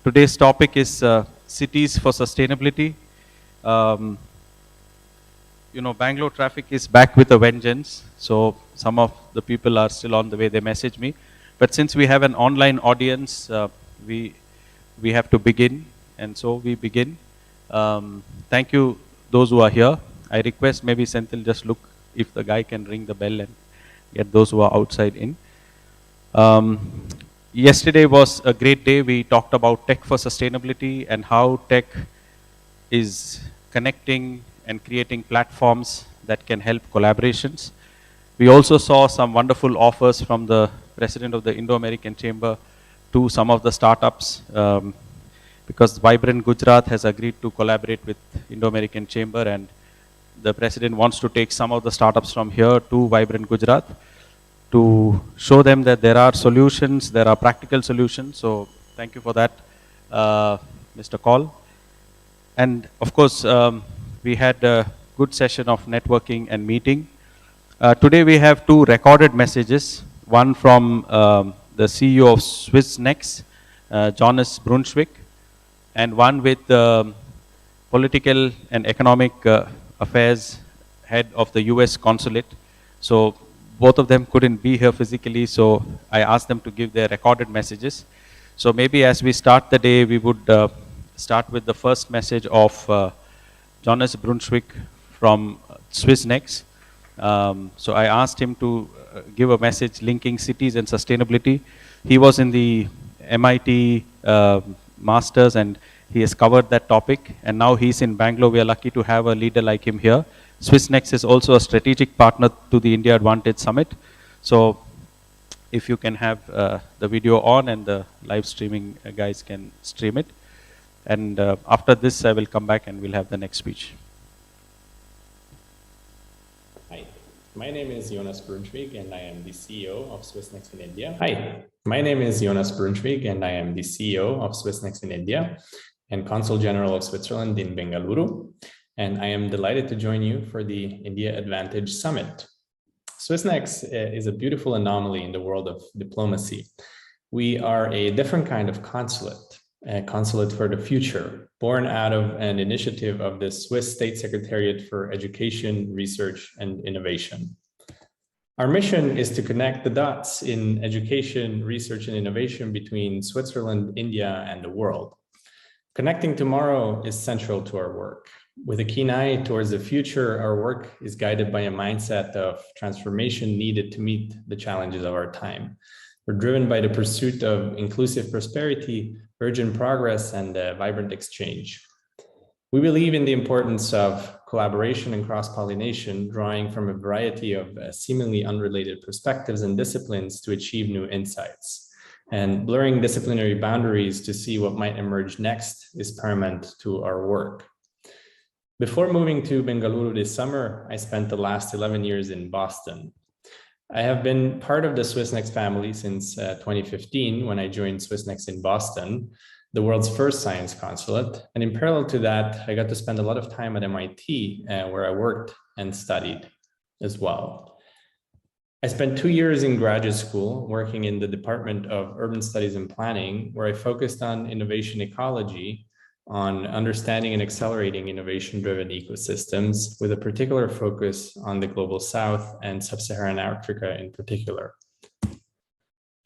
Today's topic is cities for sustainability. Um, Bangalore traffic is back with a vengeance. So some of the people are still on the way. They message me, but since we have an online audience, we we have to begin, and so we begin. Thank you, those who are here. I request maybe Senthil just look if the guy can ring the bell and get those who are outside in. Um, Yesterday was a great day. We talked about tech for sustainability and how tech is connecting and creating platforms that can help collaborations. We also saw some wonderful offers from the president of the Indo-American Chamber to some of the startups, because Vibrant Gujarat has agreed to collaborate with Indo-American Chamber, and the president wants to take some of the startups from here to Vibrant Gujarat to show them that there are solutions, there are practical solutions. So thank you for that, Mr. Call. And of course, we had a good session of networking and meeting. Today we have two recorded messages, one from the CEO of Swissnex, Jonas Brunswick, and one with the political and economic affairs head of the U.S. consulate. So both of them couldn't be here physically, so I asked them to give their recorded messages. So maybe as we start the day, we would start with the first message of Jonas Brunswick from Swissnex. So I asked him to give a message linking cities and sustainability. He was in the MIT Masters and he has covered that topic, and now he's in Bangalore. We are lucky to have a leader like him here. Swissnex is also a strategic partner to the India Advantage Summit. So if you can have the video on and the live streaming guys can stream it. And after this, I will come back and we'll have the next speech. Hi, my name is Jonas Brunswick and I am the CEO of Swissnex in India. Hi, my name is Jonas Brunswick and I am the CEO of Swissnex in India and Consul General of Switzerland in Bengaluru. And I am delighted to join you for the India Advantage Summit. Swissnex is a beautiful anomaly in the world of diplomacy. We are a different kind of consulate, a consulate for the future, born out of an initiative of the Swiss State Secretariat for Education, Research, and Innovation. Our mission is to connect the dots in education, research, and innovation between Switzerland, India, and the world. Connecting tomorrow is central to our work. With a keen eye towards the future, our work is guided by a mindset of transformation needed to meet the challenges of our time. We're driven by the pursuit of inclusive prosperity, urgent progress, and vibrant exchange. We believe in the importance of collaboration and cross-pollination, drawing from a variety of seemingly unrelated perspectives and disciplines to achieve new insights. And blurring disciplinary boundaries to see what might emerge next is paramount to our work. Before moving to Bengaluru this summer, I spent the last 11 years in Boston. I have been part of the Swissnex family since 2015 when I joined Swissnex in Boston, the world's first science consulate. And in parallel to that, I got to spend a lot of time at MIT where I worked and studied as well. I spent 2 years in graduate school working in the Department of Urban Studies and Planning, where I focused on innovation ecology, on understanding and accelerating innovation-driven ecosystems with a particular focus on the Global South and Sub-Saharan Africa in particular.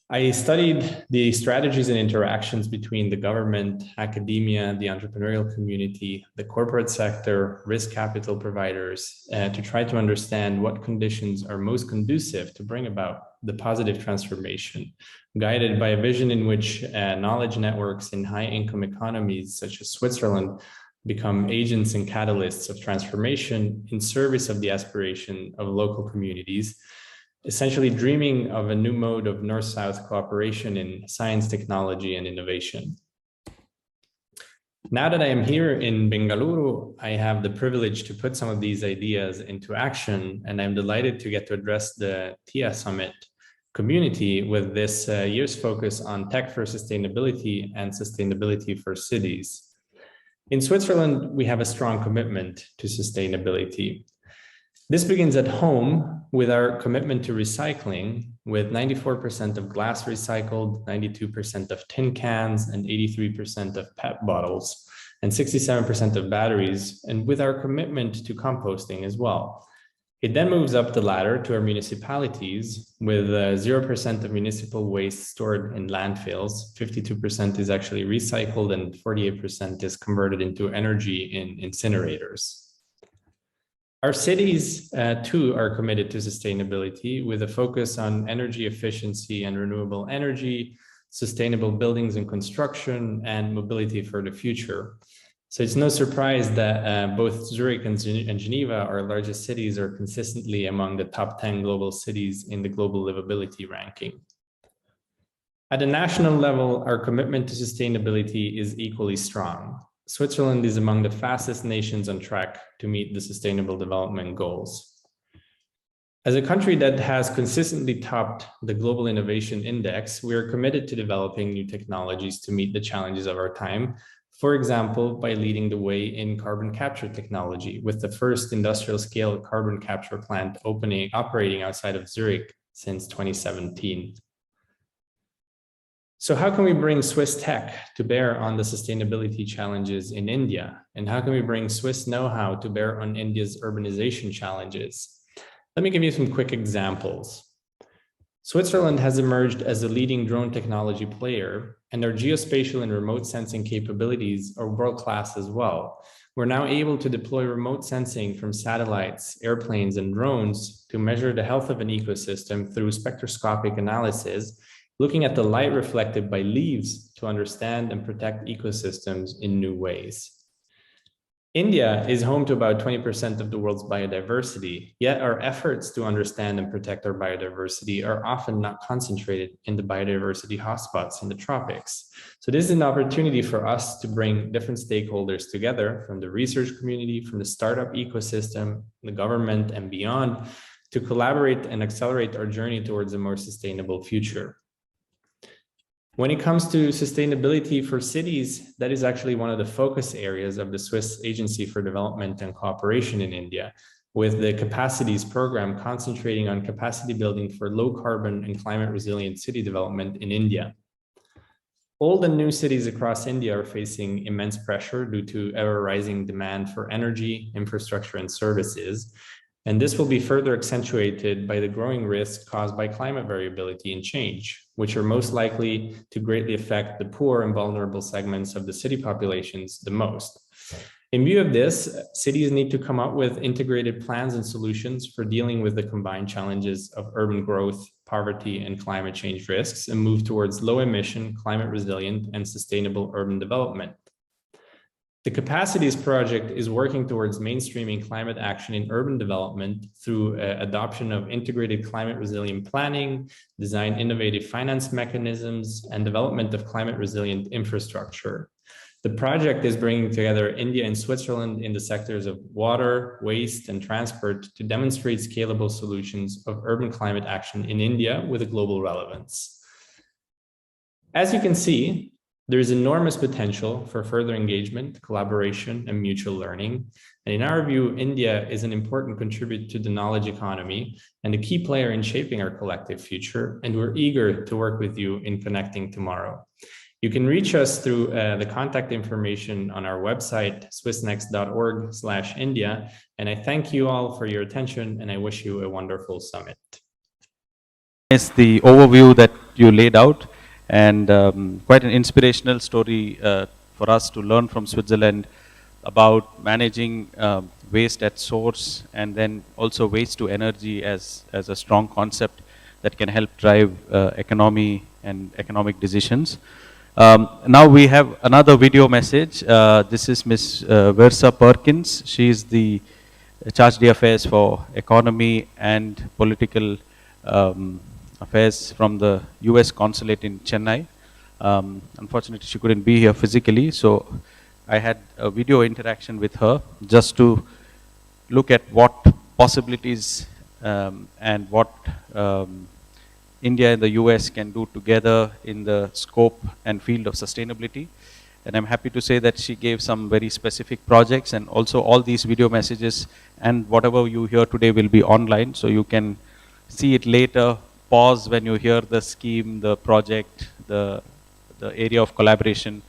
I studied the strategies and interactions between the government, academia, the entrepreneurial community, the corporate sector, risk capital providers, to try to understand what conditions are most conducive to bring about the positive transformation, guided by a vision in which knowledge networks in high-income economies such as Switzerland become agents and catalysts of transformation in service of the aspiration of local communities, essentially dreaming of a new mode of North-South cooperation in science, technology, and innovation. Now that I am here in Bengaluru, I have the privilege to put some of these ideas into action, and I'm delighted to get to address the TIA Summit community with this year's focus on tech for sustainability and sustainability for cities. In Switzerland, we have a strong commitment to sustainability. This begins at home with our commitment to recycling, with 94% of glass recycled, 92% of tin cans, and 83% of PET bottles, and 67% of batteries, and with our commitment to composting as well. It then moves up the ladder to our municipalities with 0% of municipal waste stored in landfills. 52% is actually recycled and 48% is converted into energy in incinerators. Our cities too are committed to sustainability with a focus on energy efficiency and renewable energy, sustainable buildings and construction, and mobility for the future. So it's no surprise that both Zurich and Geneva, our largest cities, are consistently among the top 10 global cities in the global livability ranking. At a national level, our commitment to sustainability is equally strong. Switzerland is among the fastest nations on track to meet the Sustainable Development Goals. As a country that has consistently topped the Global Innovation Index, we are committed to developing new technologies to meet the challenges of our time. For example, by leading the way in carbon capture technology, with the first industrial scale carbon capture plant operating outside of Zurich since 2017. So how can we bring Swiss tech to bear on the sustainability challenges in India? And how can we bring Swiss know-how to bear on India's urbanization challenges? Let me give you some quick examples. Switzerland has emerged as a leading drone technology player, and our geospatial and remote sensing capabilities are world-class as well. We're now able to deploy remote sensing from satellites, airplanes, and drones to measure the health of an ecosystem through spectroscopic analysis, looking at the light reflected by leaves to understand and protect ecosystems in new ways. India is home to about 20% of the world's biodiversity, yet our efforts to understand and protect our biodiversity are often not concentrated in the biodiversity hotspots in the tropics. So this is an opportunity for us to bring different stakeholders together from the research community, from the startup ecosystem, the government, and beyond, to collaborate and accelerate our journey towards a more sustainable future. When it comes to sustainability for cities, that is actually one of the focus areas of the Swiss Agency for Development and Cooperation in India, with the Capacities program concentrating on capacity building for low carbon and climate resilient city development in India. Old and new cities across India are facing immense pressure due to ever rising demand for energy, infrastructure, and services. And this will be further accentuated by the growing risk caused by climate variability and change, which are most likely to greatly affect the poor and vulnerable segments of the city populations the most. In view of this, cities need to come up with integrated plans and solutions for dealing with the combined challenges of urban growth, poverty, and climate change risks, and move towards low emission, climate resilient, and sustainable urban development. The Capacities project is working towards mainstreaming climate action in urban development through adoption of integrated climate resilient planning, design innovative finance mechanisms, and development of climate resilient infrastructure. The project is bringing together India and Switzerland in the sectors of water, waste, and transport to demonstrate scalable solutions of urban climate action in India with a global relevance. As you can see, there is enormous potential for further engagement, collaboration, and mutual learning. And in our view, India is an important contributor to the knowledge economy and a key player in shaping our collective future. And we're eager to work with you in connecting tomorrow. You can reach us through the contact information on our website, swissnex.org/India. And I thank you all for your attention, and I wish you a wonderful summit. It's the overview that you laid out, and quite an inspirational story for us to learn from Switzerland about managing waste at source, and then also waste to energy as a strong concept that can help drive economy and economic decisions. Now we have another video message. This is Ms. Versa Perkins. She is the Charge d'Affaires for Economy and Political Affairs from the U.S. Consulate in Chennai. Unfortunately, she couldn't be here physically, so I had a video interaction with her just to look at what possibilities and what India and the US can do together in the scope and field of sustainability. And I'm happy to say that she gave some very specific projects, and also all these video messages and whatever you hear today will be online, so you can see it later, pause when you hear the scheme, the project, the area of collaboration,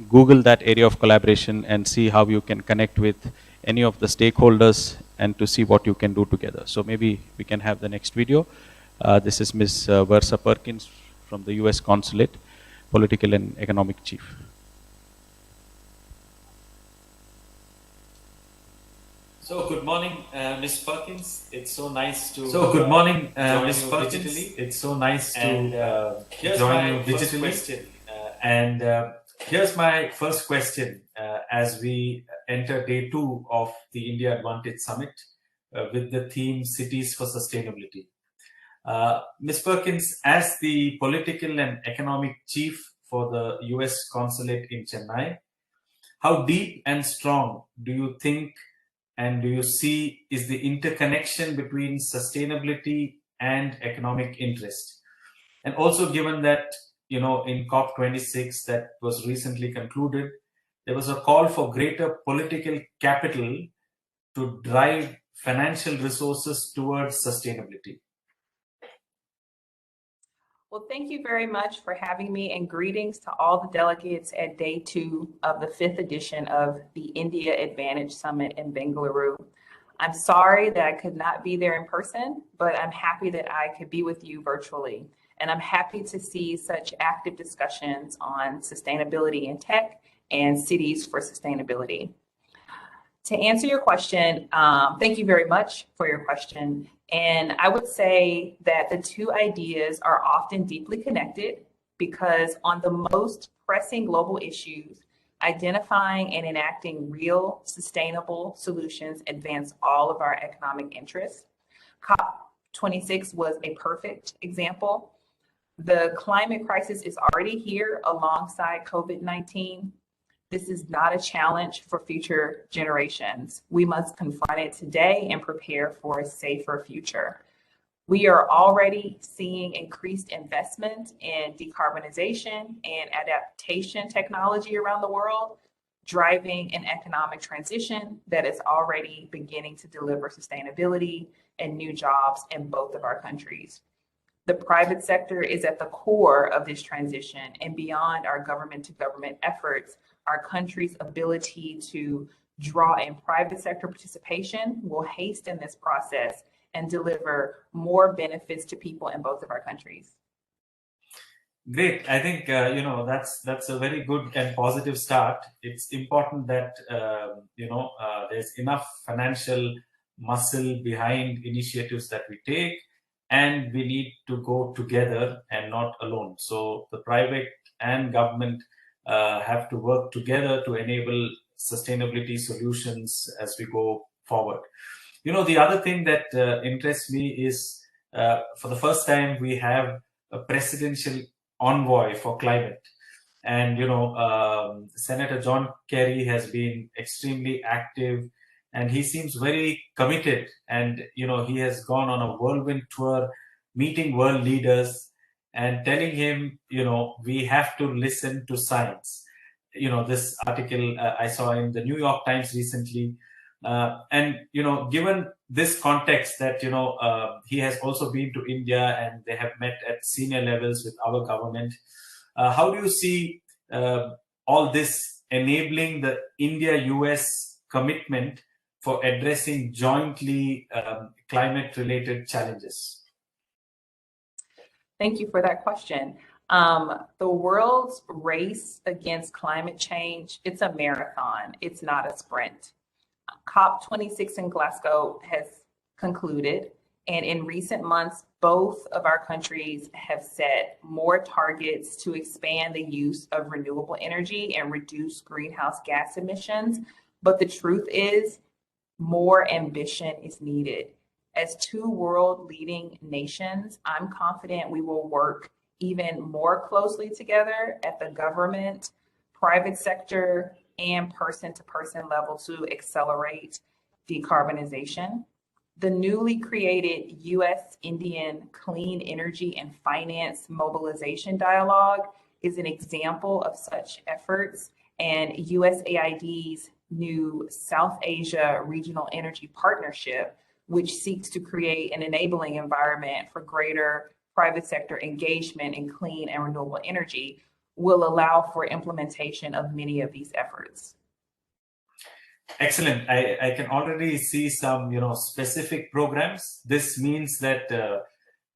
Google that area of collaboration and see how you can connect with any of the stakeholders and to see what you can do together. So maybe we can have the next video. This is Ms. Versa Perkins from the U.S. Consulate, Political and Economic Chief. So good morning, Ms. Perkins. It's so nice to. So good morning, Ms. Perkins. Digitally. It's so nice to Here's join my you first digitally. question. Here's my first question as we enter day 2 of the India Advantage Summit with the theme Cities for Sustainability. Ms. Perkins, as the political and economic chief for the U.S. Consulate in Chennai, how deep and strong do you think and do you see is the interconnection between sustainability and economic interest? And also, given that, you know, in COP26 that was recently concluded, there was a call for greater political capital to drive financial resources towards sustainability. Well, thank you very much for having me, and greetings to all the delegates at day 2 of the 5th edition of the India Advantage Summit in Bengaluru. I'm sorry that I could not be there in person, but I'm happy that I could be with you virtually. And I'm happy to see such active discussions on sustainability in tech and cities for sustainability. To answer your question, thank you very much for your question. And I would say that the two ideas are often deeply connected because on the most pressing global issues, identifying and enacting real sustainable solutions advance all of our economic interests. COP26 was a perfect example. The climate crisis is already here alongside COVID-19. This is not a challenge for future generations. We must confront it today and prepare for a safer future. We are already seeing increased investment in decarbonization and adaptation technology around the world, driving an economic transition that is already beginning to deliver sustainability and new jobs in both of our countries. The private sector is at the core of this transition, and beyond our government-to-government efforts, our country's ability to draw in private sector participation will hasten this process and deliver more benefits to people in both of our countries. Great. I think, you know, that's a very good and positive start. It's important that, there's enough financial muscle behind initiatives that we take, and we need to go together and not alone. So the private and government have to work together to enable sustainability solutions as we go forward. You know, the other thing that interests me is for the first time we have a presidential envoy for climate. And, you know, Senator John Kerry has been extremely active, and he seems very committed. And, you know, he has gone on a whirlwind tour, meeting world leaders and telling him, you know, we have to listen to science. You know, this article I saw in the New York Times recently. And, you know, given this context that, you know, he has also been to India and they have met at senior levels with our government. How do you see all this enabling the India-US commitment for addressing jointly climate-related challenges? Thank you for that question. The world's race against climate change, it's a marathon, it's not a sprint. COP26 in Glasgow has concluded, and in recent months, both of our countries have set more targets to expand the use of renewable energy and reduce greenhouse gas emissions. But the truth is, more ambition is needed. As two world-leading nations, I'm confident we will work even more closely together at the government, private sector, and person-to-person level to accelerate decarbonization. The newly created U.S. Indian Clean Energy and Finance Mobilization Dialogue is an example of such efforts, and USAID's new South Asia Regional Energy Partnership, which seeks to create an enabling environment for greater private sector engagement in clean and renewable energy, will allow for implementation of many of these efforts. Excellent. I can already see some, specific programs. This means that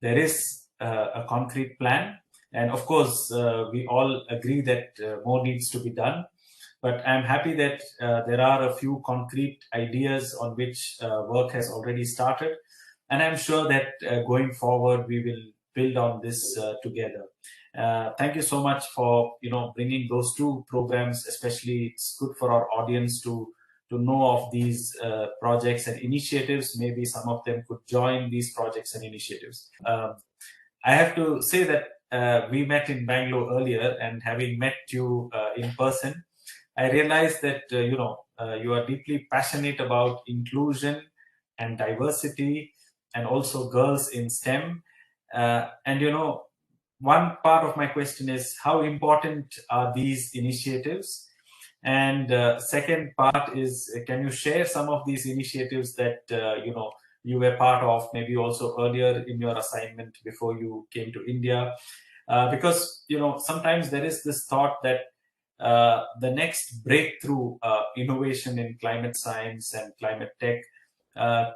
there is a concrete plan. And of course, we all agree that more needs to be done. But I'm happy that there are a few concrete ideas on which work has already started. And I'm sure that going forward, we will build on this together. Thank you so much for, bringing those two programs. Especially, it's good for our audience to know of these projects and initiatives. Maybe some of them could join these projects and initiatives. I have to say that we met in Bangalore earlier, and having met you in person, I realized that you are deeply passionate about inclusion and diversity, and also girls in STEM. One part of my question is, how important are these initiatives? And second part is, can you share some of these initiatives that you were part of, maybe also earlier in your assignment before you came to India? Because sometimes there is this thought that the next breakthrough innovation in climate science and climate tech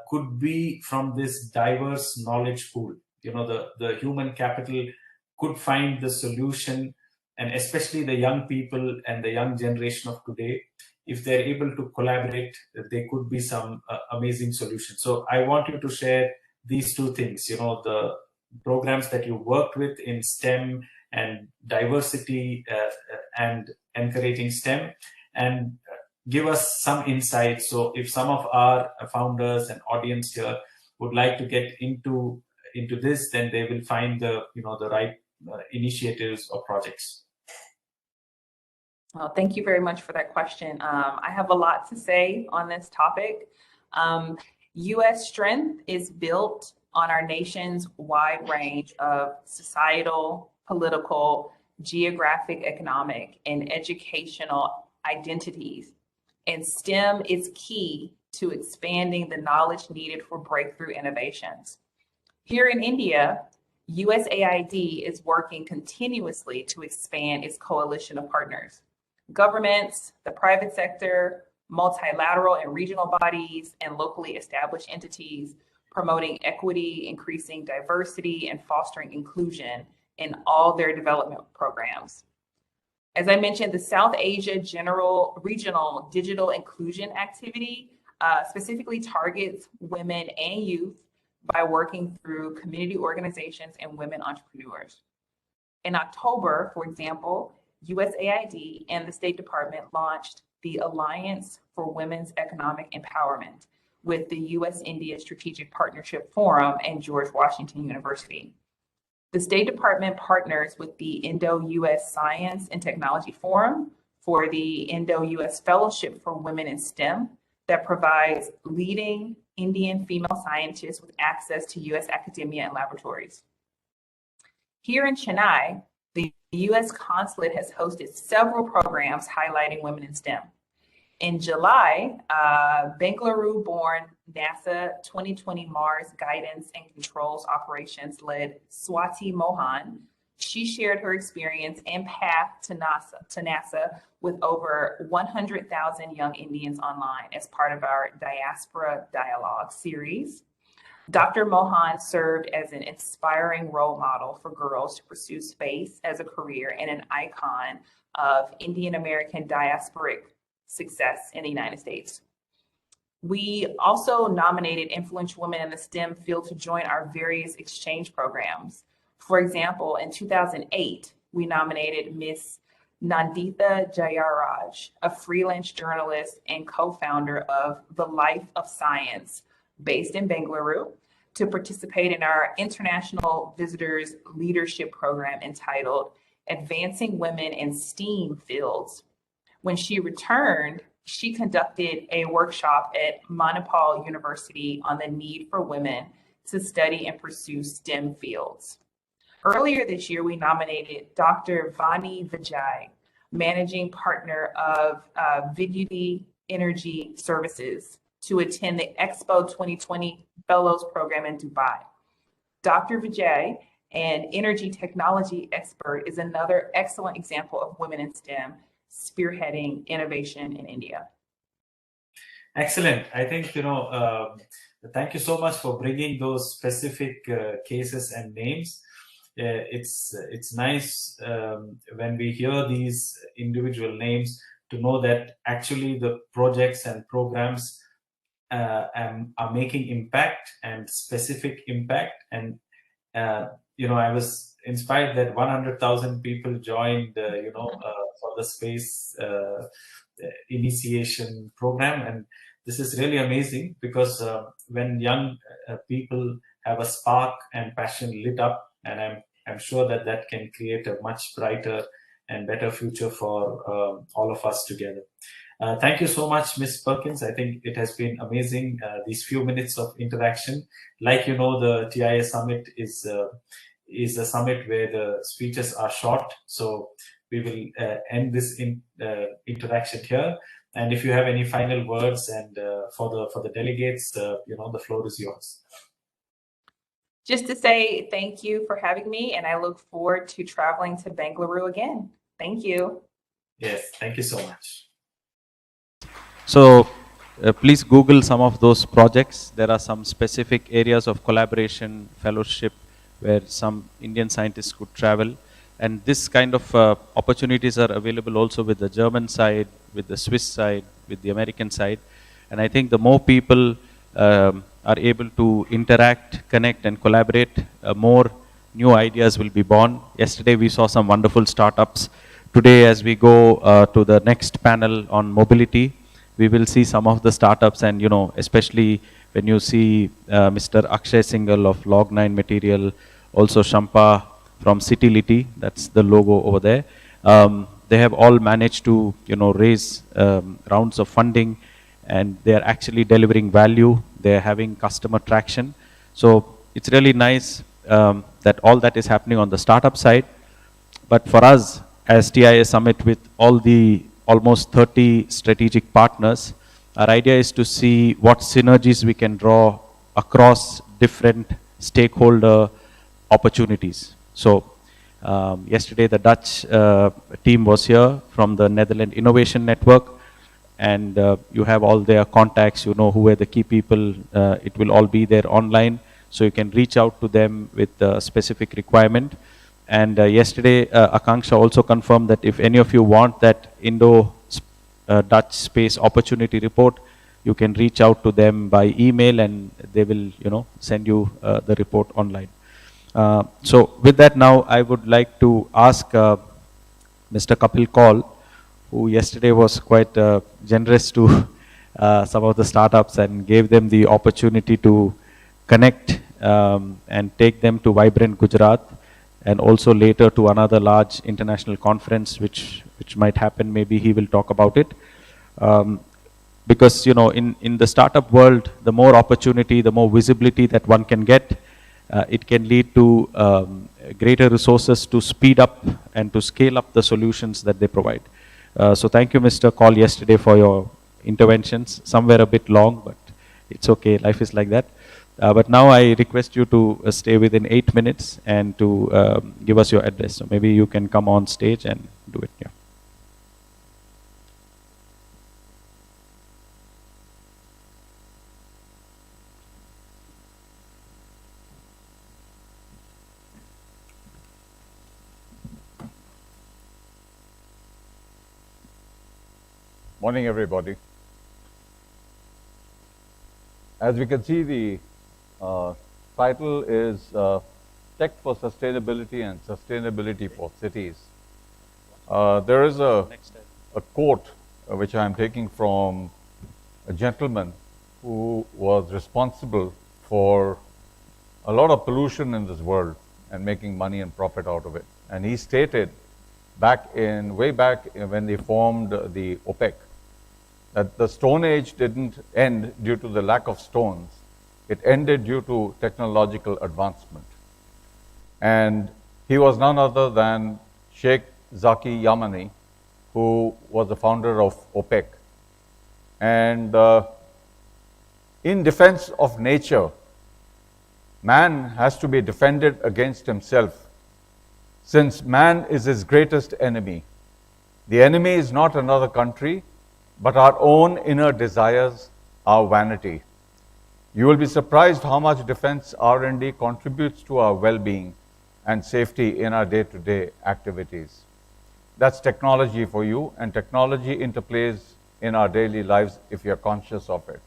could be from this diverse knowledge pool. The human capital could find the solution, and especially the young people and the young generation of today, if they're able to collaborate, there could be some amazing solutions. So I want you to share these two things, the programs that you worked with in STEM and diversity and encouraging STEM, and give us some insights. So if some of our founders and audience here would like to get into this, then they will find the right initiatives or projects. Well, thank you very much for that question. I have a lot to say on this topic. U.S. strength is built on our nation's wide range of societal, political, geographic, economic, and educational identities. And STEM is key to expanding the knowledge needed for breakthrough innovations. Here in India, USAID is working continuously to expand its coalition of partners. Governments, the private sector, multilateral and regional bodies, and locally established entities promoting equity, increasing diversity, and fostering inclusion in all their development programs. As I mentioned, the South Asia Regional Digital Inclusion Activity specifically targets women and youth by working through community organizations and women entrepreneurs. In October, for example, USAID and the State Department launched the Alliance for Women's Economic Empowerment with the U.S. India Strategic Partnership Forum and George Washington University. The State Department partners with the Indo-U.S. Science and Technology Forum for the Indo-U.S. Fellowship for Women in STEM that provides leading Indian female scientists with access to U.S. academia and laboratories. Here in Chennai, the U.S. Consulate has hosted several programs highlighting women in STEM. In July, Bengaluru-born NASA 2020 Mars Guidance and Controls Operations led Swati Mohan. She shared her experience and path to NASA with over 100,000 young Indians online as part of our Diaspora Dialogue series. Dr. Mohan served as an inspiring role model for girls to pursue space as a career and an icon of Indian American diasporic success in the United States. We also nominated influential women in the STEM field to join our various exchange programs. For example, in 2008, we nominated Miss Nandita Jayaraj, a freelance journalist and co-founder of The Life of Science, based in Bengaluru, to participate in our International Visitors Leadership Program entitled Advancing Women in STEAM Fields. When she returned, she conducted a workshop at Manipal University on the need for women to study and pursue STEM fields. Earlier this year, we nominated Dr. Vani Vijay, managing partner of Viduti Energy Services, to attend the Expo 2020 Fellows Program in Dubai. Dr. Vijay, an energy technology expert, is another excellent example of women in STEM spearheading innovation in India. Excellent. I think, thank you so much for bringing those specific cases and names. It's nice when we hear these individual names to know that actually the projects and programs are making impact and specific impact. And I was inspired that 100,000 people joined for the space initiation program, and this is really amazing because when young people have a spark and passion lit up, and I'm sure that can create a much brighter and better future for all of us together. Thank you so much, Ms. Perkins. I think it has been amazing, these few minutes of interaction. Like the TIA Summit is a summit where the speeches are short, so we will end this interaction here. And if you have any final words and for the delegates, the floor is yours. Just to say thank you for having me, and I look forward to traveling to Bengaluru again. Thank you. Yes, thank you so much. So please Google some of those projects. There are some specific areas of collaboration, fellowship, where some Indian scientists could travel. And this kind of opportunities are available also with the German side, with the Swiss side, with the American side. And I think the more people are able to interact, connect and collaborate, more new ideas will be born. Yesterday we saw some wonderful startups. Today as we go to the next panel on mobility, we will see some of the startups, and especially when you see Mr. Akshay Singhal of Log9 Material, also Shampa from Citylity, that's the logo over there. They have all managed to raise rounds of funding, and they are actually delivering value. They are having customer traction. So it's really nice that all that is happening on the startup side. But for us as TIA Summit, with all the almost 30 strategic partners, our idea is to see what synergies we can draw across different stakeholder opportunities. So yesterday the Dutch team was here from the Netherlands Innovation Network, and you have all their contacts, who are the key people. It will all be there online, so you can reach out to them with a specific requirement. And yesterday Akanksha also confirmed that if any of you want that Indo-Dutch space opportunity report, you can reach out to them by email, and they will send you the report online. So with that, now I would like to ask Mr. Kapil Kaul, who yesterday was quite generous to some of the startups and gave them the opportunity to connect and take them to Vibrant Gujarat, and also later to another large international conference which might happen. Maybe he will talk about it. Because in the startup world, the more opportunity, the more visibility that one can get, it can lead to greater resources to speed up and to scale up the solutions that they provide. So thank you, Mr. Kaul, yesterday for your interventions. Some were a bit long, but it's okay, life is like that. But now I request you to stay within 8 minutes and to give us your address. So maybe you can come on stage and do it. Yeah. Morning, everybody. As we can see, the title is Tech for Sustainability and Sustainability for Cities. There is a quote which I am taking from a gentleman who was responsible for a lot of pollution in this world and making money and profit out of it. And he stated way back when they formed the OPEC, that the Stone Age didn't end due to the lack of stones. It ended due to technological advancement. And he was none other than Sheikh Zaki Yamani, who was the founder of OPEC. And in defense of nature, man has to be defended against himself, since man is his greatest enemy. The enemy is not another country, but our own inner desires, our vanity. You will be surprised how much defense R&D contributes to our well-being and safety in our day-to-day activities. That's technology for you, and technology interplays in our daily lives if you're conscious of it.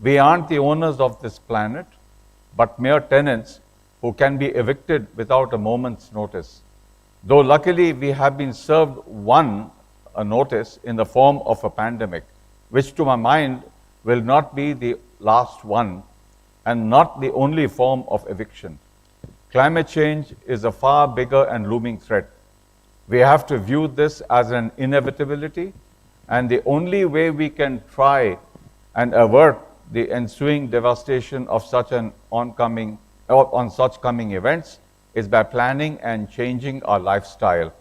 We aren't the owners of this planet, but mere tenants who can be evicted without a moment's notice. Though luckily we have been served a notice in the form of a pandemic, which to my mind will not be the last one and not the only form of eviction. Climate change is a far bigger and looming threat. We have to view this as an inevitability, and the only way we can try and avert the ensuing devastation of such coming events is by planning and changing our lifestyle,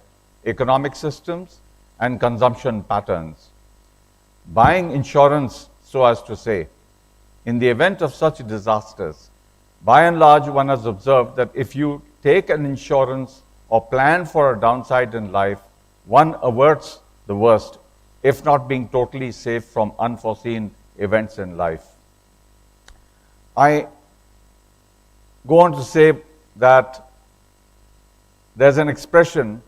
economic systems, and consumption patterns. Buying insurance, so as to say, in the event of such disasters, by and large, one has observed that if you take an insurance or plan for a downside in life, one averts the worst, if not being totally safe from unforeseen events in life. I go on to say that there's an expression,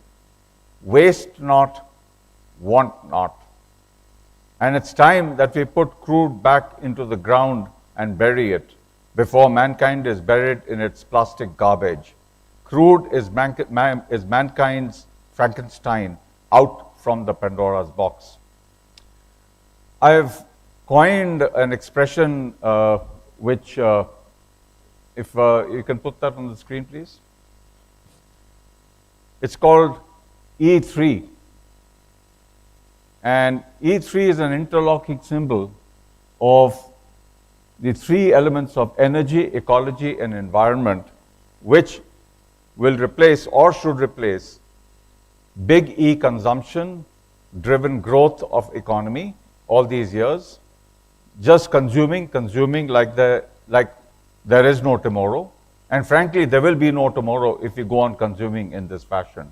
waste not, want not. And it's time that we put crude back into the ground and bury it before mankind is buried in its plastic garbage. Crude is mankind's Frankenstein out from the Pandora's box. I've coined an expression which, if you can put that on the screen, please. It's called E3. And E3 is an interlocking symbol of the three elements of energy, ecology, and environment, which will replace or should replace big E consumption driven growth of economy all these years, just consuming like there is no tomorrow. And frankly, there will be no tomorrow if we go on consuming in this fashion.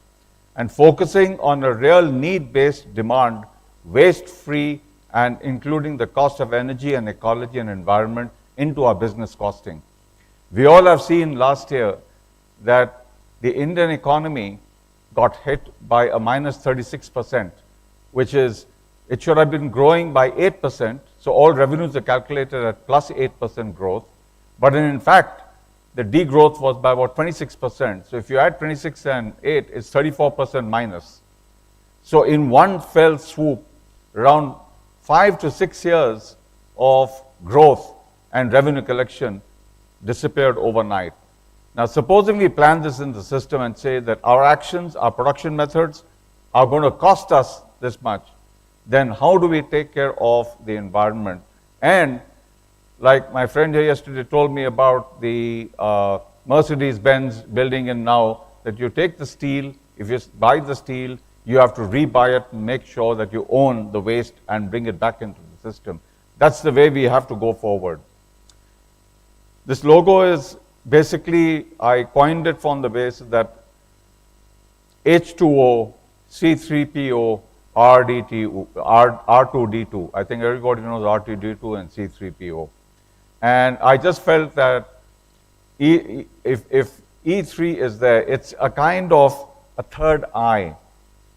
And focusing on a real need-based demand, waste-free, and including the cost of energy and ecology and environment into our business costing. We all have seen last year that the Indian economy got hit by a minus 36%, which is, it should have been growing by 8%, so all revenues are calculated at plus 8% growth, but in fact, the degrowth was by about 26%. So if you add 26 and 8, it's 34% minus. So in one fell swoop, around 5 to 6 years of growth and revenue collection disappeared overnight. Now, supposing we plan this in the system and say that our actions, our production methods are going to cost us this much, then how do we take care of the environment? And like my friend here yesterday told me about the Mercedes-Benz building in now, that you take the steel, if you buy the steel, you have to rebuy it and make sure that you own the waste and bring it back into the system. That's the way we have to go forward. This logo is basically, I coined it from the base that H2O, C3PO, R2D2. I think everybody knows R2D2 and C3PO. And I just felt that if E3 is there, it's a kind of a third eye.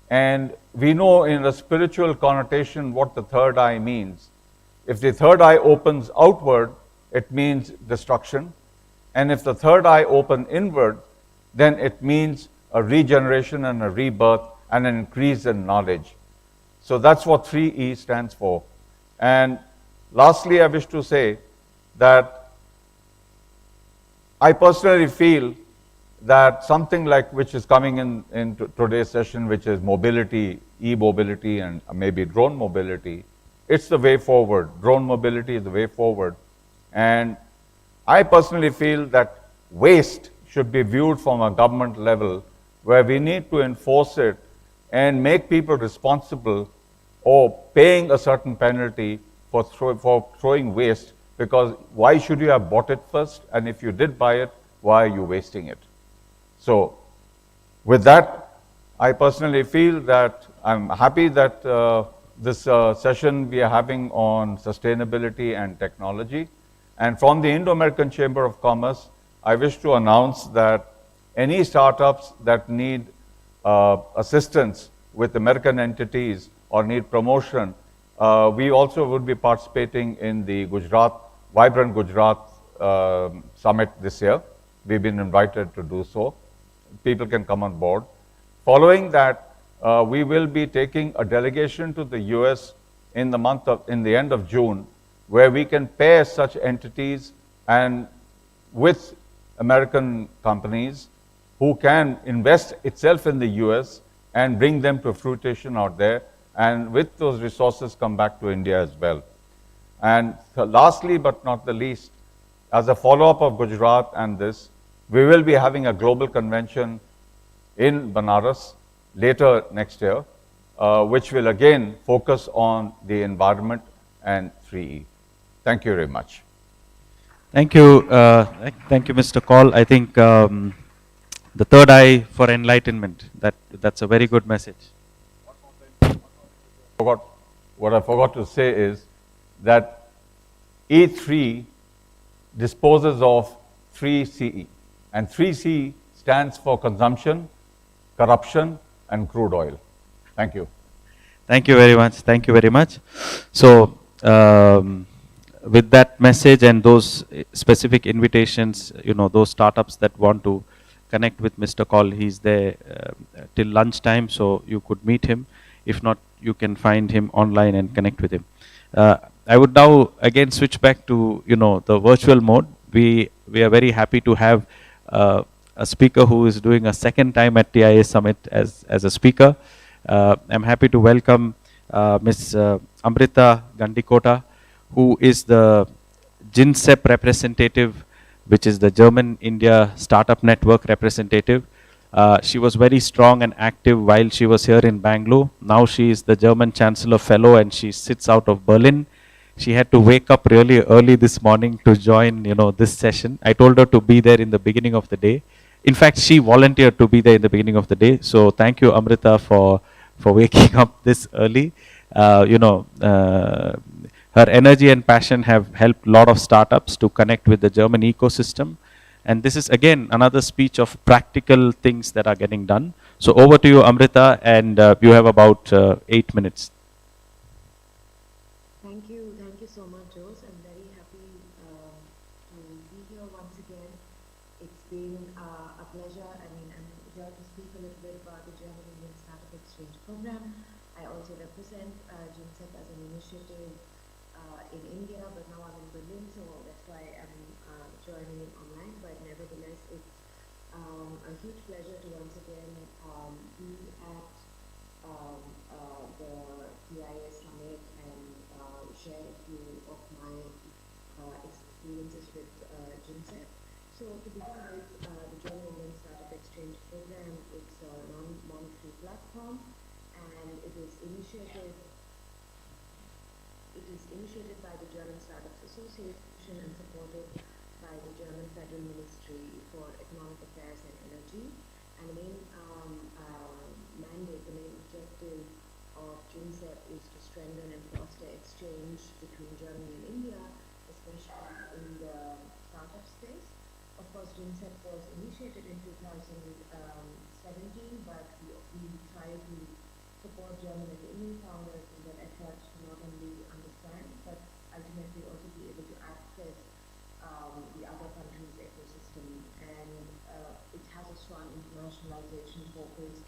And we know in a spiritual connotation what the third eye means. If the third eye opens outward, it means destruction. And if the third eye opens inward, then it means a regeneration and a rebirth and an increase in knowledge. So that's what 3E stands for. And lastly, I wish to say that I personally feel that something like which is coming in today's session, which is mobility, e-mobility, and maybe drone mobility, it's the way forward. Drone mobility is the way forward. And I personally feel that waste should be viewed from a government level where we need to enforce it and make people responsible or paying a certain penalty for throwing waste, because why should you have bought it first? And if you did buy it, why are you wasting it? So with that, I personally feel that I'm happy that this session we are having on sustainability and technology. And from the Indo-American Chamber of Commerce, I wish to announce that any startups that need assistance with American entities or need promotion, we also would be participating in the Vibrant Gujarat Summit this year. We've been invited to do so. People can come on board. Following that, we will be taking a delegation to the U.S. in the end of June, where we can pair such entities and with American companies who can invest itself in the U.S. and bring them to fruition out there, and with those resources come back to India as well. And lastly, but not the least, as a follow-up of Gujarat and this, we will be having a global convention in Banaras later next year, which will again focus on the environment and 3E. Thank you very much. Thank you, Mr. Kaul. I think the third eye for enlightenment. That's a very good message. What I forgot to say is that E3 disposes of 3CE, and 3C stands for consumption, corruption, and crude oil. Thank you. Thank you very much. Thank you very much. So, with that message and those specific invitations, those startups that want to connect with Mr. Kaul, he's there till lunchtime, so you could meet him. If not, you can find him online and connect with him. I would now again switch back to the virtual mode. We are very happy to have a speaker who is doing a second time at TIA Summit as a speaker. I'm happy to welcome Ms. Amrita Gandikota, who is the GINSEP representative, which is the German India Startup Network representative. She was very strong and active while she was here in Bangalore. Now she is the German Chancellor Fellow and she sits out of Berlin. She had to wake up really early this morning to join, this session. I told her to be there in the beginning of the day. In fact, she volunteered to be there in the beginning of the day. So thank you, Amrita, for waking up this early. Her energy and passion have helped a lot of startups to connect with the German ecosystem. And this is again another speech of practical things that are getting done. So over to you, Amrita, and you have about 8 minutes. Thank you so much, Jose. I'm very happy to be here once again. It's been a pleasure. I'm here to speak a little bit about the German Indian Startup Exchange Program. I also represent GINSEP as an initiative in India, but now I'm in Berlin, so that's why I'm joining in online. But nevertheless, it's a huge pleasure to once again be at the TIA Summit and share a few of my experiences with GINSEP. So to begin with, the German Indian Startup Exchange Program, it's a non-monetary platform, and it is initiated by the German Startups Association and supported by the German Federal Ministry for Economic Affairs and Energy. And the main mandate, the main objective of GINSEP is to strengthen and foster exchange between Germany and India, especially in the startup space. Of course, GINSEP was initiated in 2017, but we try to support German and Indian founders in their efforts to not only understand, but ultimately also be able to access the other countries' ecosystem. And it has a strong internationalization focus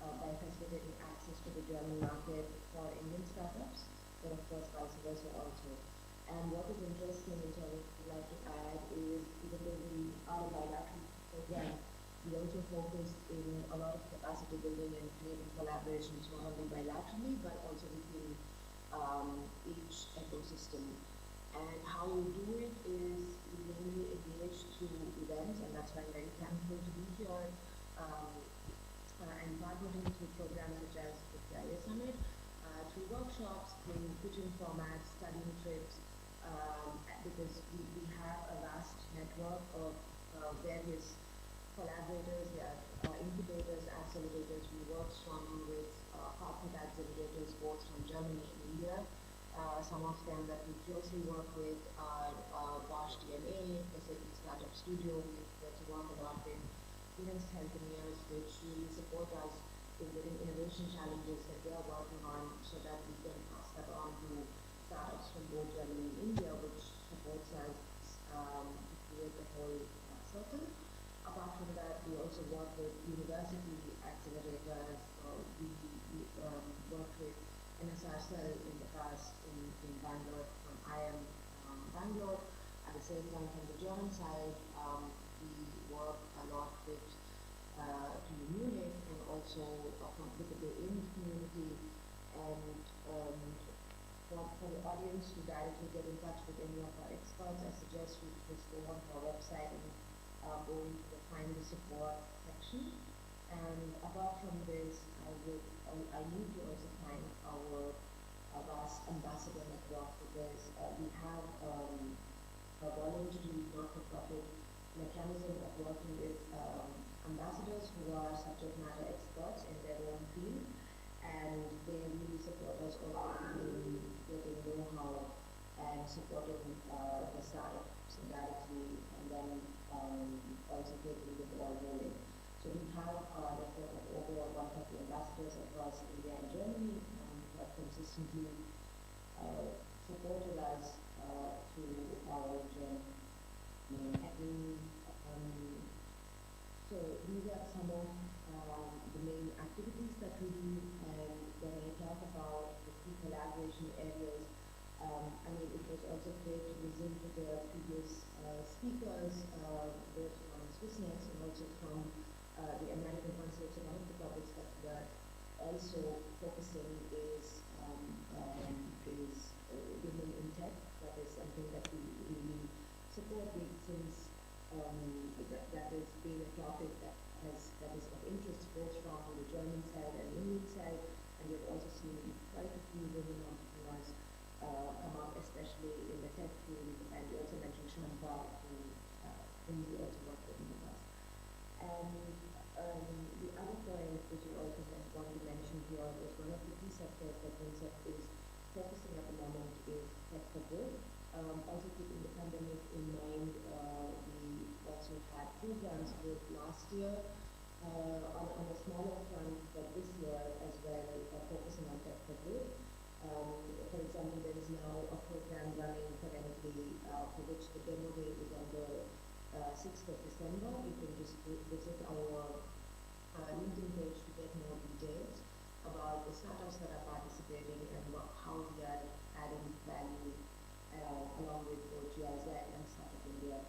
by facilitating access to the German market for Indian startups, but of course vice versa also. And what is interesting, which I would like to add, is even though we are a bilateral program, we also focus in a lot of capacity building and creating collaborations not only bilaterally but also within each ecosystem. And how we do it is we mainly engage through events, and that's why I'm very thankful to be here and partnering through programs such as the PIA Summit, through workshops, through pitching formats, studying trips, because we have a vast network of various collaborators, we have incubators, accelerators. We work strongly with corporate accelerators both from Germany and India. Some of them that we closely work with are Bosch DNA, SAP Startup Studio. We get to work a lot with Siemens Healthineers, which really support us in getting innovation challenges that they are working on so that we can pass that on to startups from both Germany and India, which supports us to create the whole circle. Apart from that, we also work with university accelerators. We worked with NSR in the past in Bangalore from IIM Bangalore. At the same time, from the German side, we work a lot with TU Munich and also with the AIM community. And for the audience to directly get in touch with any of our experts, I suggest you just go onto our website and go into the Find the Support section. And apart from this, I need to also thank our vast ambassador network, because we have a voluntary not-for-profit mechanism of working with ambassadors who are subject matter experts in their own field, and they really support us also in getting know-how and supporting the startups directly, and then also getting the ball rolling. So we have a network of over 150 ambassadors across India and Germany, who have consistently supported us through our journey. So these are some of the main activities that we do, and when I talk about the key collaboration areas, I mean, it was also great to listen to the previous speakers, both from Swissnex and also from the American Consulates. One of the topics that we are also focusing is women in tech. That is something that we really support since that has been a topic that is of interest both from the German side and Indian side, and we've also seen quite a few women entrepreneurs come up, especially in the tech field. And you also mentioned Shanta, whom we also worked with in the past. And the other point which I also want to mention here is one of the key sectors that UNICEF is focusing at the moment is tech for good. Also keeping the pandemic in mind, we also had programs both last year on a smaller front, but this year as well, focusing on tech for good. For example, there is now a program running currently for which the demo day is on the 6th of December. You can just visit our LinkedIn page to get more details about the startups that are participating and how we are adding value along with both GIZ and Startup India.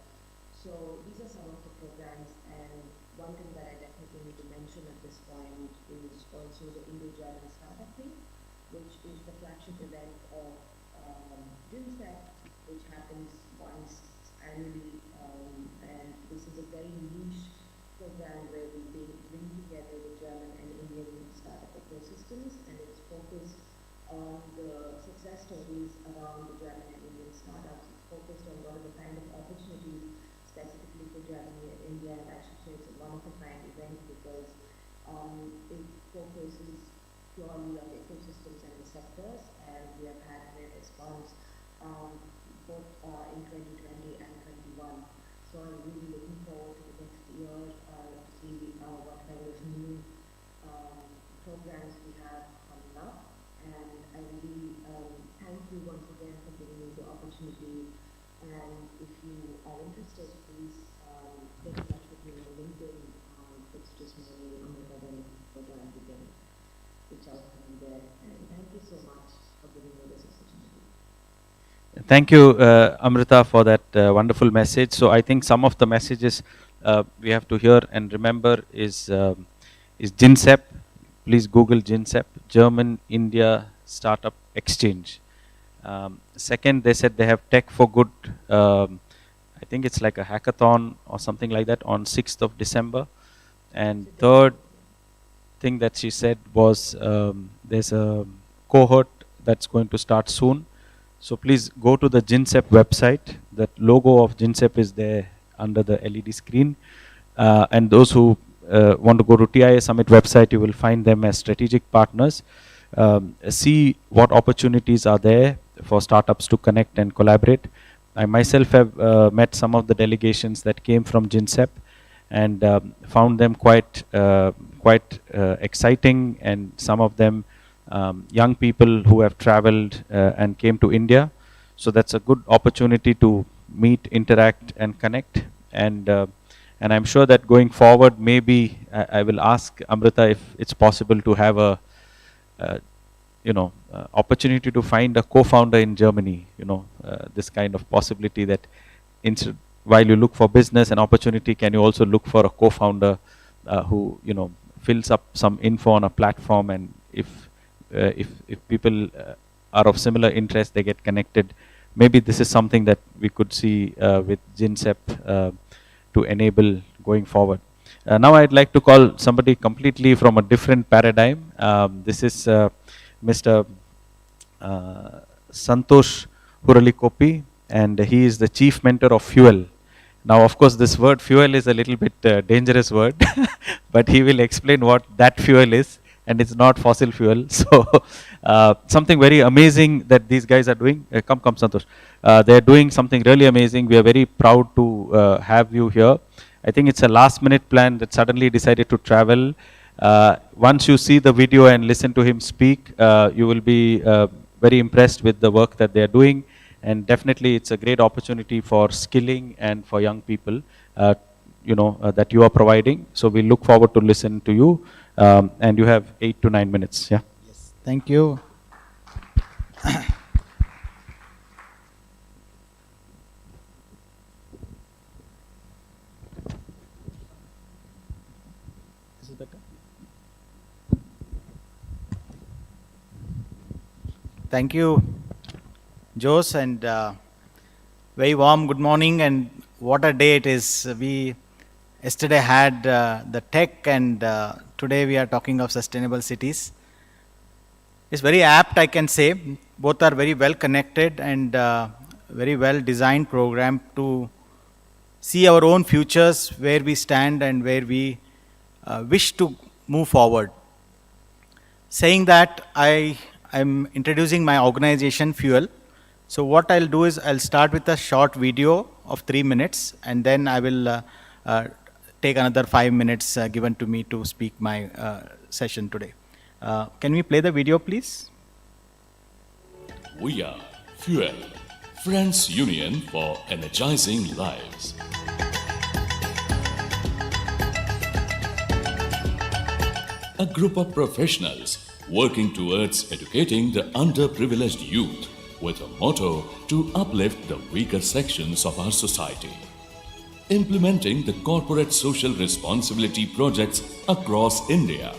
So these are some of the programs, and one thing that I definitely need to mention at this point is also the Indo-German Startup Week, which is the flagship event of UNICEF, which happens once annually, and this is a very niche program where we bring together the German and Indian startup ecosystems, and it's focused on the success stories around the German and Indian startups. It's focused on what are the kind of opportunities specifically for Germany and India, and I should say it's a one-of-a-kind event because it focuses purely on the ecosystems and the sectors, and we have had great response both in 2020 and 21. So I'm really looking forward to the next year to see what kind of new programs we have coming up. And I really thank you once again for giving me the opportunity. And if you are interested, please get in touch with me on LinkedIn. It's just my name, Amrita, then you can reach out to me there. And thank you so much for giving me this opportunity. Thank you, Amrita, for that wonderful message. So I think some of the messages we have to hear and remember is GINSEP. Please Google GINSEP, German India Startup Exchange. Second, they said they have Tech for Good. I think it's like a hackathon or something like that on 6th of December. And third, thing that she said was there's a cohort that's going to start soon. So please go to the GINSEP website. That logo of GINSEP is there under the LED screen. And those who want to go to TIA Summit website, you will find them as strategic partners. See what opportunities are there for startups to connect and collaborate. I myself have met some of the delegations that came from GINSEP and found them quite exciting, and some of them young people who have traveled and came to India. So that's a good opportunity to meet, interact and connect. And I'm sure that going forward, maybe I will ask Amrita if it's possible to have a opportunity to find a co-founder in Germany. This kind of possibility that instead, while you look for business and opportunity, can you also look for a co-founder who fills up some info on a platform, and if people are of similar interest, they get connected. Maybe this is something that we could see with GINSEP to enable going forward. Now I'd like to call somebody completely from a different paradigm. This is Mr. Santosh Huralikopi, and he is the chief mentor of Fuel. Now, of course, this word fuel is a little bit dangerous word, but he will explain what that fuel is, and it's not fossil fuel. So something very amazing that these guys are doing. Come, Santosh. They're doing something really amazing. We are very proud to have you here. I think it's a last minute plan that suddenly decided to travel. Once you see the video and listen to him speak, you will be very impressed with the work that they are doing. And definitely it's a great opportunity for skilling and for young people, that you are providing. So we look forward to listen to you. And you have 8 to 9 minutes. Yeah. Yes. Thank you. Is it better? Thank you, Jose, and very warm good morning, and what a day it is. We yesterday had the tech, and today we are talking of sustainable cities. It's very apt, I can say. Both are very well connected and very well designed program to see our own futures, where we stand and where we wish to move forward. Saying that, I'm introducing my organization, Fuel. So what I'll do is I'll start with a short video of 3 minutes, and then I will take another 5 minutes given to me to speak my session today. Can we play the video, please? We are Fuel, Friends Union for Energizing Lives. A group of professionals working towards educating the underprivileged youth with a motto to uplift the weaker sections of our society. Implementing the corporate social responsibility projects across India,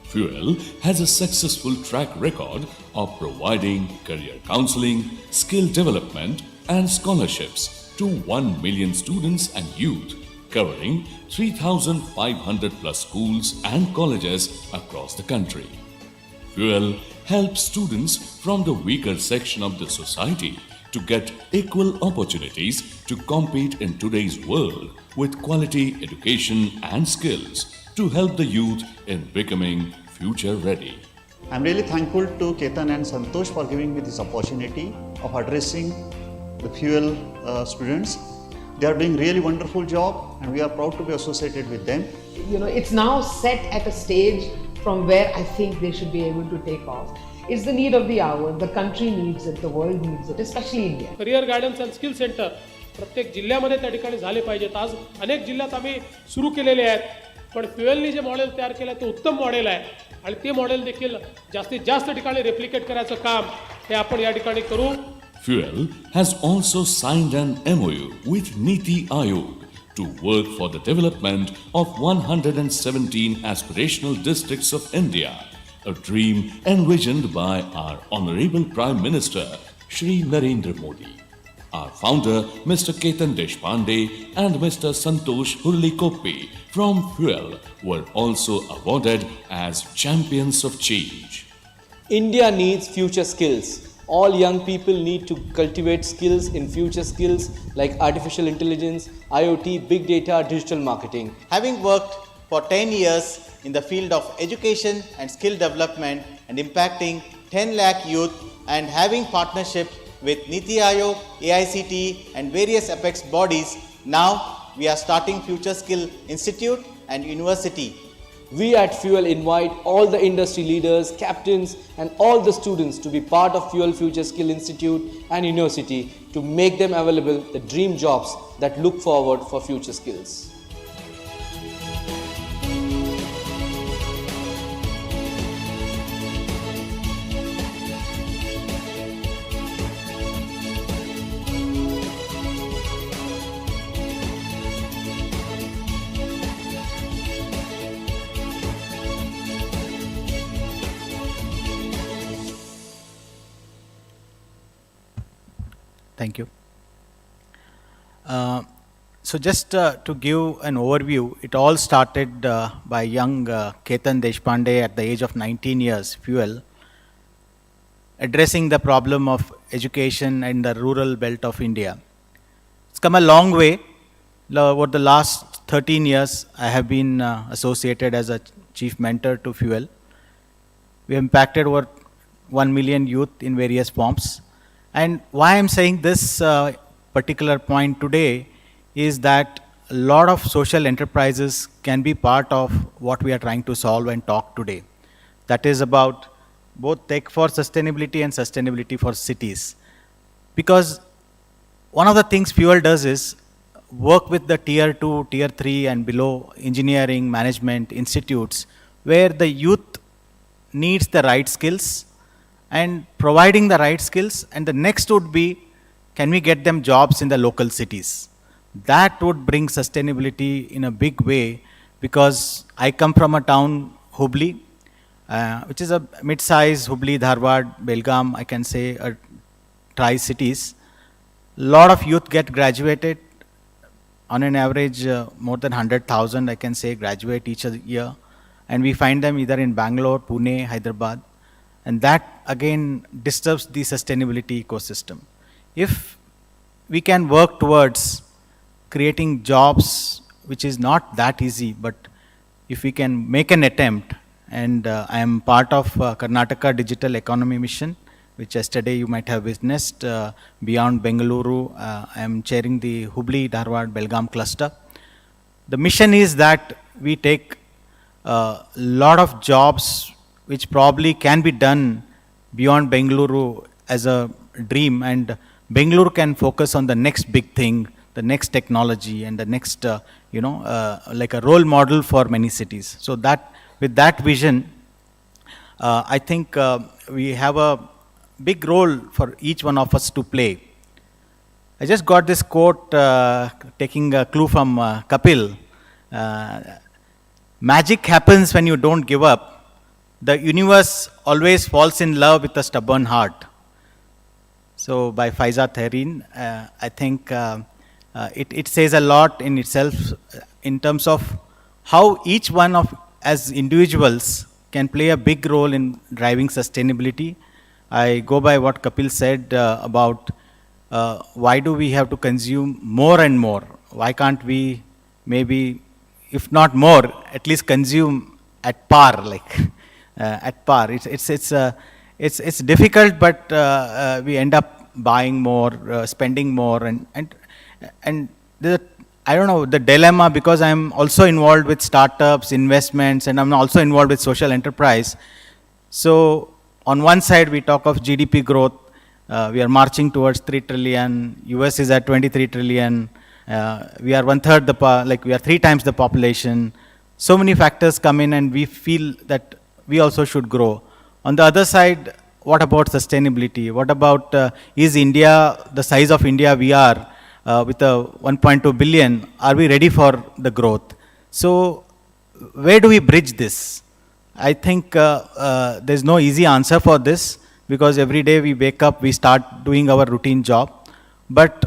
Fuel has a successful track record of providing career counseling, skill development and scholarships to 1 million students and youth, covering 3,500 plus schools and colleges across the country. Fuel helps students from the weaker section of the society to get equal opportunities to compete in today's world with quality education and skills to help the youth in becoming future ready. I'm really thankful to Ketan and Santosh for giving me this opportunity of addressing the Fuel students. They are doing really wonderful job, and we are proud to be associated with them. It's now set at a stage from where I think they should be able to take off. It's the need of the hour. The country needs it, the world needs it, especially India. Career guidance and skill centre प्रत्येक जिल्ह्यामध्ये त्या ठिकाणी झाले पाहिजेत. आज अनेक जिल्ह्यात आम्ही सुरू केलेले आहेत, पण फ्युएलनी जे मॉडेल तयार केलं ते उत्तम मॉडेल आहे, आणि ते मॉडेल देखील जास्तीत जास्त ठिकाणी रेप्लिकेट करायचं काम हे आपण या ठिकाणी करू. Fuel has also signed an MOU with Niti Aayog to work for the development of 117 aspirational districts of India, a dream envisioned by our Honorable Prime Minister, Shri Narendra Modi. Our founder, Mr. Ketan Deshpande and Mr. Santosh Hurlikoppi from Fuel were also awarded as champions of change. India needs future skills. All young people need to cultivate skills in future skills like artificial intelligence, IoT, big data, digital marketing. Having worked for 10 years in the field of education and skill development and impacting 10 lakh youth and having partnership with Niti Aayog, AICTE and various apex bodies, now we are starting Future Skill Institute and University. We at Fuel invite all the industry leaders, captains and all the students to be part of Fuel Future Skill Institute and University to make them available the dream jobs that look forward for future skills. Thank you. So just to give an overview, it all started by young Ketan Deshpande at the age of 19 years, Fuel, addressing the problem of education in the rural belt of India. It's come a long way. Over the last 13 years, I have been associated as a chief mentor to Fuel. We have impacted over 1 million youth in various forms. And why I'm saying this particular point today is that a lot of social enterprises can be part of what we are trying to solve and talk today. That is about both tech for sustainability and sustainability for cities. Because one of the things Fuel does is work with the tier 2, tier 3 and below engineering, management, institutes where the youth needs the right skills and providing the right skills, and the next would be, can we get them jobs in the local cities? That would bring sustainability in a big way, because I come from a town, Hubli, which is a mid-size Hubli, Dharwad, Belgaum, I can say, tri-cities. A lot of youth get graduated, on an average more than 100,000 I can say graduate each year, and we find them either in Bangalore, Pune, Hyderabad. And that again disturbs the sustainability ecosystem. If we can work towards creating jobs, which is not that easy, but if we can make an attempt, and I am part of Karnataka Digital Economy Mission, which yesterday you might have witnessed beyond Bengaluru. I am chairing the Hubli, Dharwad, Belgaum cluster. The mission is that we take a lot of jobs which probably can be done beyond Bengaluru as a dream, and Bengaluru can focus on the next big thing, the next technology, and the next, like a role model for many cities. So that, with that vision, I think we have a big role for each one of us to play. I just got this quote, taking a clue from Kapil. Magic happens when you don't give up. The universe always falls in love with a stubborn heart. So by Faiza Tehrin, I think it says a lot in itself in terms of how each one of as individuals can play a big role in driving sustainability. I go by what Kapil said about why do we have to consume more and more? Why can't we maybe, if not more, at least consume at par, like at par. It's difficult, but we end up buying more, spending more, and I don't know, the dilemma, because I'm also involved with startups, investments, and I'm also involved with social enterprise. So on one side, we talk of GDP growth. We are marching towards 3 trillion. US is at 23 trillion. We are we are 3 times the population. So many factors come in, and we feel that we also should grow. On the other side, what about sustainability? What about, is India, the size of India we are, with a 1.2 billion, are we ready for the growth? So where do we bridge this? I think there's no easy answer for this, because every day we wake up, we start doing our routine job. But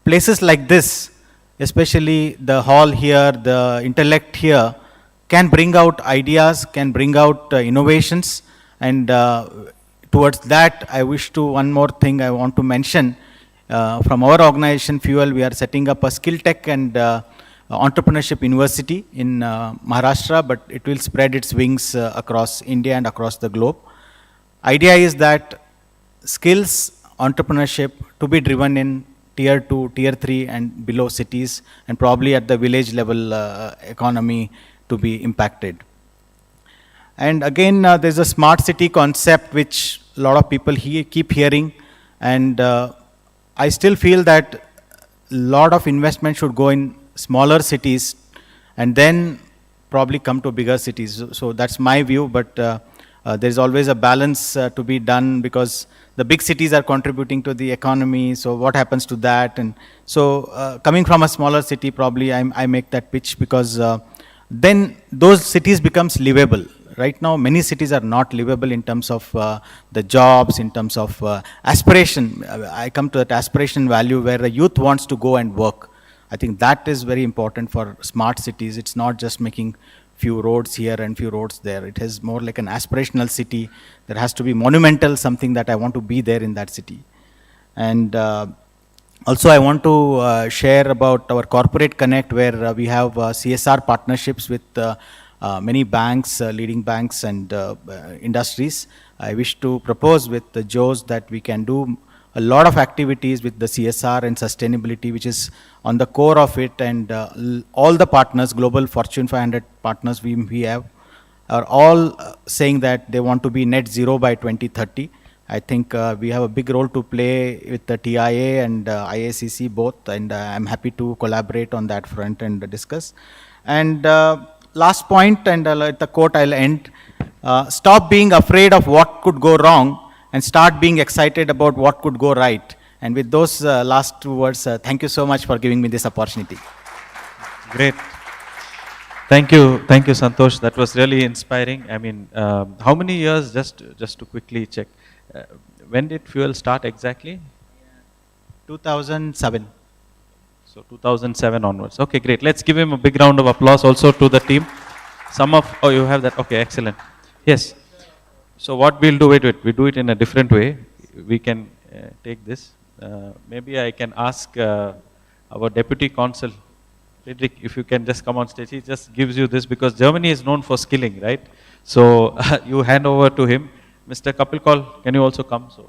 places like this, especially the hall here, the intellect here, can bring out ideas, can bring out innovations, and towards that, I wish to, one more thing I want to mention, from our organization, Fuel, we are setting up a skill tech and entrepreneurship university in Maharashtra, but it will spread its wings across India and across the globe. Idea is that skills, entrepreneurship to be driven in tier 2, tier 3 and below cities, and probably at the village level economy to be impacted. And again, there's a smart city concept which a lot of people keep hearing, and I still feel that a lot of investment should go in smaller cities and then probably come to bigger cities. So that's my view, but there's always a balance to be done, because the big cities are contributing to the economy, so what happens to that? And so coming from a smaller city, probably I make that pitch, because then those cities becomes livable. Right now, many cities are not livable in terms of the jobs, in terms of aspiration. I come to that aspiration value where the youth wants to go and work. I think that is very important for smart cities. It's not just making few roads here and few roads there. It is more like an aspirational city. There has to be monumental, something that I want to be there in that city. And also I want to share about our Corporate Connect, where we have CSR partnerships with many banks, leading banks and industries. I wish to propose with the Joes that we can do a lot of activities with the CSR and sustainability, which is on the core of it, and all the partners, global Fortune 500 partners we have, are all saying that they want to be net zero by 2030. I think we have a big role to play with the TIA and IACC both, and I'm happy to collaborate on that front and discuss. And last point, and the quote I'll end, stop being afraid of what could go wrong and start being excited about what could go right. And with those last two words, thank you so much for giving me this opportunity. Great. Thank you, Santosh. That was really inspiring. I mean, how many years, just to quickly check, when did Fuel start exactly? 2007. So 2007 onwards. Okay, great. Let's give him a big round of applause also to the team. Oh, you have that. Okay, excellent. Yes. So what we'll do, we do it in a different way. We can take this. Maybe I can ask our Deputy Consul, Friedrich, if you can just come on stage. He just gives you this, because Germany is known for skilling, right? So you hand over to him. Mr. Kapilkol, can you also come? So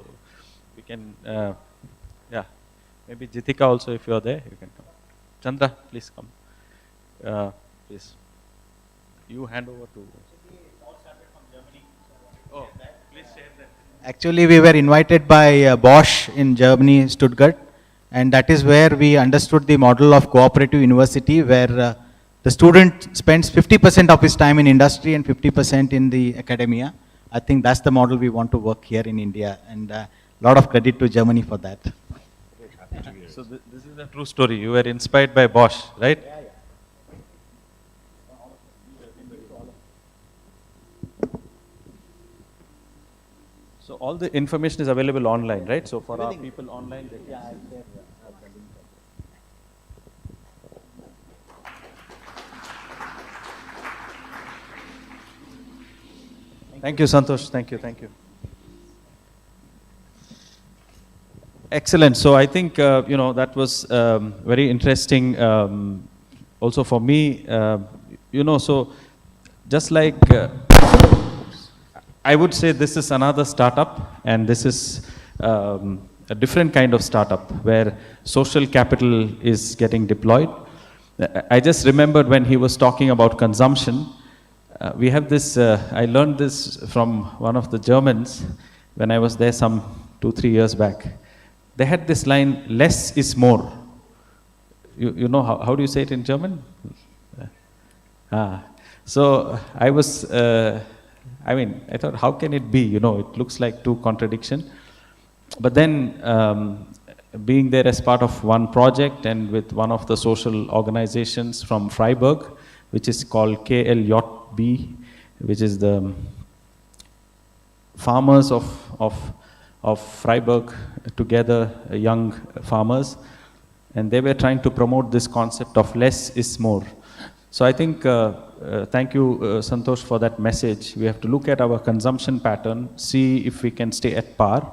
we can, yeah. Maybe Jitika also, if you are there, you can come. Chandra, please come. Please. You hand over to. Oh, please share that. Actually, we were invited by Bosch in Germany, Stuttgart, and that is where we understood the model of cooperative university, where the student spends 50% of his time in industry and 50% in the academia. I think that's the model we want to work here in India, and a lot of credit to Germany for that. So this is a true story. You were inspired by Bosch, right? Yeah, yeah. So all the information is available online, right? So for our people online, they can. Thank you, Santosh. Thank you. Excellent. So I think, that was very interesting also for me. So just like, I would say this is another startup, and this is a different kind of startup where social capital is getting deployed. I just remembered when he was talking about consumption, we have this, I learned this from one of the Germans when I was there some 2-3 years back. They had this line, less is more. You know, how do you say it in German? So I was, I thought, how can it be? It looks like two contradictions. But then, being there as part of one project and with one of the social organizations from Freiburg, which is called KLJB, which is the farmers of of Freiburg together, young farmers, and they were trying to promote this concept of less is more. So I think, thank you, Santosh, for that message. We have to look at our consumption pattern, see if we can stay at par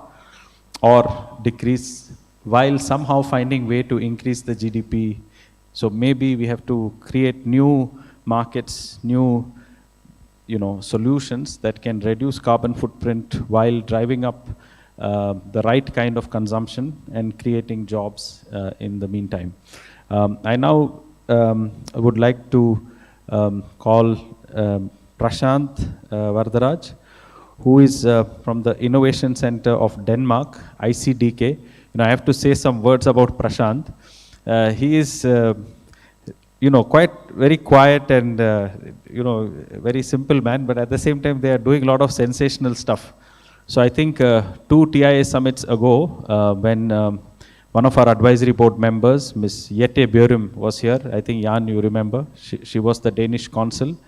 or decrease, while somehow finding way to increase the GDP. So maybe we have to create new markets, new solutions that can reduce carbon footprint while driving up the right kind of consumption and creating jobs in the meantime. I now would like to call Prashant Vardharaj, who is from the Innovation Center of Denmark, ICDK. I have to say some words about Prashant. He is quite very quiet and very simple man, but at the same time they are doing a lot of sensational stuff. So I think 2 TIA summits ago, when one of our advisory board members, Ms. Jette Bjørum, was here. I think, Jan, you remember. She was the Danish consul.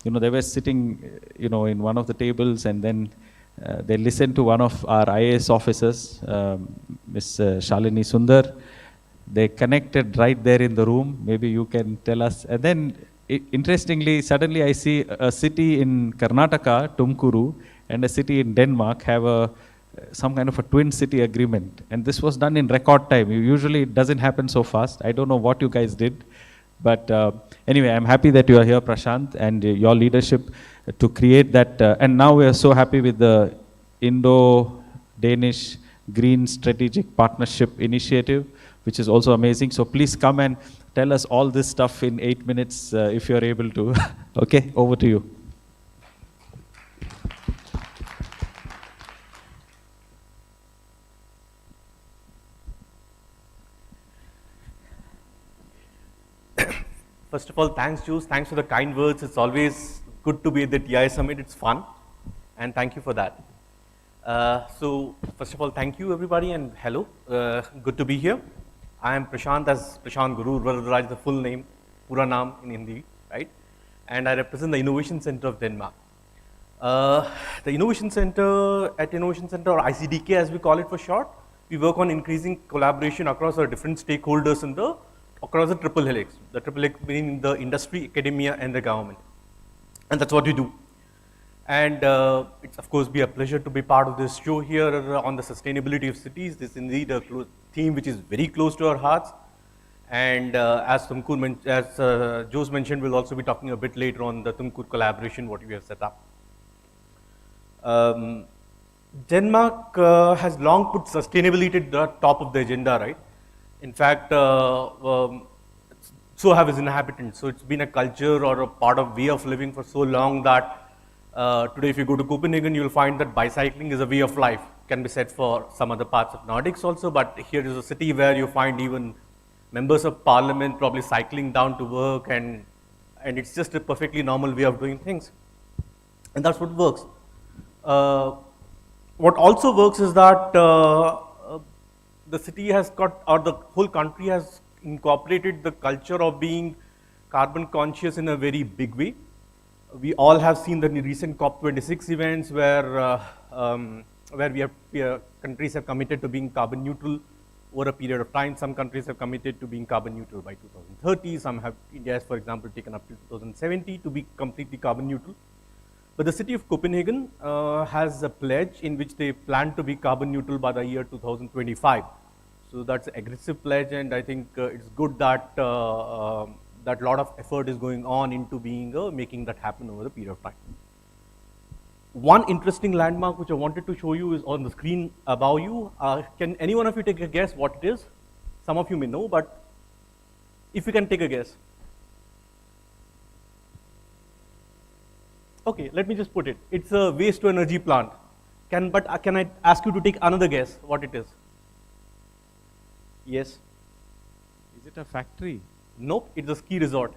They were sitting, in one of the tables, and then they listened to one of our IAS officers, Ms. Shalini Sundar. They connected right there in the room. Maybe you can tell us. And then, interestingly, suddenly I see a city in Karnataka, Tumkuru, and a city in Denmark have some kind of a twin city agreement. And this was done in record time. Usually it doesn't happen so fast. I don't know what you guys did. But anyway, I'm happy that you are here, Prashant, and your leadership to create that. And now we are so happy with the Indo-Danish Green Strategic Partnership Initiative, which is also amazing. So please come and tell us all this stuff in 8 minutes if you're able to. Okay, over to you. First of all, thanks, Jules. Thanks for the kind words. It's always good to be at the TI Summit. It's fun. And thank you for that. So, first of all, thank you, everybody, and hello. Good to be here. I am Prashant, as Prashant Guru Vardharaj, the full name, Pura Naam in Hindi, right? And I represent the Innovation Center of Denmark. The Innovation Center, or ICDK as we call it for short, we work on increasing collaboration across our different stakeholders across the triple helix. The triple helix meaning the industry, academia, and the government. And that's what we do. And it's of course be a pleasure to be part of this show here on the sustainability of cities. This is indeed a theme which is very close to our hearts. And as Jose mentioned, we'll also be talking a bit later on the Tumkur collaboration, what we have set up. Denmark has long put sustainability at the top of the agenda, right? In fact, so have its inhabitants. So it's been a culture or a part of way of living for so long that today if you go to Copenhagen, you'll find that bicycling is a way of life. Can be said for some other parts of Nordics also, but here is a city where you find even members of parliament probably cycling down to work, and it's just a perfectly normal way of doing things. And that's what works. What also works is that the city has got, or the whole country has incorporated the culture of being carbon conscious in a very big way. We all have seen the recent COP26 events where countries have committed to being carbon neutral over a period of time. Some countries have committed to being carbon neutral by 2030. Some have, India has, for example, taken up to 2070 to be completely carbon neutral. But the city of Copenhagen has a pledge in which they plan to be carbon neutral by the year 2025. So that's an aggressive pledge, and I think it's good that that lot of effort is going on into making that happen over a period of time. One interesting landmark which I wanted to show you is on the screen above you. Can any one of you take a guess what it is? Some of you may know, but if you can take a guess. Okay, let me just put it. It's a waste to energy plant. Can I ask you to take another guess what it is? Yes. Is it a factory? Nope, it's a ski resort.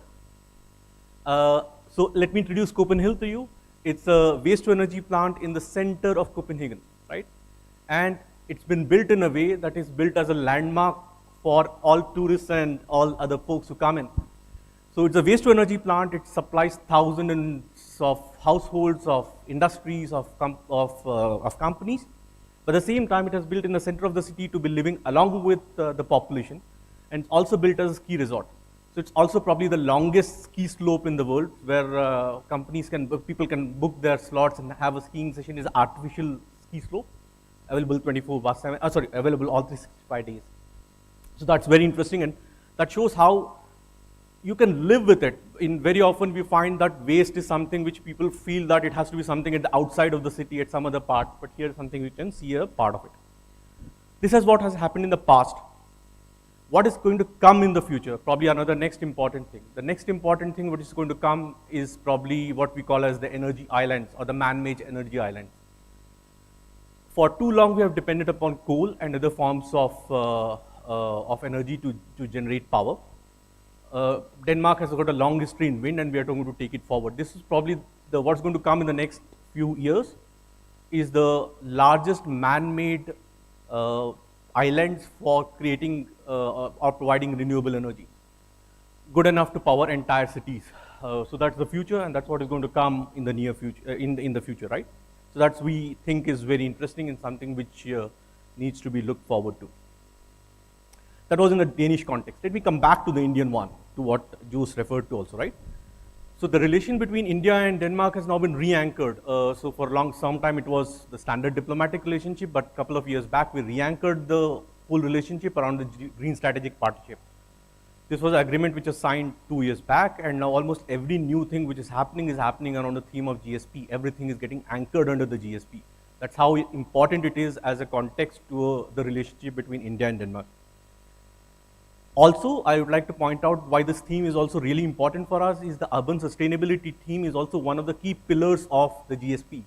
So let me introduce Copenhagen to you. It's a waste to energy plant in the center of Copenhagen, right? And it's been built in a way that is built as a landmark for all tourists and all other folks who come in. So it's a waste to energy plant. It supplies thousands of households, of industries, of companies. But at the same time, it has built in the center of the city to be living along with the population, and it's also built as a ski resort. So it's also probably the longest ski slope in the world, where people can book their slots and have a skiing session. Is artificial ski slope, available 24/7. Available all 365 days. So that's very interesting, and that shows how you can live with it. Very often we find that waste is something which people feel that it has to be something at the outside of the city at some other part, but here is something we can see a part of it. This is what has happened in the past. What is going to come in the future? Probably another next important thing. The next important thing which is going to come is probably what we call as the energy islands or the man-made energy islands. For too long we have depended upon coal and other forms of energy to generate power. Denmark has got a long history in wind, and we are going to take it forward. This is probably what's going to come in the next few years is the largest man-made islands for creating or providing renewable energy, good enough to power entire cities. So that's the future, and that's what is going to come in the near future. In the future, right? So that's we think is very interesting and something which needs to be looked forward to. That was in the Danish context. Let me come back to the Indian one, to what Jose referred to also, right? So the relation between India and Denmark has now been re-anchored. So for some time it was the standard diplomatic relationship, but a couple of years back we re-anchored the whole relationship around the Green Strategic Partnership. This was an agreement which was signed 2 years back, and now almost every new thing which is happening around the theme of GSP. Everything is getting anchored under the GSP. That's how important it is as a context to the relationship between India and Denmark. Also, I would like to point out why this theme is also really important for us is the urban sustainability theme is also one of the key pillars of the GSP.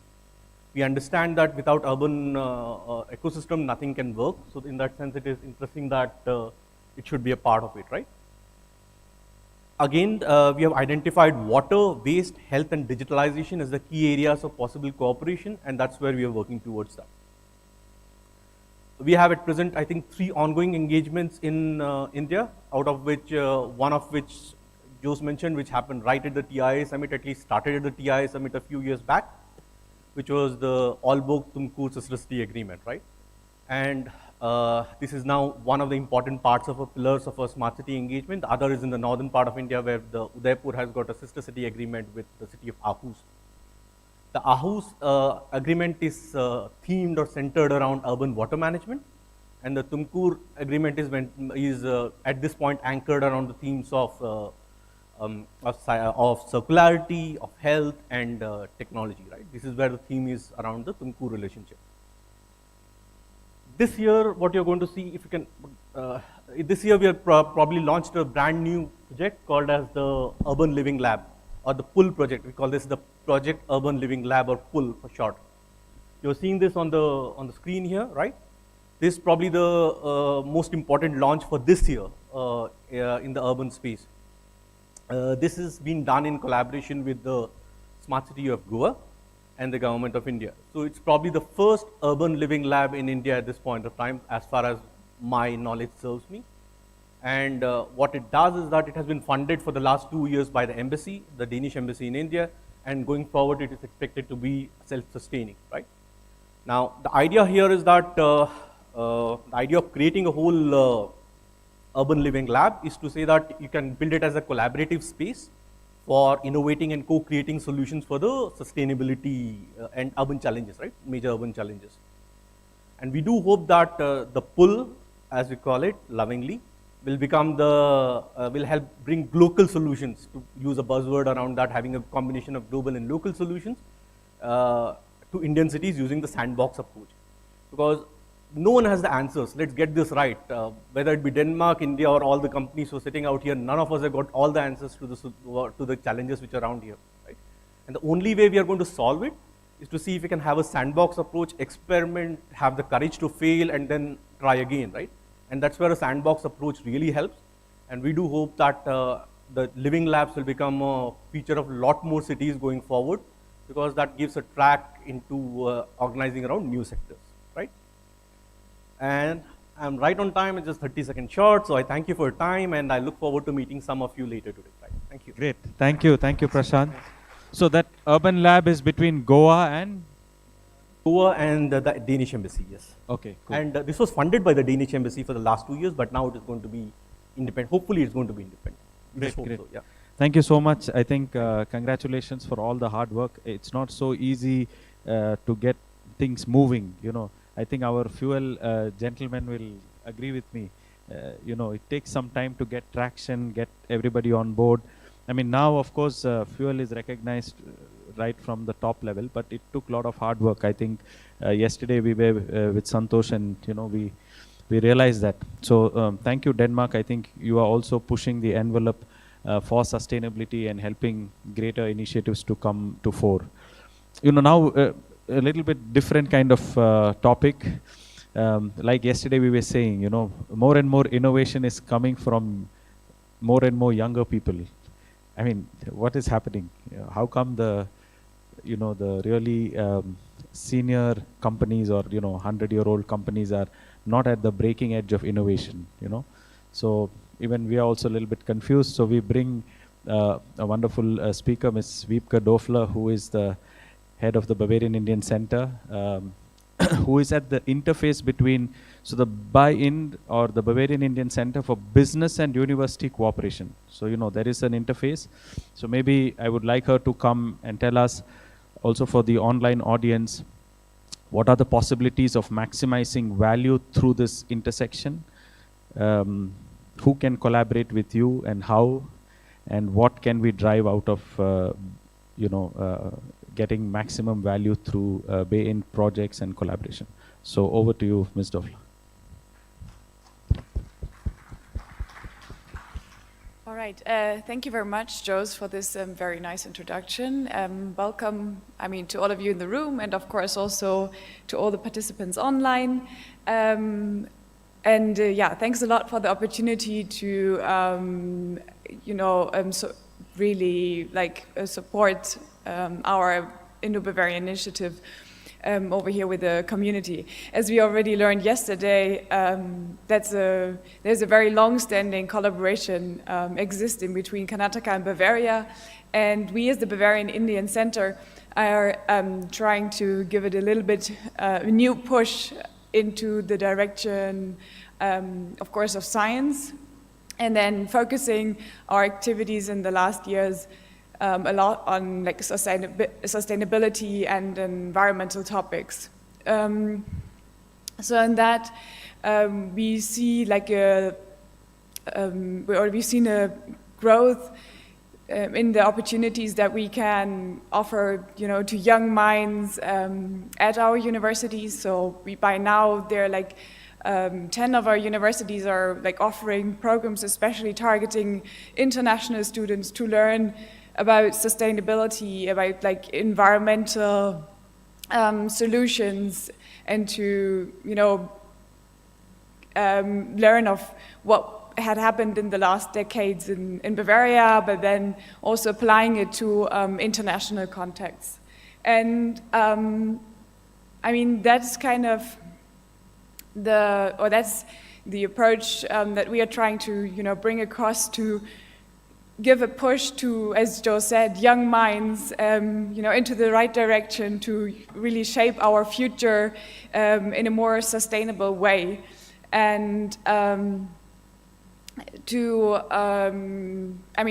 We understand that without urban ecosystem, nothing can work. So in that sense, it is interesting that it should be a part of it, right? Again, we have identified water, waste, health, and digitalization as the key areas of possible cooperation, and that's where we are working towards that. We have at present, I think, 3 ongoing engagements in India, out of which, one of which Jose mentioned, which happened right at the TIA summit, at least started at the TIA summit a few years back, which was the Aalborg-Tumkur Sister City Agreement, right? And this is now one of the important parts of a pillars of a smart city engagement. The other is in the northern part of India, where the Udaipur has got a sister city agreement with the city of Aarhus. The Aarhus agreement is themed or centered around urban water management, and the Tumkur agreement is at this point anchored around the themes of circularity, of health, and technology. Right? This is where the theme is around the Tumkur relationship. This year, what you're going to see, if you can, this year we have probably launched a brand new project called as the Urban Living Lab, or the PUL project. We call this the Project Urban Living Lab, or PUL for short. You're seeing this on the screen here, right? This is probably the most important launch for this year in the urban space. This has been done in collaboration with the Smart City of Goa and the Government of India. So it's probably the first urban living lab in India at this point of time, as far as my knowledge serves me. And what it does is that it has been funded for the last 2 years by the embassy, the Danish embassy in India, and going forward it is expected to be self-sustaining, right? Now, the idea here is that the idea of creating a whole urban living lab is to say that you can build it as a collaborative space for innovating and co-creating solutions for the sustainability and urban challenges, right? Major urban challenges. And we do hope that the PUL, as we call it lovingly, will become will help bring local solutions, to use a buzzword around that, having a combination of global and local solutions to Indian cities using the sandbox approach. Because no one has the answers. Let's get this right. Whether it be Denmark, India, or all the companies who are sitting out here, none of us have got all the answers to the challenges which are around here, right? And the only way we are going to solve it is to see if we can have a sandbox approach, experiment, have the courage to fail, and then try again, right? And that's where a sandbox approach really helps. And we do hope that the living labs will become a feature of a lot more cities going forward, because that gives a track into organizing around new sectors, right? And I'm right on time, it's just 30 seconds short, so I thank you for your time, and I look forward to meeting some of you later today. Right? Thank you. Great. Thank you, Prashant. So that urban lab is between Goa and Goa and the Danish embassy, yes. Okay, cool. And this was funded by the Danish embassy for the last 2 years, but now it is going to be independent. Hopefully, it's going to be independent. Great, great. So, yeah. Thank you so much. I think congratulations for all the hard work. It's not so easy to get things moving. You know, I think our fuel gentleman will agree with me. You know, it takes some time to get traction, get everybody on board. I mean, now of course fuel is recognized right from the top level, but it took a lot of hard work. I think yesterday we were with Santosh, and you know we realized that. So thank you, Denmark. I think you are also pushing the envelope for sustainability and helping greater initiatives to come to fore. You know, now a little bit different kind of topic. Like yesterday we were saying, you know, more and more innovation is coming from more and more younger people. I mean, what is happening? How come the really senior companies or 100-year-old companies are not at the breaking edge of innovation? You know, so even we are also a little bit confused. So we bring a wonderful speaker, Ms. Wiebke Dofler, who is the head of the Bavarian Indian Center, who is at the interface between the BIN, or the Bavarian Indian Center for Business and University Cooperation. So you know there is an interface. So maybe I would like her to come and tell us also for the online audience, what are the possibilities of maximizing value through this intersection? Who can collaborate with you and how? And what can we drive out of getting maximum value through BIN projects and collaboration? So over to you, Ms. Dofler. All right, thank you very much, Jose, for this very nice introduction. Welcome, to all of you in the room, and of course also to all the participants online. Yeah, thanks a lot for the opportunity to, really support our Indo-Bavarian initiative over here with the community. As we already learned yesterday, there's a very long-standing collaboration existing between Karnataka and Bavaria, and we as the Bavarian Indian Center are trying to give it a little bit new push into the direction, of course, of science, and then focusing our activities in the last years a lot on sustainability and environmental topics. So in that, we see we've seen a growth in the opportunities that we can offer, to young minds at our universities. So by now, there are 10 of our universities are offering programs, especially targeting international students to learn about sustainability, about environmental solutions, and to learn of what had happened in the last decades in Bavaria, but then also applying it to international contexts. And that's kind of that's the approach that we are trying to bring across, to give a push to, as Joe said, young minds, into the right direction to really shape our future in a more sustainable way. And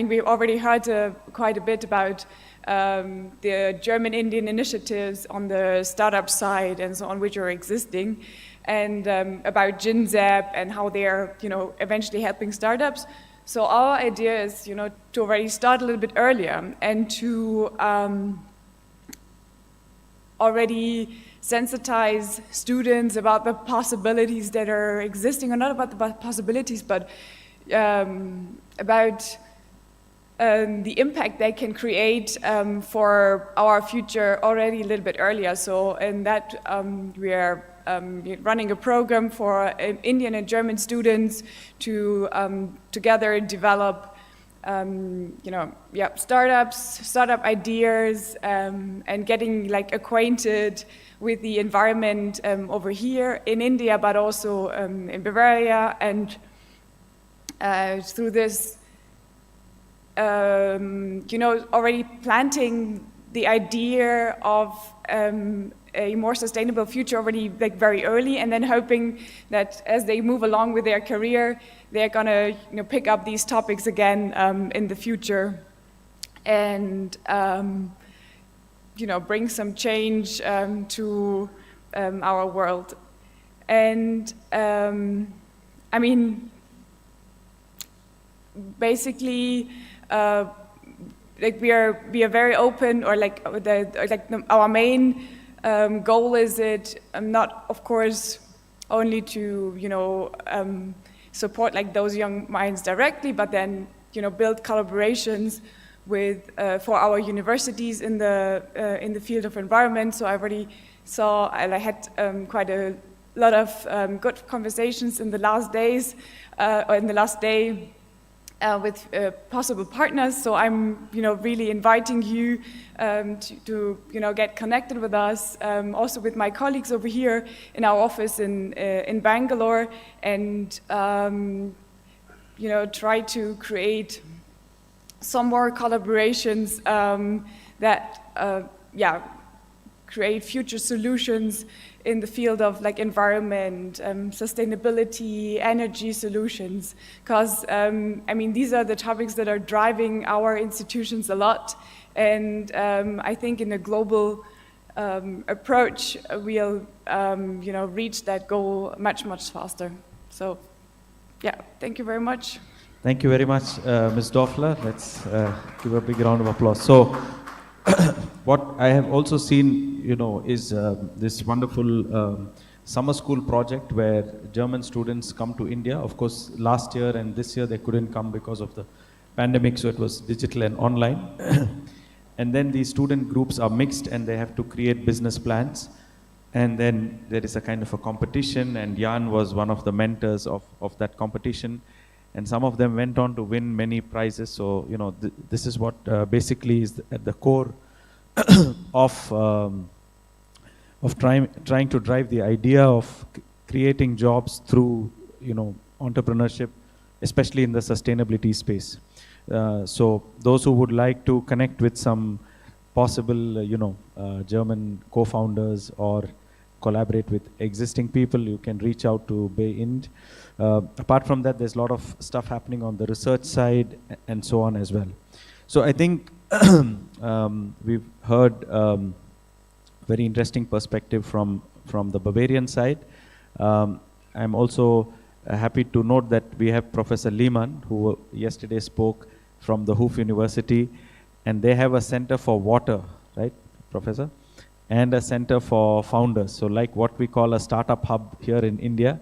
we've already heard quite a bit about the German Indian initiatives on the startup side and so on, which are existing, and about GINZAP and how they're, eventually helping startups. So our idea is, to already start a little bit earlier and to already sensitize students about the possibilities that are existing, or not about the possibilities, but about the impact they can create for our future already a little bit earlier. So in that we are running a program for Indian and German students to together develop, startup ideas, and getting acquainted with the environment over here in India, but also in Bavaria, and through this, already planting the idea of a more sustainable future already like very early, and then hoping that as they move along with their career, they're gonna pick up these topics again in the future, and bring some change to our world. And I mean, basically, like we are very open, or our main goal is it not, of course, only to support like those young minds directly, but then build collaborations with for our universities in the field of environment. So I already saw, I had quite a lot of good conversations in the last days, or in the last day, with possible partners. So I'm really inviting you to get connected with us, also with my colleagues over here in our office in Bangalore, and try to create some more collaborations that create future solutions in the field of like environment, sustainability, energy solutions, because I mean, these are the topics that are driving our institutions a lot, and I think in a global approach we'll reach that goal much faster. So yeah, thank you very much. Thank you very much, Ms. Doffler. Let's give a big round of applause. So what I have also seen, is this wonderful summer school project where German students come to India. Of course, last year and this year they couldn't come because of the pandemic, so it was digital and online. And then the student groups are mixed and they have to create business plans. And then there is a kind of a competition, and Jan was one of the mentors of that competition. And some of them went on to win many prizes. So, this is what basically is at the core of trying to drive the idea of creating jobs through, entrepreneurship, especially in the sustainability space. So those who would like to connect with some possible, German co-founders or collaborate with existing people, you can reach out to Bay Ind. Apart from that, there's a lot of stuff happening on the research side and so on as well. So I think we've heard very interesting perspective from the Bavarian side. I'm also happy to note that we have Professor Lehmann, who yesterday spoke from the Hoof University, and they have a center for water, right, Professor? And a center for founders. So like what we call a startup hub here in India,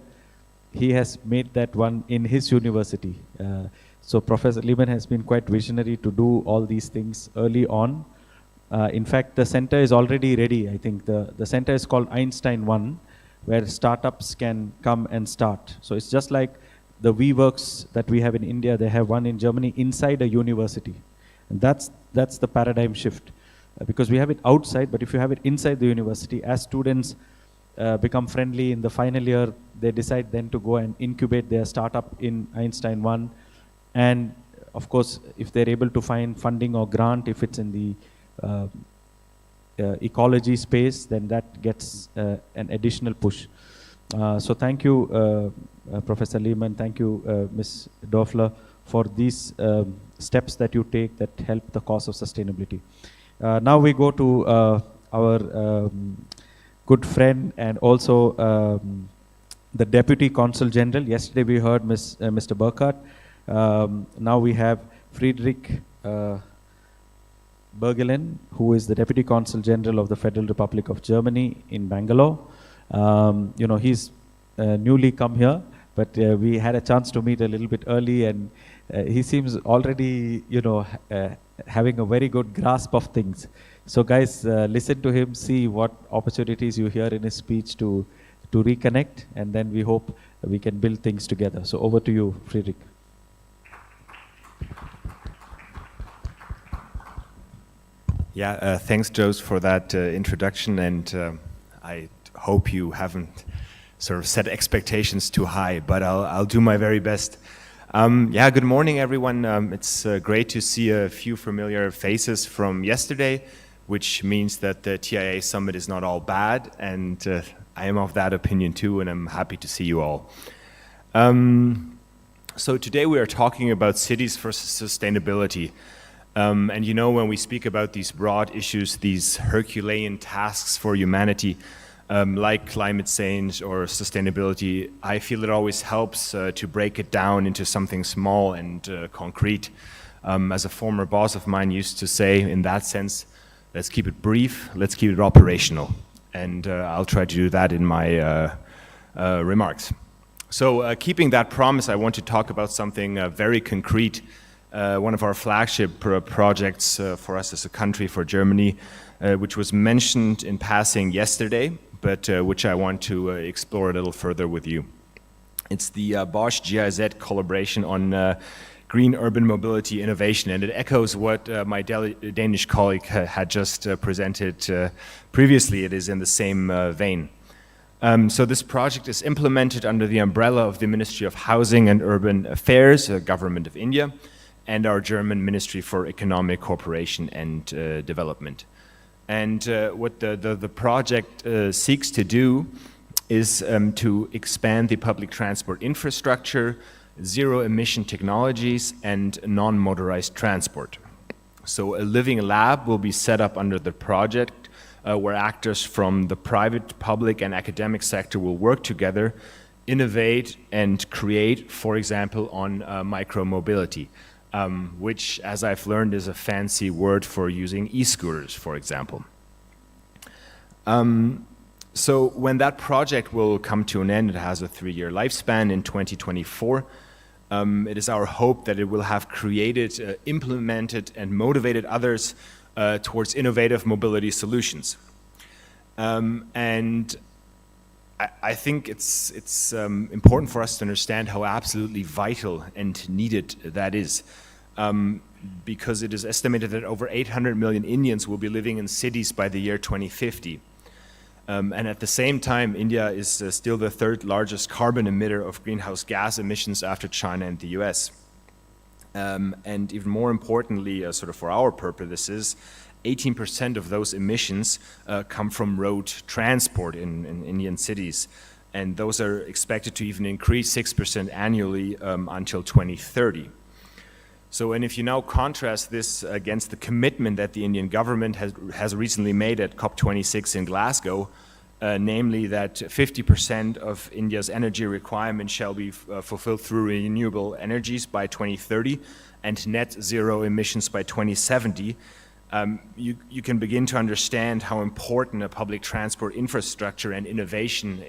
he has made that one in his university. So Professor Lehmann has been quite visionary to do all these things early on. In fact, the center is already ready. I think the center is called Einstein 1, where startups can come and start. So it's just like the WeWorks that we have in India, they have one in Germany inside a university. And that's the paradigm shift. Because we have it outside, but if you have it inside the university, as students become friendly in the final year, they decide then to go and incubate their startup in Einstein 1. And of course, if they're able to find funding or grant, if it's in the ecology space, then that gets an additional push. So thank you, Professor Lehmann, thank you, Ms. Doffler, for these steps that you take that help the cause of sustainability. Now we go to our good friend and also the Deputy Consul General. Yesterday we heard Mr. Burkhardt. Now we have Friedrich Bergelen, who is the Deputy Consul General of the Federal Republic of Germany in Bangalore. He's newly come here, but we had a chance to meet a little bit early, and he seems already, having a very good grasp of things. So guys, listen to him, see what opportunities you hear in his speech to reconnect, and then we hope we can build things together. So over to you, Friedrich. Yeah, thanks, Jose, for that introduction, and I hope you haven't sort of set expectations too high, but I'll do my very best. Good morning, everyone. It's great to see a few familiar faces from yesterday, which means that the TIA summit is not all bad, and I am of that opinion too, and I'm happy to see you all. So today we are talking about cities for sustainability. And you know, when we speak about these broad issues, these Herculean tasks for humanity, like climate change or sustainability, I feel it always helps to break it down into something small and concrete. As a former boss of mine used to say, in that sense, let's keep it brief, let's keep it operational. And I'll try to do that in my remarks. So keeping that promise, I want to talk about something very concrete, one of our flagship projects for us as a country, for Germany, which was mentioned in passing yesterday, but which I want to explore a little further with you. It's the Bosch GIZ collaboration on green urban mobility innovation, and it echoes what my Danish colleague had just presented previously. It is in the same vein. So this project is implemented under the umbrella of the Ministry of Housing and Urban Affairs, Government of India, and our German Ministry for Economic Cooperation and Development. And what the project seeks to do is to expand the public transport infrastructure, zero-emission technologies, and non-motorized transport. So a living lab will be set up under the project where actors from the private, public, and academic sector will work together, innovate, and create, for example, on micro-mobility, which, as I've learned, is a fancy word for using e-scooters, for example. So when that project will come to an end, it has a 3-year lifespan in 2024. It is our hope that it will have created, implemented, and motivated others towards innovative mobility solutions. And I think it's important for us to understand how absolutely vital and needed that is, because it is estimated that over 800 million Indians will be living in cities by the year 2050. And at the same time, India is still the 3rd largest carbon emitter of greenhouse gas emissions after China and the US. And even more importantly, sort of for our purposes, 18% of those emissions come from road transport in Indian cities. And those are expected to even increase 6% annually until 2030. So, and if you now contrast this against the commitment that the Indian government has recently made at COP26 in Glasgow, namely that 50% of India's energy requirement shall be fulfilled through renewable energies by 2030 and net zero emissions by 2070, you can begin to understand how important a public transport infrastructure and innovation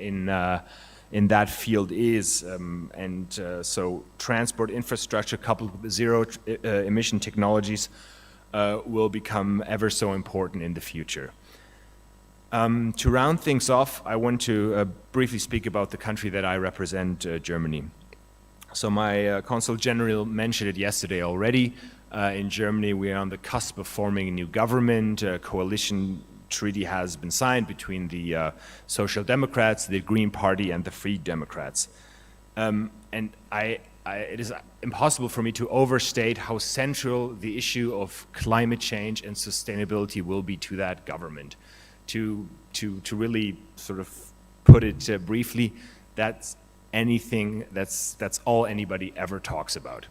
in that field is. So transport infrastructure coupled with zero emission technologies will become ever so important in the future. To round things off, I want to briefly speak about the country that I represent, Germany. So my Consul General mentioned it yesterday already. In Germany, we are on the cusp of forming a new government. A coalition treaty has been signed between the Social Democrats, the Green Party, and the Free Democrats. And it is impossible for me to overstate how central the issue of climate change and sustainability will be to that government. To really sort of put it briefly, that's all anybody ever talks about.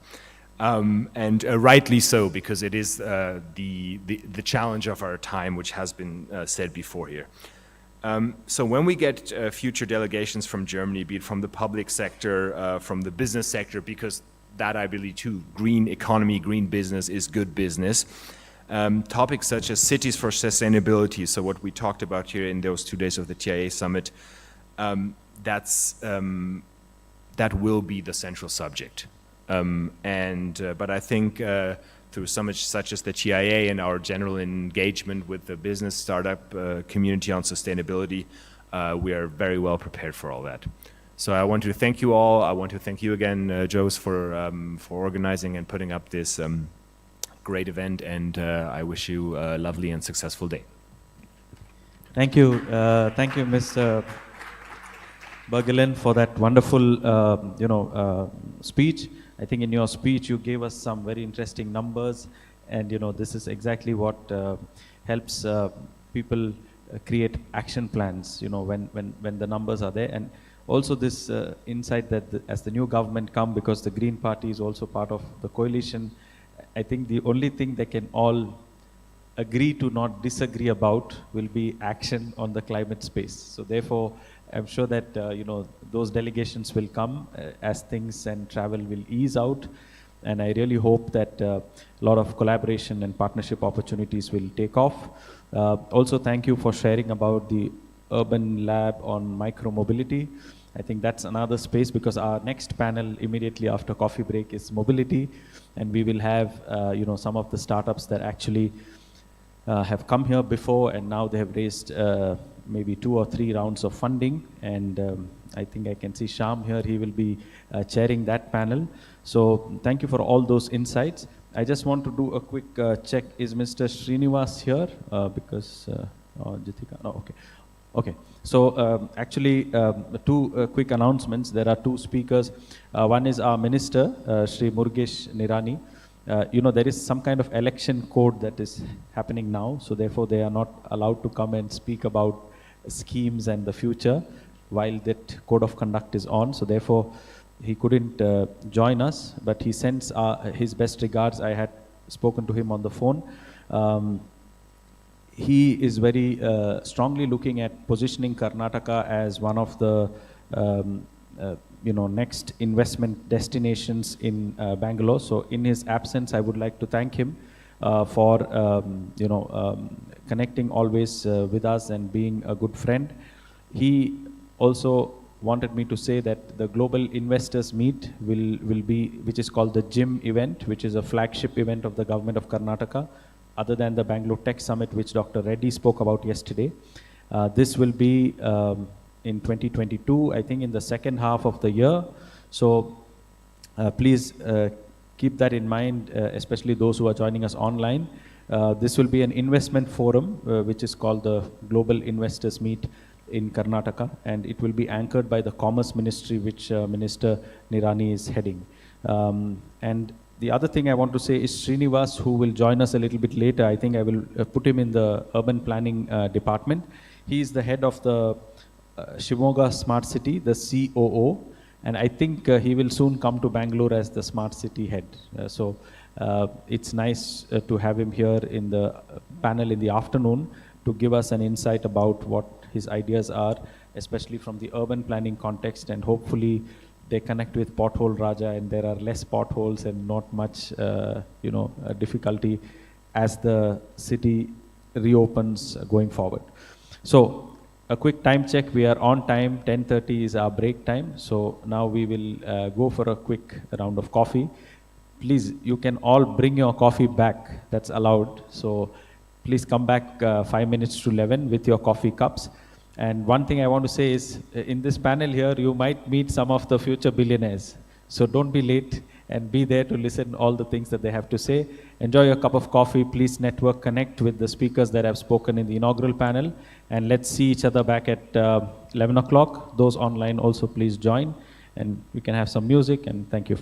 And rightly so, because it is the challenge of our time, which has been said before here. So when we get future delegations from Germany, be it from the public sector, from the business sector, because that I believe too, green economy, green business is good business. Topics such as cities for sustainability, so what we talked about here in those 2 days of the TIA summit, that will be the central subject. But I think through summits such as the TIA and our general engagement with the business startup community on sustainability, we are very well prepared for all that. So I want to thank you all. I want to thank you again, Jose, for organizing and putting up this great event, and I wish you a lovely and successful day. Thank you, Mr. Bergelen, for that wonderful, speech. I think in your speech you gave us some very interesting numbers And this is exactly what helps people create action plans, when the numbers are there. And also this insight that as the new government come, because the Green Party is also part of the coalition, I think the only thing they can all agree to not disagree about will be action on the climate space. So therefore, I'm sure that those delegations will come as things and travel will ease out. And I really hope that a lot of collaboration and partnership opportunities will take off. Also, thank you for sharing about the urban lab on micro-mobility. I think that's another space, because our next panel immediately after coffee break is mobility. And we will have some of the startups that actually have come here before, and now they have raised maybe 2 or 3 rounds of funding. And I think I can see Sham here. He will be chairing that panel. So thank you for all those insights. I just want to do a quick check. Is Mr. Srinivas here? Because, Jitika, no, okay. Okay, so actually 2 quick announcements. There are 2 speakers. One is our minister, Shri Murugesh Nirani. There is some kind of election code that is happening now, so therefore they are not allowed to come and speak about schemes and the future while that code of conduct is on. So therefore he couldn't join us, but he sends his best regards. I had spoken to him on the phone. He is very strongly looking at positioning Karnataka as one of the next investment destinations in Bangalore. So in his absence, I would like to thank him for connecting always with us and being a good friend. He also wanted me to say that the Global Investors Meet will be, which is called the GIM event, which is a flagship event of the government of Karnataka, other than the Bangalore Tech Summit, which Dr. Reddy spoke about yesterday. This will be in 2022, I think in the second half of the year. So please keep that in mind, especially those who are joining us online. This will be an investment forum, which is called the Global Investors Meet in Karnataka, and it will be anchored by the Commerce Ministry, which Minister Nirani is heading. And the other thing I want to say is Srinivas, who will join us a little bit later. I think I will put him in the urban planning department. He is the head of the Shimoga Smart City, the COO, and I think he will soon come to Bangalore as the Smart City head. So it's nice to have him here in the panel in the afternoon to give us an insight about what his ideas are, especially from the urban planning context, and hopefully they connect with Pothole Raja and there are less potholes and not much difficulty as the city reopens going forward. So a quick time check. We are on time. 10:30 is our break time. So now we will go for a quick round of coffee. Please, you can all bring your coffee back. That's allowed. So please come back 5 minutes to 11 with your coffee cups. And one thing I want to say is, in this panel here, you might meet some of the future billionaires. So don't be late and be there to listen to all the things that they have to say. Enjoy your cup of coffee. Please network, connect with the speakers that have spoken in the inaugural panel. And let's see each other back at 11 o'clock. Those online also please join. And we can have some music, and thank you.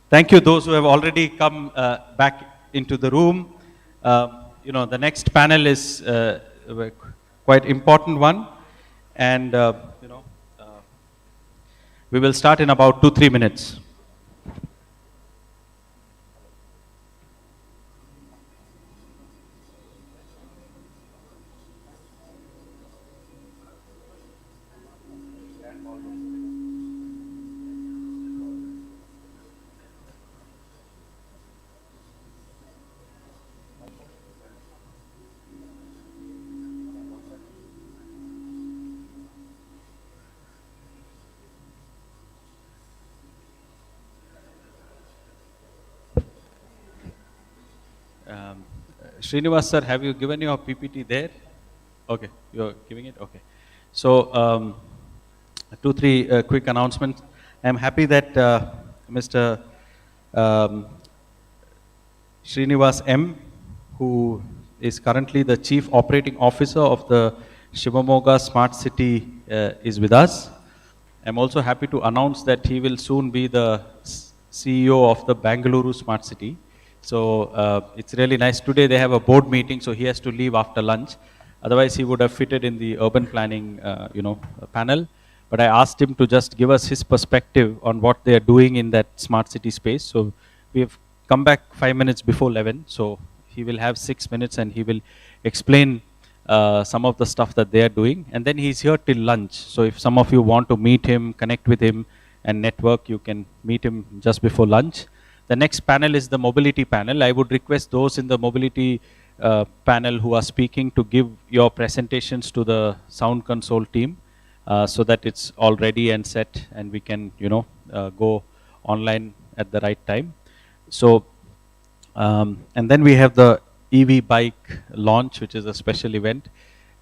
Thank you, those who have already come back into the room. The next panel is quite important one, and we will start in about 2-3 minutes. Srinivas sir, have you given your PPT there? Okay, you're giving it? Okay. So, 2-3 quick announcements. I'm happy that Mr. Srinivas M, who is currently the Chief Operating Officer of the Shivamogga Smart City, is with us. I'm also happy to announce that he will soon be the CEO of the Bangalore Smart City. So it's really nice. Today they have a board meeting, so he has to leave after lunch. Otherwise, he would have fitted in the urban planning, panel. But I asked him to just give us his perspective on what they are doing in that smart city space. So we have come back 5 minutes before 11. So he will have 6 minutes and he will explain some of the stuff that they are doing, and then he's here till lunch. So if some of you want to meet him, connect with him and network, you can meet him just before lunch. The next panel is the mobility panel. I would request those in the mobility panel who are speaking to give your presentations to the sound console team, so that it's all ready and set and we can go online at the right time. So and then we have the EV bike launch, which is a special event,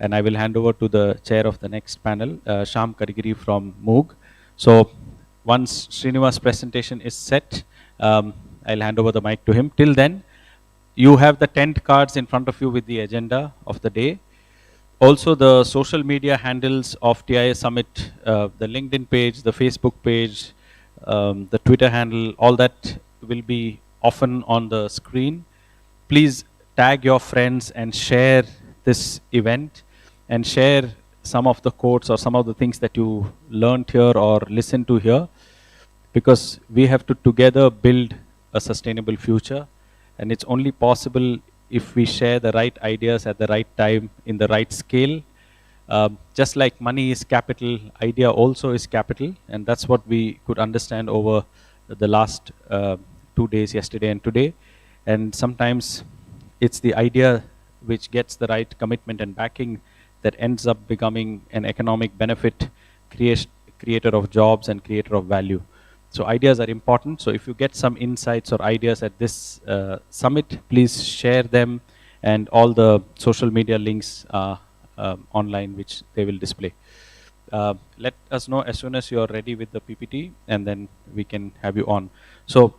and I will hand over to the chair of the next panel, Shyam Karigiri from Moog. So once Srinivas' presentation is set, I'll hand over the mic to him. Till then, you have the tent cards in front of you with the agenda of the day. Also, the social media handles of TIA Summit, the LinkedIn page, the Facebook page, the Twitter handle, all that will be often on the screen. Please tag your friends and share this event and share some of the quotes or some of the things that you learned here or listened to here, because we have to together build a sustainable future, and it's only possible if we share the right ideas at the right time in the right scale. Just like money is capital, idea also is capital, and that's what we could understand over the last 2 days, yesterday and today. And sometimes it's the idea which gets the right commitment and backing that ends up becoming an economic benefit, creator of jobs and creator of value. So ideas are important. So if you get some insights or ideas at this summit, please share them, and all the social media links are online, which they will display. Let us know as soon as you are ready with the PPT, and then we can have you on. So,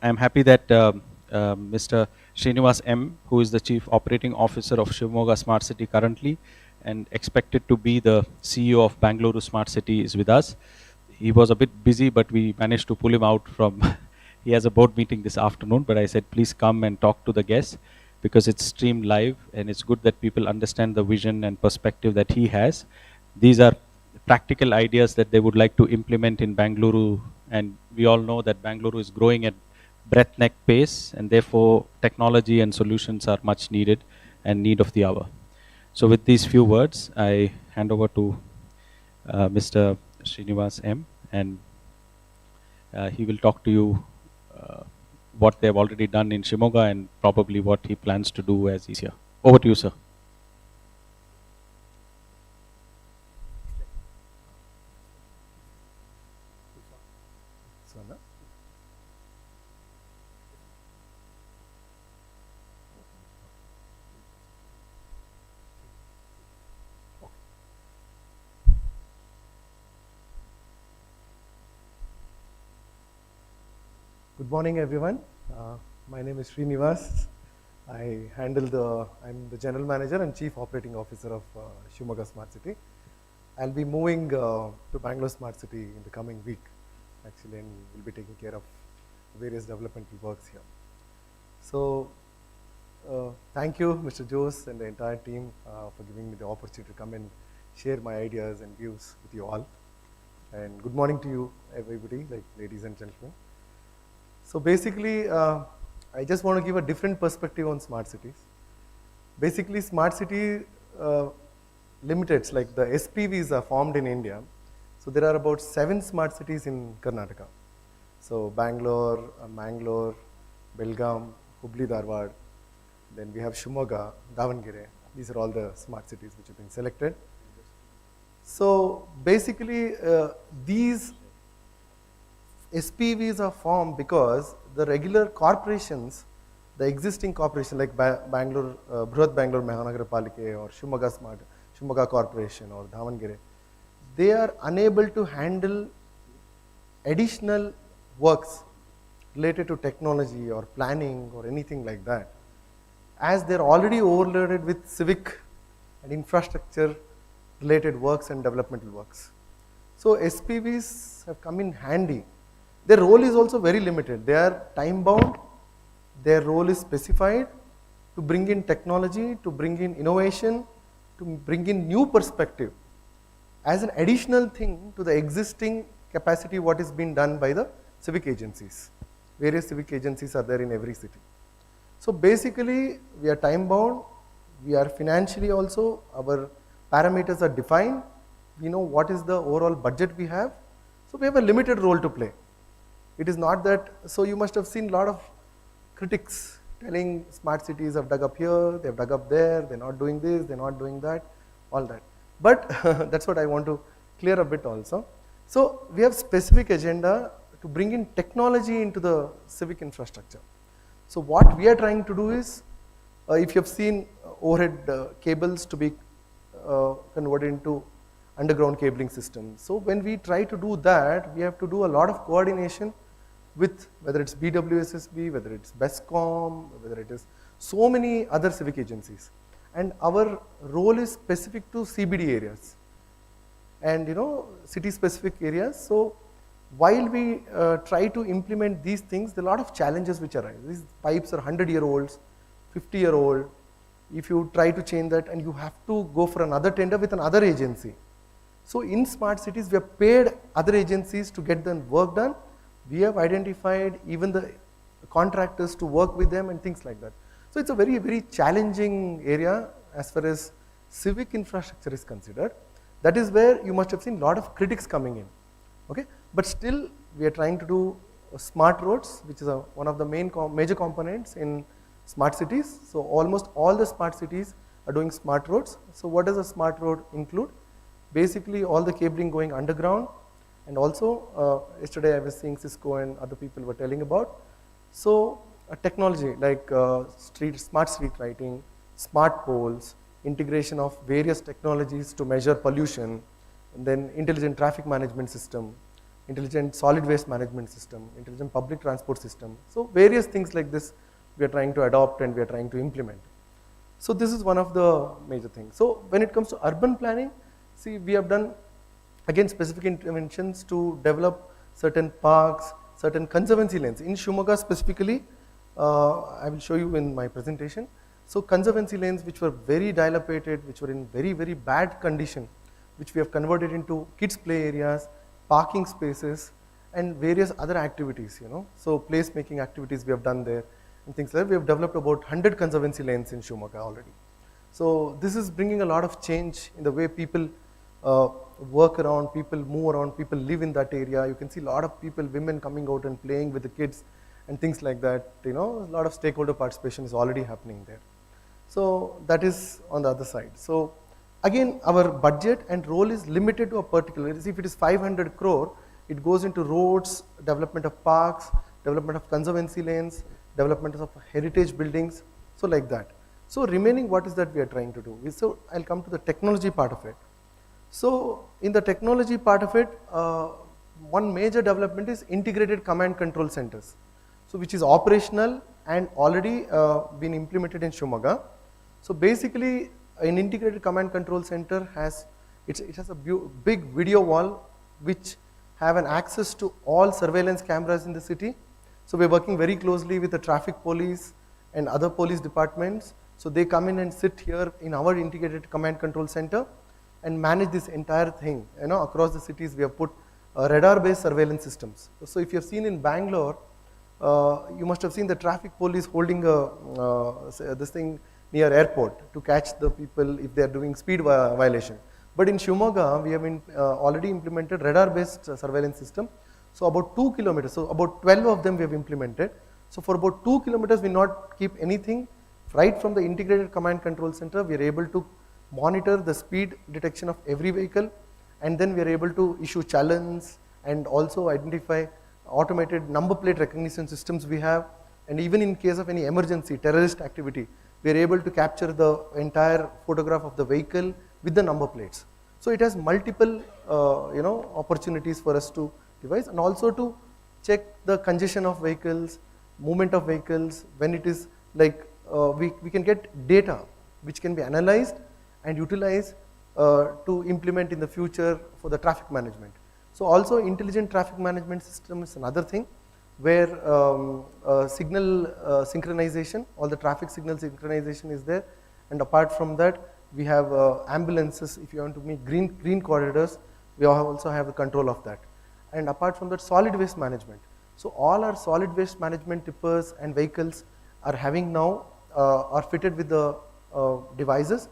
I'm happy that Mr. Srinivas M, who is the Chief Operating Officer of Shivamogga Smart City currently, and expected to be the CEO of Bangalore Smart City, is with us. He was a bit busy, but we managed to pull him out from, he has a board meeting this afternoon, but I said, please come and talk to the guests, because it's streamed live, and it's good that people understand the vision and perspective that he has. These are practical ideas that they would like to implement in Bangalore, and we all know that Bangalore is growing at breathtaking pace, and therefore technology and solutions are much needed and need of the hour. So with these few words, I hand over to Mr. Srinivas M, and he will talk to you what they have already done in Shivamogga and probably what he plans to do as he's here. Over to you, sir. Good morning, everyone. My name is Srinivas. I'm the General Manager and Chief Operating Officer of Shivamogga Smart City. I'll be moving to Bangalore Smart City in the coming week. actually, and will be taking care of various developmental works here. So, thank you, Mr. Jose and the entire team for giving me the opportunity to come and share my ideas and views with you all. And good morning to you, everybody, like ladies and gentlemen. So basically, I just want to give a different perspective on smart cities. Basically, smart city limiteds, like the SPVs are formed in India. So there are about 7 smart cities in Karnataka. So Bangalore, Mangalore, Belgaum, Hubli Dharwad, then we have Shimoga, Davangere. These are all the smart cities which have been selected. So basically, these SPVs are formed because the regular corporations, the existing corporation like Bangalore, Bruhat Bangalore Mahanagara Palike or Shimoga Corporation or Davangere, they are unable to handle additional works related to technology or planning or anything like that, as they're already overloaded with civic and infrastructure related works and developmental works. So SPVs have come in handy. Their role is also very limited. They are time bound. Their role is specified to bring in technology, to bring in innovation, to bring in new perspective as an additional thing to the existing capacity what is being done by the civic agencies. Various civic agencies are there in every city. So basically, we are time bound, we are financially also, our parameters are defined, we know what is the overall budget we have, so we have a limited role to play. It is not that, so you must have seen a lot of critics telling smart cities have dug up here, they have dug up there, they're not doing this, they're not doing that, all that. But that's what I want to clear a bit also. So we have specific agenda to bring in technology into the civic infrastructure. So what we are trying to do is, if you have seen overhead cables to be converted into underground cabling systems. So when we try to do that, we have to do a lot of coordination with whether it's BWSSB, whether it's BESCOM, whether it is so many other civic agencies. And our role is specific to CBD areas and city specific areas. So while we try to implement these things, there are a lot of challenges which arise. These pipes are 100-year-olds, 50-year-old. If you try to change that, and you have to go for another tender with another agency. So in smart cities, we have paid other agencies to get the work done. We have identified even the contractors to work with them and things like that. So it's a very, very challenging area as far as civic infrastructure is considered. That is where you must have seen a lot of critics coming in. Okay, but still we are trying to do smart roads, which is one of the major components in smart cities. So almost all the smart cities are doing smart roads. So what does a smart road include? Basically all the cabling going underground, and also yesterday I was seeing Cisco and other people were telling about. So technology like smart street lighting, smart poles, integration of various technologies to measure pollution, and then intelligent traffic management system, intelligent solid waste management system, intelligent public transport system. So various things like this we are trying to adopt and we are trying to implement. So this is one of the major things. So when it comes to urban planning, see, we have done again specific interventions to develop certain parks, certain conservancy lanes. In Shimoga specifically, I will show you in my presentation. So conservancy lanes which were very dilapidated, which were in very, very bad condition, which we have converted into kids play areas, parking spaces, and various other activities, So place making activities we have done there and things like that. We have developed about 100 conservancy lanes in Shimoga already. So this is bringing a lot of change in the way people work around, people move around, people live in that area. You can see a lot of people, women coming out and playing with the kids and things like that. A lot of stakeholder participation is already happening there. So that is on the other side. So again, our budget and role is limited to a particular, if it is 500 crore, it goes into roads, development of parks, development of conservancy lanes, development of heritage buildings, so like that. So remaining, what is that we are trying to do? So I'll come to the technology part of it. So in the technology part of it, one major development is integrated command control centers. So which is operational and already been implemented in Shimoga. So basically an integrated command control center has, it has a big video wall which have an access to all surveillance cameras in the city. So we're working very closely with the traffic police and other police departments. So they come in and sit here in our integrated command control center and manage this entire thing. Across the cities we have put radar-based surveillance systems. So if you have seen in Bangalore, you must have seen the traffic police holding this thing near airport to catch the people if they are doing speed violation. But in Shimoga, we have already implemented radar-based surveillance system. So about 2 kilometers, so about 12 of them we have implemented. So for about 2 kilometers, we not keep anything. Right from the integrated command control center, we are able to monitor the speed detection of every vehicle, and then we are able to issue challenges and also identify automated number plate recognition systems we have. And even in case of any emergency, terrorist activity, we are able to capture the entire photograph of the vehicle with the number plates. So it has multiple opportunities for us to devise, and also to check the congestion of vehicles, movement of vehicles. When it is like we can get data which can be analyzed and utilized to implement in the future for the traffic management. So also intelligent traffic management system is another thing where signal synchronization, all the traffic signal synchronization is there, and apart from that we have ambulances. If you want to meet green corridors, we also have the control of that. And apart from that, solid waste management. So all our solid waste management tippers and vehicles are having now are fitted with the devices,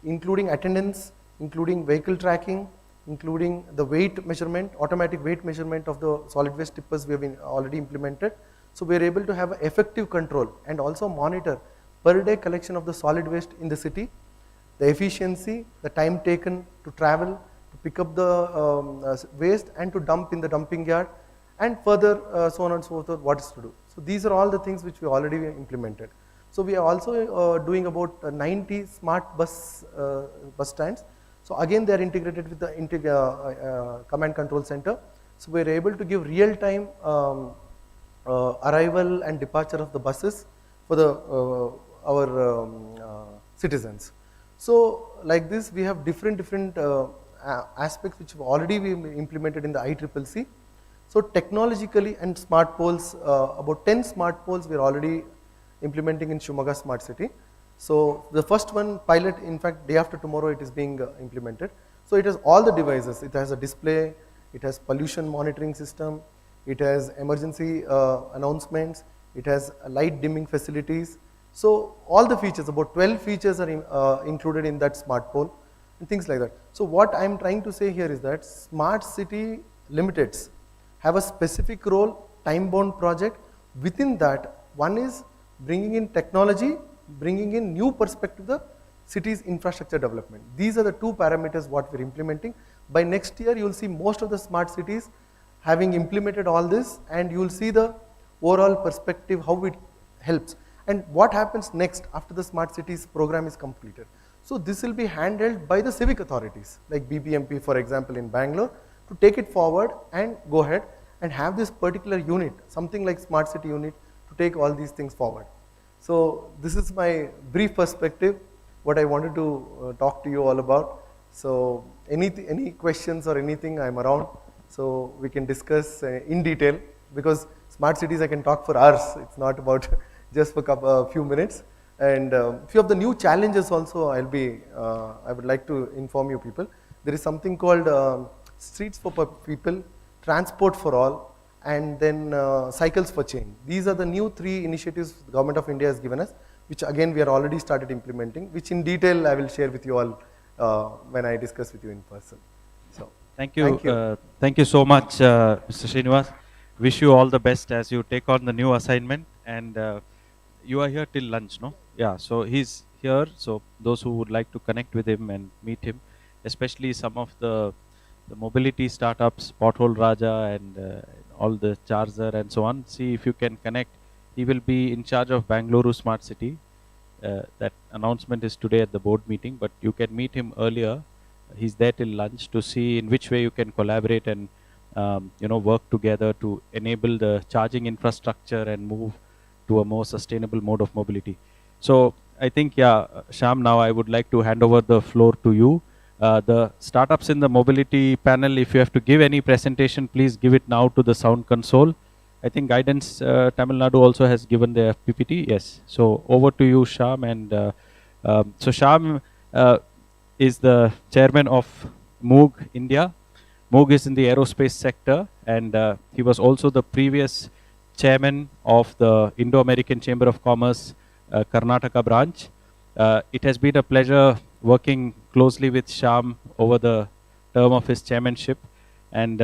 including attendance, including vehicle tracking, including the weight measurement, automatic weight measurement of the solid waste tippers we have already implemented. So we are able to have effective control and also monitor per day collection of the solid waste in the city, the efficiency, the time taken to travel, to pick up the waste and to dump in the dumping yard, and further so on and so forth, what is to do. So these are all the things which we already implemented. So we are also doing about 90 smart bus stands. So again, they are integrated with the command control center. So we are able to give real-time arrival and departure of the buses for our citizens. So like this, we have different aspects which have already been implemented in the ICCC. So technologically and smart poles, about 10 smart poles we are already implementing in Shimoga Smart City. So the first one pilot, in fact, day after tomorrow it is being implemented. So it has all the devices. It has a display, it has pollution monitoring system, it has emergency announcements, it has light dimming facilities. So all the features, about 12 features are included in that smart pole and things like that. So what I am trying to say here is that Smart City Limiteds have a specific role, time-bound project. Within that, one is bringing in technology, bringing in new perspective to the city's infrastructure development. These are the two parameters what we're implementing. By next year, you'll see most of the smart cities having implemented all this, and you'll see the overall perspective, how it helps. And what happens next after the smart cities program is completed. So this will be handled by the civic authorities, like BBMP, for example, in Bangalore, to take it forward and go ahead and have this particular unit, something like smart city unit, to take all these things forward. So this is my brief perspective, what I wanted to talk to you all about. So any questions or anything, I'm around, so we can discuss in detail, because smart cities I can talk for hours. It's not about just for a few minutes. And few of the new challenges also I would like to inform you people. There is something called Streets for People, Transport for All, and then Cycles for Change. These are the new 3 initiatives the Government of India has given us, which again we are already started implementing, which in detail I will share with you all when I discuss with you in person. So thank you. Thank you so much, Mr. Srinivas. Wish you all the best as you take on the new assignment. And you are here till lunch, no? Yeah, so he's here. So those who would like to connect with him and meet him, especially some of the mobility startups, Pothole Raja and all the Charger and so on, see if you can connect. He will be in charge of Bangalore Smart City. That announcement is today at the board meeting, but you can meet him earlier. He's there till lunch to see in which way you can collaborate and work together to enable the charging infrastructure and move to a more sustainable mode of mobility. So I think, yeah, Shyam, now I would like to hand over the floor to you. The startups in the mobility panel, if you have to give any presentation, please give it now to the sound console. I think Guidance Tamil Nadu also has given their PPT. Yes. So over to you, Shyam. And so Shyam is the chairman of Moog India. Moog is in the aerospace sector, and he was also the previous chairman of the Indo-American Chamber of Commerce Karnataka branch. It has been a pleasure working closely with Shyam over the term of his chairmanship, and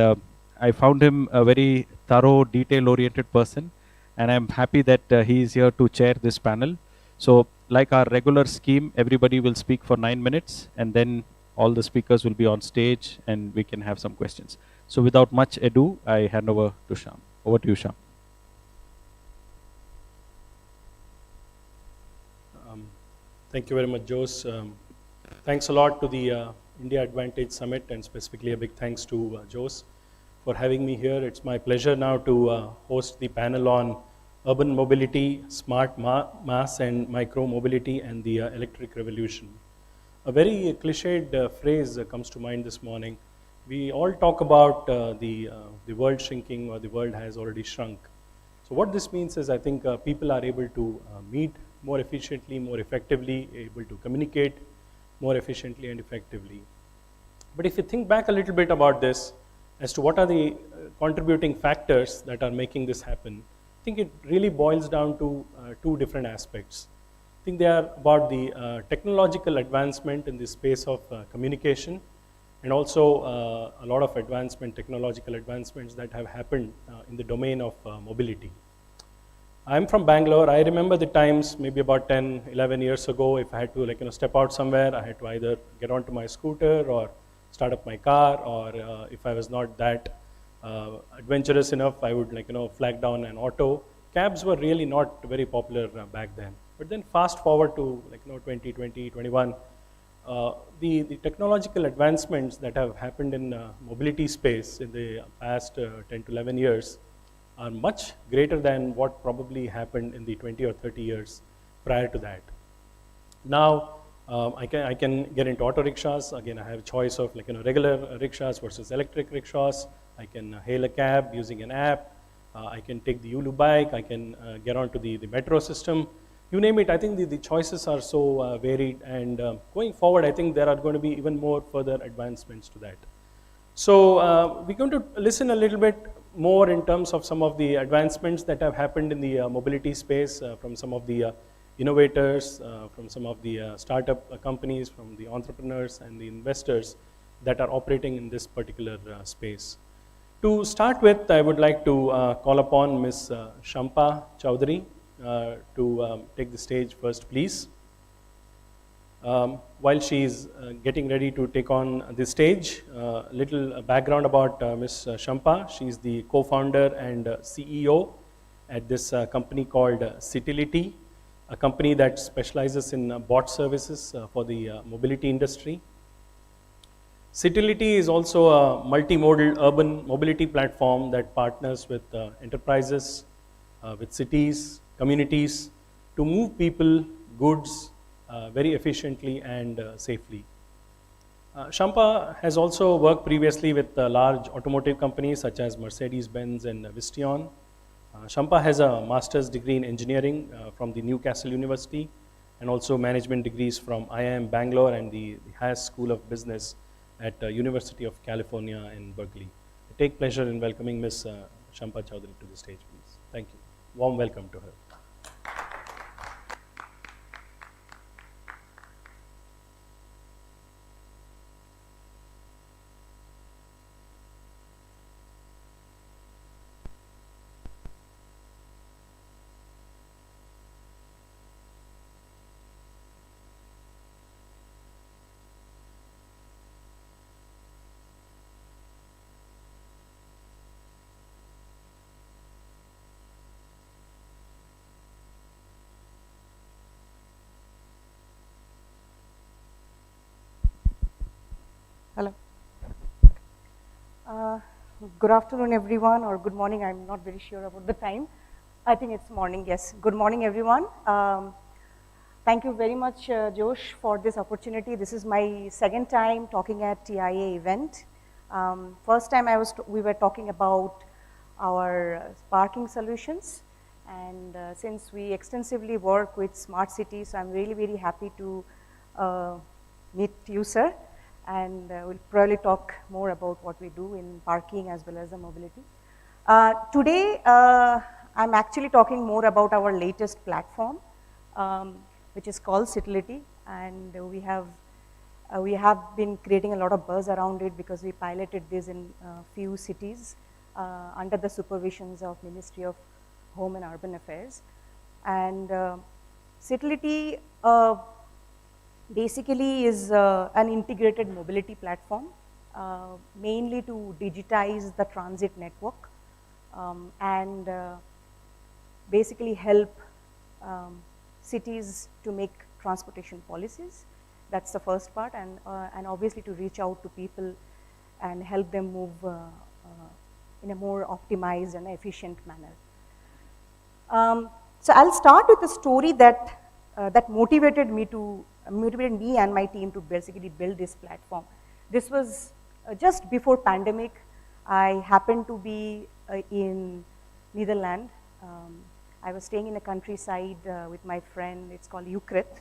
I found him a very thorough, detail-oriented person, and I'm happy that he is here to chair this panel. So, like our regular scheme, everybody will speak for 9 minutes, and then all the speakers will be on stage, and we can have some questions. So, without much ado, I hand over to Shyam. Over to you, Shyam. Thank you very much, Jose. Thanks a lot to the India Advantage Summit, and specifically a big thanks to Jose for having me here. It's my pleasure now to host the panel on urban mobility, smart mass and micro mobility, and the electric revolution. A very cliched phrase comes to mind this morning. We all talk about the world shrinking, or the world has already shrunk. So what this means is, I think people are able to meet more efficiently, more effectively, able to communicate more efficiently and effectively. But if you think back a little bit about this, as to what are the contributing factors that are making this happen, I think it really boils down to two different aspects. I think they are about the technological advancement in the space of communication, and also a lot of technological advancements that have happened in the domain of mobility. I'm from Bangalore. I remember the times maybe about 10, 11 years ago, if I had to step out somewhere, I had to either get onto my scooter or start up my car, or if I was not that adventurous enough, I would flag down an auto. Cabs were really not very popular back then. But then fast forward to 2020, 21, the technological advancements that have happened in mobility space in the past 10 to 11 years are much greater than what probably happened in the 20 or 30 years prior to that. Now, I can get into auto rickshaws. Again, I have a choice of regular rickshaws versus electric rickshaws. I can hail a cab using an app. I can take the Yulu bike. I can get onto the metro system. You name it. I think the choices are so varied, and going forward, I think there are going to be even more further advancements to that. So we're going to listen a little bit more in terms of some of the advancements that have happened in the mobility space from some of the innovators, from some of the startup companies, from the entrepreneurs and the investors that are operating in this particular space. To start with, I would like to call upon Ms. Shampa Chowdhury to take the stage first, please. While she is getting ready to take on the stage, a little background about Ms. Shampa. She is the co-founder and CEO at this company called Citylity, a company that specializes in bot services for the mobility industry. Citylity is also a multimodal urban mobility platform that partners with enterprises, with cities, communities to move people, goods very efficiently and safely. Shampa has also worked previously with large automotive companies such as Mercedes-Benz and Visteon. Shampa has a master's degree in engineering from the Newcastle University, and also management degrees from IIM Bangalore and the Haas School of Business at University of California in Berkeley. I take pleasure in welcoming Ms. Shampa Chowdhury to the stage, please. Thank you. Warm welcome to her. Hello. Good afternoon, everyone, or good morning. I'm not very sure about the time. I think it's morning, yes. Good morning, everyone. Thank you very much, Josh, for this opportunity. This is my second time talking at TIA event. First time we were talking about our parking solutions, and since we extensively work with smart cities, I'm really very happy to meet you, sir, and we'll probably talk more about what we do in parking as well as the mobility. Today, I'm actually talking more about our latest platform, which is called Citility, and we have been creating a lot of buzz around it because we piloted this in a few cities under the supervisions of Ministry of Home and Urban Affairs. And Citility basically is an integrated mobility platform, mainly to digitize the transit network and basically help cities to make transportation policies. That's the first part, and obviously to reach out to people and help them move in a more optimized and efficient manner. So I'll start with a story that motivated me and my team to basically build this platform. This was just before pandemic. I happened to be in Netherlands. I was staying in the countryside with my friend. It's called Utrecht,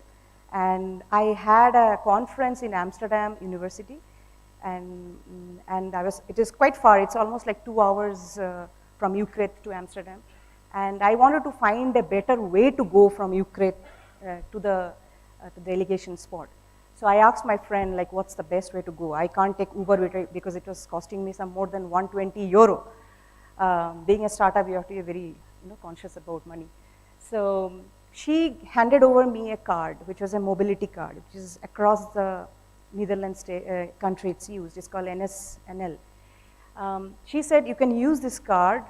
and I had a conference in Amsterdam University, and it is quite far. It's almost like 2 hours from Utrecht to Amsterdam, and I wanted to find a better way to go from Utrecht to the delegation spot. So I asked my friend, like, what's the best way to go? I can't take Uber because it was costing me some more than 120 euro. Being a startup, you have to be very conscious about money. So she handed over me a card, which was a mobility card, which is across the Netherlands country it's used. It's called NSNL. She said you can use this card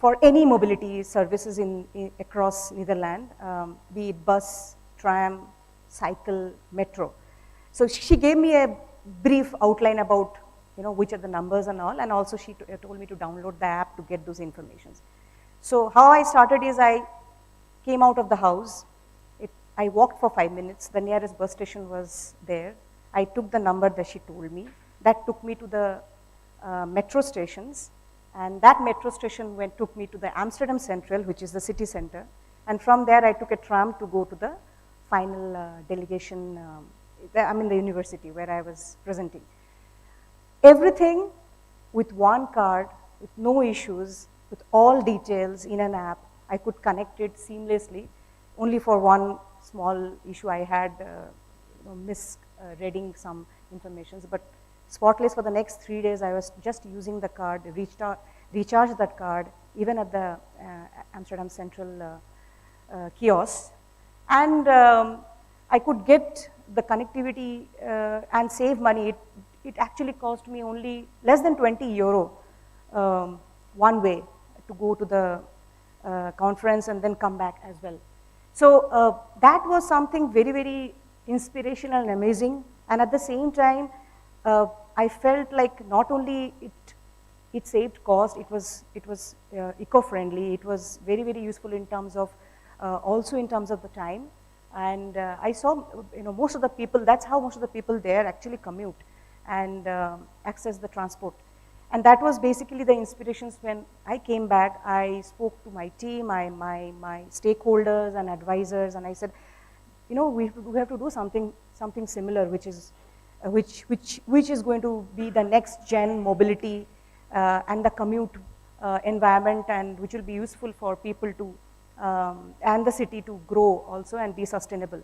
for any mobility services across Netherlands, be it bus, tram, cycle, metro. So she gave me a brief outline about which are the numbers and all, and also she told me to download the app to get those informations. So how I started is I came out of the house. I walked for 5 minutes. The nearest bus station was there. I took the number that she told me. That took me to the metro stations, and that metro station took me to the Amsterdam Central, which is the city center. And from there, I took a tram to go to the final delegation, the university where I was presenting. Everything with one card, with no issues, with all details in an app. I could connect it seamlessly. Only for one small issue, I had misreading some informations, but spotless for the next 3 days. I was just using the card, recharged that card, even at the Amsterdam Central kiosk, and I could get the connectivity and save money. It actually cost me only less than 20 euro one way to go to the conference and then come back as well. So that was something very, very inspirational and amazing. And at the same time, I felt like not only it saved cost, it was eco-friendly. It was very, very useful in terms of also in terms of the time. And I saw most of the people. That's how most of the people there actually commute and access the transport. And that was basically the inspirations. When I came back, I spoke to my team, my stakeholders and advisors, and I said, we have to do something similar, which is going to be the next gen mobility and the commute environment, and which will be useful for people to and the city to grow also and be sustainable.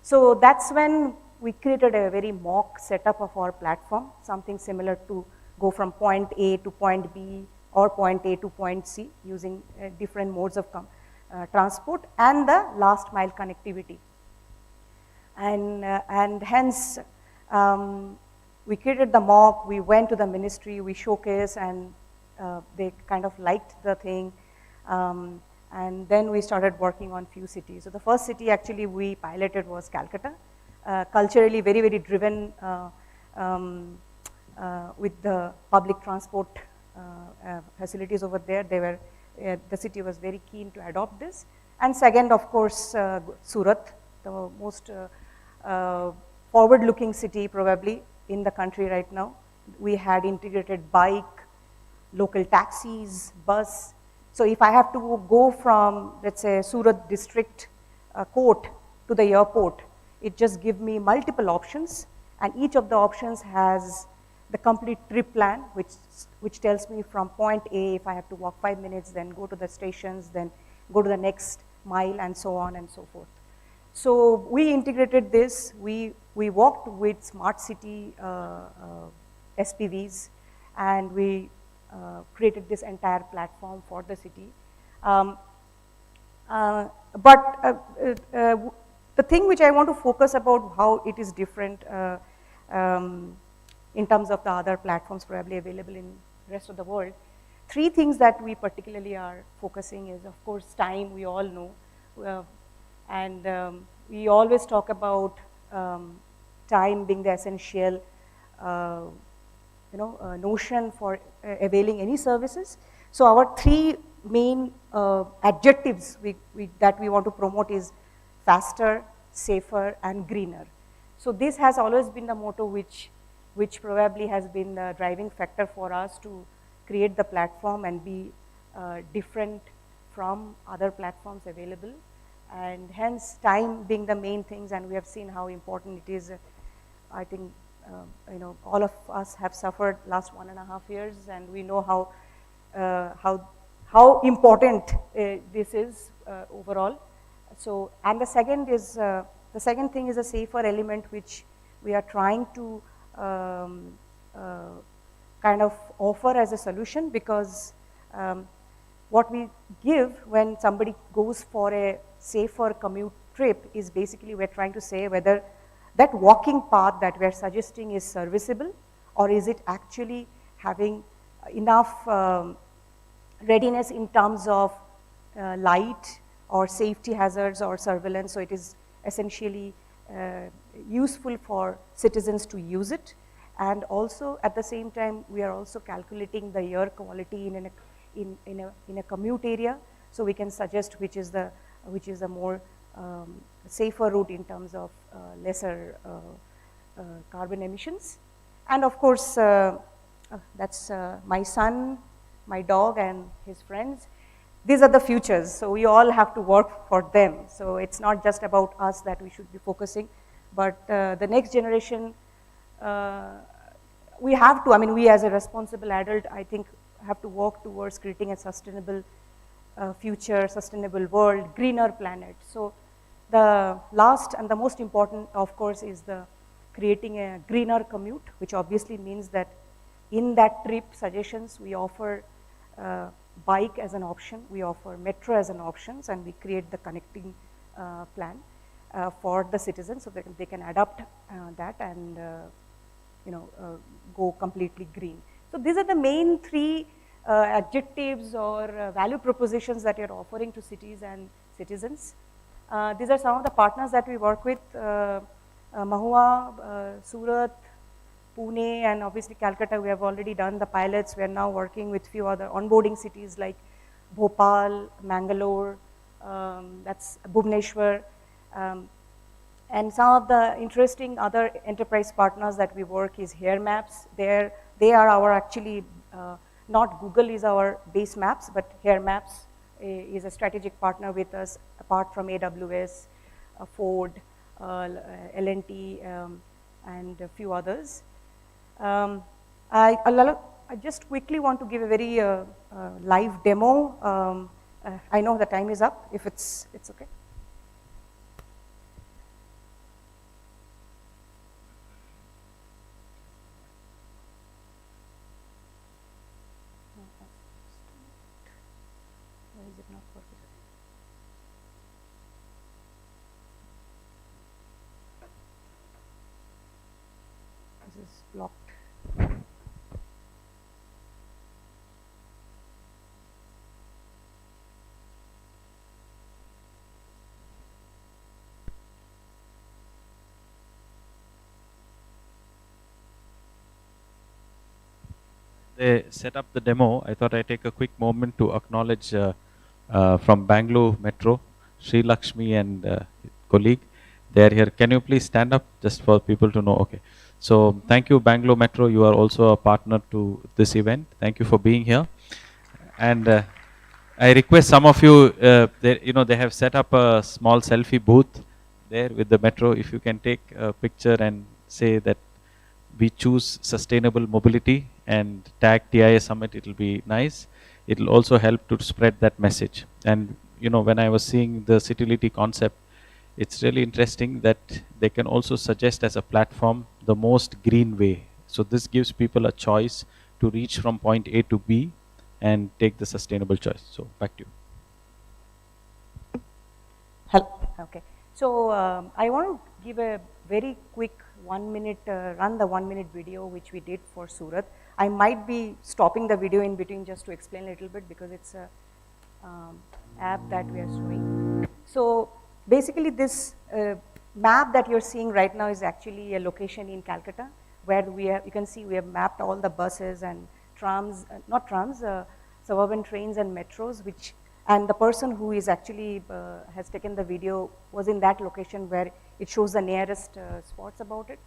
So that's when we created a very mock setup of our platform, something similar to go from point A to point B or point A to point C using different modes of transport and the last mile connectivity. And hence, we created the mock, we went to the ministry, we showcased, and they kind of liked the thing. And then we started working on few cities. So the first city actually we piloted was Calcutta, culturally very, very driven with the public transport facilities over there. The city was very keen to adopt this. And second, of course, Surat, the most forward-looking city probably in the country right now. We had integrated bike, local taxis, bus. So if I have to go from, let's say, Surat district court to the airport, it just gives me multiple options, and each of the options has the complete trip plan, which tells me from point A, if I have to walk 5 minutes, then go to the stations, then go to the next mile, and so on and so forth. So we integrated this. We worked with smart city SPVs, and we created this entire platform for the city. The thing which I want to focus about how it is different in terms of the other platforms probably available in the rest of the world. 3 things that we particularly are focusing is, of course, time, we all know. We always talk about time being the essential notion for availing any services. So our 3 main adjectives that we want to promote is faster, safer, and greener. So this has always been the motto which probably has been the driving factor for us to create the platform and be different from other platforms available. And hence time being the main things, and we have seen how important it is. I think all of us have suffered last 1.5 years, and we know how important this is overall. So, and the second thing is a safer element which we are trying to kind of offer as a solution, because what we give when somebody goes for a safer commute trip is basically we're trying to say whether that walking path that we're suggesting is serviceable, or is it actually having enough readiness in terms of light or safety hazards or surveillance. So it is essentially useful for citizens to use it. And also at the same time, we are also calculating the air quality in a commute area, so we can suggest which is a more safer route in terms of lesser carbon emissions. And of course, that's my son, my dog, and his friends. These are the futures, so we all have to work for them. So it's not just about us that we should be focusing, but the next generation, we have to, we as a responsible adult, I think, have to work towards creating a sustainable future, sustainable world, greener planet. So the last and the most important, of course, is creating a greener commute, which obviously means that in that trip suggestions, we offer bike as an option, we offer metro as an option, and we create the connecting plan for the citizens so that they can adapt that and go completely green. So these are the main 3 adjectives or value propositions that you're offering to cities and citizens. These are some of the partners that we work with: Mahua, Surat, Pune, and obviously Calcutta. We have already done the pilots. We are now working with few other onboarding cities like Bhopal, Mangalore, that's Bhubaneswar, and some of the interesting other enterprise partners that we work is Hair Maps. They are our actually, not Google is our base maps, but Hair Maps is a strategic partner with us, apart from AWS, Ford, L&T, and a few others. I just quickly want to give a very live demo. I know the time is up, if it's okay. Why is it not working? This is blocked. They set up the demo, I thought I'd take a quick moment to acknowledge from Bangalore Metro. Sri Lakshmi and colleague. They are here. Can you please stand up just for people to know? Okay. So thank you, Bangalore Metro. You are also a partner to this event. Thank you for being here. And I request some of you, they have set up a small selfie booth there with the metro. If you can take a picture and say that we choose sustainable mobility and tag TIA Summit, it will be nice. It will also help to spread that message. And when I was seeing the Citylity concept, it's really interesting that they can also suggest as a platform the most green way. So this gives people a choice to reach from point A to B and take the sustainable choice. So back to you. Hello. Okay. So I want to give a very quick 1 minute, run the 1 minute video which we did for Surat. I might be stopping the video in between just to explain a little bit because it's a app that we are showing. So basically this map that you're seeing right now is actually a location in Calcutta where you can see we have mapped all the buses and trams, not trams, suburban trains and metros, and the person who is actually has taken the video was in that location where it shows the nearest spots about it.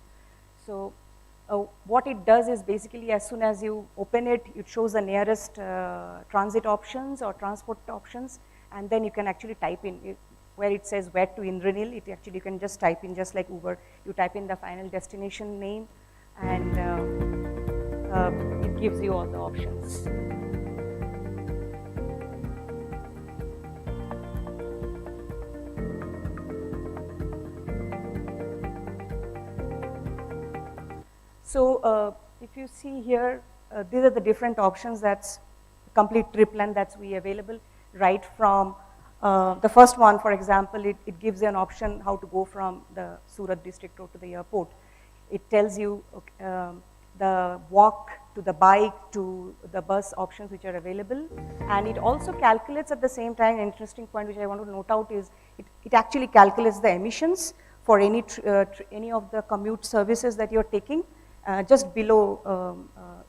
So what it does is basically as soon as you open it, it shows the nearest transit options or transport options, and then you can actually type in where it says where to Indranil, you can just type in, just like Uber, you type in the final destination name and it gives you all the options. So if you see here, these are the different options. That's complete trip plan that's available right from the first one. For example, it gives you an option how to go from the Surat district road to the airport. It tells you the walk to the bike to the bus options which are available, and it also calculates at the same time. An interesting point which I want to note out is it actually calculates the emissions for any of the commute services that you're taking. Just below,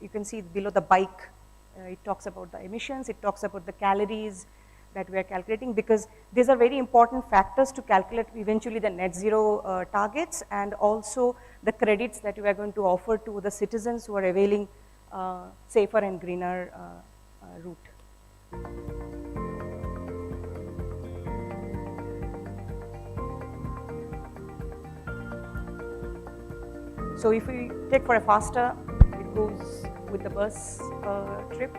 you can see below the bike, it talks about the emissions, it talks about the calories that we are calculating, because these are very important factors to calculate eventually the net zero targets and also the credits that we are going to offer to the citizens who are availing safer and greener route. So if we take for a faster, it goes with the bus trip.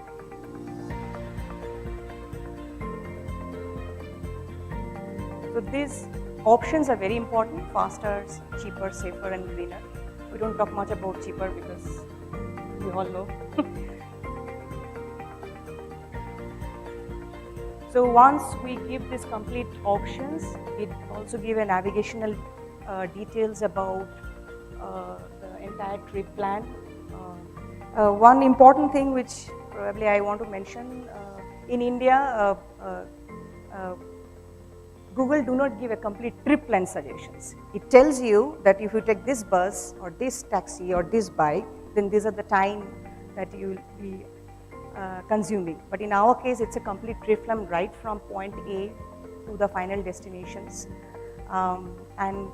So these options are very important: faster, cheaper, safer and greener. We don't talk much about cheaper because we all know. So once we give these complete options, it also gives a navigational details about the entire trip plan. One important thing which probably I want to mention, in India, Google do not give a complete trip plan suggestions. It tells you that if you take this bus or this taxi or this bike, then these are the time that you will be consuming. But in our case, it's a complete trip plan right from point A to the final destinations. And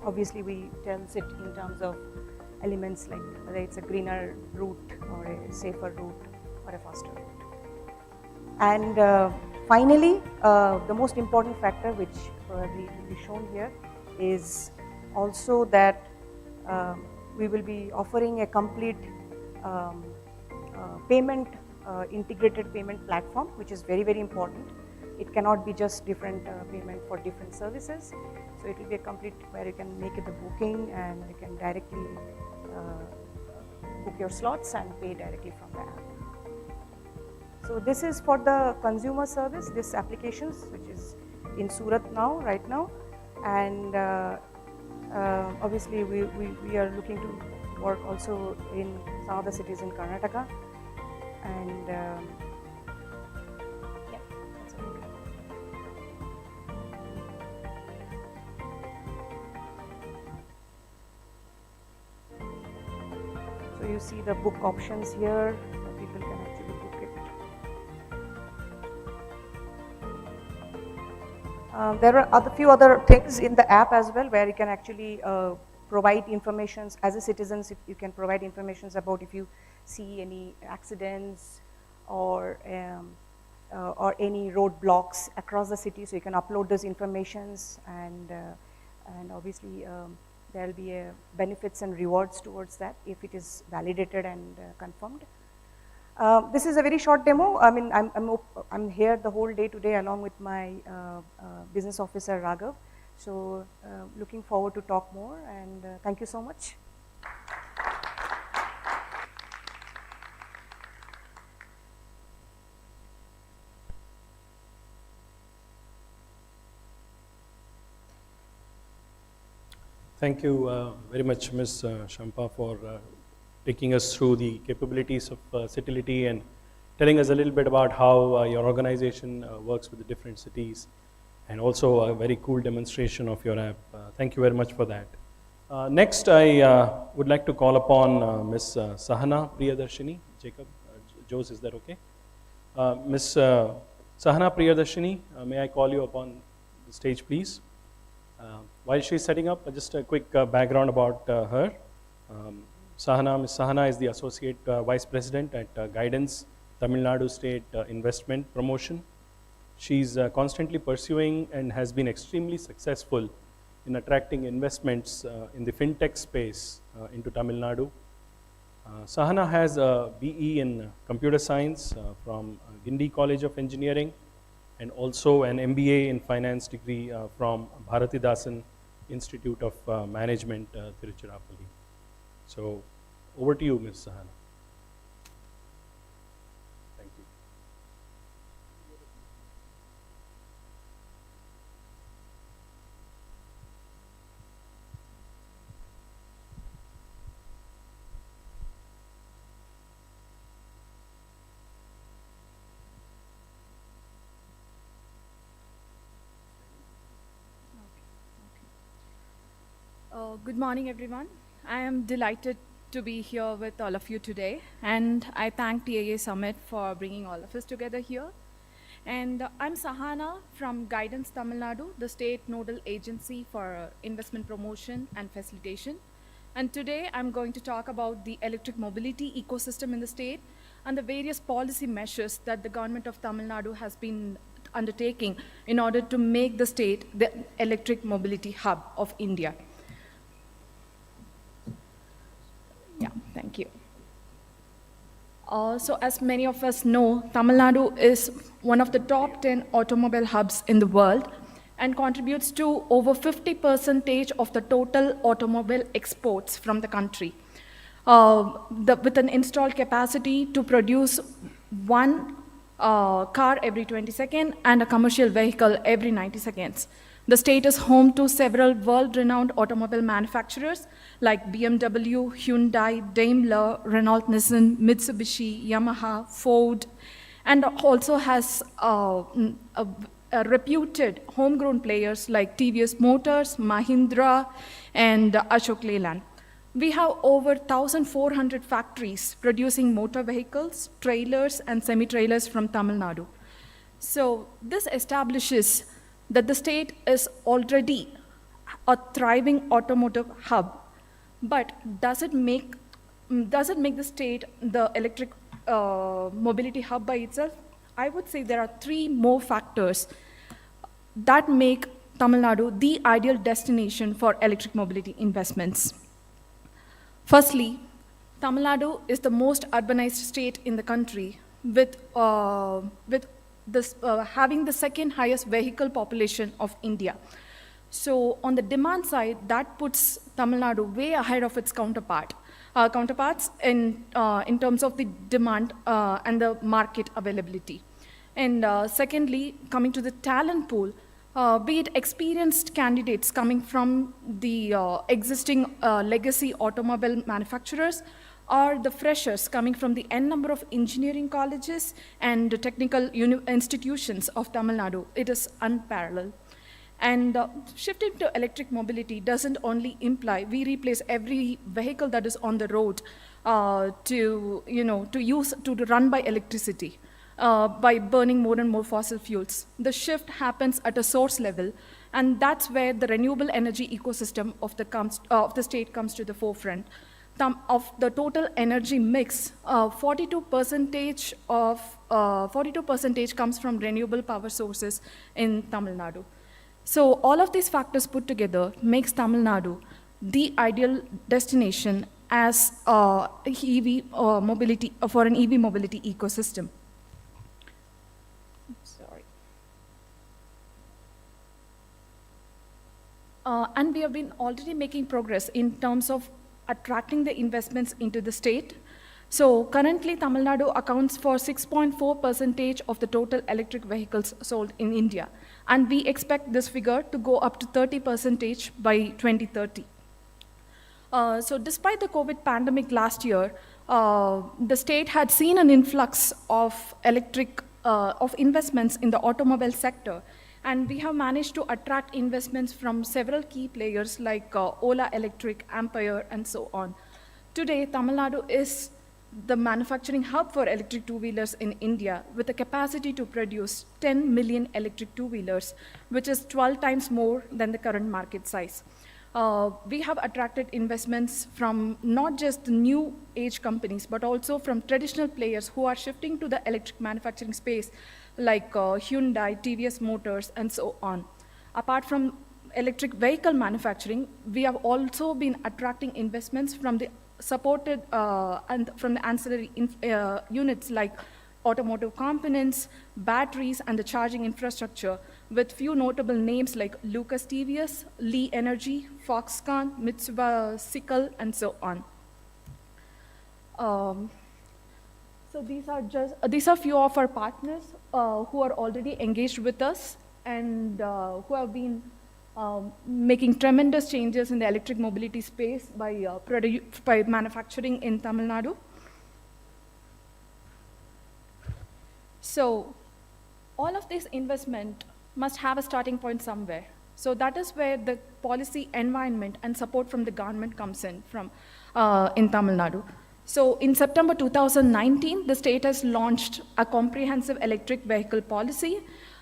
obviously we tells it in terms of elements like whether it's a greener route or a safer route or a faster route. And finally, the most important factor which probably will be shown here is also that we will be offering a complete integrated payment platform, which is very, very important. It cannot be just different payment for different services. So it will be a complete where you can make it the booking and you can directly book your slots and pay directly from the app. So this is for the consumer service, this applications which is in Surat now, right now. And obviously we are looking to work also in some of the cities in Karnataka. And yeah, that's all. So you see the book options here, so people can actually book it. There are few other things in the app as well where you can actually provide informations as a citizen. If you can provide informations about if you see any accidents or any roadblocks across the city, so you can upload those informations, and obviously there will be benefits and rewards towards that if it is validated and confirmed. This is a very short demo. I mean, I'm here the whole day today along with my business officer Raghav. So looking forward to talk more, and thank you so much. Thank you very much, Ms. Shampa, for taking us through the capabilities of Citility and telling us a little bit about how your organization works with the different cities, and also a very cool demonstration of your app. Thank you very much for that. Next, I would like to call upon Ms. Sahana Priyadarshini. Jacob, Jose, is that okay? Ms. Sahana Priyadarshini, may I call you upon the stage, please? While she's setting up, just a quick background about her. Ms. Sahana is the Associate Vice President at Guidance, Tamil Nadu State Investment Promotion. She's constantly pursuing and has been extremely successful in attracting investments in the fintech space into Tamil Nadu. Sahana has a BE in Computer Science from Gindi College of Engineering, and also an MBA in Finance degree from Bharatidasan Institute of Management, Tiruchirappalli. So, over to you, Ms. Sahana. Thank you. Good morning, everyone. I am delighted to be here with all of you today, and I thank TAA Summit for bringing all of us together here. And I'm Sahana from Guidance Tamil Nadu, the state nodal agency for investment promotion and facilitation. And today I'm going to talk about the electric mobility ecosystem in the state and the various policy measures that the government of Tamil Nadu has been undertaking in order to make the state the electric mobility hub of India. Yeah, thank you. So as many of us know, Tamil Nadu is one of the top 10 automobile hubs in the world and contributes to over 50% of the total automobile exports from the country, with an installed capacity to produce one car every 20 seconds and a commercial vehicle every 90 seconds. The state is home to several world-renowned automobile manufacturers like BMW, Hyundai, Daimler, Renault, Nissan, Mitsubishi, Yamaha, Ford, and also has reputed homegrown players like TVS Motors, Mahindra, and Ashok Leyland. We have over 1,400 factories producing motor vehicles, trailers, and semi-trailers from Tamil Nadu. So this establishes that the state is already a thriving automotive hub, but does it make the state the electric mobility hub by itself? I would say there are three more factors that make Tamil Nadu the ideal destination for electric mobility investments. Firstly, Tamil Nadu is the most urbanized state in the country, with having the second highest vehicle population of India. So on the demand side, that puts Tamil Nadu way ahead of its counterparts in terms of the demand and the market availability. And secondly, coming to the talent pool, be it experienced candidates coming from the existing legacy automobile manufacturers, or the freshers coming from the N number of engineering colleges and technical institutions of Tamil Nadu, it is unparalleled. And shifting to electric mobility doesn't only imply we replace every vehicle that is on the road to run by electricity. by burning more and more fossil fuels. The shift happens at a source level, and that's where the renewable energy ecosystem of the state comes to the forefront. Of the total energy mix, 42% comes from renewable power sources in Tamil Nadu. So all of these factors put together makes Tamil Nadu the ideal destination as EV mobility for an EV mobility ecosystem. Sorry. And we have been already making progress in terms of attracting the investments into the state. So currently, Tamil Nadu accounts for 6.4% of the total electric vehicles sold in India. And we expect this figure to go up to 30% by 2030. So despite the COVID pandemic last year, the state had seen an influx of investments in the automobile sector. And we have managed to attract investments from several key players like Ola Electric, Ampere, and so on. Today, Tamil Nadu is the manufacturing hub for electric two-wheelers in India with a capacity to produce 10 million electric two-wheelers, which is 12 times more than the current market size. We have attracted investments from not just new age companies, but also from traditional players who are shifting to the electric manufacturing space, like Hyundai, TVS Motors, and so on. Apart from electric vehicle manufacturing, we have also been attracting investments from the supported and from the ancillary units like automotive components, batteries, and the charging infrastructure, with few notable names like Lucas TVS, Lee Energy, Foxconn, Mitsubishi, and so on. So these are few of our partners who are already engaged with us and who have been making tremendous changes in the electric mobility space by manufacturing in Tamil Nadu. So all of this investment must have a starting point somewhere. So that is where the policy environment and support from the government comes in from in Tamil Nadu. So in September 2019, the state has launched a comprehensive electric vehicle policy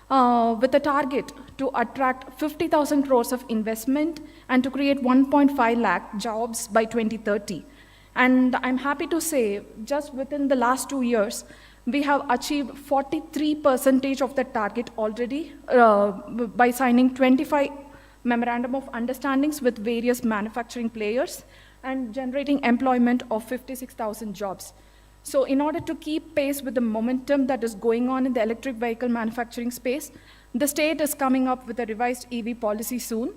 with a target to attract 50,000 crores of investment and to create 1.5 lakh jobs by 2030. And I'm happy to say, just within the last 2 years, we have achieved 43% of the target already by signing 25 memorandum of understandings with various manufacturing players and generating employment of 56,000 jobs. So in order to keep pace with the momentum that is going on in the electric vehicle manufacturing space, the state is coming up with a revised EV policy soon.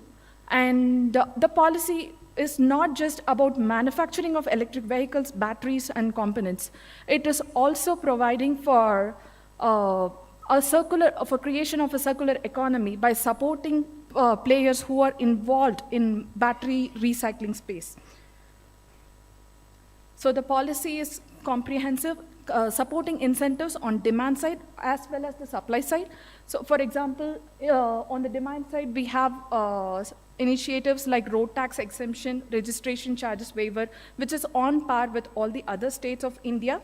And the policy is not just about manufacturing of electric vehicles, batteries, and components. It is also providing for creation of a circular economy by supporting players who are involved in battery recycling space. So the policy is comprehensive, supporting incentives on demand side as well as the supply side. So for example, on the demand side, we have initiatives like road tax exemption, registration charges waiver, which is on par with all the other states of India.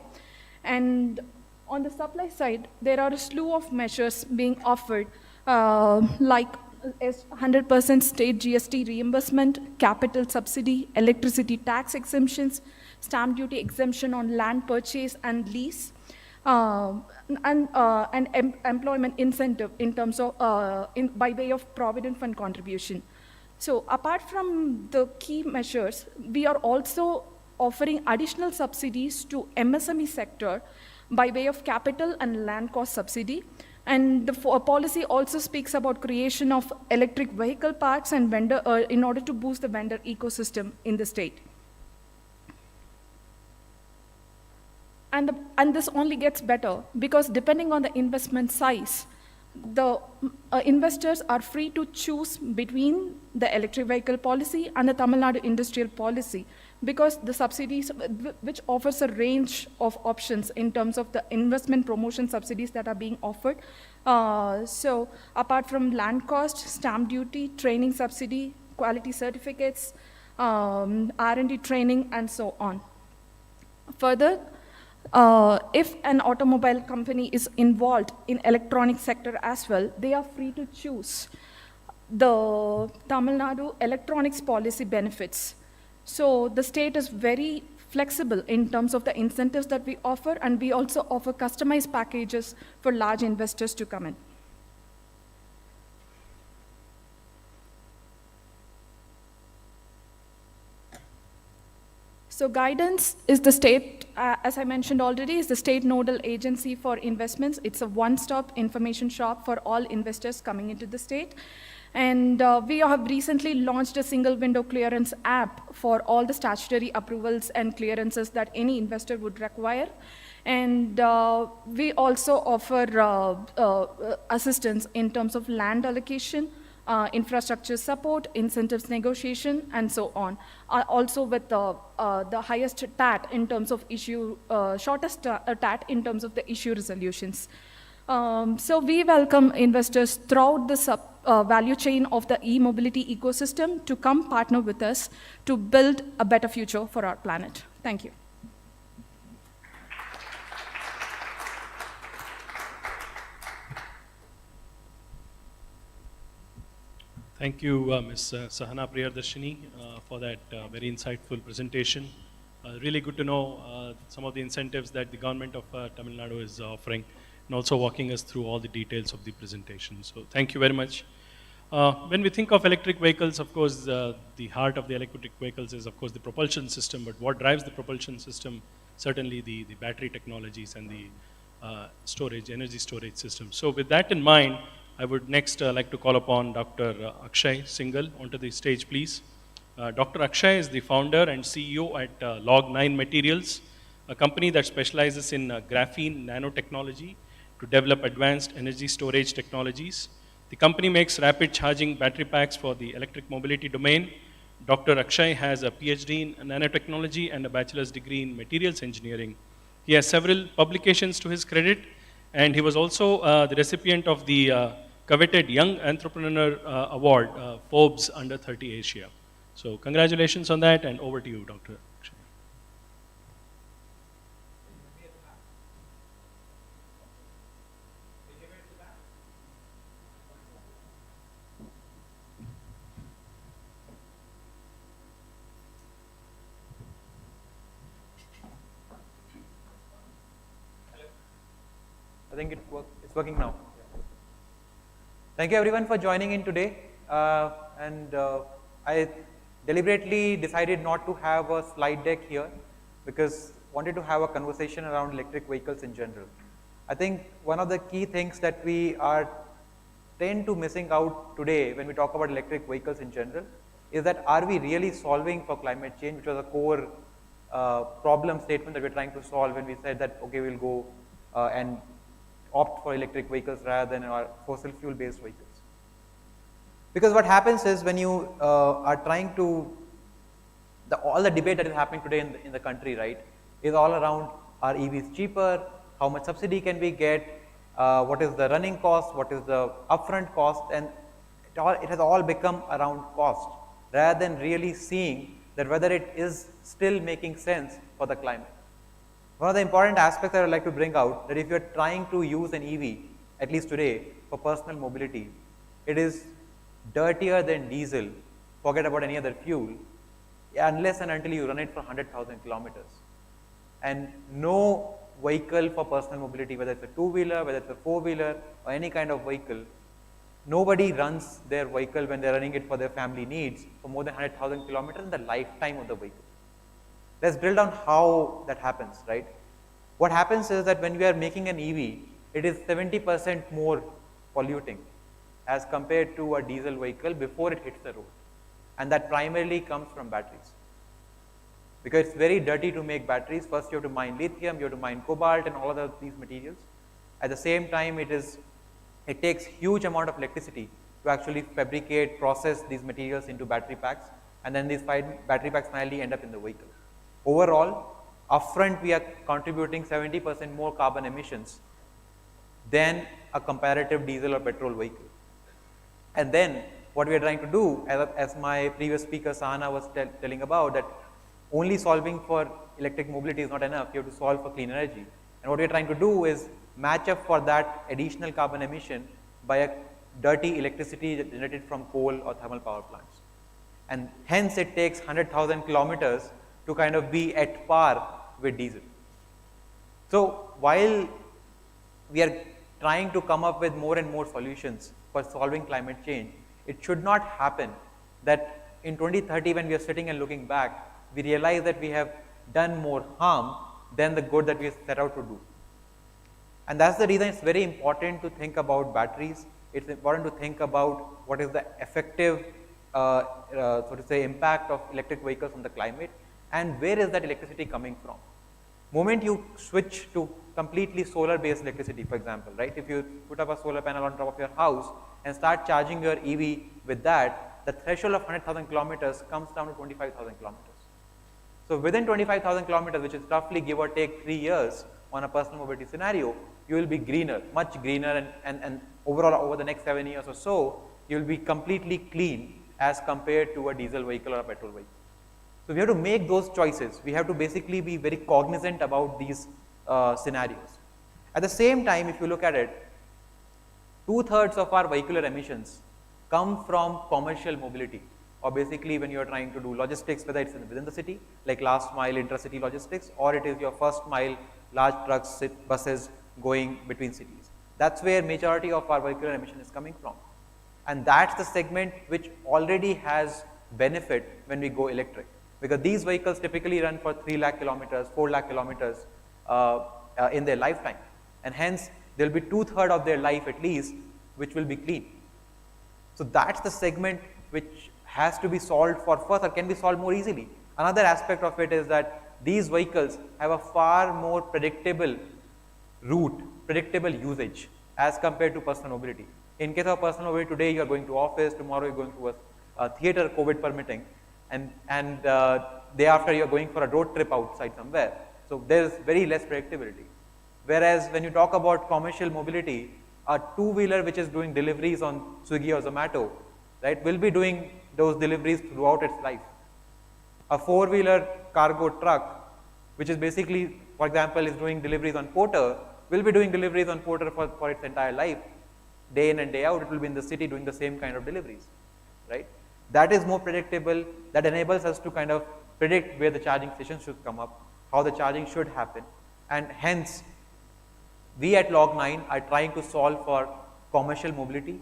And on the supply side, there are a slew of measures being offered, like 100% state GST reimbursement, capital subsidy, electricity tax exemptions, stamp duty exemption on land purchase and lease, and employment incentive in terms of by way of provident fund contribution. So apart from the key measures, we are also offering additional subsidies to MSME sector by way of capital and land cost subsidy. And the policy also speaks about creation of electric vehicle parks and vendor in order to boost the vendor ecosystem in the state. And this only gets better because depending on the investment size, the investors are free to choose between the electric vehicle policy and the Tamil Nadu industrial policy, because the subsidies, which offers a range of options in terms of the investment promotion subsidies that are being offered. So apart from land cost, stamp duty, training subsidy, quality certificates, R&D training, and so on. Further, If an automobile company is involved in electronic sector as well, they are free to choose the Tamil Nadu electronics policy benefits. So the state is very flexible in terms of the incentives that we offer, and we also offer customized packages for large investors to come in. So guidance is the state, as I mentioned already, is the state nodal agency for investments. It's a one-stop information shop for all investors coming into the state. And we have recently launched a single window clearance app for all the statutory approvals and clearances that any investor would require. And we also offer assistance in terms of land allocation, infrastructure support, incentives negotiation, and so on. Also with the highest TAT in terms of issue, shortest TAT in terms of the issue resolutions. So we welcome investors throughout the value chain of the e-mobility ecosystem to come partner with us to build a better future for our planet. Thank you. Thank you, Ms. Sahana Priyadarshini, for that very insightful presentation. Really good to know some of the incentives that the government of Tamil Nadu is offering, and also walking us through all the details of the presentation. So thank you very much. When we think of electric vehicles, of course, the heart of the electric vehicles is, of course, the propulsion system. But what drives the propulsion system? Certainly the battery technologies and the storage, energy storage system. So with that in mind, I would next like to call upon Dr. Akshay Singhal onto the stage, please. Dr. Akshay is the founder and CEO at Log9 Materials, a company that specializes in graphene nanotechnology to develop advanced energy storage technologies. The company makes rapid charging battery packs for the electric mobility domain. Dr. Akshay has a PhD in nanotechnology and a bachelor's degree in materials engineering. He has several publications to his credit, and he was also the recipient of the coveted Young Entrepreneur Award, Forbes Under 30 Asia. So congratulations on that, and over to you, Dr. Akshay. I think it's working now. Thank you everyone for joining in today. I deliberately decided not to have a slide deck here because I wanted to have a conversation around electric vehicles in general. I think one of the key things that we tend to missing out today when we talk about electric vehicles in general is that are we really solving for climate change, which was a core problem statement that we're trying to solve when we said that, okay, we'll go and opt for electric vehicles rather than our fossil fuel based vehicles. Because what happens is when you are trying to, all the debate that is happening today in the country, right, is all around are EVs cheaper, how much subsidy can we get, what is the running cost, what is the upfront cost, and it has all become around cost rather than really seeing that whether it is still making sense for the climate. One of the important aspects that I would like to bring out that if you are trying to use an EV, at least today, for personal mobility, it is dirtier than diesel, forget about any other fuel, unless and until you run it for 100,000 kilometers. And no vehicle for personal mobility, whether it's a two-wheeler, whether it's a four-wheeler, or any kind of vehicle, nobody runs their vehicle when they're running it for their family needs for more than 100,000 kilometers in the lifetime of the vehicle. Let's drill down how that happens, right? What happens is that when we are making an EV, it is 70% more polluting as compared to a diesel vehicle before it hits the road. And that primarily comes from batteries. Because it's very dirty to make batteries. First you have to mine lithium, you have to mine cobalt and all of these materials. At the same time, it takes huge amount of electricity to actually fabricate, process these materials into battery packs, and then these battery packs finally end up in the vehicle. Overall, upfront we are contributing 70% more carbon emissions than a comparative diesel or petrol vehicle. And then what we are trying to do, as my previous speaker Sahana was telling about, that only solving for electric mobility is not enough, you have to solve for clean energy. And what we are trying to do is match up for that additional carbon emission by a dirty electricity generated from coal or thermal power plants. And hence it takes 100,000 kilometers to kind of be at par with diesel. So while we are trying to come up with more and more solutions for solving climate change, it should not happen that in 2030 when we are sitting and looking back, we realize that we have done more harm than the good that we set out to do. And that's the reason it's very important to think about batteries. It's important to think about what is the effective, so to say, impact of electric vehicles on the climate and where is that electricity coming from. Moment you switch to completely solar based electricity, for example, right? If you put up a solar panel on top of your house and start charging your EV with that, the threshold of 100,000 kilometers comes down to 25,000 kilometers. So within 25,000 kilometers, which is roughly give or take 3 years on a personal mobility scenario, you will be greener, much greener, and overall over the next 7 years or so, you will be completely clean as compared to a diesel vehicle or a petrol vehicle. So we have to make those choices. We have to basically be very cognizant about these scenarios. At the same time, if you look at it, 2/3 of our vehicular emissions come from commercial mobility, or basically when you are trying to do logistics, whether it's within the city, like last mile intercity logistics, or it is your first mile large trucks, buses going between cities. That's where majority of our vehicular emission is coming from. And that's the segment which already has benefit when we go electric. Because these vehicles typically run for 3 lakh kilometers, 4 lakh kilometers in their lifetime. And hence, there will be 2/3 of their life at least, which will be clean. So that's the segment which has to be solved for first, or can be solved more easily. Another aspect of it is that these vehicles have a far more predictable route, predictable usage as compared to personal mobility. In case of personal mobility, today you are going to office, tomorrow you are going to a theater, COVID permitting, and day after you are going for a road trip outside somewhere. So there is very less predictability. Whereas when you talk about commercial mobility, a two-wheeler which is doing deliveries on Swiggy or Zomato, right, will be doing those deliveries throughout its life. A four-wheeler cargo truck, which is basically, for example, is doing deliveries on Porter, will be doing deliveries on Porter for its entire life. Day in and day out, it will be in the city doing the same kind of deliveries, right? That is more predictable. That enables us to kind of predict where the charging stations should come up, how the charging should happen, and hence, we at Log9 are trying to solve for commercial mobility,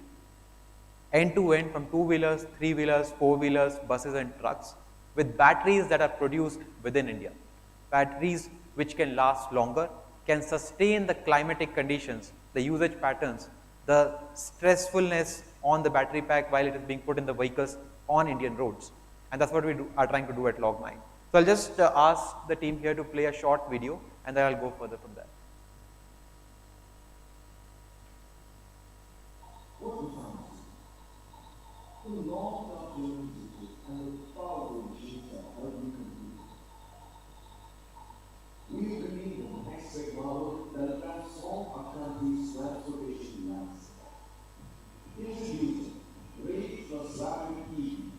end-to-end from two-wheelers, three-wheelers, four-wheelers, buses and trucks, with batteries that are produced within India. Batteries which can last longer, can sustain the climatic conditions, the usage patterns, the stressfulness on the battery pack while it is being put in the vehicles on Indian roads. And that's what we are trying to do at Log9. So I'll just ask the team here to play a short video and then I'll go further from there. We believe in the next technology that will transform our country's transportation landscape. Introducing Ready Plus Rapid EV,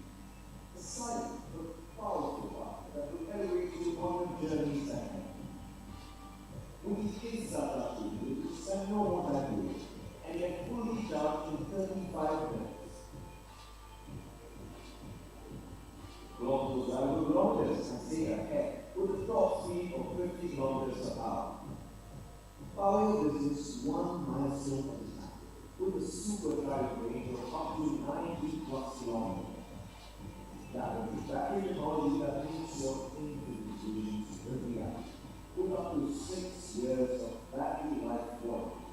a silent but powerful one that will elevate you on your journeys ahead. With its data you will spend no more than you and get fully charged in 35 minutes. Global driver kilometers and stay ahead with a top speed of 50 kilometers per hour. Power your business one milestone at a time with a super drive range of up to 90 plus kilometers. That will be battery technology that makes your infinite solutions a reality with up to 6 years of battery life warranty.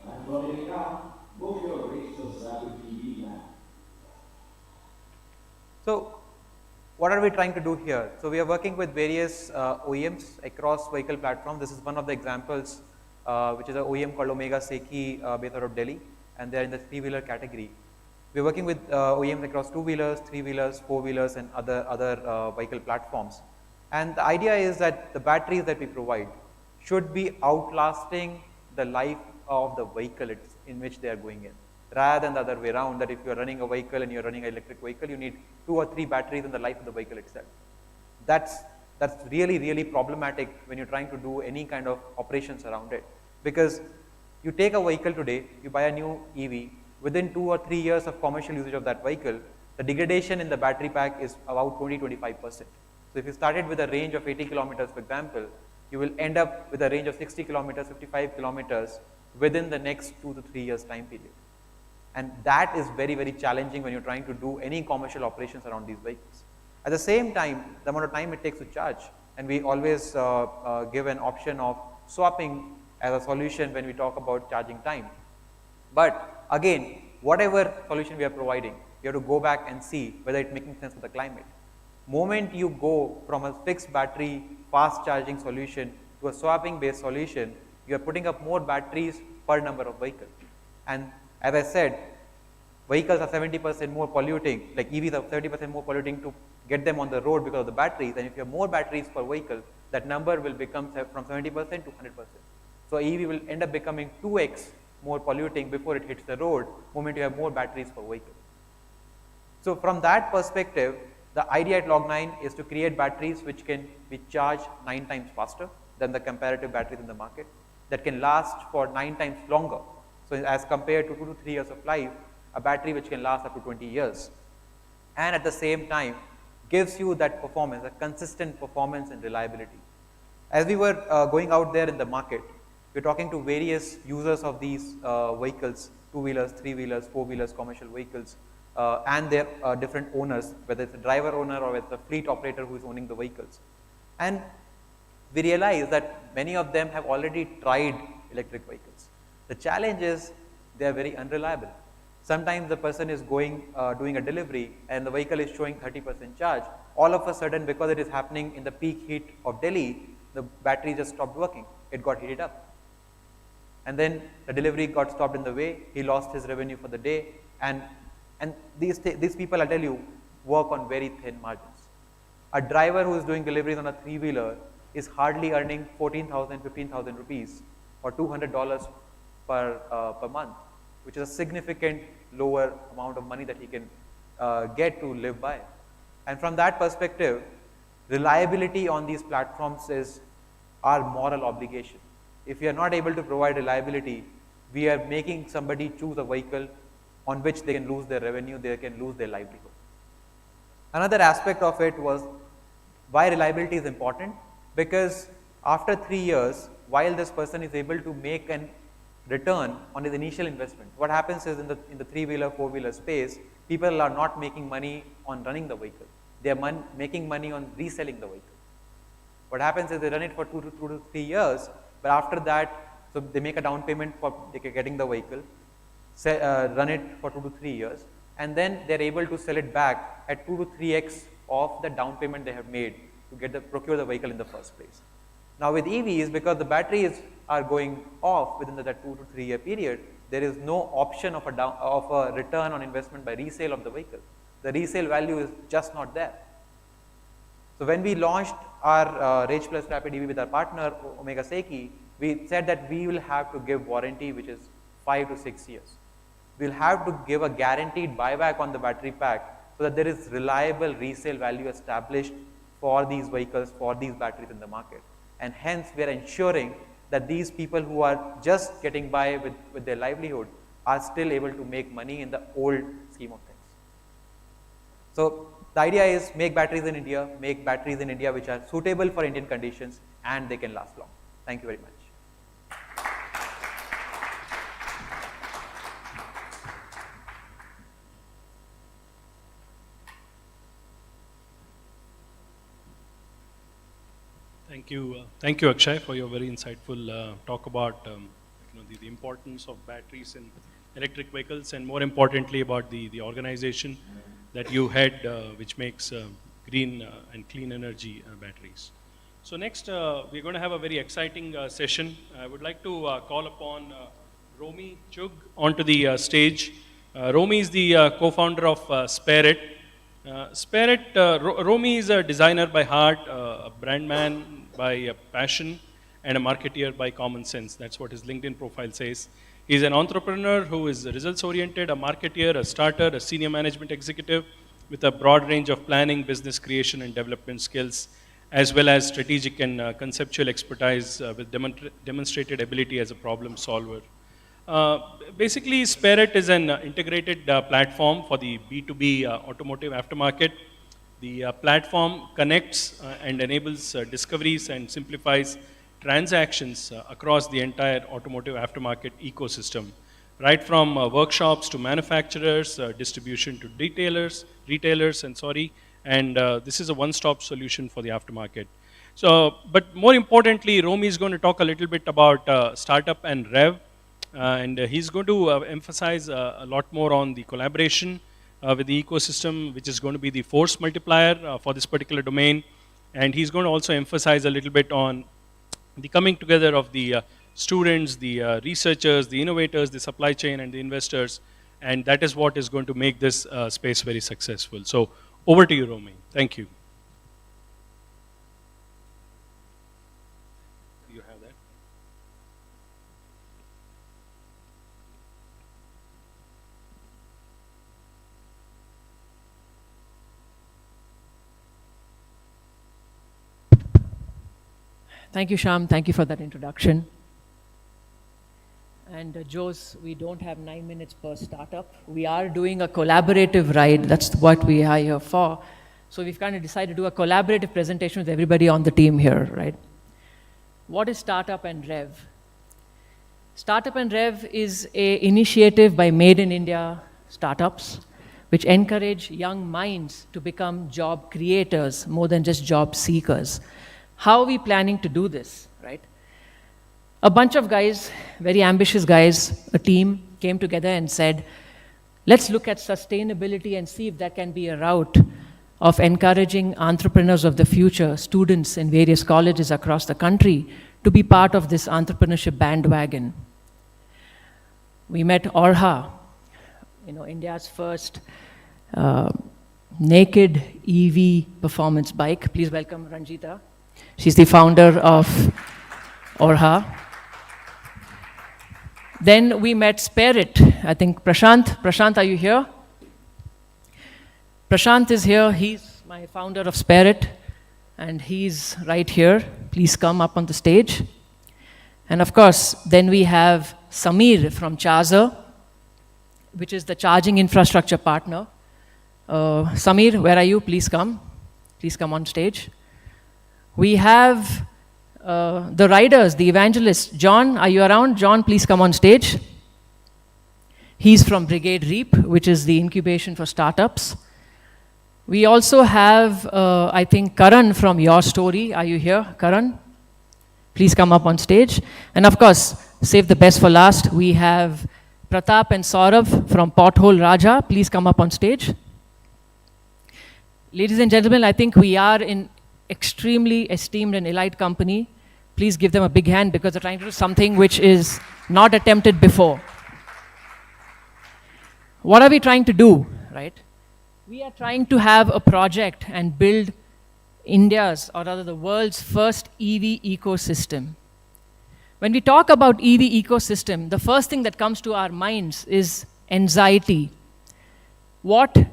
And for the account, book your race plus rapid EV now. So, what are we trying to do here? So we are working with various OEMs across vehicle platforms. This is one of the examples, which is an OEM called Omega Seiki based out of Delhi, and they are in the three-wheeler category. We are working with OEMs across two-wheelers, three-wheelers, four-wheelers, and other vehicle platforms. And the idea is that the batteries that we provide should be outlasting the life of the vehicle in which they are going in, rather than the other way around, that if you are running a vehicle and you are running an electric vehicle, you need 2 or 3 batteries in the life of the vehicle itself. that's really, really problematic when you're trying to do any kind of operations around it. Because you take a vehicle today, you buy a new EV, within 2 or 3 years of commercial usage of that vehicle, the degradation in the battery pack is about 20-25%. So if you started with a range of 80 kilometers, for example, you will end up with a range of 60 kilometers, 55 kilometers within the next 2 to 3 years time period. And that is very, very challenging when you're trying to do any commercial operations around these vehicles. At the same time, the amount of time it takes to charge, and we always give an option of swapping as a solution when we talk about charging time. But again, whatever solution we are providing, you have to go back and see whether it's making sense for the climate. Moment you go from a fixed battery fast charging solution to a swapping based solution, you are putting up more batteries per number of vehicles. And as I said, vehicles are 70% more polluting, like EVs are 30% more polluting to get them on the road because of the batteries. And if you have more batteries per vehicle, that number will become from 70% to 100%. So EV will end up becoming 2x more polluting before it hits the road, moment you have more batteries per vehicle. So from that perspective, the idea at Log9 is to create batteries which can be charged 9 times faster than the comparative batteries in the market, that can last for 9 times longer. So as compared to 2 to 3 years of life, a battery which can last up to 20 years. And at the same time, gives you that performance, a consistent performance and reliability. As we were going out there in the market, we're talking to various users of these vehicles, 2-wheelers, 3-wheelers, 4-wheelers, commercial vehicles, and their different owners, whether it's a driver owner or it's a fleet operator who is owning the vehicles. And we realize that many of them have already tried electric vehicles. The challenge is they are very unreliable. Sometimes the person is going, doing a delivery and the vehicle is showing 30% charge. All of a sudden, because it is happening in the peak heat of Delhi, the battery just stopped working. It got heated up. And then the delivery got stopped in the way. He lost his revenue for the day. And these people, I tell you, work on very thin margins. A driver who is doing deliveries on a 3-wheeler is hardly earning 14,000, 15,000 rupees or $200 per month, which is a significant lower amount of money that he can get to live by. And from that perspective, reliability on these platforms is our moral obligation. If we are not able to provide reliability, we are making somebody choose a vehicle on which they can lose their revenue, they can lose their livelihood. Another aspect of it was why reliability is important, because after 3 years, while this person is able to make an return on his initial investment, what happens is in the 3-wheeler, 4-wheeler space, people are not making money on running the vehicle. They are making money on reselling the vehicle. What happens is they run it for 2 to 3 years, but after that, so they make a down payment for getting the vehicle, run it for 2 to 3 years, and then they're able to sell it back at 2 to 3x of the down payment they have made to procure the vehicle in the first place. Now with EVs, because the batteries are going off within that 2 to 3 year period, there is no option of a return on investment by resale of the vehicle. The resale value is just not there. So when we launched our Rage Plus Rapid EV with our partner Omega Seiki, we said that we will have to give warranty which is 5 to 6 years. We'll have to give a guaranteed buyback on the battery pack so that there is reliable resale value established for these vehicles, for these batteries in the market. And hence we are ensuring that these people who are just getting by with their livelihood are still able to make money in the old scheme of things. So the idea is make batteries in India which are suitable for Indian conditions and they can last long. Thank you very much. Thank you, Akshay, for your very insightful talk about the importance of batteries in electric vehicles, and more importantly about the organization that you head, which makes green and clean energy batteries. So next, we're going to have a very exciting session. I would like to call upon Romy Chug onto the stage. Romy is the co-founder of Sparet. Romy is a designer by heart, a brand man by passion, and a marketeer by common sense. That's what his LinkedIn profile says. He's an entrepreneur who is results oriented, a marketeer, a starter, a senior management executive with a broad range of planning, business creation and development skills, as well as strategic and conceptual expertise with demonstrated ability as a problem solver. Basically, Spirit is an integrated platform for the B2B automotive aftermarket. The platform connects and enables discoveries and simplifies transactions across the entire automotive aftermarket ecosystem, right from workshops to manufacturers, distribution to retailers, and this is a one-stop solution for the aftermarket. So, but more importantly, Romy is going to talk a little bit about startup and Rev, and he's going to emphasize a lot more on the collaboration with the ecosystem, which is going to be the force multiplier for this particular domain. And he's going to also emphasize a little bit on the coming together of the students, the researchers, the innovators, the supply chain, and the investors. And that is what is going to make this space very successful. So over to you, Romy. Thank you. Do you have that? Thank you, Shyam. Thank you for that introduction. And Jose, we don't have 9 minutes per startup. We are doing a collaborative ride. That's what we are here for. So we've kind of decided to do a collaborative presentation with everybody on the team here, right? What is Startup and Rev? Startup and Rev is an initiative by Made in India startups, which encourage young minds to become job creators more than just job seekers. How are we planning to do this, right? A bunch of guys, very ambitious guys, a team came together and said, let's look at sustainability and see if that can be a route of encouraging entrepreneurs of the future, students in various colleges across the country, to be part of this entrepreneurship bandwagon. We met Orha, India's first naked EV performance bike. Please welcome Ranjita. She's the founder of Orha. Then we met Spirit. I think Prashant, are you here? Prashant is here. He's my founder of Spirit, and he's right here. Please come up on the stage. And of course, then we have Samir from Charger, which is the charging infrastructure partner. Samir, where are you? Please come. Please come on stage. We have the riders, the evangelists. John, are you around? John, please come on stage. He's from Brigade Reap, which is the incubation for startups. We also have, I think, Karan from Your Story. Are you here, Karan? Please come up on stage. And of course, save the best for last, we have Pratap and Saurav from Pothole Raja. Please come up on stage. Ladies and gentlemen, I think we are in extremely esteemed and elite company. Please give them a big hand because they're trying to do something which is not attempted before. What are we trying to do, right? We are trying to have a project and build India's, or rather the world's first EV ecosystem. When we talk about EV ecosystem, the first thing that comes to our minds is anxiety. What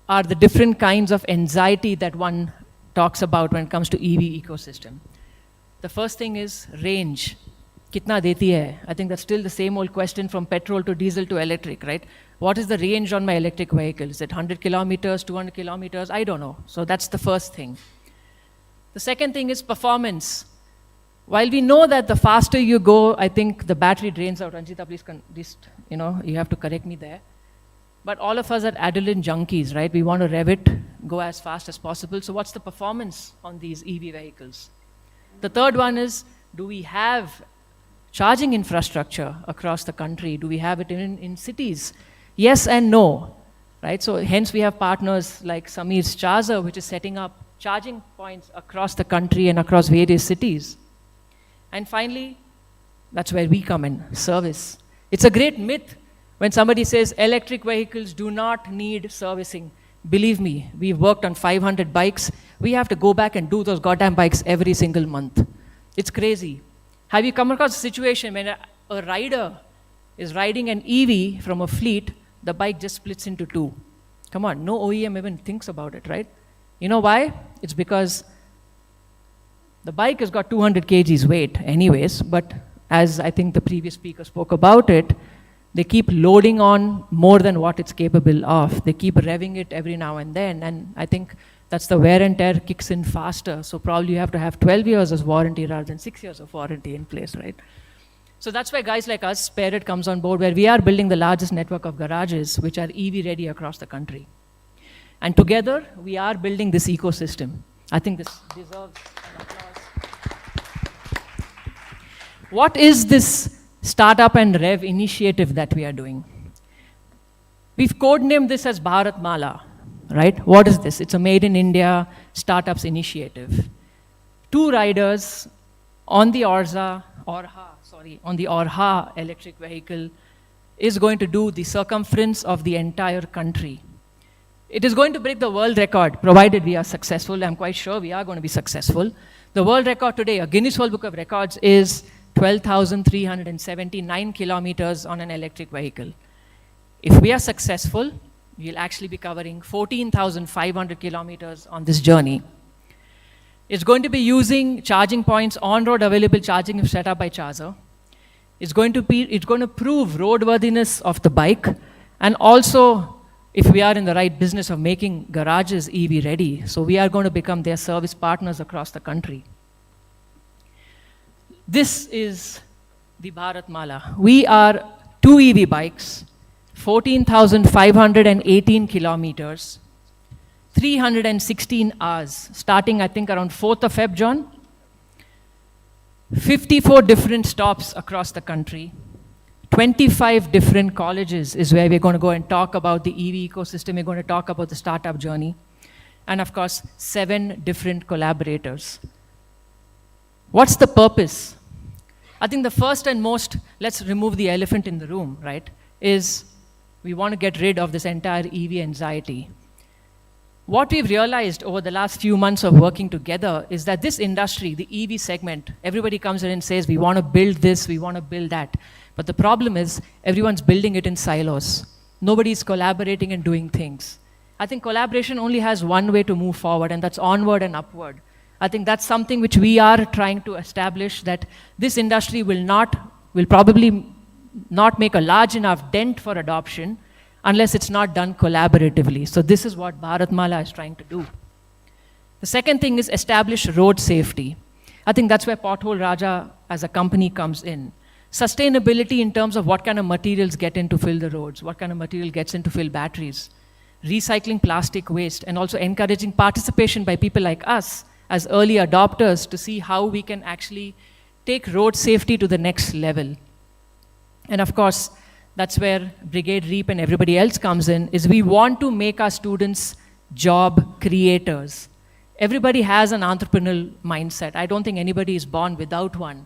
are the different kinds of anxiety that one talks about when it comes to EV ecosystem? The first thing is range. Kitna deti hai? I think that's still the same old question from petrol to diesel to electric, right? What is the range on my electric vehicle? Is it 100 kilometers, 200 kilometers? I don't know. So that's the first thing. The second thing is performance. While we know that the faster you go, I think the battery drains out. Ranjita, please, you have to correct me there. But all of us are adrenaline junkies, right? We want to rev it, go as fast as possible. So what's the performance on these EV vehicles? The third one is, do we have charging infrastructure across the country? Do we have it in cities? Yes and no, right? So hence we have partners like Samir's Charger, which is setting up charging points across the country and across various cities. And finally, that's where we come in, service. It's a great myth when somebody says electric vehicles do not need servicing. Believe me, we've worked on 500 bikes. We have to go back and do those goddamn bikes every single month. It's crazy. Have you come across a situation when a rider is riding an EV from a fleet, the bike just splits into two? Come on, no OEM even thinks about it, right? You know why? It's because the bike has got 200 kgs weight anyways, but as I think the previous speaker spoke about it, they keep loading on more than what it's capable of. They keep revving it every now and then, and I think that's the wear and tear kicks in faster. So probably you have to have 12 years as warranty rather than 6 years of warranty in place, right? So that's why guys like us, Spirit comes on board, where we are building the largest network of garages which are EV ready across the country. And together, we are building this ecosystem. I think this deserves an applause. What is this startup and rev initiative that we are doing? We've codenamed this as Bharat Mala, right? What is this? It's a Made in India startups initiative. 2 riders on the Orha electric vehicle is going to do the circumference of the entire country. It is going to break the world record, provided we are successful. I'm quite sure we are going to be successful. The world record today, a Guinness World Book of Records, is 12,379 kilometers on an electric vehicle. If we are successful, we'll actually be covering 14,500 kilometers on this journey. It's going to be using charging points, on-road available charging if set up by Charger. It's going to prove roadworthiness of the bike, and also if we are in the right business of making garages EV ready, so we are going to become their service partners across the country. This is the Bharat Mala. We are 2 EV bikes, 14,518 kilometers, 316 hours, starting I think around 4th of Feb, John. 54 different stops across the country. 25 different colleges is where we're going to go and talk about the EV ecosystem. We're going to talk about the startup journey. And of course, 7 different collaborators. What's the purpose? I think the first and most, let's remove the elephant in the room, right, is we want to get rid of this entire EV anxiety. What we've realized over the last few months of working together is that this industry, the EV segment, everybody comes in and says, we want to build this, we want to build that. But the problem is, everyone's building it in silos. Nobody's collaborating and doing things. I think collaboration only has one way to move forward, and that's onward and upward. I think that's something which we are trying to establish, that this industry will probably not make a large enough dent for adoption unless it's not done collaboratively. So this is what Bharat Mala is trying to do. The second thing is establish road safety. I think that's where Pothole Raja as a company comes in. Sustainability in terms of what kind of materials get in to fill the roads, what kind of material gets in to fill batteries, recycling plastic waste, and also encouraging participation by people like us as early adopters to see how we can actually take road safety to the next level. And of course, that's where Brigade Reap and everybody else comes in, is we want to make our students job creators. Everybody has an entrepreneurial mindset. I don't think anybody is born without one.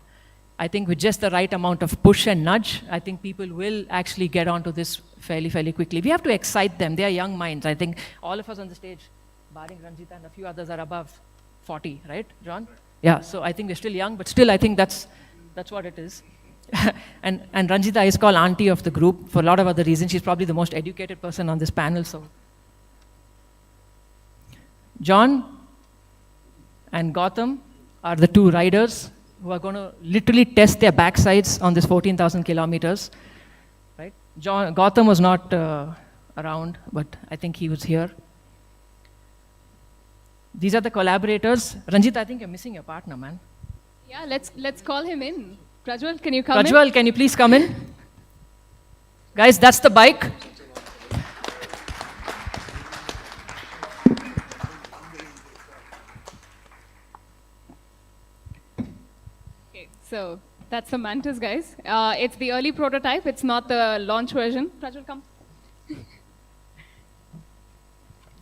I think with just the right amount of push and nudge, I think people will actually get onto this fairly quickly. We have to excite them. They are young minds. I think all of us on the stage, barring Ranjita and a few others, are above 40, right, John? Yeah, so I think we're still young, but still I think that's what it is. and Ranjita is called auntie of the group for a lot of other reasons. She's probably the most educated person on this panel. So, John and Gautam are the 2 riders who are going to literally test their backsides on this 14,000 kilometers. Right? Gautam was not around, but I think he was here. These are the collaborators. Ranjita, I think you're missing your partner, man. Yeah, let's call him in. Prajwal, can you come in? Prajwal, can you please come in? Guys, that's the bike. Okay, so that's the Mantis, guys. It's the early prototype. It's not the launch version. Prajwal, come.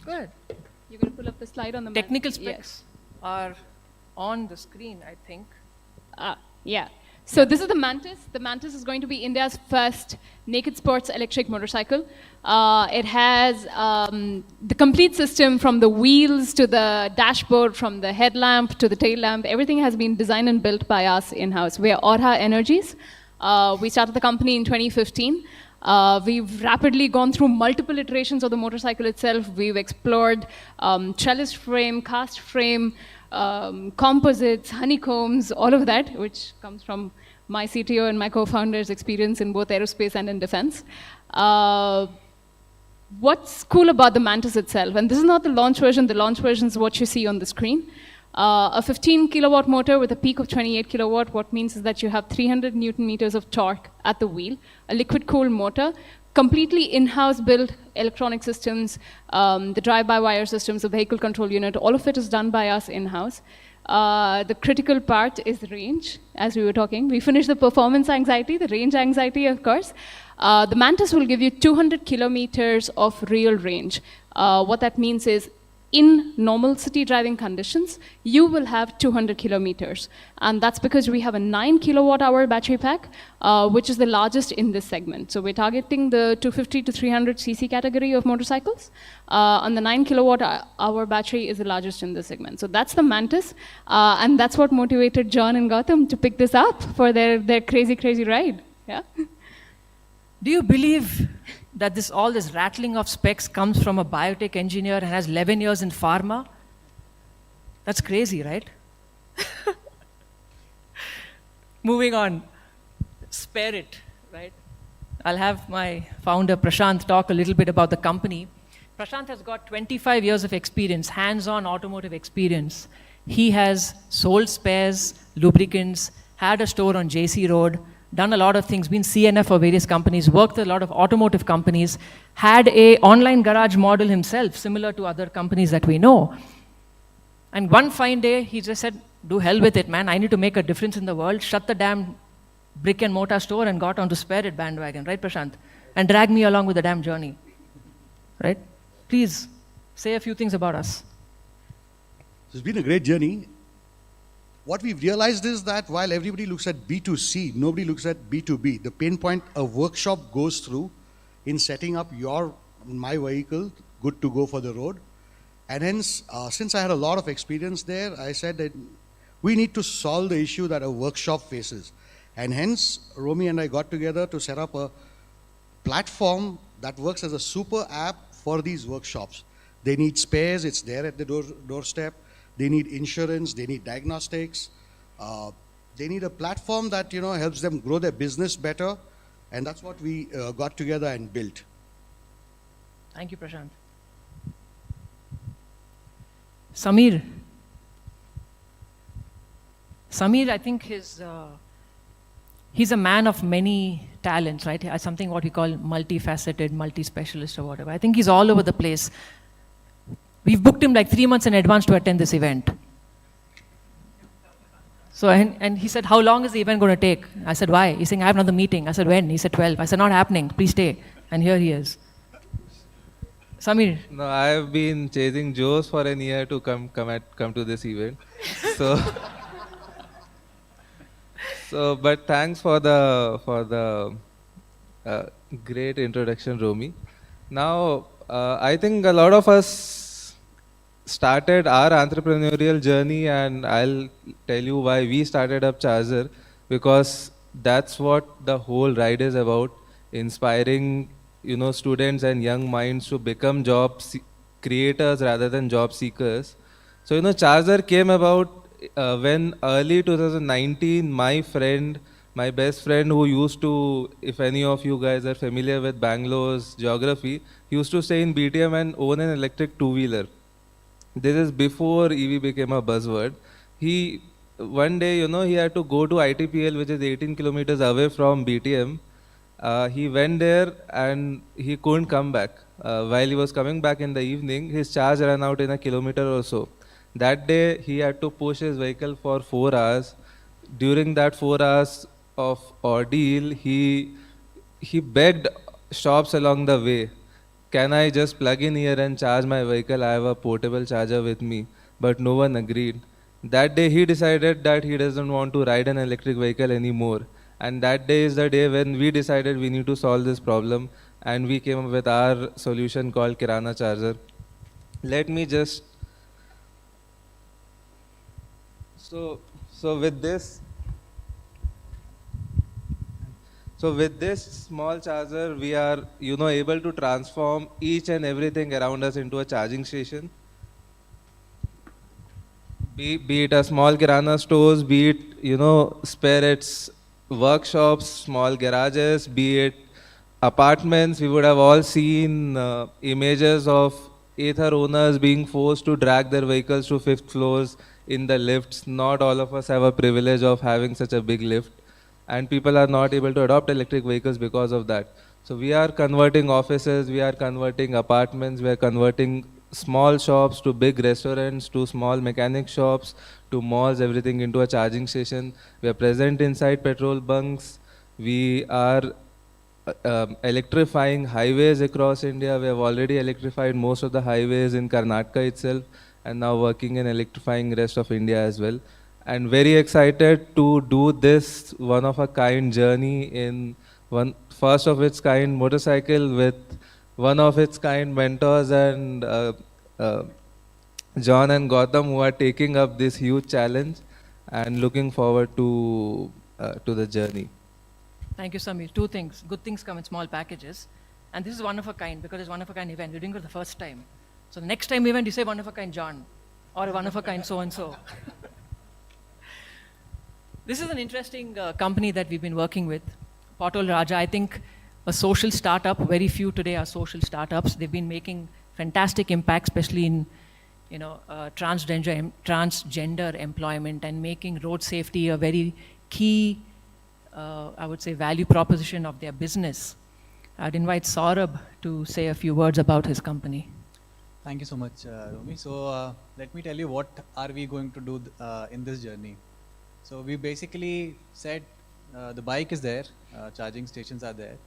Good. You're going to pull up the slide on the technical specs are on the screen, I think. Yeah. So this is the Mantis. The Mantis is going to be India's first naked sports electric motorcycle. It has the complete system from the wheels to the dashboard, from the headlamp to the tail lamp. Everything has been designed and built by us in-house. We are Orha Energies. We started the company in 2015. We've rapidly gone through multiple iterations of the motorcycle itself. We've explored trellis frame, cast frame, composites, honeycombs, all of that, which comes from my CTO and my co-founder's experience in both aerospace and in defense. What's cool about the Mantis itself, and this is not the launch version is what you see on the screen. A 15 kilowatt motor with a peak of 28 kilowatt, what means is that you have 300 Newton meters of torque at the wheel, a liquid cooled motor, completely in-house built electronic systems, the drive-by-wire systems, the vehicle control unit, all of it is done by us in-house. The critical part is range, as we were talking. We finished the performance anxiety, the range anxiety, of course. The Mantis will give you 200 kilometers of real range. What that means is, in normal city driving conditions, you will have 200 kilometers. And that's because we have a 9 kilowatt hour battery pack, which is the largest in this segment. So we're targeting the 250 to 300 cc category of motorcycles. And the 9 kilowatt hour battery is the largest in this segment. So that's the Mantis. And that's what motivated John and Gautam to pick this up for their crazy, crazy ride. Yeah. Do you believe that all this rattling of specs comes from a biotech engineer and has 11 years in pharma? That's crazy, right? Moving on, spare it, right? I'll have my founder Prashant talk a little bit about the company. Prashant has got 25 years of experience, hands-on automotive experience. He has sold spares, lubricants, had a store on JC Road, done a lot of things, been CNF for various companies, worked with a lot of automotive companies, had a online garage model himself, similar to other companies that we know. And one fine day, he just said, do hell with it, man. I need to make a difference in the world. Shut the damn brick and mortar store and got onto spare it bandwagon, right, Prashant? And dragged me along with the damn journey, right? Please, say a few things about us. It's been a great journey. What we've realized is that while everybody looks at B2C, nobody looks at B2B. The pain point a workshop goes through in setting up my vehicle, good to go for the road. And hence, since I had a lot of experience there, I said that we need to solve the issue that a workshop faces. And hence, Romy and I got together to set up a platform that works as a super app for these workshops. They need spares, it's there at the doorstep. They need insurance, they need diagnostics. They need a platform that helps them grow their business better. And that's what we got together and built. Thank you, Prashant. Samir. Samir, I think he's a man of many talents, right? Something what we call multifaceted, multi-specialist or whatever. I think he's all over the place. We've booked him like 3 months in advance to attend this event. So, and he said, how long is the event going to take? I said, why? He's saying, I have another meeting. I said, when? He said, 12. I said, not happening. Please stay. And here he is. Samir. No, I've been chasing Joes for a year to come to this event. But thanks for the great introduction, Romy. Now, I think a lot of us started our entrepreneurial journey, and I'll tell you why we started up Charger, because that's what the whole ride is about, inspiring students and young minds to become creators rather than job seekers. So Charger came about when early 2019 my best friend who used to, if any of you guys are familiar with Bangalore's geography, he used to stay in BTM and own an electric two-wheeler. This is before EV became a buzzword. One day, he had to go to ITPL, which is 18 kilometers away from BTM. He went there and he couldn't come back. While he was coming back in the evening, his charge ran out in a kilometer or so. That day, he had to push his vehicle for 4 hours. During that 4 hours of ordeal, he begged shops along the way, can I just plug in here and charge my vehicle? I have a portable charger with me. But no one agreed. That day he decided that he doesn't want to ride an electric vehicle anymore. And that day is the day when we decided we need to solve this problem. And we came up with our solution called Kirana Charger. Let me just... So with this... So with this small charger, we are, able to transform each and everything around us into a charging station. Be it a small kirana stores, be it, spirits, workshops, small garages, be it apartments. We would have all seen images of Ather owners being forced to drag their vehicles to fifth floors in the lifts. Not all of us have a privilege of having such a big lift, and people are not able to adopt electric vehicles because of that. So we are converting offices, we are converting apartments, we are converting small shops to big restaurants, to small mechanic shops, to malls, everything into a charging station. We are present inside petrol bunks. We are electrifying highways across India. We have already electrified most of the highways in Karnataka itself, and now working in electrifying rest of India as well. And very excited to do this one-of-a-kind journey in one first of its kind motorcycle with one of its kind mentors and John and Gautam, who are taking up this huge challenge, and looking forward to the journey. Thank you, Samir. Two things. Good things come in small packages. And this is one of a kind, because it's one of a kind event. We're doing it for the first time. So the next time event, you say one of a kind John, or one of a kind so-and-so. This is an interesting company that we've been working with, Potol Raja. I think a social startup. Very few today are social startups. They've been making fantastic impact, especially in transgender employment, and making road safety a very key, I would say, value proposition of their business. I'd invite Saurabh to say a few words about his company. Thank you so much, Romi. So let me tell you what are we going to do in this journey. So we basically said the bike is there, charging stations are there,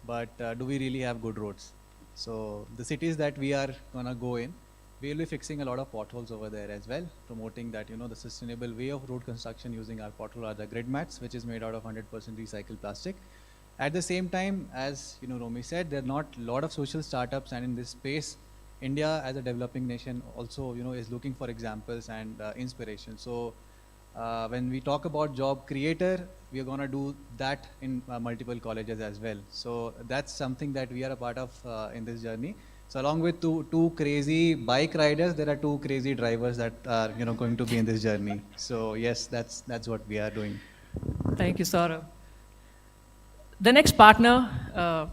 but do we really have good roads? So the cities that we are gonna go in, we will be fixing a lot of potholes over there as well, promoting that, the sustainable way of road construction using our Potol Raja grid mats, which is made out of 100% recycled plastic. At the same time, as Romi said, there are not a lot of social startups, and in this space, India as a developing nation also, is looking for examples and inspiration. So when we talk about job creator, we are going to do that in multiple colleges as well. So that's something that we are a part of in this journey. So along with two crazy bike riders, there are two crazy drivers that are going to be in this journey. So yes, that's what we are doing. Thank you, Saurabh. The next partner,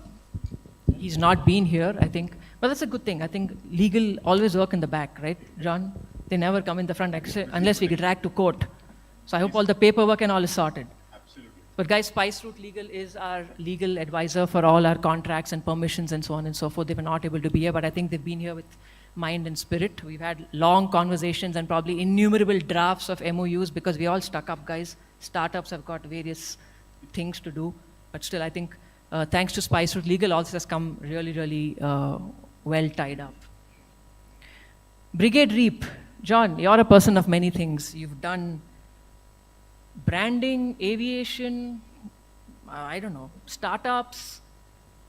he's not been here, I think, but that's a good thing. I think legal always work in the back, right, John? They never come in the front unless we get dragged to court. So I hope all the paperwork and all is sorted. Absolutely. But guys, Spice Route Legal is our legal advisor for all our contracts and permissions and so on and so forth. They were not able to be here, but I think they've been here with mind and spirit. We've had long conversations and probably innumerable drafts of MOUs, because we all stuck up, guys. Startups have got various things to do, but still I think thanks to Spice Route Legal, all this has come really, really well tied up. Brigade Reap. John, you're a person of many things. You've done branding, aviation, I don't know, startups,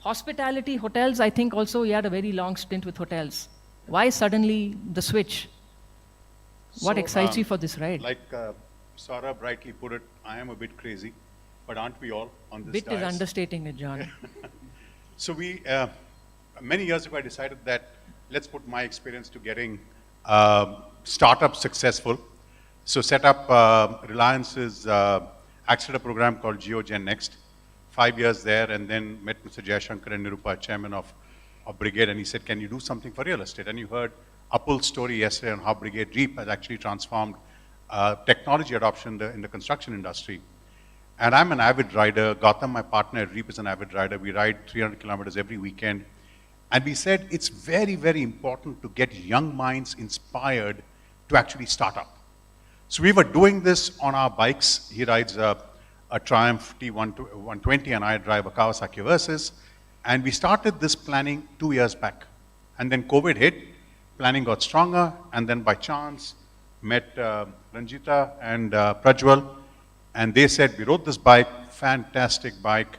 hospitality, hotels. I think also you had a very long stint with hotels. Why suddenly the switch? What excites you for this ride? Like Saurabh rightly put it, I am a bit crazy, but aren't we all on this Bit dais? is understating it, John. So we, many years ago I decided that let's put my experience to getting startups successful. So set up Reliance's accelerator program called GeoGen Next. 5 years there, and then met Mr. Jayashankar and Nirupa, chairman of Brigade, and he said, can you do something for real estate? And you heard Apul's story yesterday on how Brigade Reap has actually transformed technology adoption in the construction industry. And I'm an avid rider. Gautam, my partner at Reap, is an avid rider. We ride 300 kilometers every weekend. And we said it's very, very important to get young minds inspired to actually start up. So we were doing this on our bikes. He rides a Triumph T120 and I drive a Kawasaki Versys. And we started this planning 2 years back. And then COVID hit, planning got stronger, and then by chance met Ranjita and Prajwal, and they said, we rode this bike, fantastic bike,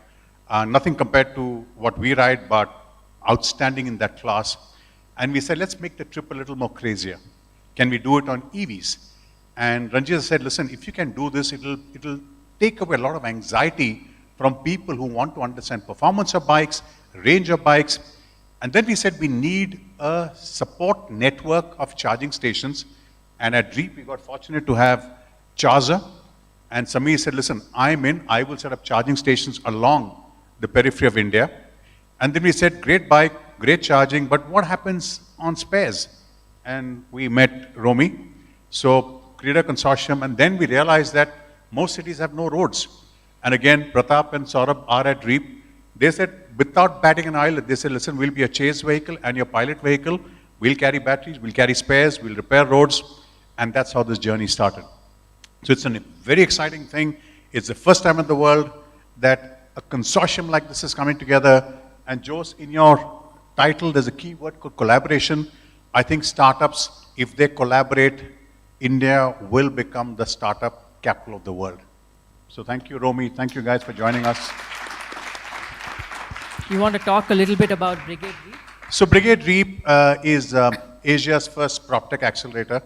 nothing compared to what we ride, but outstanding in that class. And we said, let's make the trip a little more crazier. Can we do it on EVs? And Ranjita said, listen, if you can do this, it'll take away a lot of anxiety from people who want to understand performance of bikes, range of bikes. And then we said we need a support network of charging stations. And at DREEP, we got fortunate to have Charger. And Samir said, listen, I will set up charging stations along the periphery of India. And then we said, great bike, great charging, but what happens on spares? And we met Romy. So create a consortium, and then we realized that most cities have no roads. And again, Pratap and Saurabh are at DREEP. They said, without batting an eyelid, they said, listen, we'll be a chase vehicle and your pilot vehicle. We'll carry batteries, we'll carry spares, we'll repair roads. And that's how this journey started. So it's a very exciting thing. It's the first time in the world that a consortium like this is coming together. And Jose, in your title, there's a key word called collaboration. I think startups, if they collaborate, India will become the startup capital of the world. So thank you, Romy. Thank you guys for joining us. You want to talk a little bit about Brigade REAP? So Brigade REAP is Asia's first PropTech accelerator.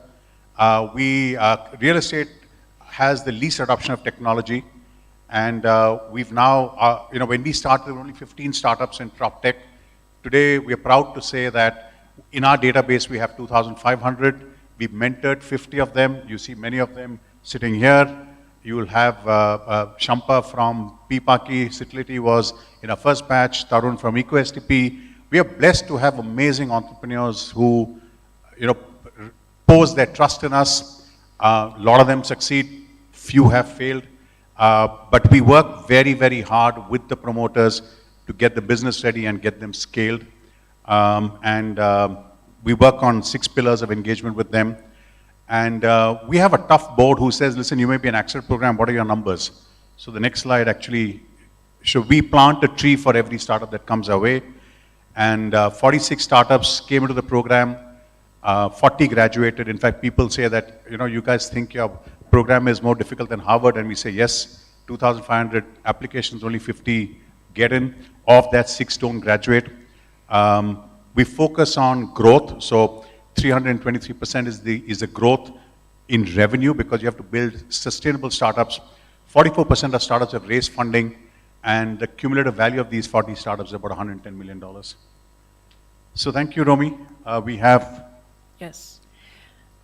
Real estate has the least adoption of technology. And we've now, when we started, there were only 15 startups in PropTech. Today, we are proud to say that in our database, we have 2,500. We've mentored 50 of them. You see many of them sitting here. You will have Shampa from Pipaki, Sitlity was in our first batch, Tarun from EcoSTP. We are blessed to have amazing entrepreneurs who, pose their trust in us. A lot of them succeed, few have failed. But we work very, very hard with the promoters to get the business ready and get them scaled. We work on 6 pillars of engagement with them. And we have a tough board who says, listen, you may be an accelerator program, what are your numbers? So the next slide actually, should we plant a tree for every startup that comes our way? And 46 startups came into the program, 40 graduated. In fact, people say that, you guys think your program is more difficult than Harvard, and we say, yes, 2,500 applications, only 50 get in. Of that, 6 don't graduate. We focus on growth, so 323% is the growth in revenue because you have to build sustainable startups. 44% of startups have raised funding, and the cumulative value of these 40 startups is about $110 million. So thank you, Romy. We have... Yes.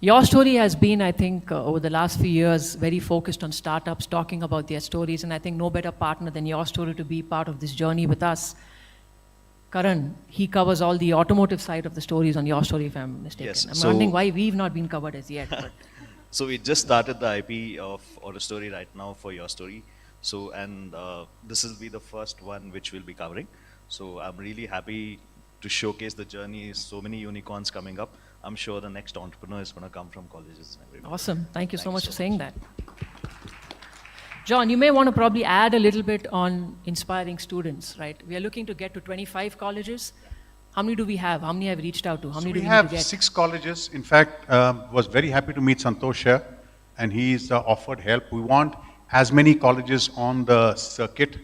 Your story has been, I think, over the last few years, very focused on startups, talking about their stories, and I think no better partner than Your Story to be part of this journey with us. Karan, he covers all the automotive side of the stories on Your Story, if I'm mistaken. Yes, I'm wondering why we've not been covered as yet. But. So we just started the IP of Auto Story right now for Your Story. So, and this will be the first one which we'll be covering. So I'm really happy to showcase the journey. So many unicorns coming up. I'm sure the next entrepreneur is going to come from colleges and everywhere. Awesome. Thank you so much for saying that. John, you may want to probably add a little bit on inspiring students, right? We are looking to get to 25 colleges. How many do we have? How many have reached out to? How many do we have need to get? 6 colleges. In fact, was very happy to meet Santosh here, and he's offered help. We want as many colleges on the circuit.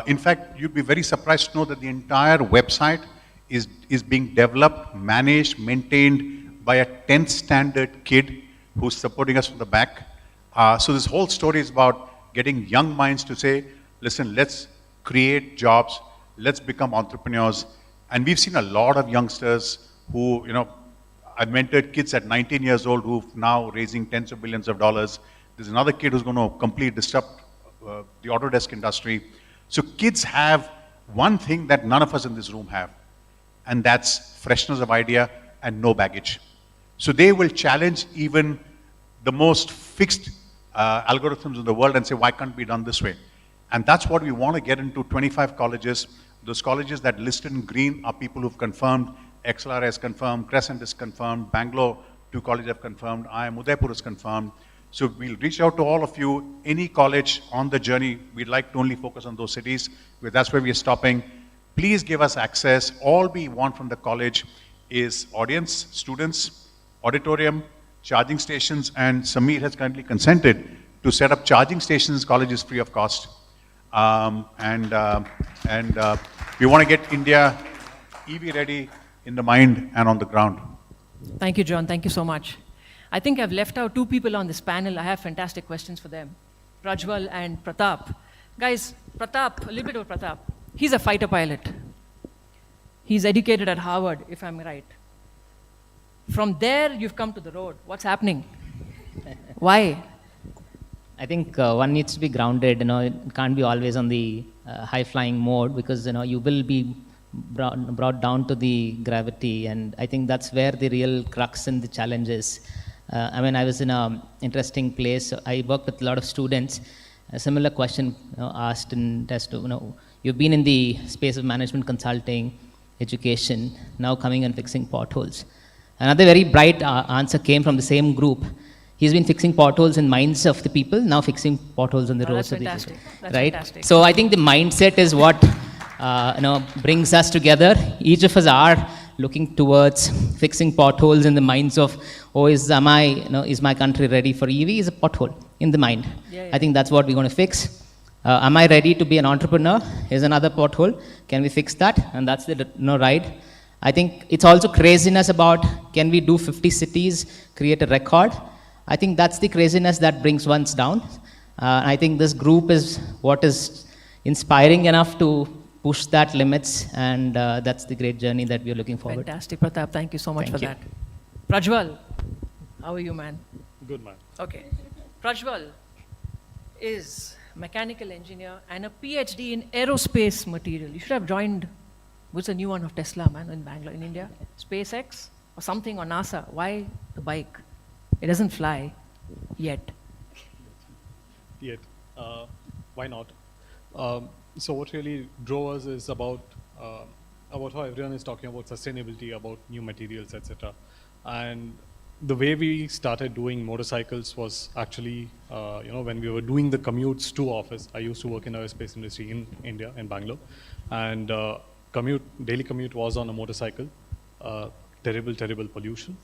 In fact, you'd be very surprised to know that the entire website is being developed, managed, maintained by a 10th standard kid who's supporting us from the back. So this whole story is about getting young minds to say, listen, let's create jobs, let's become entrepreneurs. And we've seen a lot of youngsters who, I mentored kids at 19 years old who now raising tens of billions of dollars. There's another kid who's going to completely disrupt the Autodesk industry. So kids have one thing that none of us in this room have, and that's freshness of idea and no baggage. So they will challenge even the most fixed algorithms in the world and say, why can't it be done this way? And that's what we want to get into 25 colleges. Those colleges that listed in green are people who've confirmed, XLR has confirmed, Crescent is confirmed, Bangalore, 2 colleges have confirmed, IIM Udaipur is confirmed. So we'll reach out to all of you, any college on the journey. We'd like to only focus on those cities, because that's where we are stopping. Please give us access. All we want from the college is audience, students, auditorium, charging stations, and Samir has currently consented to set up charging stations in colleges free of cost. We want to get India EV ready in the mind and on the ground. Thank you, John. Thank you so much. I think I've left out 2 people on this panel. I have fantastic questions for them. Prajwal and Pratap. Guys, Pratap, a little bit of Pratap. He's a fighter pilot. He's educated at Harvard, if I'm right. From there, you've come to the road. What's happening? Why? I think one needs to be grounded. It can't be always on the high-flying mode, because you will be brought down to the gravity, and I think that's where the real crux and the challenge is. I was in an interesting place. I worked with a lot of students. A similar question asked in test. You've been in the space of management consulting, education, now coming and fixing potholes. Another very bright answer came from the same group. He's been fixing potholes in minds of the people, now fixing potholes on the roads of the people. That's right? fantastic. So I think the mindset is what brings us together. Each of us are looking towards fixing potholes in the minds of, is my country ready for EV? Is a pothole in the mind. Yeah. I think that's what we're going to fix. Am I ready to be an entrepreneur? Is another pothole. Can we fix that? And that's the ride. I think it's also craziness about, can we do 50 cities, create a record? I think that's the craziness that brings one down. I think this group is what is inspiring enough to push that limits, and that's the great journey that we're looking forward. Fantastic, Pratap. Thank you so much Thank for you. that. Prajwal, how are you, man? Good, man. Okay. Prajwal is mechanical engineer and a PhD in aerospace material. You should have joined, what's the new one of Tesla, man, in Bangalore, in India? SpaceX or something, or NASA. Why the bike? It doesn't fly yet. Yet. Why not? So what really drove us is about how everyone is talking about sustainability, about new materials, etc. And the way we started doing motorcycles was actually, when we were doing the commutes to office. I used to work in the aerospace industry in India, in Bangalore, and daily commute was on a motorcycle. Terrible pollution.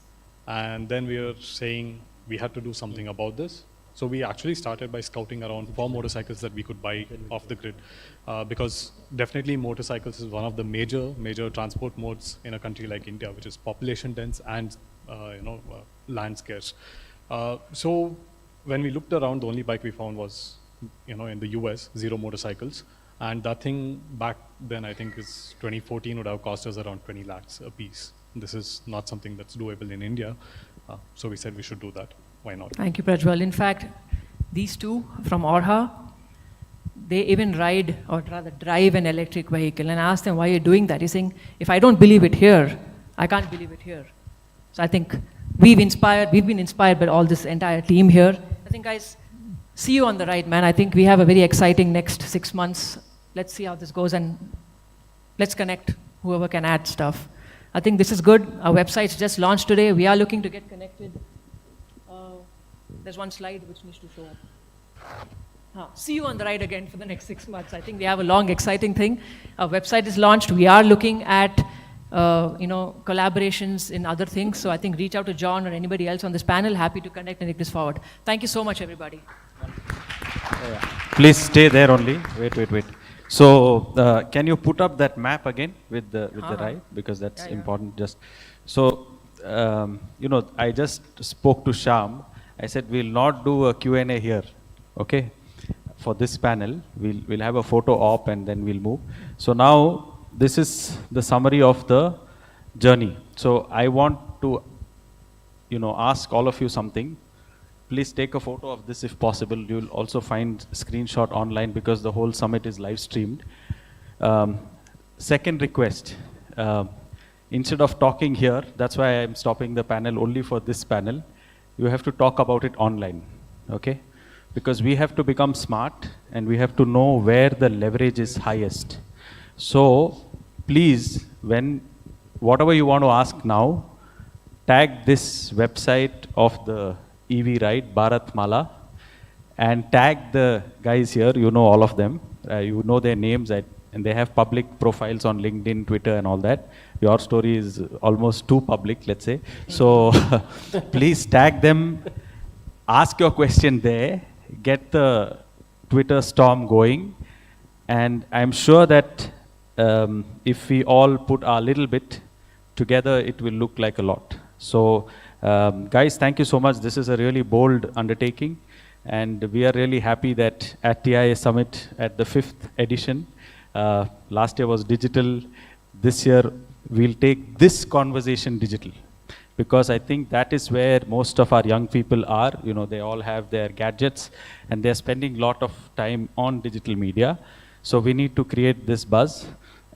And then we were saying we had to do something about this. So we actually started by scouting around 4 motorcycles that we could buy off the grid, because definitely motorcycles is one of the major transport modes in a country like India, which is population dense and land scarce. So when we looked around, the only bike we found was in the US, Zero Motorcycles, and that thing back then, I think is 2014, would have cost us around 20 lakhs a piece. This is not something that's doable in India, so we said we should do that. Why not? Thank you, Prajwal. In fact, these two from Orha, they even ride, or rather drive, an electric vehicle. And I asked them, why are you doing that? He's saying, if I don't believe it here, I can't believe it here. So I think we've been inspired by all this entire team here. I think, guys, see you on the ride, man. I think we have a very exciting next 6 months. Let's see how this goes, and let's connect whoever can add stuff. I think this is good. Our website's just launched today. We are looking to get connected. There's one slide which needs to show up. See you on the ride again for the next 6 months. I think we have a long, exciting thing. Our website is launched. We are looking at collaborations in other things. So I think reach out to John or anybody else on this panel. Happy to connect and take this forward. Thank you so much, everybody. Please stay there only. Wait. So can you put up that map again with the ride, because that's important. Just so I just spoke to Shyam. I said we'll not do a Q&A here, okay? For this panel, we'll have a photo op and then we'll move. So now this is the summary of the journey. So I want to, ask all of you something. Please take a photo of this if possible. You'll also find screenshot online because the whole summit is live streamed. Second request, instead of talking here, that's why I'm stopping the panel only for this panel. You have to talk about it online, okay? Because we have to become smart and we have to know where the leverage is highest. So please, whatever you want to ask now, tag this website of the EV ride, Bharat Mala, and tag the guys here. You know all of them. You know their names, and they have public profiles on LinkedIn, Twitter, and all that. Your story is almost too public, let's say. So please tag them, ask your question there, get the Twitter storm going, and I'm sure that if we all put our little bit together, it will look like a lot. So guys, thank you so much. This is a really bold undertaking, And we are really happy that at TIA Summit at the 5th edition, last year was digital, this year we'll take this conversation digital. Because I think that is where most of our young people are. You know, they all have their gadgets and they're spending a lot of time on digital media. So we need to create this buzz.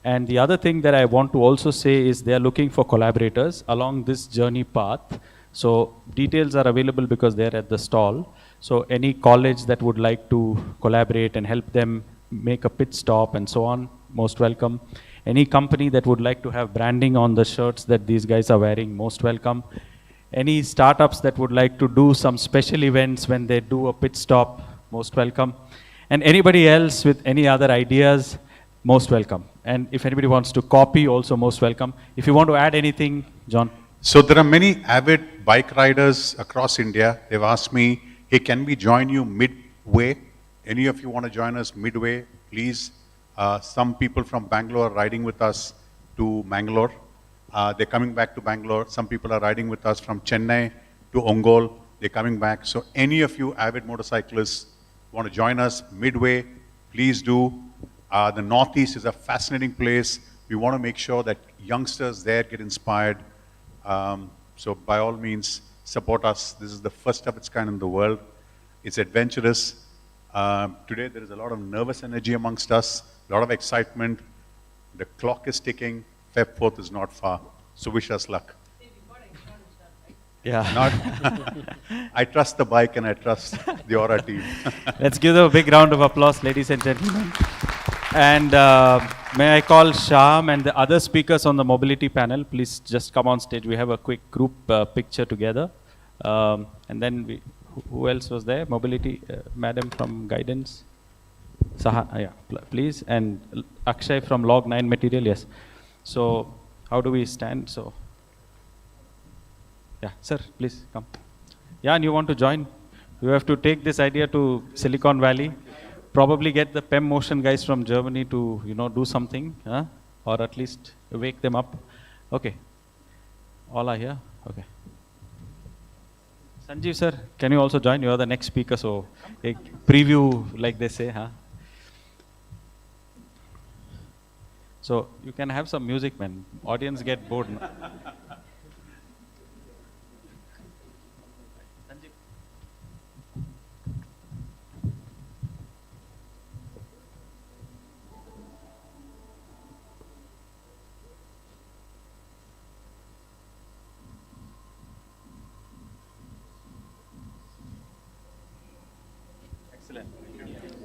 And the other thing that I want to also say is they are looking for collaborators along this journey path. So details are available because they're at the stall. So any college that would like to collaborate and help them make a pit stop and so on, most welcome. Any company that would like to have branding on the shirts that these guys are wearing, most welcome. Any startups that would like to do some special events when they do a pit stop, most welcome. And anybody else with any other ideas, most welcome. And if anybody wants to copy, also most welcome. If you want to add anything, John. So there are many avid bike riders across India. They've asked me, hey, can we join you midway? Any of you want to join us midway, please? Some people from Bangalore are riding with us to Mangalore. They're coming back to Bangalore. Some people are riding with us from Chennai to Ongole. They're coming back. So any of you avid motorcyclists want to join us midway, please do. The Northeast is a fascinating place. We want to make sure that youngsters there get inspired. So by all means, support us. This is the first of its kind in the world. It's adventurous. Today there is a lot of nervous energy amongst us, a lot of excitement. The clock is ticking. Feb 4th is not far. So wish us luck. Yeah. I trust the bike and I trust the Aura team. Let's give them a big round of applause, ladies and gentlemen. And may I call Shyam and the other speakers on the mobility panel, please just come on stage. We have a quick group picture together. And then who else was there? Mobility, madam from guidance. Yeah, please. And Akshay from Log 9 Material, yes. So how do we stand? So, yeah, sir, please come. Yeah, and you want to join? You have to take this idea to Silicon Valley. Probably get the PEM Motion guys from Germany to, you know, do something, or at least wake them up. Okay. All are here? Okay. Sanjeev sir, can you also join? You are the next speaker, so a preview, like they say, huh? So you can have some music, man. Audience get bored. No?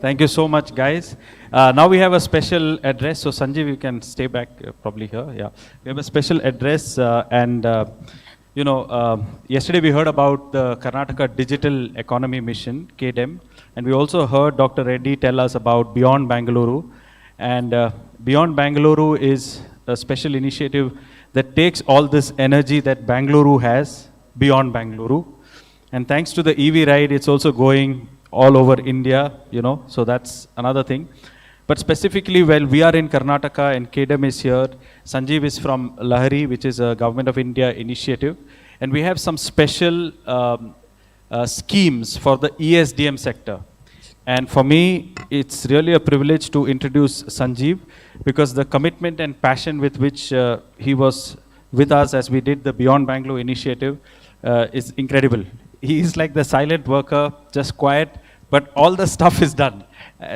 Thank you so much, guys. Now we have a special address. So Sanjeev, you can stay back probably here. Yeah, we have a special address, and you know, yesterday we heard about the Karnataka Digital Economy Mission (KDEM), and we also heard Dr. Reddy tell us about Beyond Bangalore. And Beyond Bangalore is a special initiative that takes all this energy that Bangalore has beyond Bangalore. And thanks to the EV ride, it's also going all over India, you know, so that's another thing. But specifically, well, we are in Karnataka and KDEM is here. Sanjeev is from Lahari, which is a Government of India initiative. And we have some special schemes for the ESDM sector. And for me, it's really a privilege to introduce Sanjeev, because the commitment and passion with which he was with us as we did the Beyond Bangalore initiative is incredible. He is like the silent worker, just quiet, but all the stuff is done.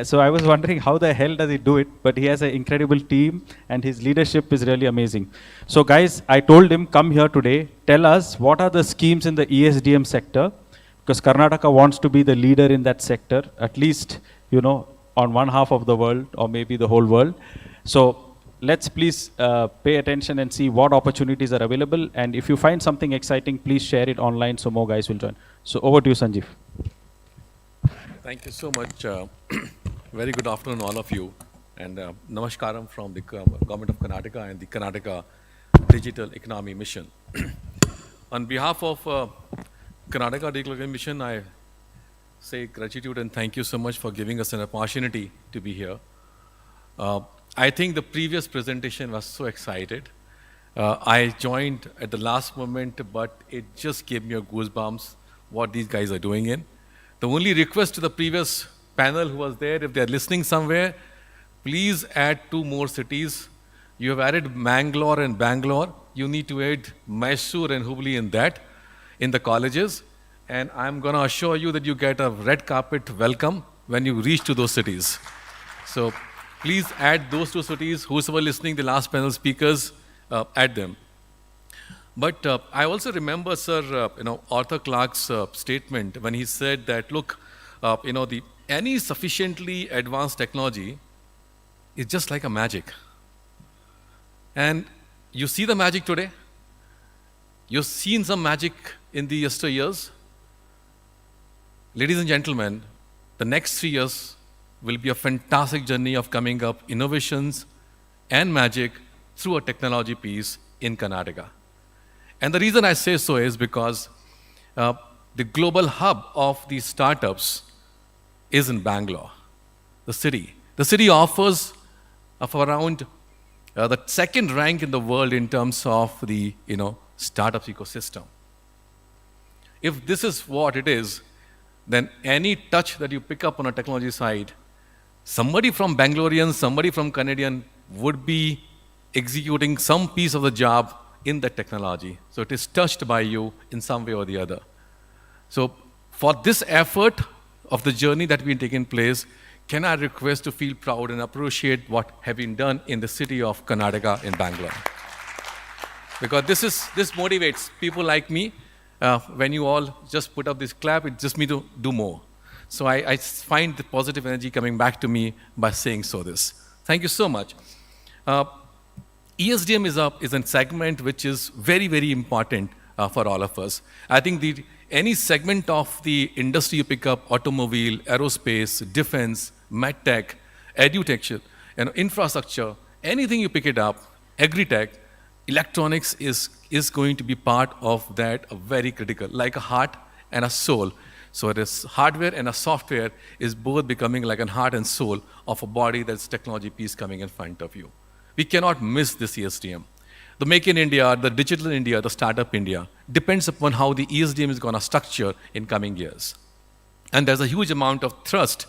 So I was wondering how the hell does he do it, but he has an incredible team and his leadership is really amazing. So guys, I told him, come here today, tell us what are the schemes in the ESDM sector, because Karnataka wants to be the leader in that sector, at least, you know, on one half of the world or maybe the whole world. So let's please pay attention and see what opportunities are available. And if you find something exciting, please share it online so more guys will join. So over to you, Sanjeev. Thank you so much. Very good afternoon, all of you. And namaskaram from the Government of Karnataka and the Karnataka Digital Economy Mission. On behalf of Karnataka Digital Economy Mission, I say gratitude and thank you so much for giving us an opportunity to be here. I think the previous presentation was so excited. I joined at the last moment, but it just gave me a goosebumps what these guys are doing in. The only request to the previous panel who was there, if they are listening somewhere, please add 2 more cities. You have added Mangalore and Bangalore. You need to add Mysore and Hubli in the colleges. And I'm going to assure you that you get a red carpet welcome when you reach to those cities. So please add those 2 cities. Who's ever listening, the last panel speakers, add them. But I also remember, sir, Arthur Clarke's statement when he said that, look, any sufficiently advanced technology is just like a magic. And you see the magic today. You've seen some magic in the yesteryears. Ladies and gentlemen, the next 3 years will be a fantastic journey of coming up innovations and magic through a technology piece in Karnataka. And the reason I say so is because the global hub of these startups is in Bangalore, the city. The city offers of around the 2nd rank in the world in terms of the startup ecosystem. If this is what it is, then any touch that you pick up on a technology side, somebody from Bangalorean, somebody from Canadian would be executing some piece of the job in the technology. So it is touched by you in some way or the other. So for this effort of the journey that we've taken place, can I request to feel proud and appreciate what have been done in the city of Karnataka in Bangalore? Because this motivates people like me. When you all just put up this clap, it just me to do more. So I find the positive energy coming back to me by saying so this. Thank you so much. ESDM is a segment which is very, very important for all of us. I think any segment of the industry you pick up, automobile, aerospace, defense, medtech, edutech, infrastructure, anything you pick it up, agri-tech, electronics is going to be part of that, very critical, like a heart and a soul. So it is hardware and a software is both becoming like a heart and soul of a body that's technology piece coming in front of you. We cannot miss this ESDM. The Make in India, the Digital India, the Startup India depends upon how the ESDM is going to structure in coming years. And there's a huge amount of thrust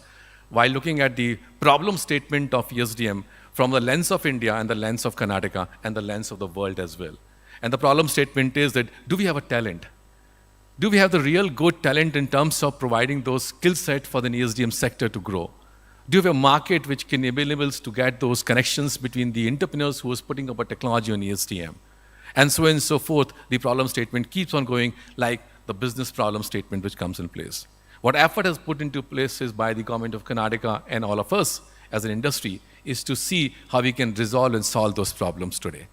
while looking at the problem statement of ESDM from the lens of India and the lens of Karnataka and the lens of the world as well. And the problem statement is that, do we have a talent? Do we have the real good talent in terms of providing those skill set for the ESDM sector to grow? Do you have a market which can enable us to get those connections between the entrepreneurs who is putting up a technology on ESDM? And so forth, the problem statement keeps on going like the business problem statement which comes in place. What effort has put into place is by the government of Karnataka and all of us as an industry is to see how we can resolve and solve those problems today.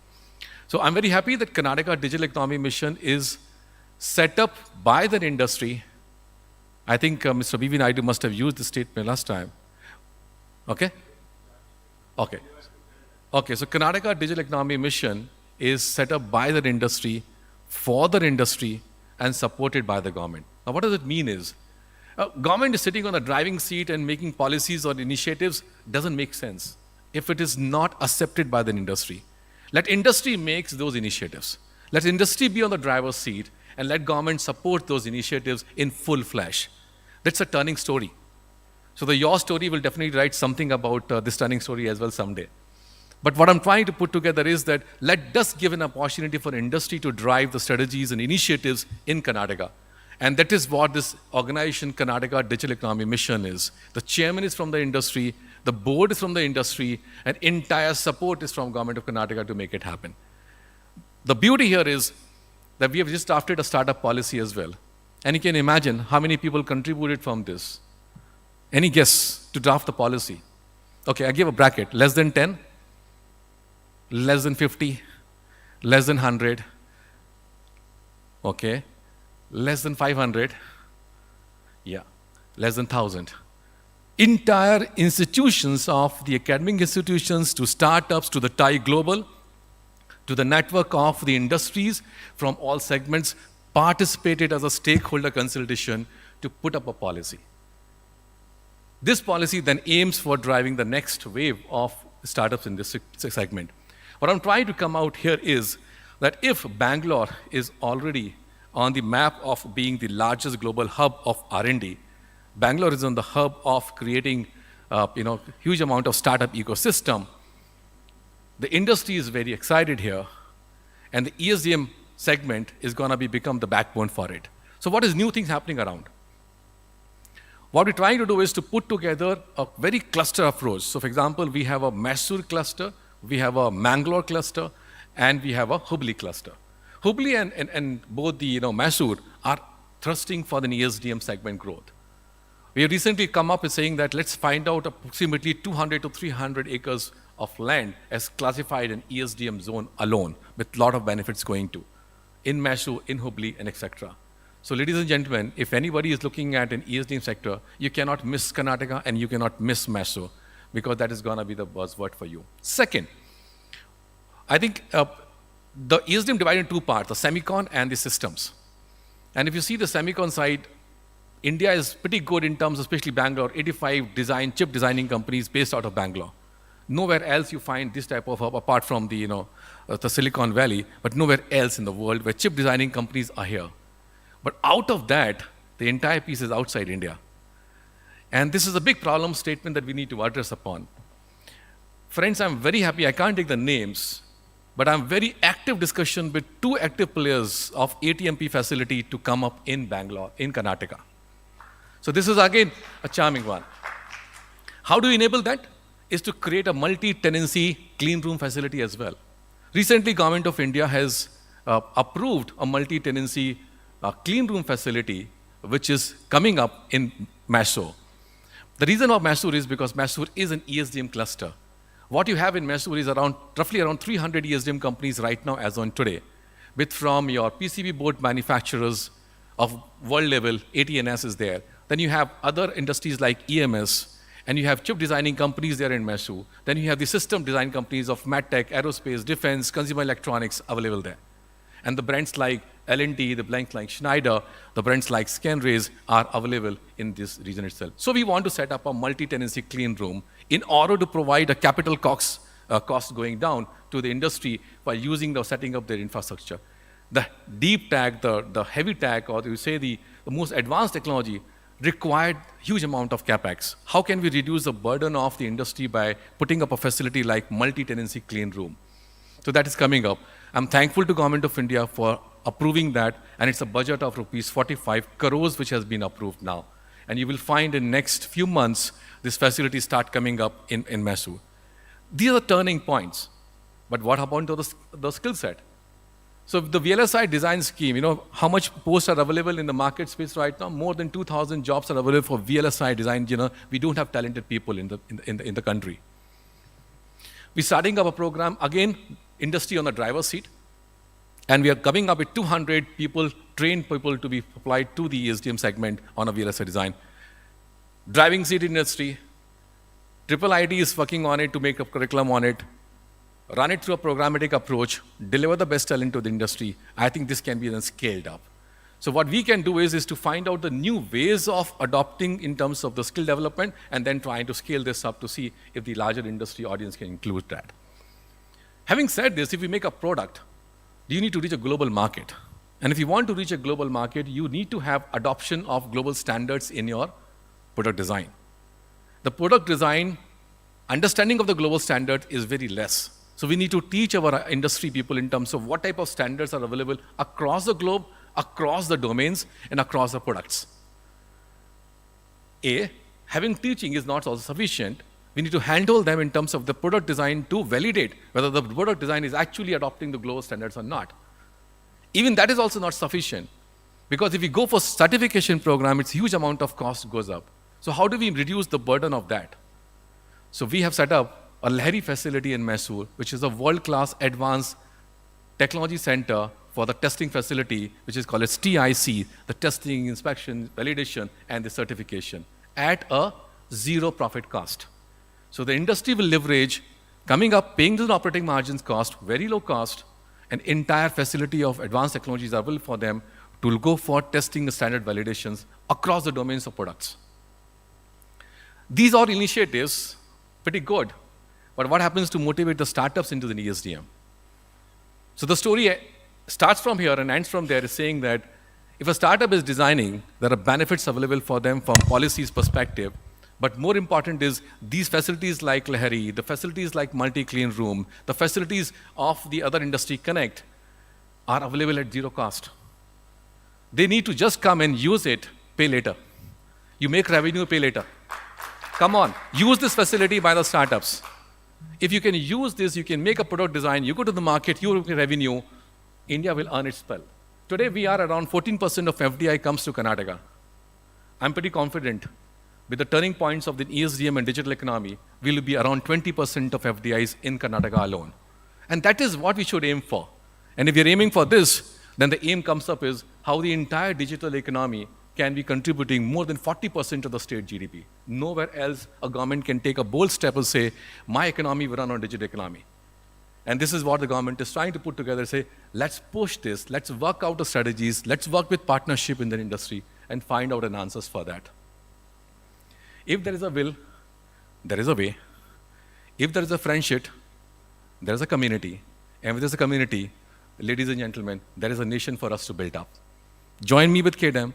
So I'm very happy that Karnataka Digital Economy Mission is set up by the industry. I think Mr. B.V. Naidu must have used this statement last time. Okay? Okay. Okay, so Karnataka Digital Economy Mission is set up by the industry, for the industry, and supported by the government. Now, what does it mean is, government is sitting on the driving seat and making policies or initiatives doesn't make sense if it is not accepted by the industry. Let industry make those initiatives. Let industry be on the driver's seat and let government support those initiatives in full flash. That's a turning story. So your story will definitely write something about this turning story as well someday. But what I'm trying to put together is that let us give an opportunity for industry to drive the strategies and initiatives in Karnataka. And that is what this organization, Karnataka Digital Economy Mission is. The chairman is from the industry, the board is from the industry, and entire support is from government of Karnataka to make it happen. The beauty here is that we have just drafted a startup policy as well. And you can imagine how many people contributed from this. Any guess to draft the policy? Okay, I give a bracket. Less than 10, less than 50, less than 100, okay, less than 500, yeah, less than 1,000. Entire institutions of the academic institutions to startups to the TIE Global, to the network of the industries from all segments participated as a stakeholder consultation to put up a policy. This policy then aims for driving the next wave of startups in this segment. What I'm trying to come out here is that if Bangalore is already on the map of being the largest global hub of R&D, Bangalore is on the hub of creating, huge amount of startup ecosystem. The industry is very excited here, and the ESDM segment is going to become the backbone for it. So what is new things happening around? What we're trying to do is to put together a very cluster approach. So for example, we have a Mysore cluster, we have a Mangalore cluster, and we have a Hubli cluster. Hubli and both the Mysore are thrusting for the ESDM segment growth. We have recently come up with saying that let's find out approximately 200 to 300 acres of land as classified in ESDM zone alone, with a lot of benefits going to, in Mysore, in Hubli, and etc. So ladies and gentlemen, if anybody is looking at an ESDM sector, you cannot miss Karnataka and you cannot miss Mysore, because that is going to be the buzzword for you. Second, I think the ESDM divided in two parts, the semicon and the systems. And if you see the semicon side, India is pretty good in terms of, especially Bangalore, 85 chip designing companies based out of Bangalore. Nowhere else you find this type of hub, apart from the Silicon Valley, but nowhere else in the world where chip designing companies are here. But out of that, the entire piece is outside India. And this is a big problem statement that we need to address upon. Friends, I'm very happy, I can't take the names, but I'm very active discussion with 2 active players of ATMP facility to come up in Bangalore, in Karnataka. So this is again a charming one. How do we enable that? Is to create a multi-tenancy clean room facility as well. Recently, Government of India has approved a multi-tenancy clean room facility, which is coming up in Mysore. The reason of Mysore is because Mysore is an ESDM cluster. What you have in Mysore is roughly around 300 ESDM companies right now as on today, with from your PCB board manufacturers of world level, AT&S is there. Then you have other industries like EMS, and you have chip designing companies there in Mysore. Then you have the system design companies of MedTech, aerospace, defense, consumer electronics available there. And the brands like L&T, the brands like Schneider, the brands like Scanrays are available in this region itself. So we want to set up a multi-tenancy clean room in order to provide a capital cost going down to the industry by setting up their infrastructure. The deep tech, the heavy tech, or you say the most advanced technology required huge amount of capex. How can we reduce the burden of the industry by putting up a facility like multi-tenancy clean room? So that is coming up. I'm thankful to Government of India for approving that, and it's a budget of rupees 45 crores which has been approved now. And you will find in next few months, this facility start coming up in Mysore. These are turning points. But what about the skill set? So the VLSI design scheme, how much posts are available in the market space right now? More than 2,000 jobs are available for VLSI design. We don't have talented people in the country. We're starting up a program, again, industry on the driver's seat. And we are coming up with 200 people, trained people to be applied to the ESDM segment on a VLSI design. Driving seat industry, Triple IT is working on it to make a curriculum on it, run it through a programmatic approach, deliver the best talent to the industry. I think this can be then scaled up. So what we can do is to find out the new ways of adopting in terms of the skill development and then trying to scale this up to see if the larger industry audience can include that. Having said this, if we make a product, you need to reach a global market. And if you want to reach a global market, you need to have adoption of global standards in your product design. The product design, understanding of the global standard is very less. So we need to teach our industry people in terms of what type of standards are available across the globe, across the domains, and across the products. Having teaching is not also sufficient. We need to handle them in terms of the product design to validate whether the product design is actually adopting the global standards or not. Even that is also not sufficient, because if we go for certification program, it's huge amount of cost goes up. So how do we reduce the burden of that? So we have set up a Lahiri facility in Mysore, which is a world-class advanced technology center for the testing facility, which is called as TIC, the testing, inspection, validation, and the certification, at a zero profit cost. So the industry will leverage coming up, paying the operating margins cost, very low cost, an entire facility of advanced technologies available for them to go for testing the standard validations across the domains of products. These are initiatives, pretty good, but what happens to motivate the startups into the ESDM? So the story starts from here and ends from there, is saying that If a startup is designing, there are benefits available for them from policy's perspective. But more important is these facilities like Lahari, the facilities like multi-clean room, the facilities of the other industry connect are available at zero cost. They need to just come and use it, pay later. You make revenue, pay later. Come on, use this facility by the startups. If you can use this, you can make a product design, you go to the market, you will get revenue, India will earn its spell. Today we are around 14% of FDI comes to Karnataka. I'm pretty confident with the turning points of the ESDM and digital economy, we will be around 20% of FDIs in Karnataka alone. And that is what we should aim for. And if you're aiming for this, then the aim comes up is how the entire digital economy can be contributing more than 40% of the state GDP. Nowhere else a government can take a bold step and say, my economy will run on digital economy. And this is what the government is trying to put together, say, let's push this, let's work out the strategies, let's work with partnership in the industry and find out an answers for that. If there is a will, there is a way. If there is a friendship, there is a community. And if there is a community, ladies and gentlemen, there is a nation for us to build up. Join me with KDM.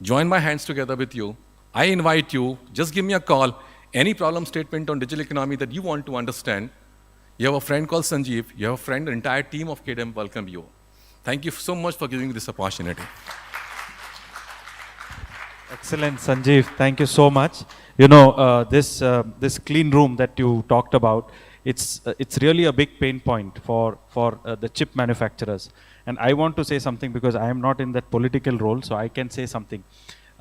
Join my hands together with you. I invite you, just give me a call. Any problem statement on digital economy that you want to understand, you have a friend called Sanjeev, you have a friend, an entire team of KDM welcome you. Thank you so much for giving me this opportunity. Excellent, Sanjeev. Thank you so much. You know, this clean room that you talked about, it's really a big pain point for the chip manufacturers. And I want to say something because I am not in that political role, so I can say something.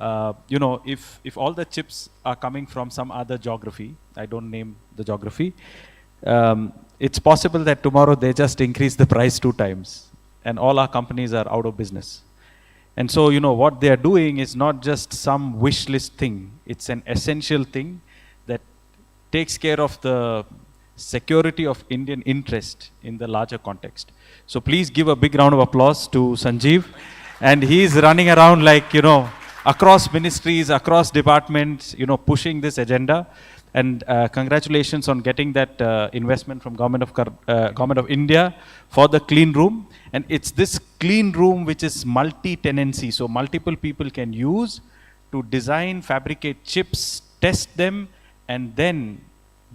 You know, if all the chips are coming from some other geography, I don't name the geography, it's possible that tomorrow they just increase the price 2 times and all our companies are out of business. And so, you know, what they are doing is not just some wish list thing. It's an essential thing that takes care of the security of Indian interest in the larger context. So please give a big round of applause to Sanjeev. And he's running around like, you know, across ministries, across departments, you know, pushing this agenda. And congratulations on getting that investment from Government of India for the clean room. And it's this clean room which is multi-tenancy. So multiple people can use to design, fabricate chips, test them, and then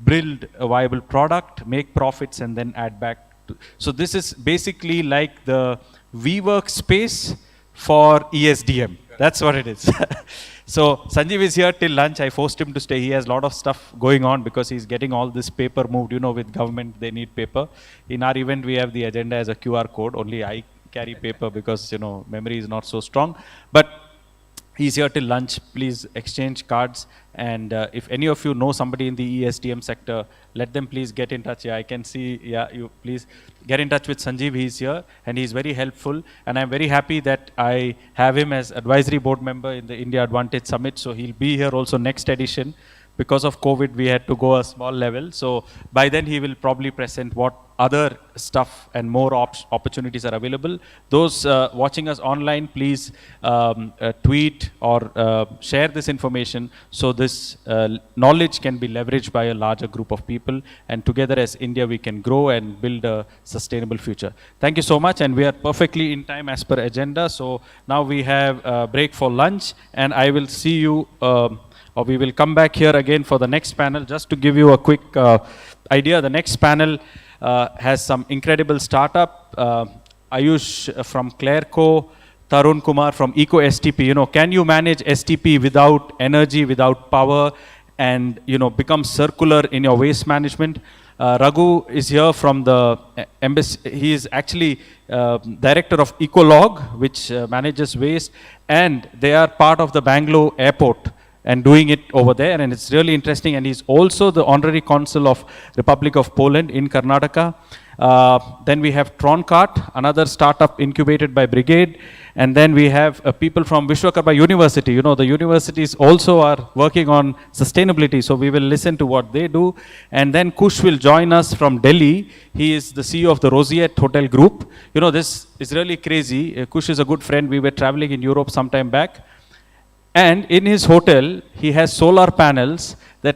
build a viable product, make profits, and then add back. So this is basically like the WeWork space for ESDM. That's what it is. So Sanjeev is here till lunch. I forced him to stay. He has a lot of stuff going on because he's getting all this paper moved. You know, with government, they need paper. In our event, we have the agenda as a QR code. Only I carry paper because, you know, memory is not so strong. But he's here till lunch. Please exchange cards. And if any of you know somebody in the ESDM sector, let them please get in touch. Yeah, I can see, yeah, you please get in touch with Sanjeev. He's here and he's very helpful. And I'm very happy that I have him as advisory board member in the India Advantage Summit. So he'll be here also next edition. Because of COVID, we had to go a small level. So by then he will probably present what other stuff and more opportunities are available. Those watching us online, please tweet or share this information so this knowledge can be leveraged by a larger group of people. And together as India, we can grow and build a sustainable future. Thank you so much. And we are perfectly in time as per agenda. So now we have a break for lunch and I will see you or we will come back here again for the next panel. Just to give you a quick idea, the next panel has some incredible startup. Ayush from Clareco, Tarun Kumar from Eco STP. You know, can you manage STP without energy, without power, and, you know, become circular in your waste management? Raghu is here from the embassy. He is actually director of Ecolog, which manages waste, and they are part of the Bangalore airport and doing it over there, and it's really interesting. And he's also the honorary consul of Republic of Poland in Karnataka. Then we have Troncart, another startup incubated by Brigade. And then we have people from Vishwakarma University. You know, the universities also are working on sustainability, so we will listen to what they do. And then Kush will join us from Delhi. He is the CEO of the Rosiette Hotel Group. You know, this is really crazy. Kush is a good friend. We were traveling in Europe some time back. And in his hotel, he has solar panels that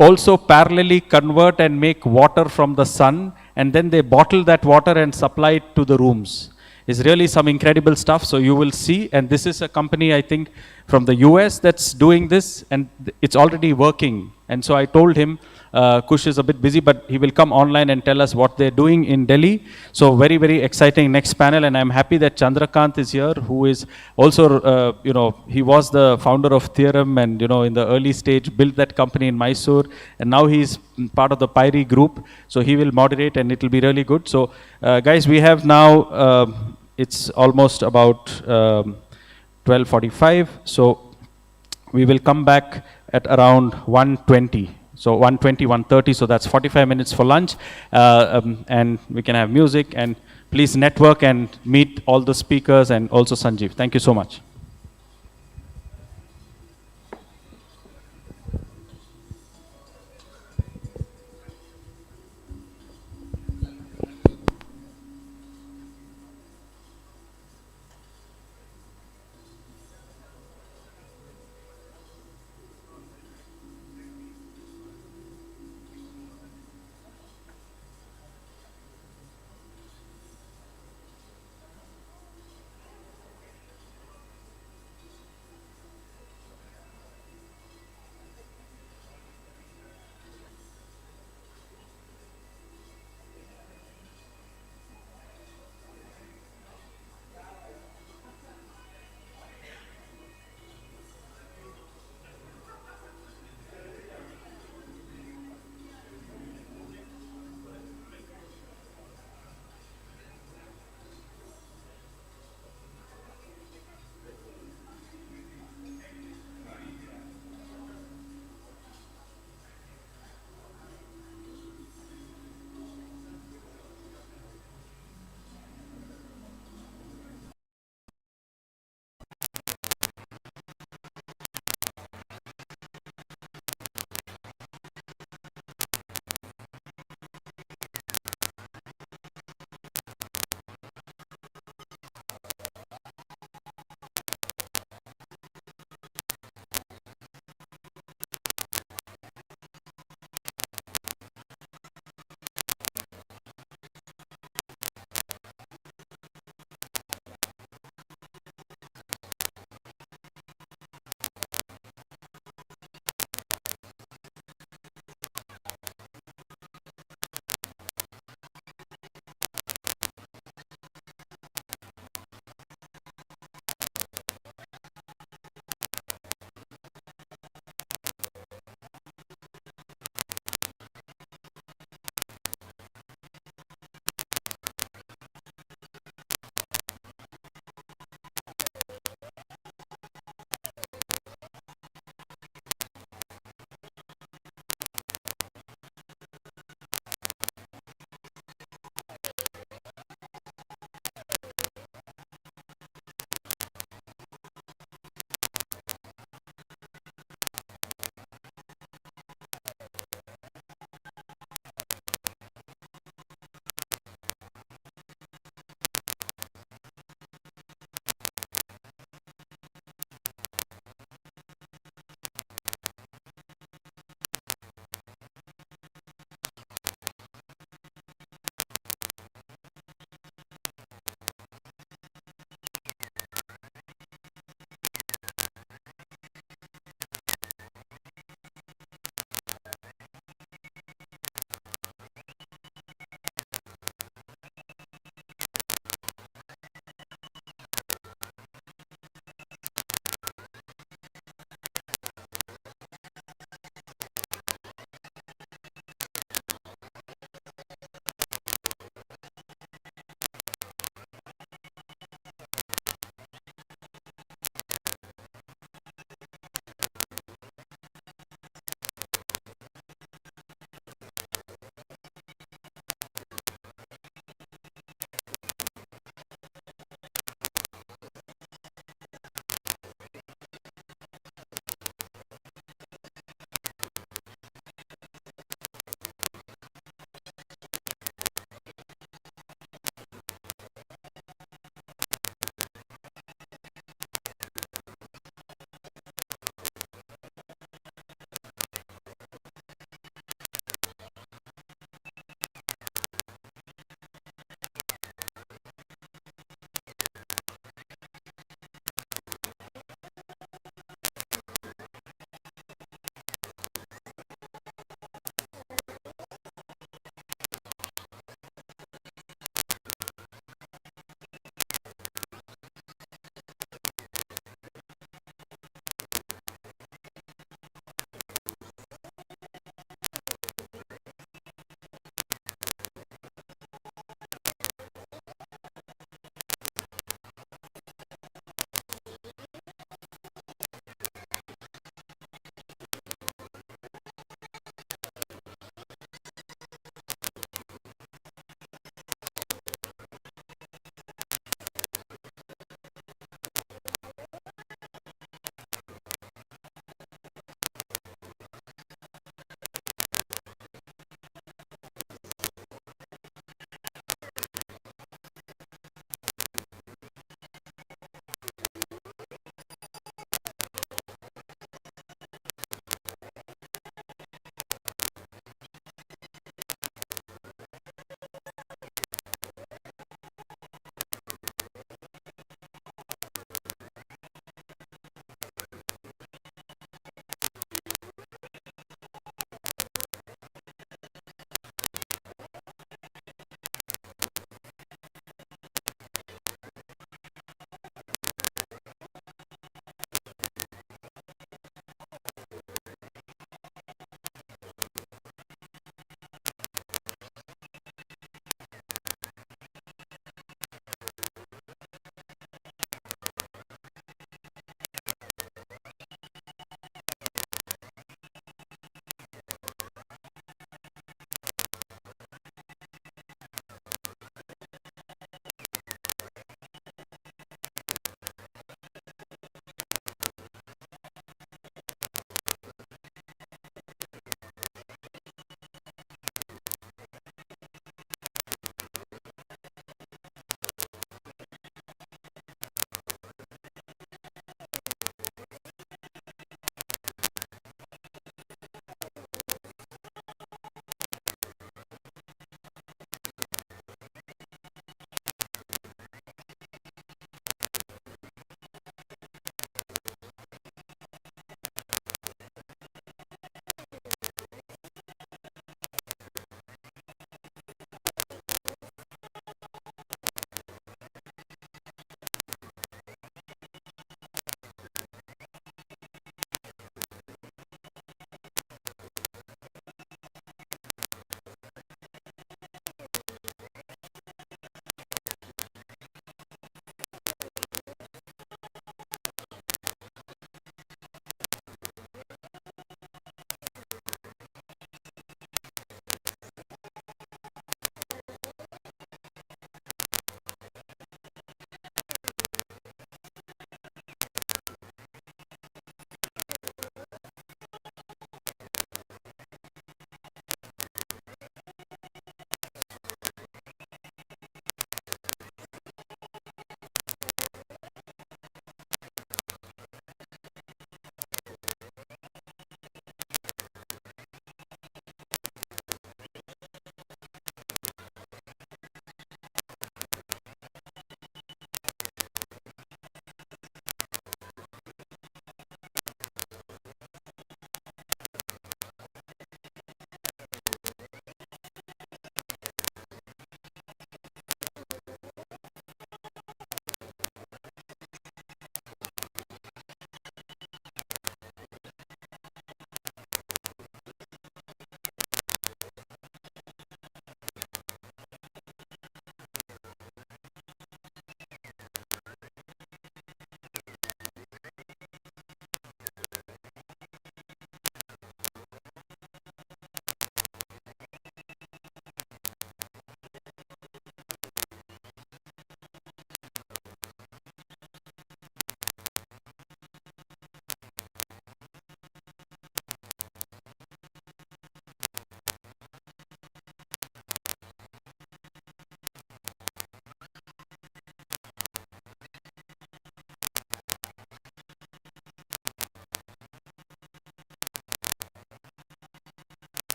also parallelly convert and make water from the sun, and then they bottle that water and supply it to the rooms. is really some incredible stuff. So you will see, and this is a company, I think, from the US that's doing this, and it's already working. And so I told him, Kush is a bit busy, but he will come online and tell us what they're doing in Delhi. So very, very exciting next panel, and I'm happy that Chandrakant is here, who is also, he was the founder of Theorem, and, in the early stage built that company in Mysore, and now he's part of the Pyrie group. So he will moderate, and it will be really good. So guys, we have now, it's almost about 12:45. So we will come back at around 1:20. So 1:20, 1:30, so that's 45 minutes for lunch. And we can have music, and please network and meet all the speakers and also Sanjeev. Thank you so much.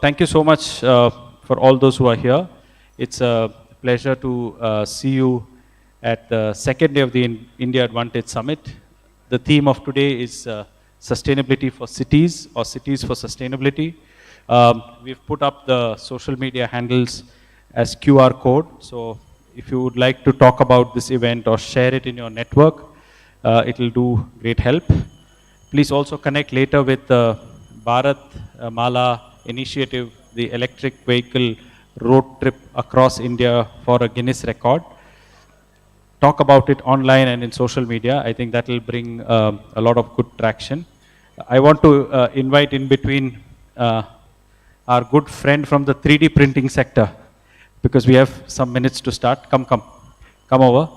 thank you so much for all those who are here. It's a pleasure to see you at the second day of the India Advantage Summit. The theme of today is sustainability for cities or cities for sustainability. We've put up the social media handles as QR code. So if you would like to talk about this event or share it in your network, it will do great help. Please also connect later with the Bharat Mala initiative, the electric vehicle road trip across India for a Guinness record. Talk about it online and in social media. I think that will bring a lot of good traction. I want to invite in between our good friend from the 3D printing sector, because we have some minutes to start. Come over.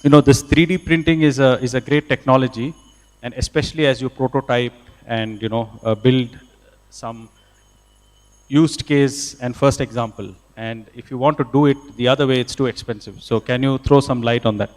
You know, this 3D printing is a great technology, and especially as you prototype and, you know, build some used case and first example. And if you want to do it the other way, it's too expensive. So can you throw some light on that?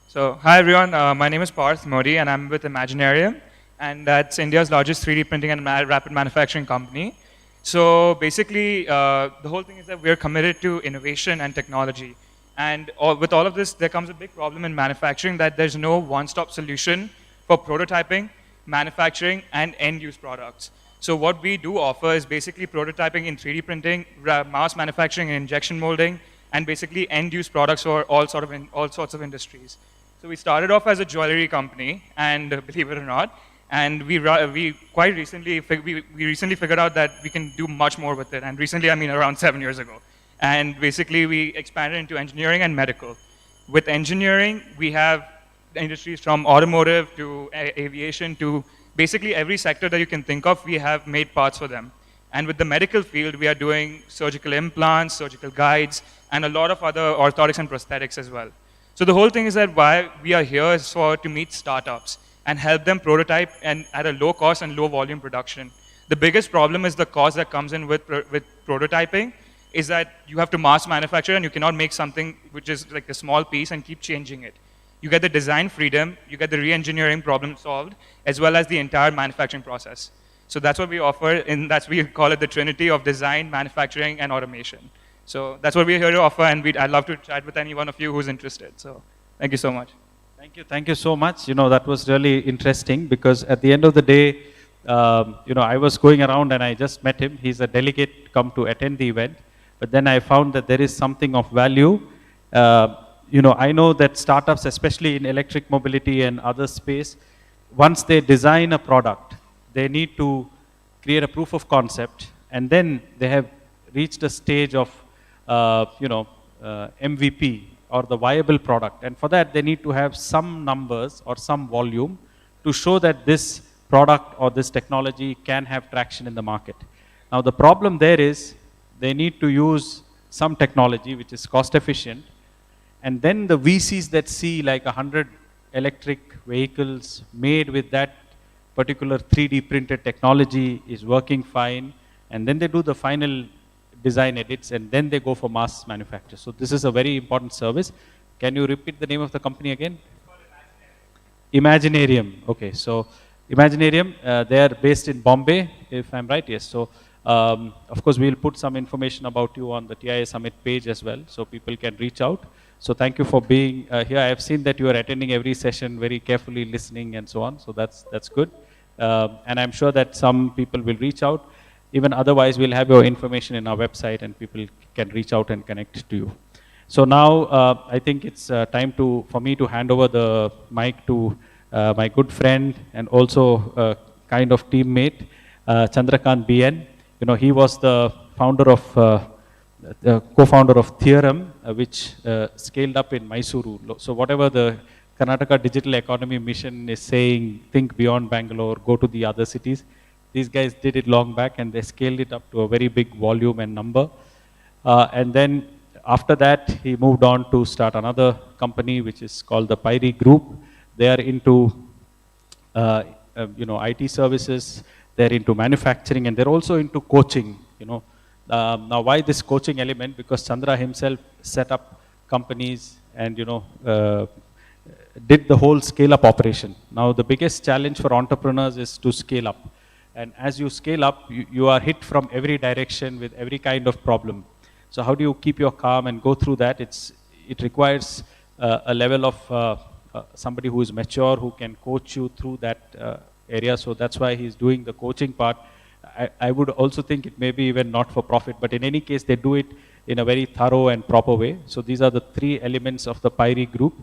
So, hi everyone, my name is Parth Modi and I'm with Imaginarium, and that's India's largest 3D printing and rapid manufacturing company. So basically, the whole thing is that we're committed to innovation and technology. And with all of this, there comes a big problem in manufacturing, that there's no one-stop solution for prototyping, manufacturing, and end-use products. So what we do offer is basically prototyping in 3D printing, mass manufacturing and injection molding, and basically end-use products for all sorts of industries. So we started off as a jewelry company, and believe it or not, and we recently figured out that we can do much more with it. And recently, I mean around 7 years ago. And basically, we expanded into engineering and medical. With engineering, we have industries from automotive to aviation to basically every sector that you can think of, we have made parts for them. And with the medical field, we are doing surgical implants, surgical guides, and a lot of other orthotics and prosthetics as well. So the whole thing is that why we are here is to meet startups and help them prototype and at a low cost and low volume production. The biggest problem is the cost that comes in with prototyping, is that you have to mass manufacture and you cannot make something which is like a small piece and keep changing it. You get the design freedom, you get the re-engineering problem solved, as well as the entire manufacturing process. So that's what we offer, and we call it the trinity of design, manufacturing, and automation. So that's what we're here to offer, and I'd love to chat with any one of you who's interested. So thank you so much. Thank you so much. You know, that was really interesting, because at the end of the day, you know, I was going around and I just met him. He's a delegate come to attend the event, but then I found that there is something of value. You know, I know that startups, especially in electric mobility and other space, once they design a product, they need to create a proof of concept, and then they have reached a stage of, you know, MVP or the viable product. And for that, they need to have some numbers or some volume to show that this product or this technology can have traction in the market. Now, the problem there is they need to use some technology which is cost efficient. And then the VCs that see like 100 electric vehicles made with that particular 3D printed technology is working fine, and then they do the final design edits, and then they go for mass manufacture. So this is a very important service. Can you repeat the name of the company again? Imaginarium. Okay, so Imaginarium, they are based in Bombay, if I'm right. Yes. So of course, we'll put some information about you on the TIA Summit page as well, so people can reach out. So thank you for being here. I have seen that you are attending every session, very carefully listening and so on. So that's good. And I'm sure that some people will reach out. Even otherwise, we'll have your information in our website and people can reach out and connect to you. So now I think it's time for me to hand over the mic to my good friend and also kind of teammate, Chandrakant BN. You know, he was the founder of co-founder of Theorem, which scaled up in Mysuru. So whatever the Karnataka Digital Economy Mission is saying, think beyond Bangalore, go to the other cities. These guys did it long back and they scaled it up to a very big volume and number. And then after that, he moved on to start another company, which is called the Pyrie Group. They are into you know, IT services, they're into manufacturing, and they're also into coaching, you know. Now, why this coaching element? Because Chandra himself set up companies and, you know, did the whole scale-up operation. Now, the biggest challenge for entrepreneurs is to scale up. And as you scale up, you are hit from every direction with every kind of problem. So how do you keep your calm and go through that? It requires a level of somebody who is mature, who can coach you through that area. So that's why he's doing the coaching part. I would also think it may be even not for profit, but in any case, they do it in a very thorough and proper way. So these are the three elements of the PIRI group.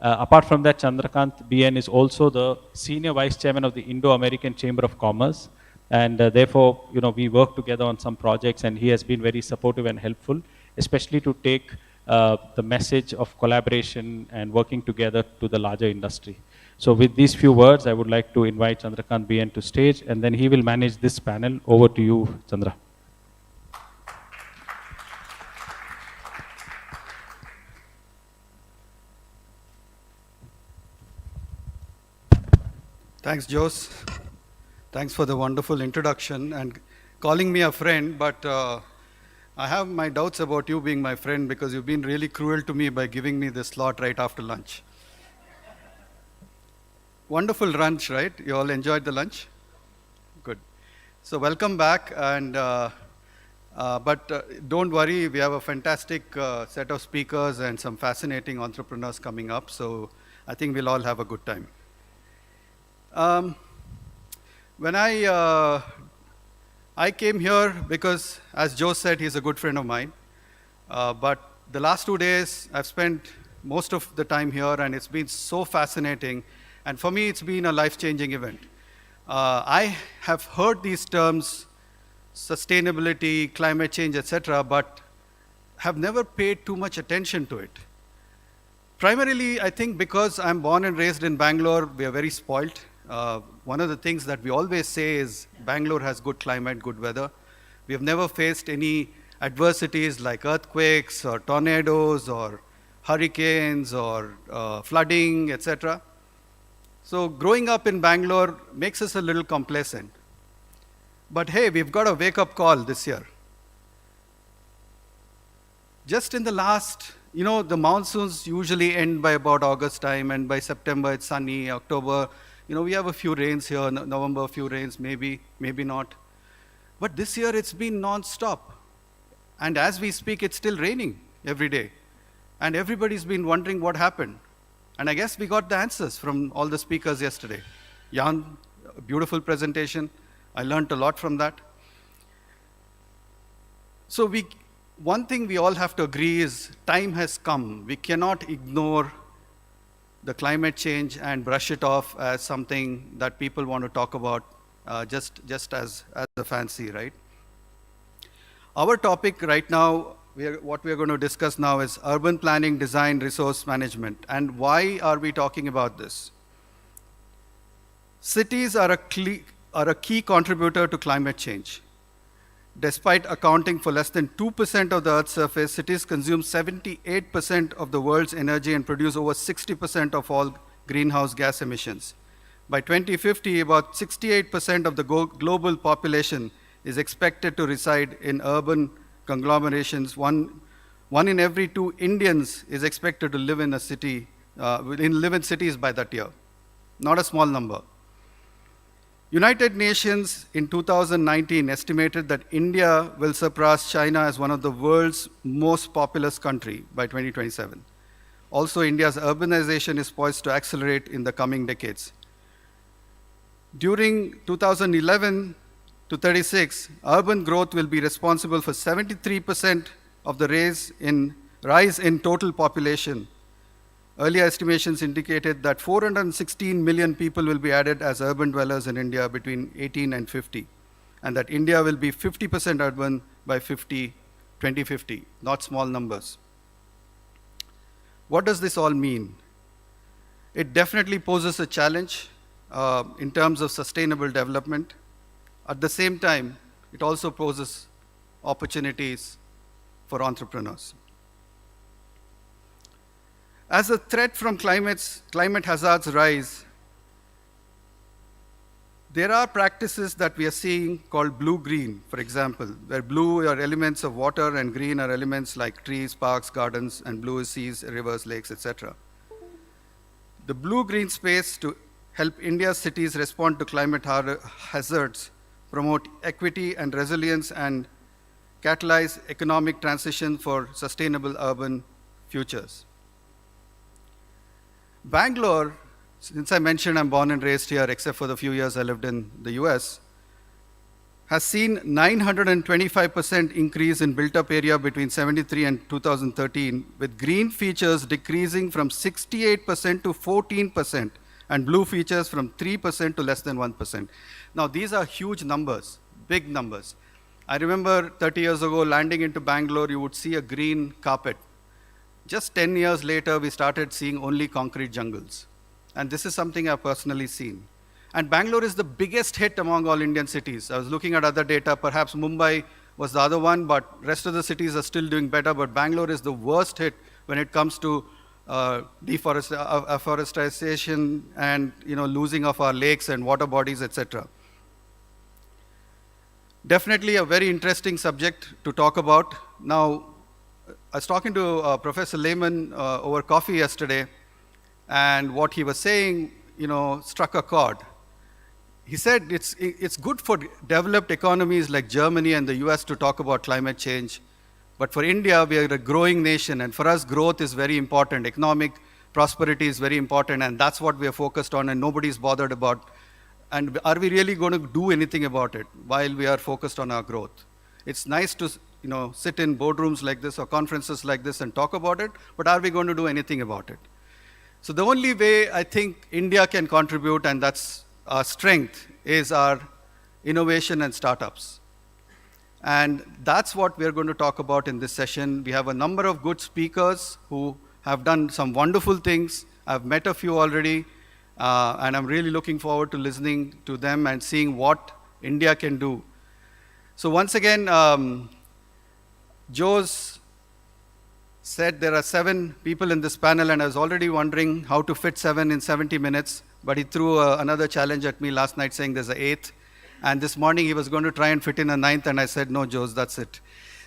Apart from that, Chandrakant BN is also the Senior Vice Chairman of the Indo-American Chamber of Commerce. And therefore, we work together on some projects, and he has been very supportive and helpful, especially to take the message of collaboration and working together to the larger industry. So with these few words, I would like to invite Chandrakant BN to stage, and then he will manage this panel. Over to you, Chandra. Thanks, Jose. Thanks for the wonderful introduction and calling me a friend, but I have my doubts about you being my friend because you've been really cruel to me by giving me this slot right after lunch. Wonderful lunch, right? You all enjoyed the lunch? Good. So welcome back, and but don't worry, we have a fantastic set of speakers and some fascinating entrepreneurs coming up, so I think we'll all have a good time. When I came here because, as Joe said, he's a good friend of mine, but the last 2 days I've spent most of the time here, and it's been so fascinating. And for me, it's been a life-changing event. I have heard these terms, sustainability, climate change, etc., but have never paid too much attention to it. Primarily, I think because I'm born and raised in Bangalore, we are very spoiled. One of the things that we always say is Bangalore has good climate, good weather. We have never faced any adversities like earthquakes or tornadoes or hurricanes or flooding, etc. So growing up in Bangalore makes us a little complacent. But hey, we've got a wake-up call this year. Just in the last, the monsoons usually end by about August time, and by September it's sunny, October, we have a few rains here, November a few rains, maybe not. But this year it's been non-stop. And as we speak, it's still raining every day. And everybody's been wondering what happened. And I guess we got the answers from all the speakers yesterday. Jan, beautiful presentation. I learned a lot from that. So one thing we all have to agree is time has come. We cannot ignore the climate change and brush it off as something that people want to talk about just as a fancy, right? Our topic right now, what we are going to discuss now is urban planning, design, resource management. And why are we talking about this? Cities are a key contributor to climate change. Despite accounting for less than 2% of the Earth's surface, cities consume 78% of the world's energy and produce over 60% of all greenhouse gas emissions. By 2050, about 68% of the global population is expected to reside in urban conglomerations. One in every 2 Indians is expected to live in a city, live in cities by that year. Not a small number. United Nations in 2019 estimated that India will surpass China as one of the world's most populous country by 2027. Also, India's urbanization is poised to accelerate in the coming decades. During 2011 to 36, urban growth will be responsible for 73% of the rise in total population. Earlier estimations indicated that 416 million people will be added as urban dwellers in India between 18 and 50, and that India will be 50% urban by 2050, not small numbers. What does this all mean? It definitely poses a challenge in terms of sustainable development. At the same time, it also poses opportunities for entrepreneurs. As the threat from climate hazards rise, there are practices that we are seeing called blue-green, for example, where blue are elements of water and green are elements like trees, parks, gardens, and blue is seas, rivers, lakes, etc. The blue-green space to help India's cities respond to climate hazards promote equity and resilience, and catalyze economic transition for sustainable urban futures. Bangalore, since I mentioned I'm born and raised here, except for the few years I lived in the US, has seen 925% increase in built-up area between 73 and 2013, with green features decreasing from 68% to 14%, and blue features from 3% to less than 1%. Now, these are huge numbers, big numbers. I remember 30 years ago landing into Bangalore, you would see a green carpet. Just 10 years later, we started seeing only concrete jungles. And this is something I've personally seen. And Bangalore is the biggest hit among all Indian cities. I was looking at other data, perhaps Mumbai was the other one, but rest of the cities are still doing better, but Bangalore is the worst hit when it comes to afforestation and losing of our lakes and water bodies, etc. Definitely a very interesting subject to talk about. Now, I was talking to Professor Lehman over coffee yesterday, and what he was saying, struck a chord. He said it's good for developed economies like Germany and the US to talk about climate change, but for India, we are a growing nation, and for us, growth is very important. Economic prosperity is very important, and that's what we are focused on, and nobody's bothered about. And are we really going to do anything about it while we are focused on our growth? It's nice to sit in boardrooms like this or conferences like this and talk about it, but are we going to do anything about it? So the only way I think India can contribute, and that's our strength, is our innovation and startups. And that's what we're going to talk about in this session. We have a number of good speakers who have done some wonderful things. I've met a few already, and I'm really looking forward to listening to them and seeing what India can do. So once again, Joe's said there are 7 people in this panel, and I was already wondering how to fit 7 in 70 minutes, but he threw another challenge at me last night saying there's an 8th, and this morning he was going to try and fit in a 9th, and I said, no, Joe, that's it.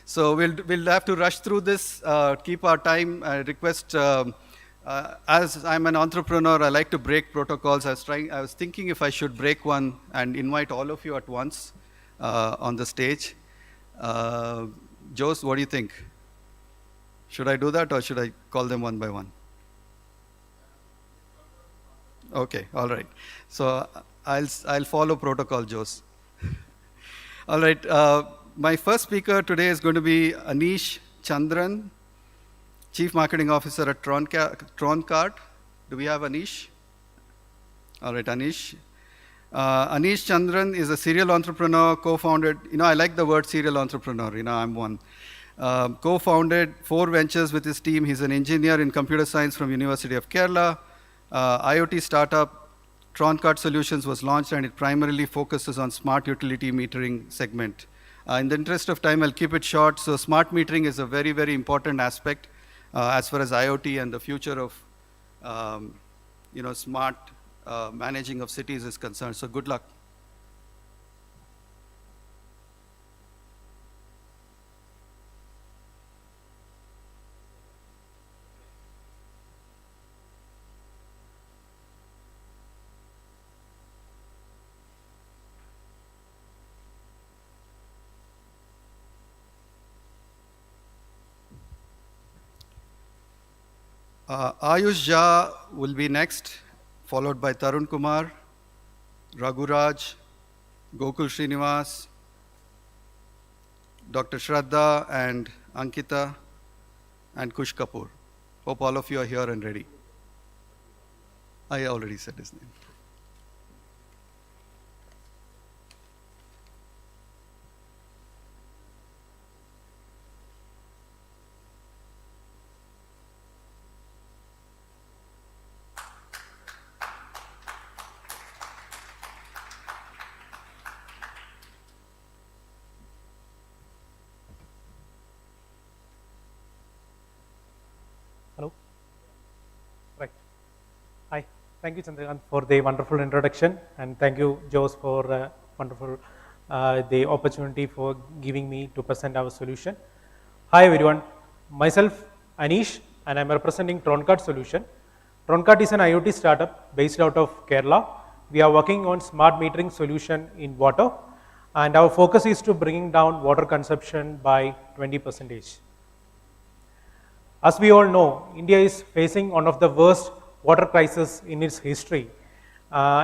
So we'll have to rush through this, keep our time. I request, as I'm an entrepreneur, I like to break protocols. I was thinking if I should break one and invite all of you at once on the stage. Jose, what do you think? Should I do that, or should I call them one by one? Okay, all right. So I'll follow protocol, Jose. All right. My first speaker today is going to be Anish Chandran, Chief Marketing Officer at Troncard. Do we have Anish? All right, Anish. Anish Chandran is a serial entrepreneur, co-founded, I like the word serial entrepreneur, I'm one. Co-founded 4 ventures with his team. He's an engineer in computer science from University of Kerala. IoT startup, Troncard Solutions was launched, and it primarily focuses on smart utility metering segment. In the interest of time, I'll keep it short. So smart metering is a very, very important aspect as far as IoT and the future of smart managing of cities is concerned. So good luck. Ayush Jha will be next, followed by Tarun Kumar, Raghuraj, Gokul Srinivas, Dr. Shraddha, and Ankita, and Kush Kapoor. Hope all of you are here and ready. I already said his name. Hello. Right. Hi. Thank you, Chandrakant, for the wonderful introduction, and thank you, Jose, for wonderful the opportunity for giving me to present our solution. Hi, everyone. Myself, Anish, and I'm representing Troncard Solution. Troncard is an IoT startup based out of Kerala. We are working on smart metering solution in water. and our focus is to bringing down water consumption by 20%. As we all know, India is facing one of the worst water crises in its history,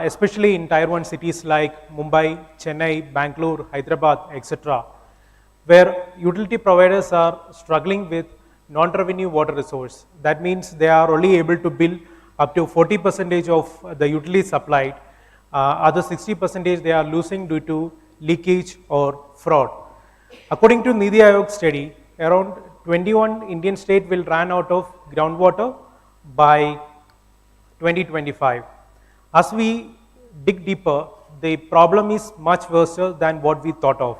especially in Tier 1 cities like Mumbai, Chennai, Bangalore, Hyderabad, etc., where utility providers are struggling with non-revenue water resource. That means they are only able to bill up to 40% of the utility supplied. Other 60% they are losing due to leakage or fraud. According to Niti Aayog study, around 21 Indian states will run out of groundwater by 2025. As we dig deeper, the problem is much worse than what we thought of.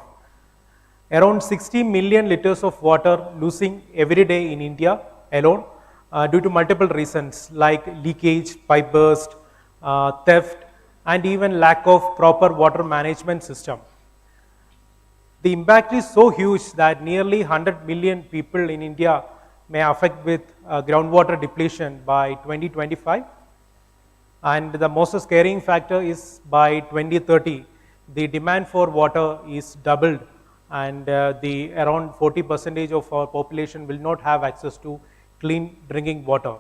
Around 60 million liters of water losing every day in India alone due to multiple reasons like leakage, pipe burst, theft, and even lack of proper water management system. The impact is so huge that nearly 100 million people in India may affect with groundwater depletion by 2025. And the most scaring factor is by 2030, the demand for water is doubled, and the around 40% of our population will not have access to clean drinking water.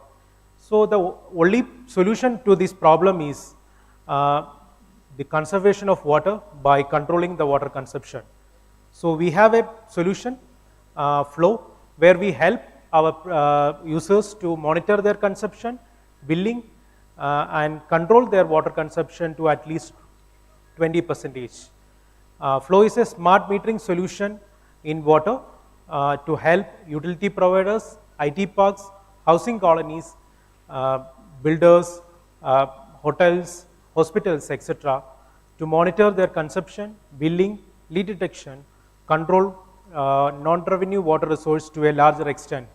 So the only solution to this problem is the conservation of water by controlling the water consumption. So we have a solution flow where we help our users to monitor their consumption, billing, and control their water consumption to at least 20%. Flow is a smart metering solution in water to help utility providers, IT parks, housing colonies, builders, hotels, hospitals, etc., to monitor their consumption, billing, leak detection, control non-revenue water resource to a larger extent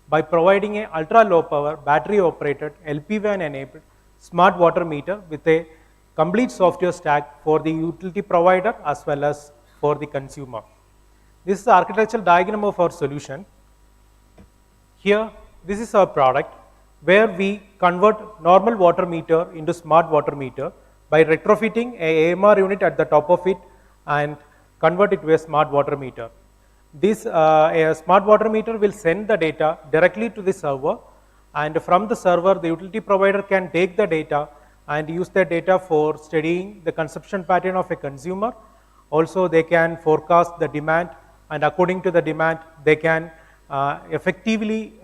by providing an ultra-low power, battery-operated, LPWAN-enabled smart water meter with a complete software stack for the utility provider as well as for the consumer. This is the architectural diagram of our solution. Here, this is our product where we convert normal water meter into smart water meter by retrofitting a AMR unit at the top of it and convert it to a smart water meter. This a smart water meter will send the data directly to the server, and from the server the utility provider can take the data and use the data for studying the consumption pattern of a consumer. Also they can forecast the demand, and according to the demand they can effectively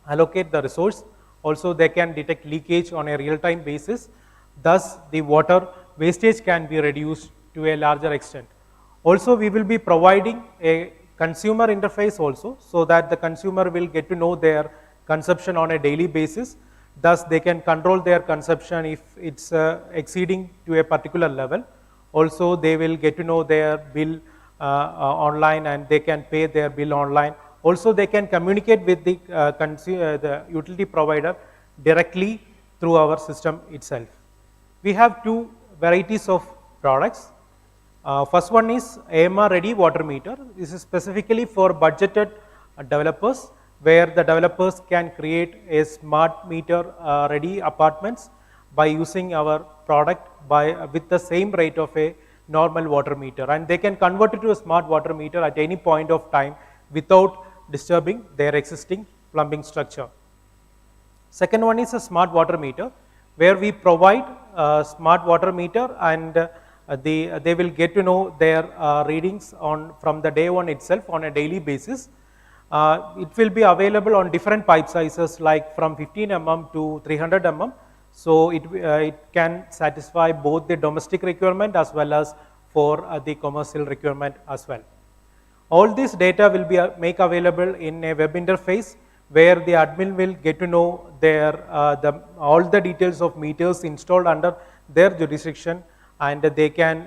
allocate the resource. Also they can detect leakage on a real-time basis. Thus the water wastage can be reduced to a larger extent. Also we will be providing a consumer interface also, so that the consumer will get to know their consumption on a daily basis. Thus they can control their consumption if it's exceeding to a particular level. Also they will get to know their bill online, and they can pay their bill online. Also they can communicate with the utility provider directly through our system itself. We have two varieties of products. First one is AMR ready water meter. This is specifically for budgeted developers, where the developers can create a smart meter ready apartments by using our product with the same rate of a normal water meter, and they can convert it to a smart water meter at any point of time without disturbing their existing plumbing structure. Second one is a smart water meter, where we provide a smart water meter, and they will get to know their readings from the day one itself on a daily basis. It will be available on different pipe sizes, like from 15 mm to 300 mm. So it can satisfy both the domestic requirement as well as for the commercial requirement as well. All this data will be make available in a web interface, where the admin will get to know all the details of meters installed under their jurisdiction, and they can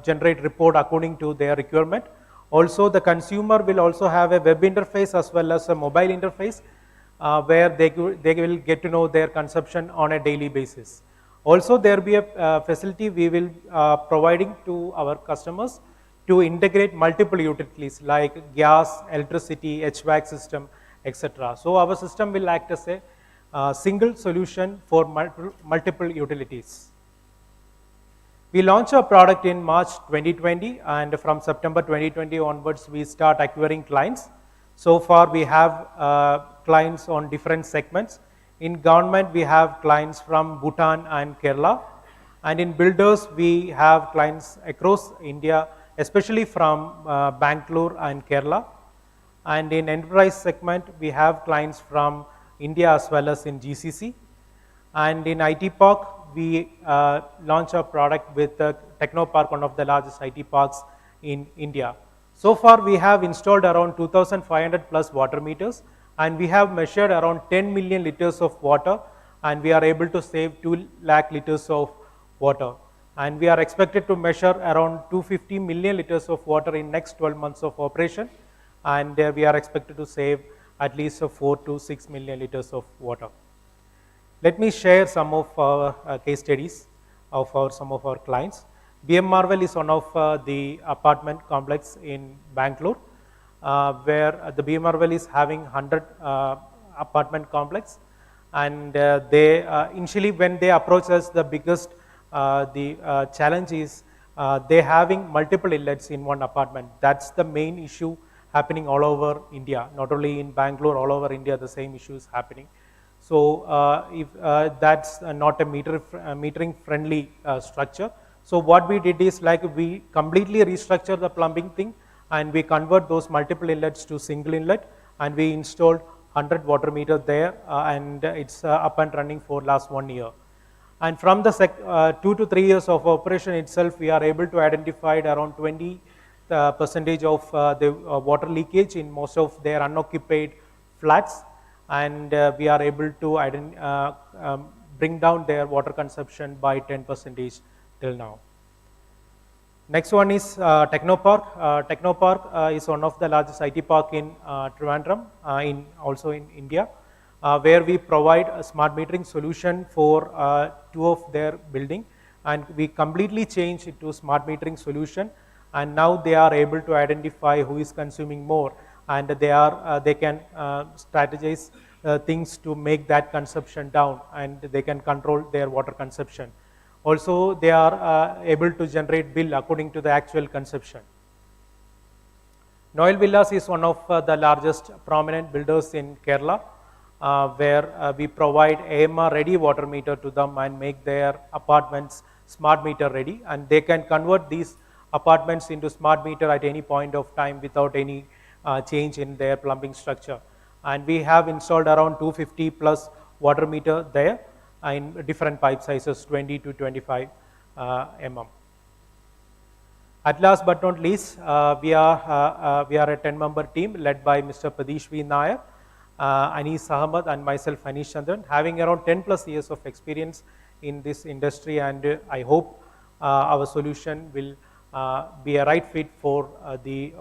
generate report according to their requirement. Also the consumer will also have a web interface as well as a mobile interface, where they will get to know their consumption on a daily basis. Also there will be a facility we will providing to our customers to integrate multiple utilities like gas, electricity, HVAC system, etc. So our system will act as a single solution for multiple utilities. We launched our product in March 2020, and from September 2020 onwards, we start acquiring clients. So far, we have clients on different segments. In government, we have clients from Bhutan and Kerala. And in builders, we have clients across India, especially from Bangalore and Kerala. And in enterprise segment, we have clients from India as well as in GCC. And in IT Park, we launch our product with Technopark, one of the largest IT parks in India. So far, we have installed around 2,500 plus water meters, and we have measured around 10 million liters of water, and we are able to save 2 lakh liters of water. And we are expected to measure around 250 million liters of water in next 12 months of operation, and we are expected to save at least 4 to 6 million liters of water. Let me share some of our case studies of some of our clients. BM Marvel is one of the apartment complex in Bangalore, where the BM Marvel is having 100 apartment complex, and they initially when they approach us, the biggest challenge is they having multiple inlets in one apartment. That's the main issue happening all over India, not only in Bangalore, all over India the same issue is happening. So if that's not a metering friendly structure. So what we did is like we completely restructure the plumbing thing, and we convert those multiple inlets to single inlet, and we installed 100 water meters there, and it's up and running for last 1 year. And from the 2 to 3 years of operation itself, we are able to identify around 20% of the water leakage in most of their unoccupied flats, and we are able to bring down their water consumption by 10% till now. Next one is Technopark. Technopark is one of the largest IT park in Trivandrum, also in India, where we provide a smart metering solution for 2 of their building, and we completely change it to smart metering solution, and now they are able to identify who is consuming more, and they can strategize things to make that consumption down, and they can control their water consumption. Also, they are able to generate bill according to the actual consumption. Noel Villas is one of the largest prominent builders in Kerala, where we provide AMR ready water meter to them and make their apartments smart meter ready, and they can convert these apartments into smart meter at any point of time without any change in their plumbing structure. And we have installed around 250 plus water meter there in different pipe sizes, 20 to 25 mm. At last but not least, we are a 10-member team led by Mr. Pradesh V. Nair, Anis Ahmed, and myself, Anish Chandran, having around 10 plus years of experience in this industry, and I hope our solution will be a right fit for the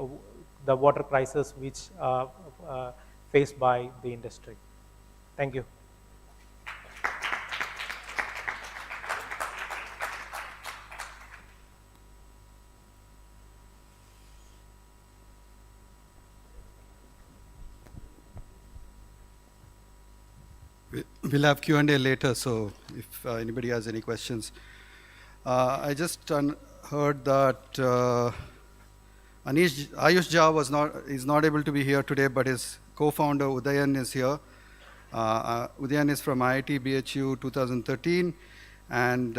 water crisis which faced by the industry. Thank you. We'll have Q&A later, so if anybody has any questions. I just heard that Ayush Jha is not able to be here today, but his co-founder Udayan is here. Udayan is from IIT BHU 2013, and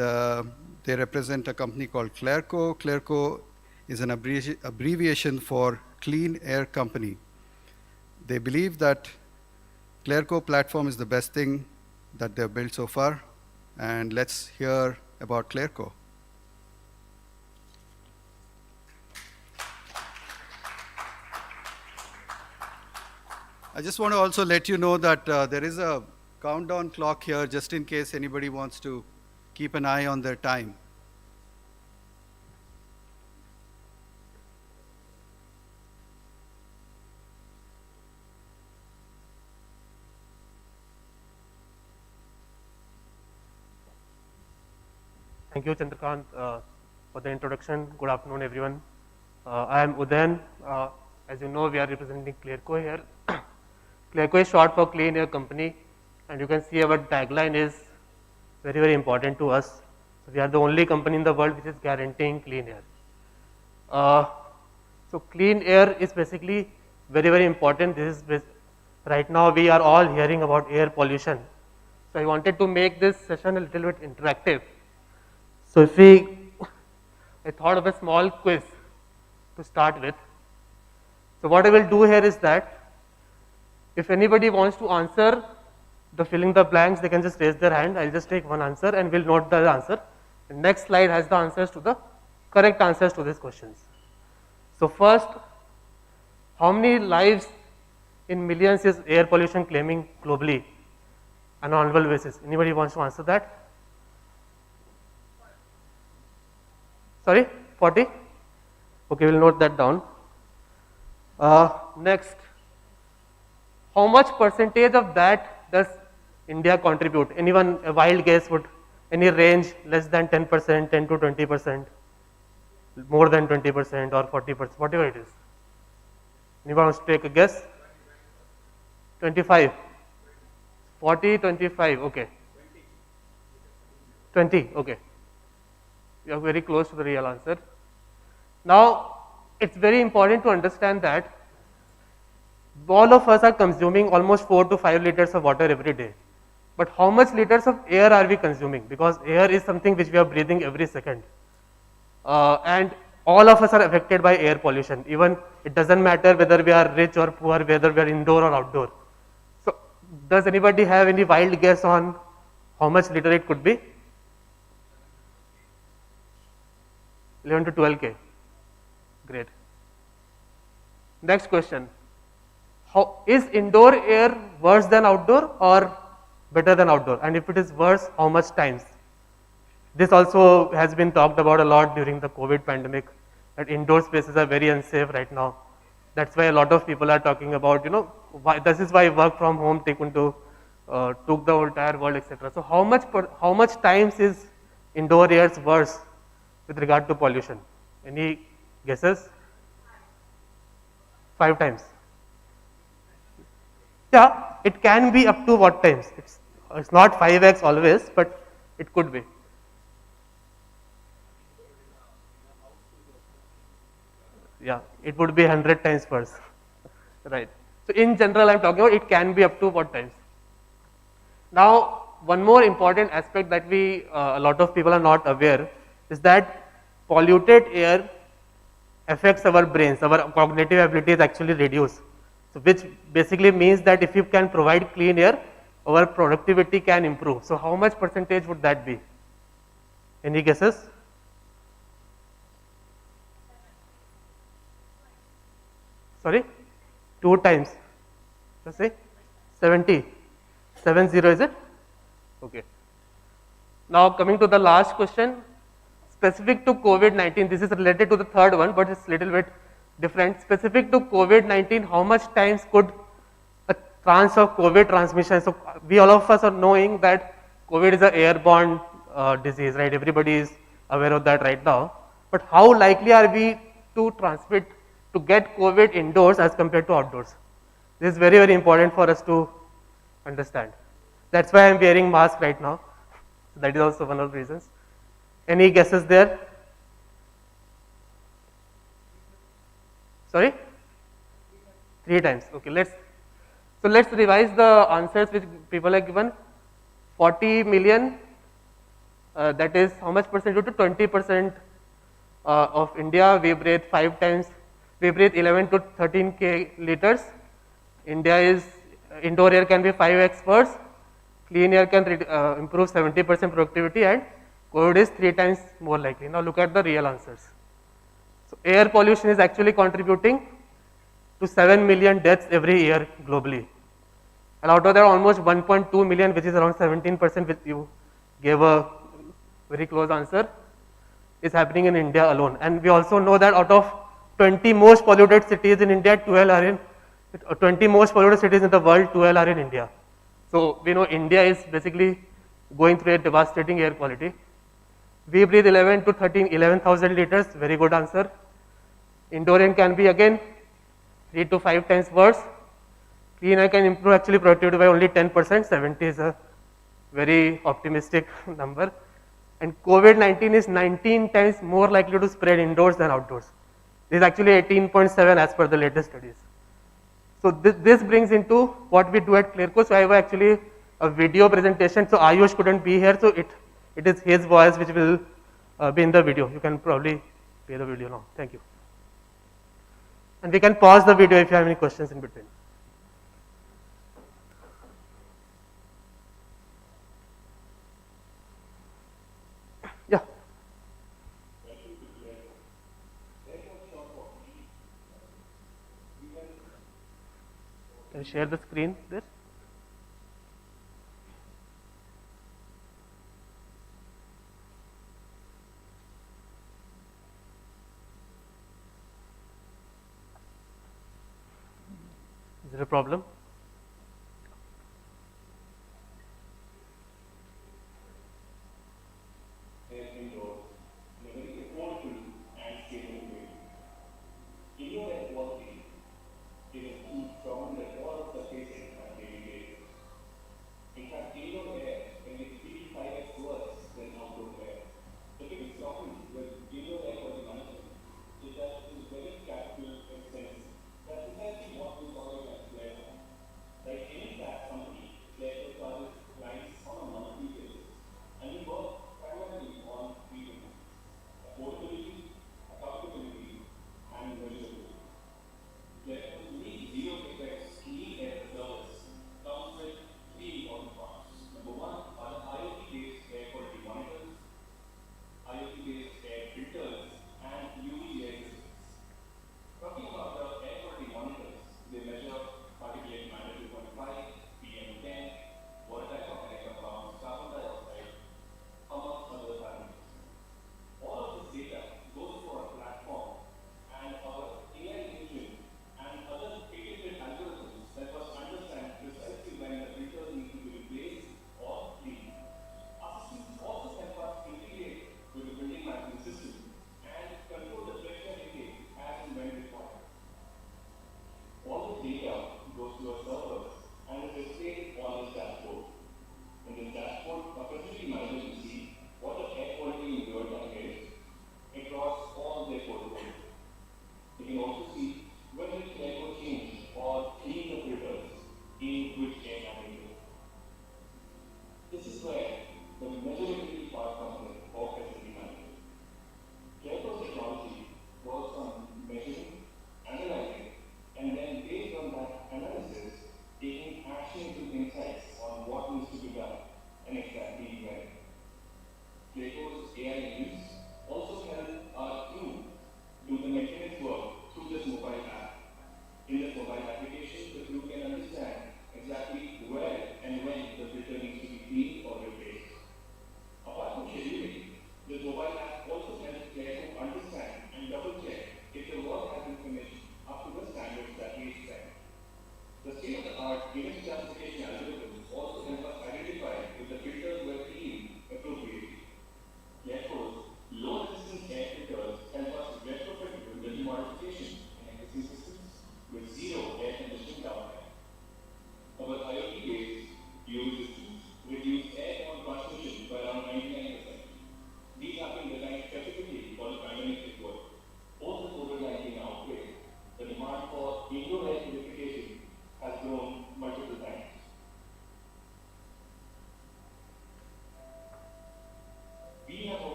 they represent a company called Clerco. Clerco is an abbreviation for Clean Air Company. They believe that Clerco platform is the best thing that they've built so far, and let's hear about Clerco. I just want to also let you know that there is a countdown clock here just in case anybody wants to keep an eye on their time. Thank you, Chandrakant, for the introduction. Good afternoon, everyone. I am Udayan. As you know, we are representing Clerco here. Clerco is short for Clean Air Company, and you can see our tagline is very, very important to us. So we are the only company in the world which is guaranteeing clean air. So clean air is basically very, very important. This is right now we are all hearing about air pollution. So I wanted to make this session a little bit interactive. So I thought of a small quiz to start with. So what I will do here is that if anybody wants to answer the filling the blanks, they can just raise their hand. I'll just take one answer and we'll note the answer. The next slide has the answers to the correct answers to these questions. So first, how many lives in millions is air pollution claiming globally on an annual basis? Anybody wants to answer that? Sorry, 40? Okay, we'll note that down. Next, how much percentage of that does India contribute? Anyone, a wild guess would, any range less than 10%, 10 to 20%, more than 20% or 40%, whatever it is. Anyone wants to take a guess? 25, 40, 25, okay. 20, okay. You are very close to the real answer. Now, it's very important to understand that all of us are consuming almost 4 to 5 liters of water every day. But how much liters of air are we consuming? Because air is something which we are breathing every second. And all of us are affected by air pollution. Even it doesn't matter whether we are rich or poor, whether we are indoor or outdoor. So, does anybody have any wild guess on how much liter it could be? 11 to 12K. Great. Next question. How is indoor air worse than outdoor or better than outdoor? And if it is worse, how much times? This also has been talked about a lot during the COVID pandemic, that indoor spaces are very unsafe right now. That's why a lot of people are talking about, this is why work from home took the entire world, etc. So how much times is indoor air worse with regard to pollution? Any guesses? 5 times. Yeah, it can be up to what times? It's not 5x always, but it could be. Yeah, it would be 100 times worse. Right. So in general, I'm talking about it can be up to what times? Now, one more important aspect that a lot of people are not aware is that polluted air affects our brains. Our cognitive ability is actually reduced. So which basically means that if you can provide clean air, our productivity can improve. So how much percentage would that be? Any guesses? Sorry? 2 times. Let's say 70. 70 is it? Okay. Now coming to the last question, specific to COVID-19, this is related to the third one, but it's a little bit different. Specific to COVID-19, how much times could a chance of COVID transmission? So we all of us are knowing that COVID is an airborne disease, right? Everybody is aware of that right now. But how likely are we to get COVID indoors as compared to outdoors? This is very, very important for us to understand. That's why I'm wearing mask right now. That is also one of the reasons. Any guesses there? Sorry? 3 times. Okay, let's revise the answers which people have given. 40 million, that is how much percent? To 20% of India, we breathe 5 times, we breathe 11 to 13K liters. Indoor air can be 5x worse, clean air can improve 70% productivity, and COVID is 3 times more likely. Now look at the real answers. So air pollution is actually contributing to 7 million deaths every year globally. And out of that, almost 1.2 million, which is around 17%, which you gave a very close answer, is happening in India alone. And we also know that out of 20 most polluted cities in India, 12 are in 20 most polluted cities in the world, 12 are in India. So we know India is basically going through a devastating air quality. We breathe 11,000 liters, very good answer. Indoor air can be again 3 to 5 times worse. Clean air can improve actually productivity by only 10%, 70 is a very optimistic number. And COVID-19 is 19 times more likely to spread indoors than outdoors. This is actually 18.7 as per the latest studies. So this brings into what we do at Clearco. So I have actually a video presentation. So Ayush couldn't be here, so it is his voice which will be in the video. You can probably play the video now. Thank you. And we can pause the video if you have any questions in between. Yeah. Can you share the screen there? Is there a problem?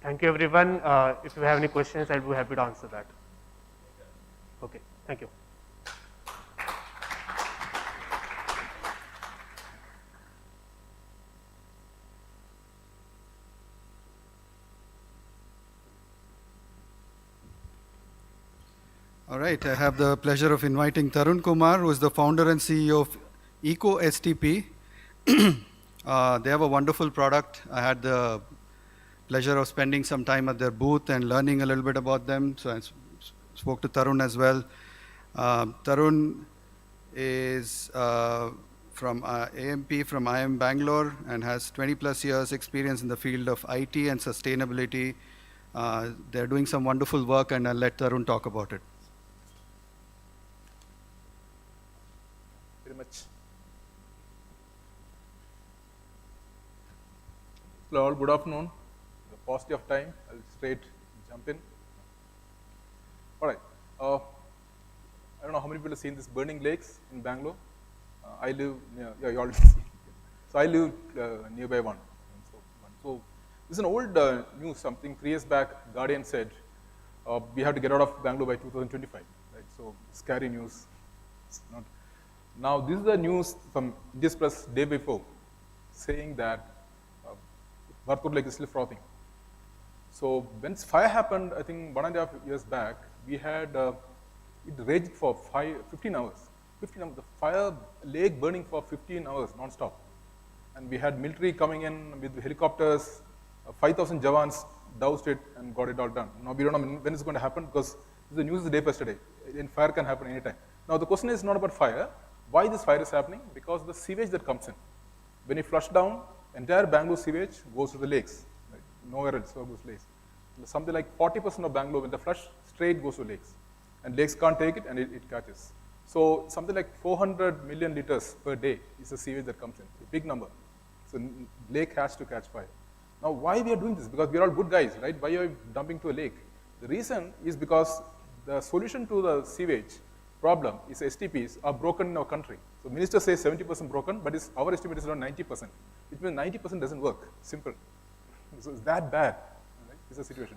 Thank you, everyone. If you have any questions, I'll be happy to answer that. Okay, thank you. All right, I have the pleasure of inviting Tarun Kumar, who is the founder and CEO of Eco STP. They have a wonderful product. I had the pleasure of spending some time at their booth and learning a little bit about them. So I spoke to Tarun as well. Tarun is from AMP from IIM Bangalore and has 20 plus years experience in the field of IT and sustainability. They're doing some wonderful work, and I'll let Tarun talk about it. Very much. Hello, all. Good afternoon. The paucity of time, I'll straight jump in. All right. I don't know how many people have seen this burning lakes in Bangalore. I live near. Yeah, you all see. So I live nearby one. So this is an old news. Something 3 years back, Guardian said we have to get out of Bangalore by 2025. Right. So scary news. It's not. Now this is the news from India's Press day before, saying that Vartur Lake is still frothing. So when this fire happened, I think 1.5 years back, we had it raged for 15 hours. 15 hours. The fire lake burning for 15 hours non-stop, and we had military coming in with helicopters. 5,000 Jawans doused it and got it all done. Now we don't know when it's going to happen, because the news is the day first today. And fire can happen anytime. Now the question is not about fire. Why this fire is happening? Because the sewage that comes in. When you flush down, entire Bangalore sewage goes to the lakes. Right? Nowhere else goes to lakes. Something like 40% of Bangalore, when the flush straight goes to lakes. And lakes can't take it, and it catches. So something like 400 million liters per day is the sewage that comes in. A big number. So lake has to catch fire. Now why we are doing this? Because we are all good guys, right? Why are we dumping to a lake? The reason is because the solution to the sewage problem is STPs are broken in our country. So minister says 70% broken, but our estimate is around 90%. Which means 90% doesn't work. Simple. So it's that bad. Right? It's the situation.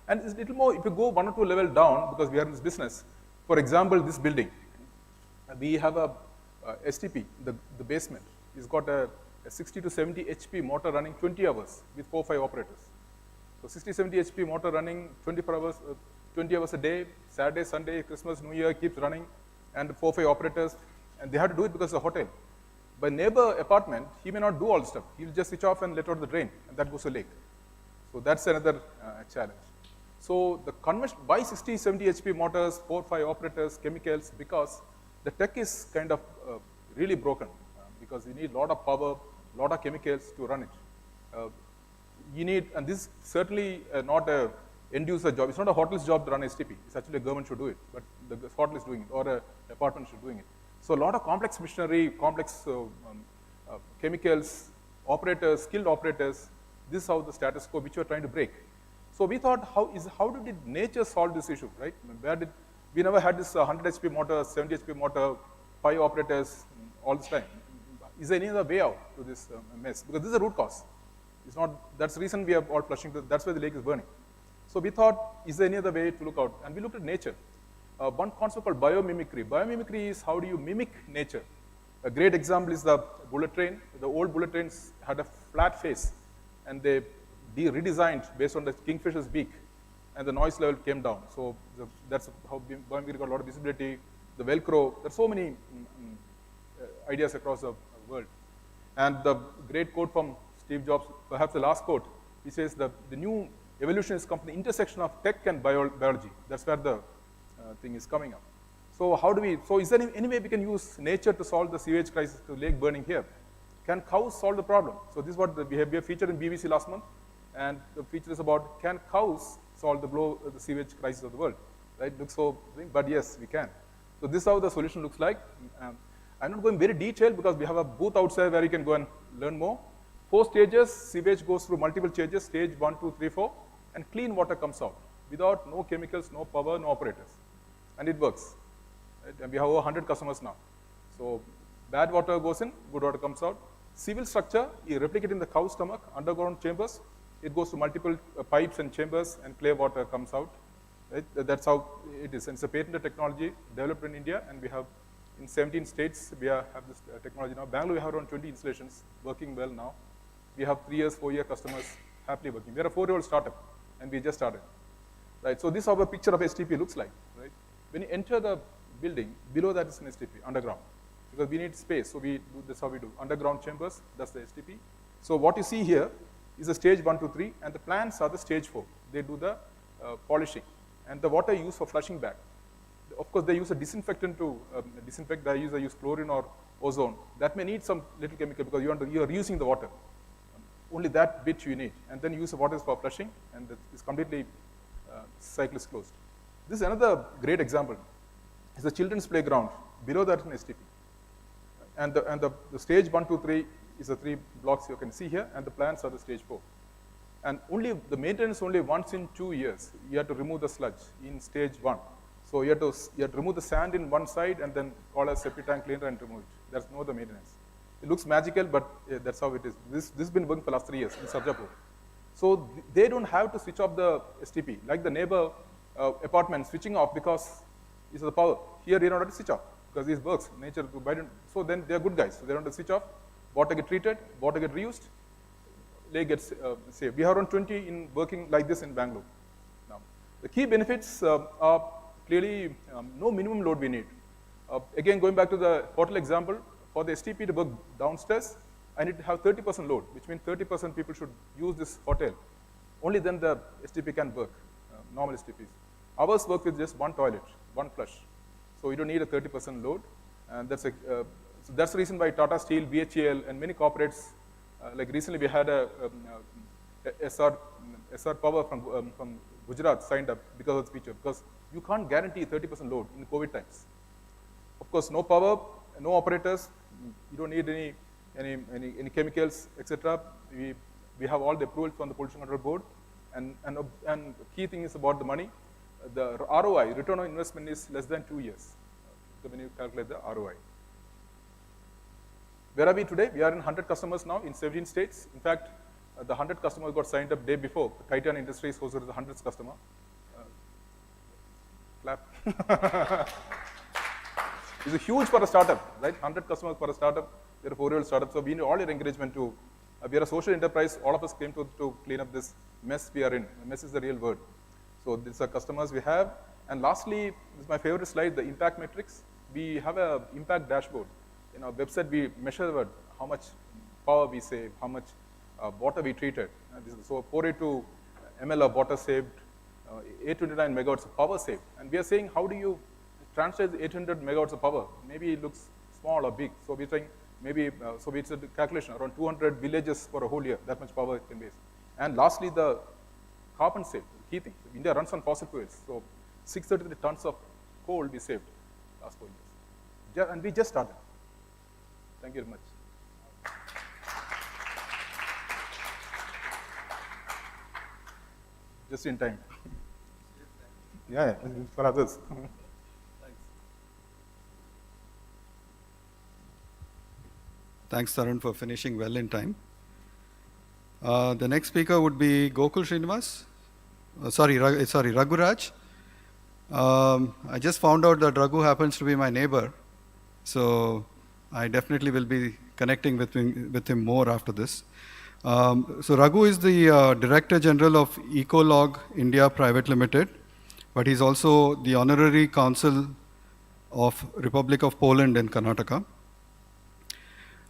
And it's a little more, if you go 1 or 2 level down, because we are in this business. For example, this building, we have a STP, the basement. It's got a 60 to 70 HP motor running 20 hours with 4 or 5 operators. So 60, 70 HP motor running 24 hours, 20 hours a day, Saturday, Sunday, Christmas, New Year, keeps running, and 4 or 5 operators. And they have to do it because it's a hotel. By neighbor apartment, he may not do all the stuff. He'll just switch off and let out the drain, and that goes to lake. So that's another challenge. So the convention, why 60, 70 HP motors, 4 or 5 operators, chemicals? Because the tech is kind of really broken, because you need a lot of power, a lot of chemicals to run it. You need, and this is certainly not a end user job. It's not a hotel's job to run STP. It's actually a government should do it, but the hotel is doing it, or a apartment should doing it. So a lot of complex machinery, complex chemicals, operators, skilled operators. This is how the status quo which we are trying to break. So we thought, how did nature solve this issue, right? We never had this 100 HP motor, 70 HP motor, 5 operators all this time. Is there any other way out to this mess? Because this is a root cause. It's not. That's the reason we are all flushing. That's why the lake is burning. So we thought, is there any other way to look out? And we looked at nature. One concept called biomimicry. Biomimicry is how do you mimic nature. A great example is the bullet train. The old bullet trains had a flat face, and they redesigned based on the kingfisher's beak, and the noise level came down. So that's how biomimicry got a lot of visibility. The Velcro. There are so many ideas across the world. And the great quote from Steve Jobs, perhaps the last quote, he says the new evolution has come from the intersection of tech and biology. That's where the thing is coming up. So how do we, so is there any way we can use nature to solve the sewage crisis, the lake burning here? Can cows solve the problem? So this is what we have featured in BBC last month, and the feature is about, can cows solve the sewage crisis of the world? Right, looks so, but yes, we can. So this is how the solution looks like. I'm not going very detailed because we have a booth outside where you can go and learn more. 4 stages, sewage goes through multiple stages, stage 1, 2, 3, 4, and clean water comes out without no chemicals, no power, no operators. And it works. Right? And we have over 100 customers now. So bad water goes in, good water comes out. Civil structure, you replicate in the cow stomach, underground chambers. It goes to multiple pipes and chambers, and clear water comes out. Right? That's how it is. And it's a patented technology developed in India, and we have in 17 states, we have this technology now. Bangalore, we have around 20 installations working well now. We have 3 years, 4-year customers happily working. We are a 4-year-old startup, and we just started. Right? So this is how a picture of STP looks like. Right? When you enter the building, below that is an STP, underground. Because we need space, so that's how we do. Underground chambers, that's the STP. So what you see here is the stage 1, 2, 3, and the plants are the stage 4. They do the polishing. And the water used for flushing back. Of course, they use a disinfectant to disinfect. They use chlorine or ozone. That may need some little chemical because you are reusing the water. Only that bit you need. And then use the water for flushing, and it's completely cycle is closed. This is another great example. It's a children's playground. Below that is an STP. And the stage 1, 2, 3 is the 3 blocks you can see here, and the plants are the stage 4. And only the maintenance only once in 2 years. You have to remove the sludge in stage 1. So you have to remove the sand in one side and then call a septic tank cleaner and remove it. There's no other maintenance. It looks magical, but that's how it is. This has been working for the last 3 years in Sarjapur. So they don't have to switch off the STP, like the neighbor apartment switching off because it's the power. Here you don't have to switch off because this works. Nature, so then they're good guys. So they don't have to switch off. Water get treated, water get reused, lake gets saved. We have around 20 in working like this in Bangalore. Now, the key benefits are clearly no minimum load we need. Again, going back to the hotel example, for the STP to work downstairs, I need to have 30% load, which means 30% people should use this hotel. Only then the STP can work, normal STPs. Ours work with just one toilet, one flush. So you don't need a 30% load. And that's so that's the reason why Tata Steel, BHEL, and many corporates, like recently we had a SR Power from Gujarat signed up because of this feature, because you can't guarantee 30% load in COVID times. Of course, no power, no operators, you don't need any chemicals, etc. We have all the approvals from the Pollution Control Board, and the key thing is about the money. The ROI, return on investment, is less than 2 years when you calculate the ROI. Where are we today? We are in 100 customers now in 17 states. In fact, the 100 customers got signed up day before. Titan Industries hosted the 100th customer. Clap. It's huge for a startup, right? 100 customers for a startup. We're a 4-year-old startup, so we need all your encouragement to. We are a social enterprise. All of us came to clean up this mess we are in. Mess is the real word. So these are customers we have. And lastly, this is my favorite slide, the impact metrics. We have an impact dashboard. In our website, we measure how much power we save, how much water we treated. So 482 ml of water saved, 829 megawatts of power saved. And we are saying, how do you translate 800 megawatts of power? Maybe it looks small or big. So we're saying maybe, so it's a calculation, around 200 villages for a whole year, that much power it can waste. And lastly, the carbon saved, the key thing. India runs on fossil fuels. So 633 tons of coal we saved last 4 years. And we just started. Thank you very much. Just in time. Yeah, for others. Thanks, Tarun, for finishing well in time. The next speaker would be Gokul Srinivas. Sorry, Raghuraj. I just found out that Raghu happens to be my neighbor, so I definitely will be connecting with him more after this. So Raghu is the Director General of Ecolog India Private Limited, but he's also the Honorary Consul of Republic of Poland in Karnataka.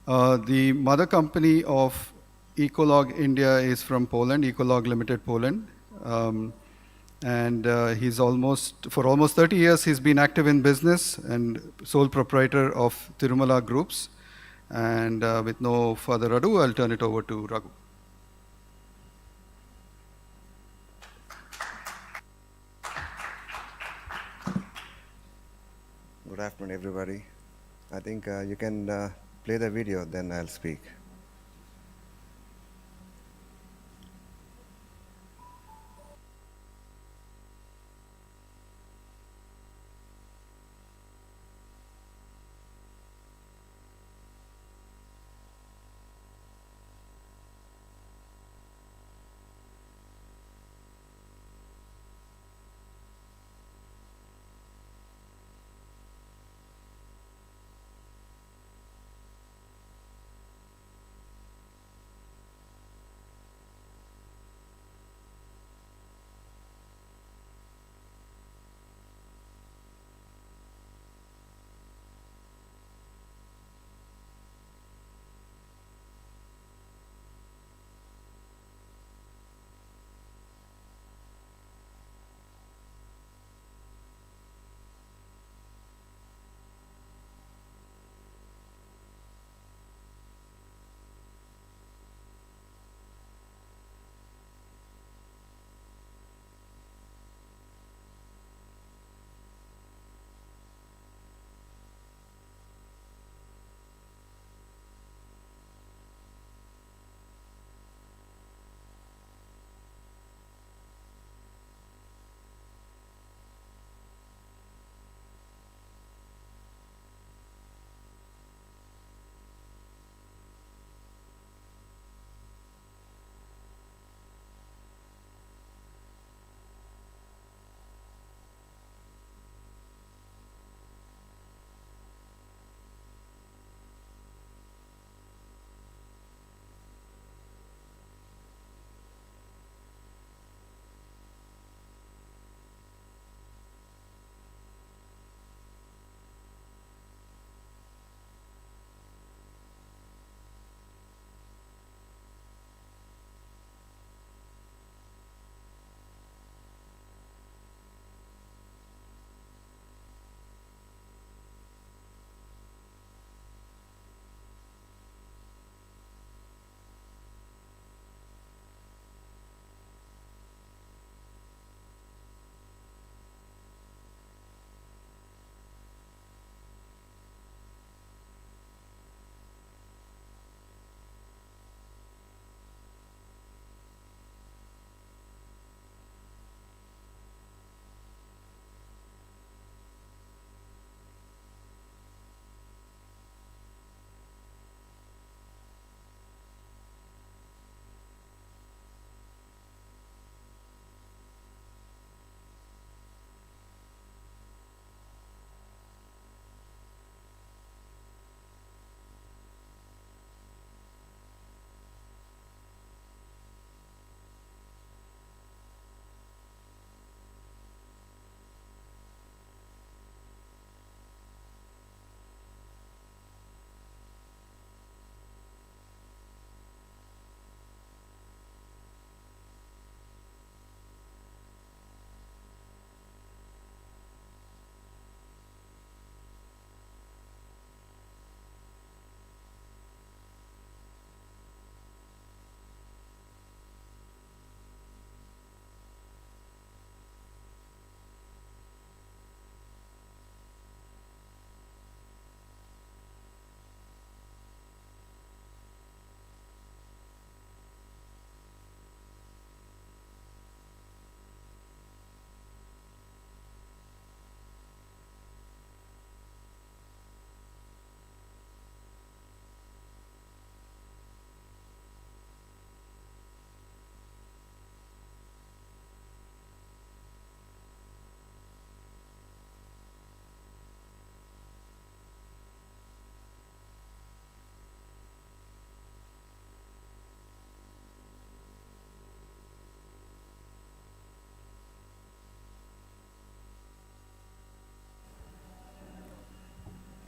The mother company of Ecolog India is from Poland, Ecolog Limited Poland. And for almost 30 years, he's been active in business and sole proprietor of Tirumala Groups. And with no further ado, I'll turn it over to Raghu. Good afternoon, everybody. I think you can play the video, then I'll speak.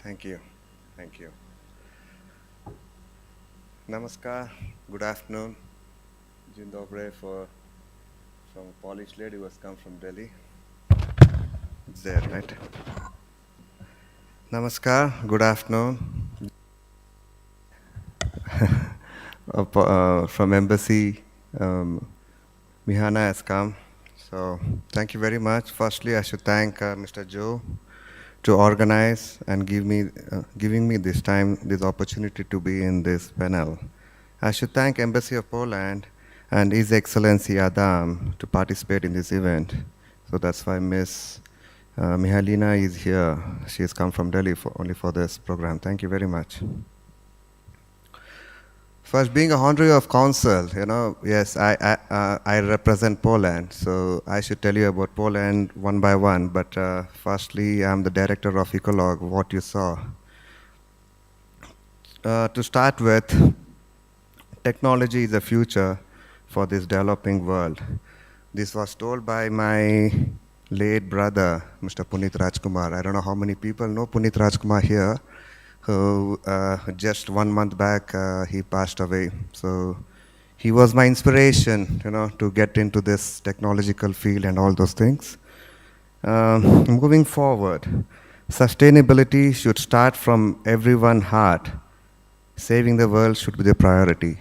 Thank you. Thank you. Namaskar. Good afternoon. Dzień dobry from a Polish lady who has come from Delhi. It's there, right? Namaskar. Good afternoon. From embassy, Mihana has come. So thank you very much. Firstly, I should thank Mr. Joe to organize and giving me this time, this opportunity to be in this panel. I should thank Embassy of Poland and His Excellency Adam to participate in this event. So that's why Miss Mihalina is here. She has come from Delhi only for this program. Thank you very much. First, being a honorary of council, yes, I represent Poland, so I should tell you about Poland one by one. But firstly, I'm the director of Ecolog, what you saw. To start with, technology is the future for this developing world. This was told by my late brother, Mr. Puneet Rajkumar. I don't know how many people know Puneet Rajkumar here, who just 1 month back he passed away. So he was my inspiration, to get into this technological field and all those things. Moving forward, sustainability should start from everyone's heart. Saving the world should be the priority.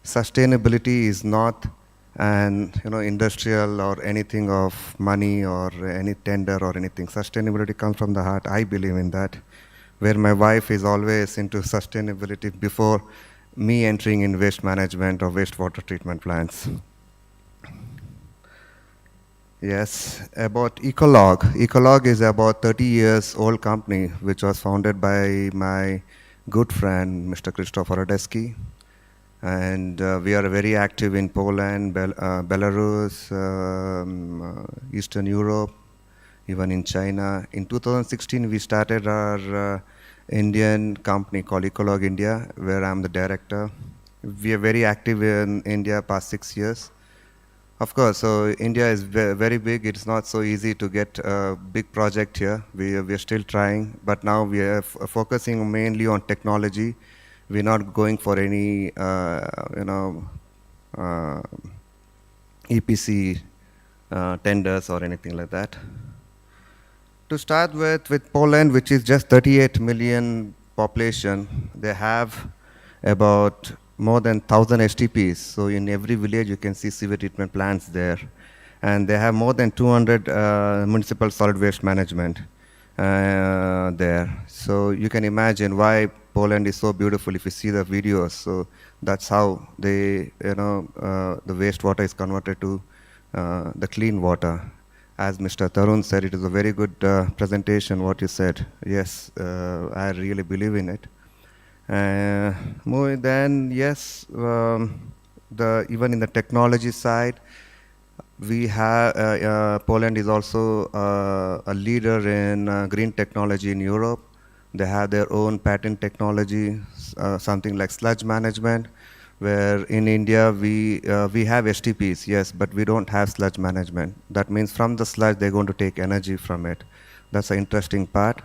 Sustainability is not an industrial or anything of money or any tender or anything. Sustainability comes from the heart. I believe in that. Where my wife is always into sustainability before me entering in waste management or wastewater treatment plants. Yes, about Ecolog. Ecolog is about 30 years old company which was founded by my good friend, Mr. Christopher Radeski. And we are very active in Poland, Belarus, Eastern Europe, even in China. In 2016, we started our Indian company called Ecolog India, where I'm the director. We are very active in India past 6 years. Of course, so India is very big. It's not so easy to get a big project here. We are still trying, but now we are focusing mainly on technology. We're not going for any, EPC tenders or anything like that. To start with Poland, which is just 38 million population, they have about more than 1,000 STPs. So in every village, you can see sewage treatment plants there. And they have more than 200 municipal solid waste management there. So you can imagine why Poland is so beautiful if you see the videos. So that's how they, the wastewater is converted to the clean water. As Mr. Tarun said, it is a very good presentation, what you said. Yes, I really believe in it. Then, yes, even in the technology side, we have, Poland is also a leader in green technology in Europe. They have their own patent technology, something like sludge management, where in India we have STPs, yes, but we don't have sludge management. That means from the sludge they're going to take energy from it. That's an interesting part.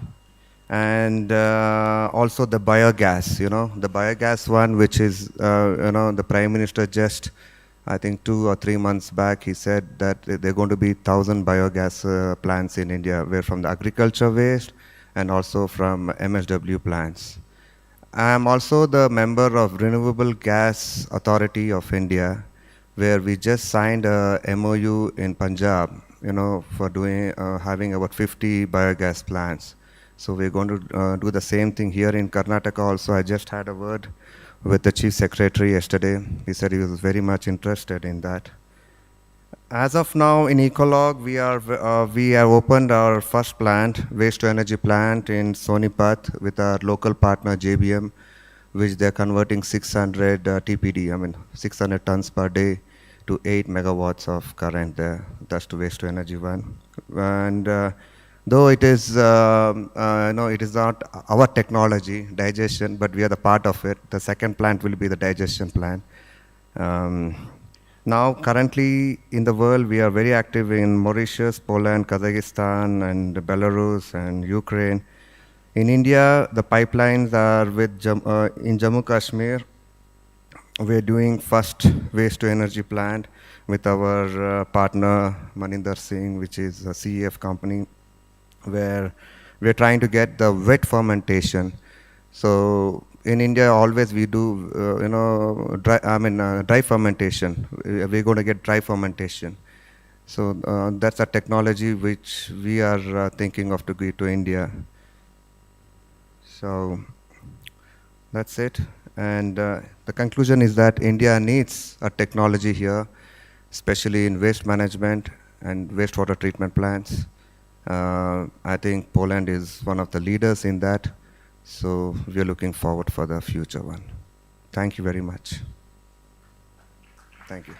And also the biogas, the biogas one, which is, the Prime Minister just, I think 2 or 3 months back, he said that there are going to be 1,000 biogas plants in India, where from the agriculture waste and also from MSW plants. I am also the member of Renewable Gas Authority of India, where we just signed a MOU in Punjab, for doing having about 50 biogas plants. So we're going to do the same thing here in Karnataka also. I just had a word with the Chief Secretary yesterday. He said he was very much interested in that. As of now, in Ecolog, we have opened our first plant, waste-to-energy plant in Sonipat with our local partner JBM, which they're converting 600 TPD, 600 tons per day to 8 megawatts of current there. That's the waste-to-energy one. And though it is, it is not our technology, digestion, but we are the part of it. The second plant will be the digestion plant. Now, currently in the world, we are very active in Mauritius, Poland, Kazakhstan, and Belarus, and Ukraine. In India, the pipelines are with in Jammu Kashmir. We're doing first waste to energy plant with our partner Maninder Singh, which is a CEF company, where we're trying to get the wet fermentation. So in India, always we do, dry fermentation. We're going to get dry fermentation. So that's a technology which we are thinking of to go to India. So that's it. And the conclusion is that India needs a technology here, especially in waste management and wastewater treatment plants. I think Poland is one of the leaders in that. So we're looking forward for the future one. Thank you very much. Thank you.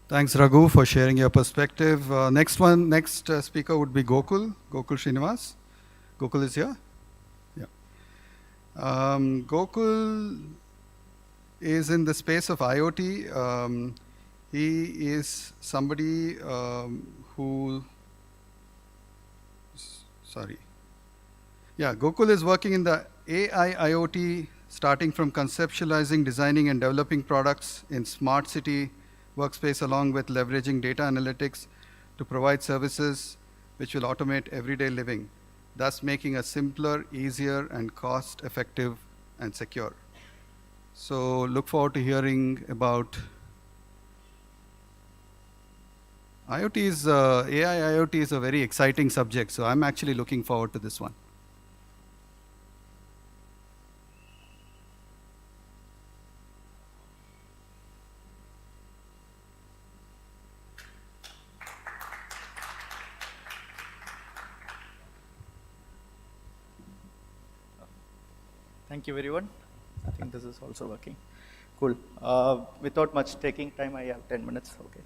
Thanks, Raghu, for sharing your perspective. Next speaker would be Gokul Srinivas. Gokul is here? Yeah. Gokul is in the space of IoT. He is somebody Gokul is working in the AI IoT, starting from conceptualizing, designing, and developing products in smart city workspace, along with leveraging data analytics to provide services which will automate everyday living, thus making us simpler, easier, and cost-effective and secure. So look forward to hearing about AI IoT is a very exciting subject, so I'm actually looking forward to this one. Thank you, everyone. I think this is also working. Cool. Without much taking time, I have 10 minutes. Okay.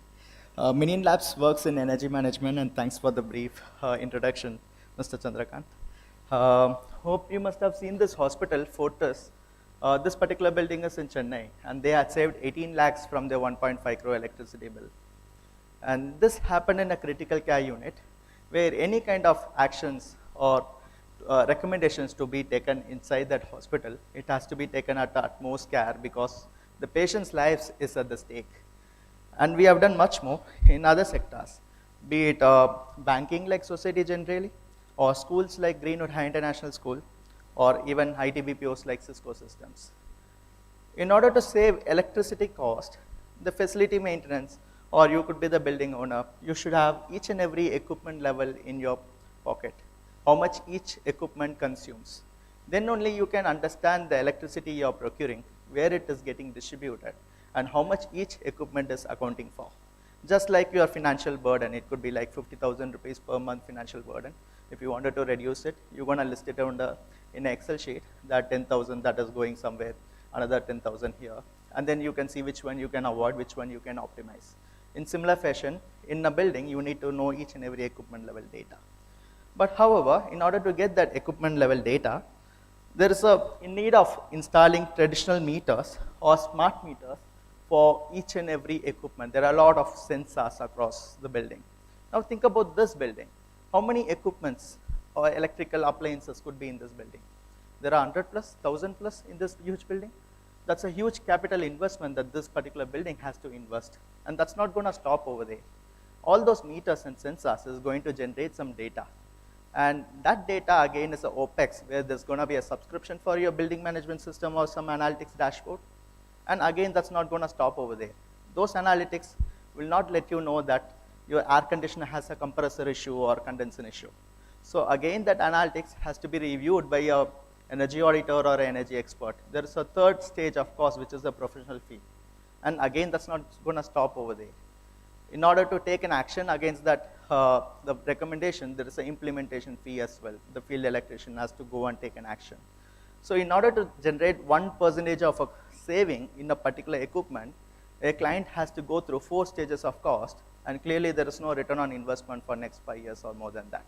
Minion Labs works in energy management, and thanks for the brief introduction, Mr. Chandrakant. Hope you must have seen this hospital, Fortis. This particular building is in Chennai, and they had saved 18 lakhs from their 1.5 crore electricity bill. And this happened in a critical care unit, where any kind of actions or recommendations to be taken inside that hospital, it has to be taken at the utmost care, because the patient's lives is at the stake. And we have done much more in other sectors, be it banking like Society Generally, or schools like Greenwood High International School, or even IT BPOs like Cisco Systems. In order to save electricity cost, the facility maintenance, or you could be the building owner, you should have each and every equipment level in your pocket, how much each equipment consumes. Then only you can understand the electricity you're procuring, where it is getting distributed, and how much each equipment is accounting for. Just like your financial burden, it could be like 50,000 rupees per month financial burden. If you wanted to reduce it, you're gonna list it in an Excel sheet, that 10,000 that is going somewhere, another 10,000 here. And then you can see which one you can avoid, which one you can optimize. In similar fashion, in a building, you need to know each and every equipment level data. But however, in order to get that equipment level data, there is a need of installing traditional meters or smart meters for each and every equipment. There are a lot of sensors across the building. Now think about this building. How many equipments or electrical appliances could be in this building? There are 100 plus, 1,000 plus in this huge building. That's a huge capital investment that this particular building has to invest. And that's not going to stop over there. All those meters and sensors is going to generate some data. And that data again is a OPEX, where there's going to be a subscription for your building management system or some analytics dashboard. And again, that's not going to stop over there. Those analytics will not let you know that your air conditioner has a compressor issue or condensation issue. So again, that analytics has to be reviewed by a energy auditor or an energy expert. There is a third stage of cost, which is the professional fee. And again, that's not going to stop over there. In order to take an action against that, the recommendation, there is an implementation fee as well. The field electrician has to go and take an action. So in order to generate 1% of a saving in a particular equipment, a client has to go through 4 stages of cost, and clearly there is no return on investment for next 5 years or more than that.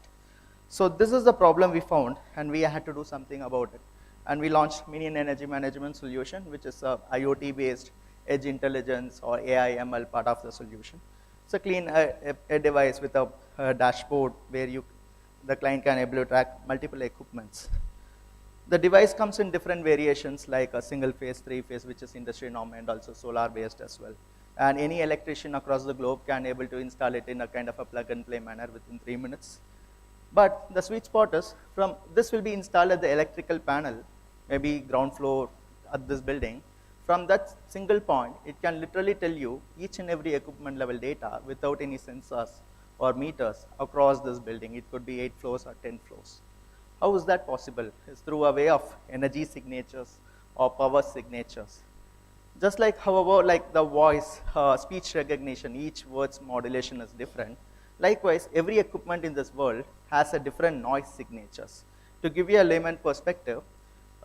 So this is the problem we found, and we had to do something about it. And we launched Minion Energy Management Solution, which is a IoT-based edge intelligence or AI ML part of the solution. So clean a device with a dashboard where the client can able to track multiple equipments. The device comes in different variations like a single phase, 3-phase, which is industry norm, and also solar based as well. And any electrician across the globe can able to install it in a kind of a plug and play manner within 3 minutes. But the sweet spot is from this will be installed at the electrical panel, maybe ground floor at this building. From that single point, it can literally tell you each and every equipment level data without any sensors or meters across this building. It could be 8 floors or 10 floors. How is that possible? It's through a way of energy signatures or power signatures. Just like however, like the voice, speech recognition, each word's modulation is different. Likewise, every equipment in this world has a different noise signatures. To give you a layman perspective,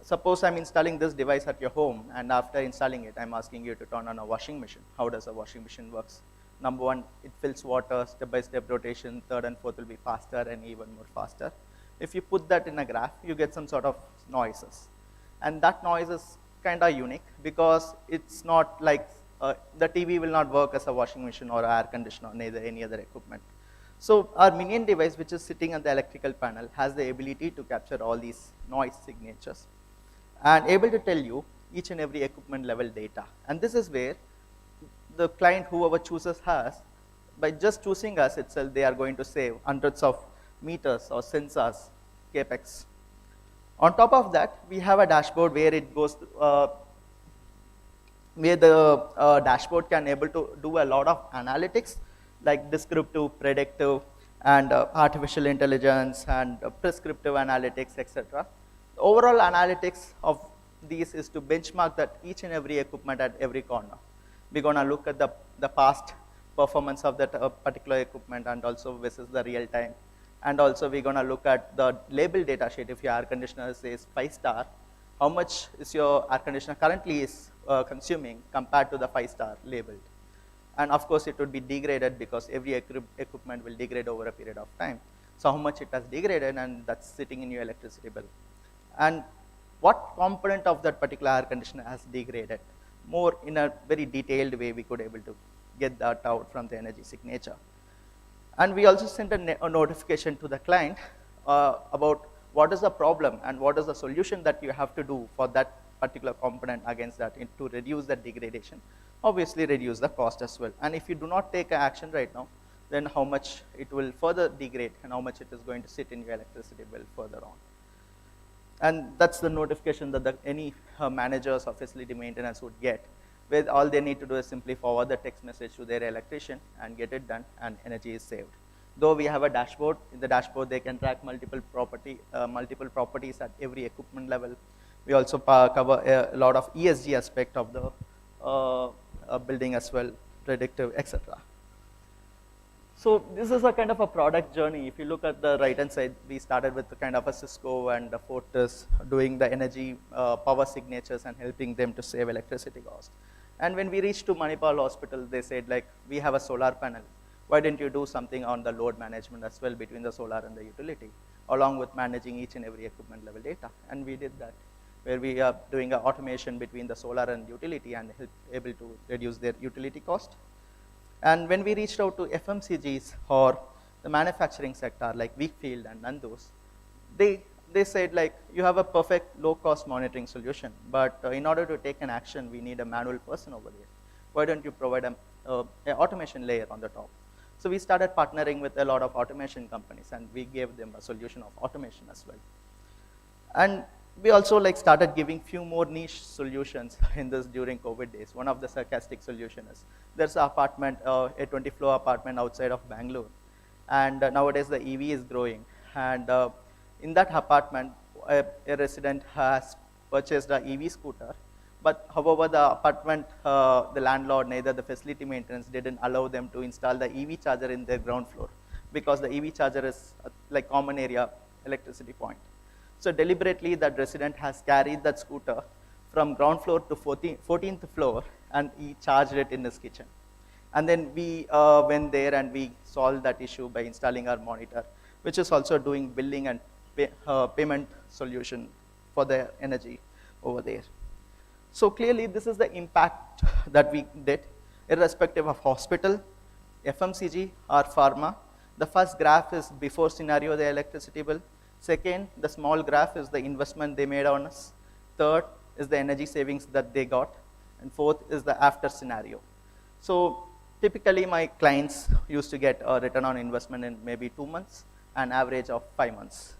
suppose I'm installing this device at your home, and after installing it, I'm asking you to turn on a washing machine. How does a washing machine works? Number one, it fills water, step-by-step rotation, third and fourth will be faster and even more faster. If you put that in a graph, you get some sort of noises. And that noise is kind of unique because it's not like the TV will not work as a washing machine or air conditioner, neither any other equipment. So our minion device, which is sitting on the electrical panel, has the ability to capture all these noise signatures and able to tell you each and every equipment level data. And this is where the client, whoever chooses us, by just choosing us itself, they are going to save hundreds of meters or sensors, capex. On top of that, we have a dashboard where it goes, where the dashboard can able to do a lot of analytics like descriptive, predictive, and artificial intelligence and prescriptive analytics, etc. The overall analytics of these is to benchmark that each and every equipment at every corner. We're going to look at the past performance of that particular equipment and also versus the real time. And also we're going to look at the label data sheet. If your air conditioner says 5-star, how much is your air conditioner currently is consuming compared to the 5-star labeled. And of course it would be degraded because every equipment will degrade over a period of time. So how much it has degraded, and that's sitting in your electricity bill. And what component of that particular air conditioner has degraded. More in a very detailed way we could able to get that out from the energy signature. And we also sent a notification to the client about what is the problem and what is the solution that you have to do for that particular component against that to reduce the degradation, obviously reduce the cost as well. And if you do not take action right now, then how much it will further degrade and how much it is going to sit in your electricity bill further on. And that's the notification that any managers or facility maintenance would get, where all they need to do is simply forward the text message to their electrician and get it done, and energy is saved. Though we have a dashboard, in the dashboard they can track multiple properties at every equipment level. We also cover a lot of ESG aspect of the building as well, predictive, etc. So this is a kind of a product journey. If you look at the right hand side, we started with the kind of a Cisco and a Fortis doing the energy power signatures and helping them to save electricity cost. And when we reached to Manipal Hospital, they said like, we have a solar panel. Why didn't you do something on the load management as well between the solar and the utility, along with managing each and every equipment level data? And we did that, where we are doing an automation between the solar and utility and able to reduce their utility cost. And when we reached out to FMCGs or the manufacturing sector like Wakefield and Nando's, they said like, you have a perfect low cost monitoring solution, but in order to take an action, we need a manual person over there. Why don't you provide an automation layer on the top? So we started partnering with a lot of automation companies, and we gave them a solution of automation as well. And we also like started giving few more niche solutions in this during COVID days. One of the sarcastic solution is, there's an apartment, a 20-floor apartment outside of Bangalore, and nowadays the EV is growing. And in that apartment, a resident has purchased an EV scooter, but however the apartment, the landlord, neither the facility maintenance didn't allow them to install the EV charger in their ground floor, because the EV charger is like common area electricity point. So deliberately that resident has carried that scooter from ground floor to 14th floor, and he charged it in his kitchen. And then we went there and we solved that issue by installing our monitor, which is also doing billing and payment solution for the energy over there. So clearly, this is the impact that we did, irrespective of hospital, FMCG, or pharma. The first graph is before scenario, the electricity bill. Second, the small graph is the investment they made on us. Third is the energy savings that they got. And fourth is the after scenario. So typically, my clients used to get a return on investment in maybe 2 months, an average of 5 months.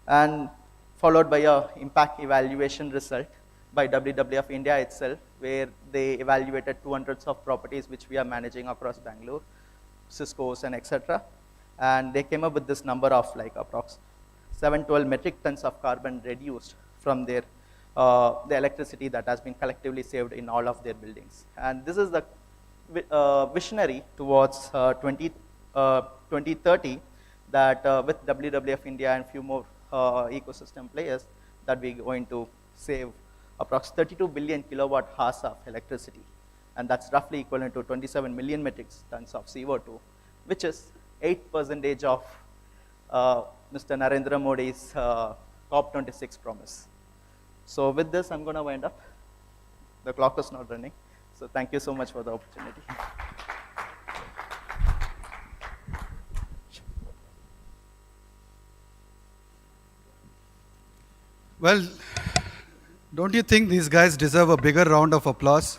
And followed by a impact evaluation result by WWF India itself, where they evaluated 200s of properties which we are managing across Bangalore, Cisco's and etc. And they came up with this number of like approx 712 metric tons of carbon reduced from their the electricity that has been collectively saved in all of their buildings. And this is the visionary towards 2030 that with WWF India and few more ecosystem players, that we're going to save approx 32 billion kilowatt hours of electricity. And that's roughly equivalent to 27 million metric tons of CO2, which is 8% of Mr. Narendra Modi's COP26 promise. So with this, I'm going to wind up. The clock is not running. So thank you so much for the opportunity. Well, don't you think these guys deserve a bigger round of applause?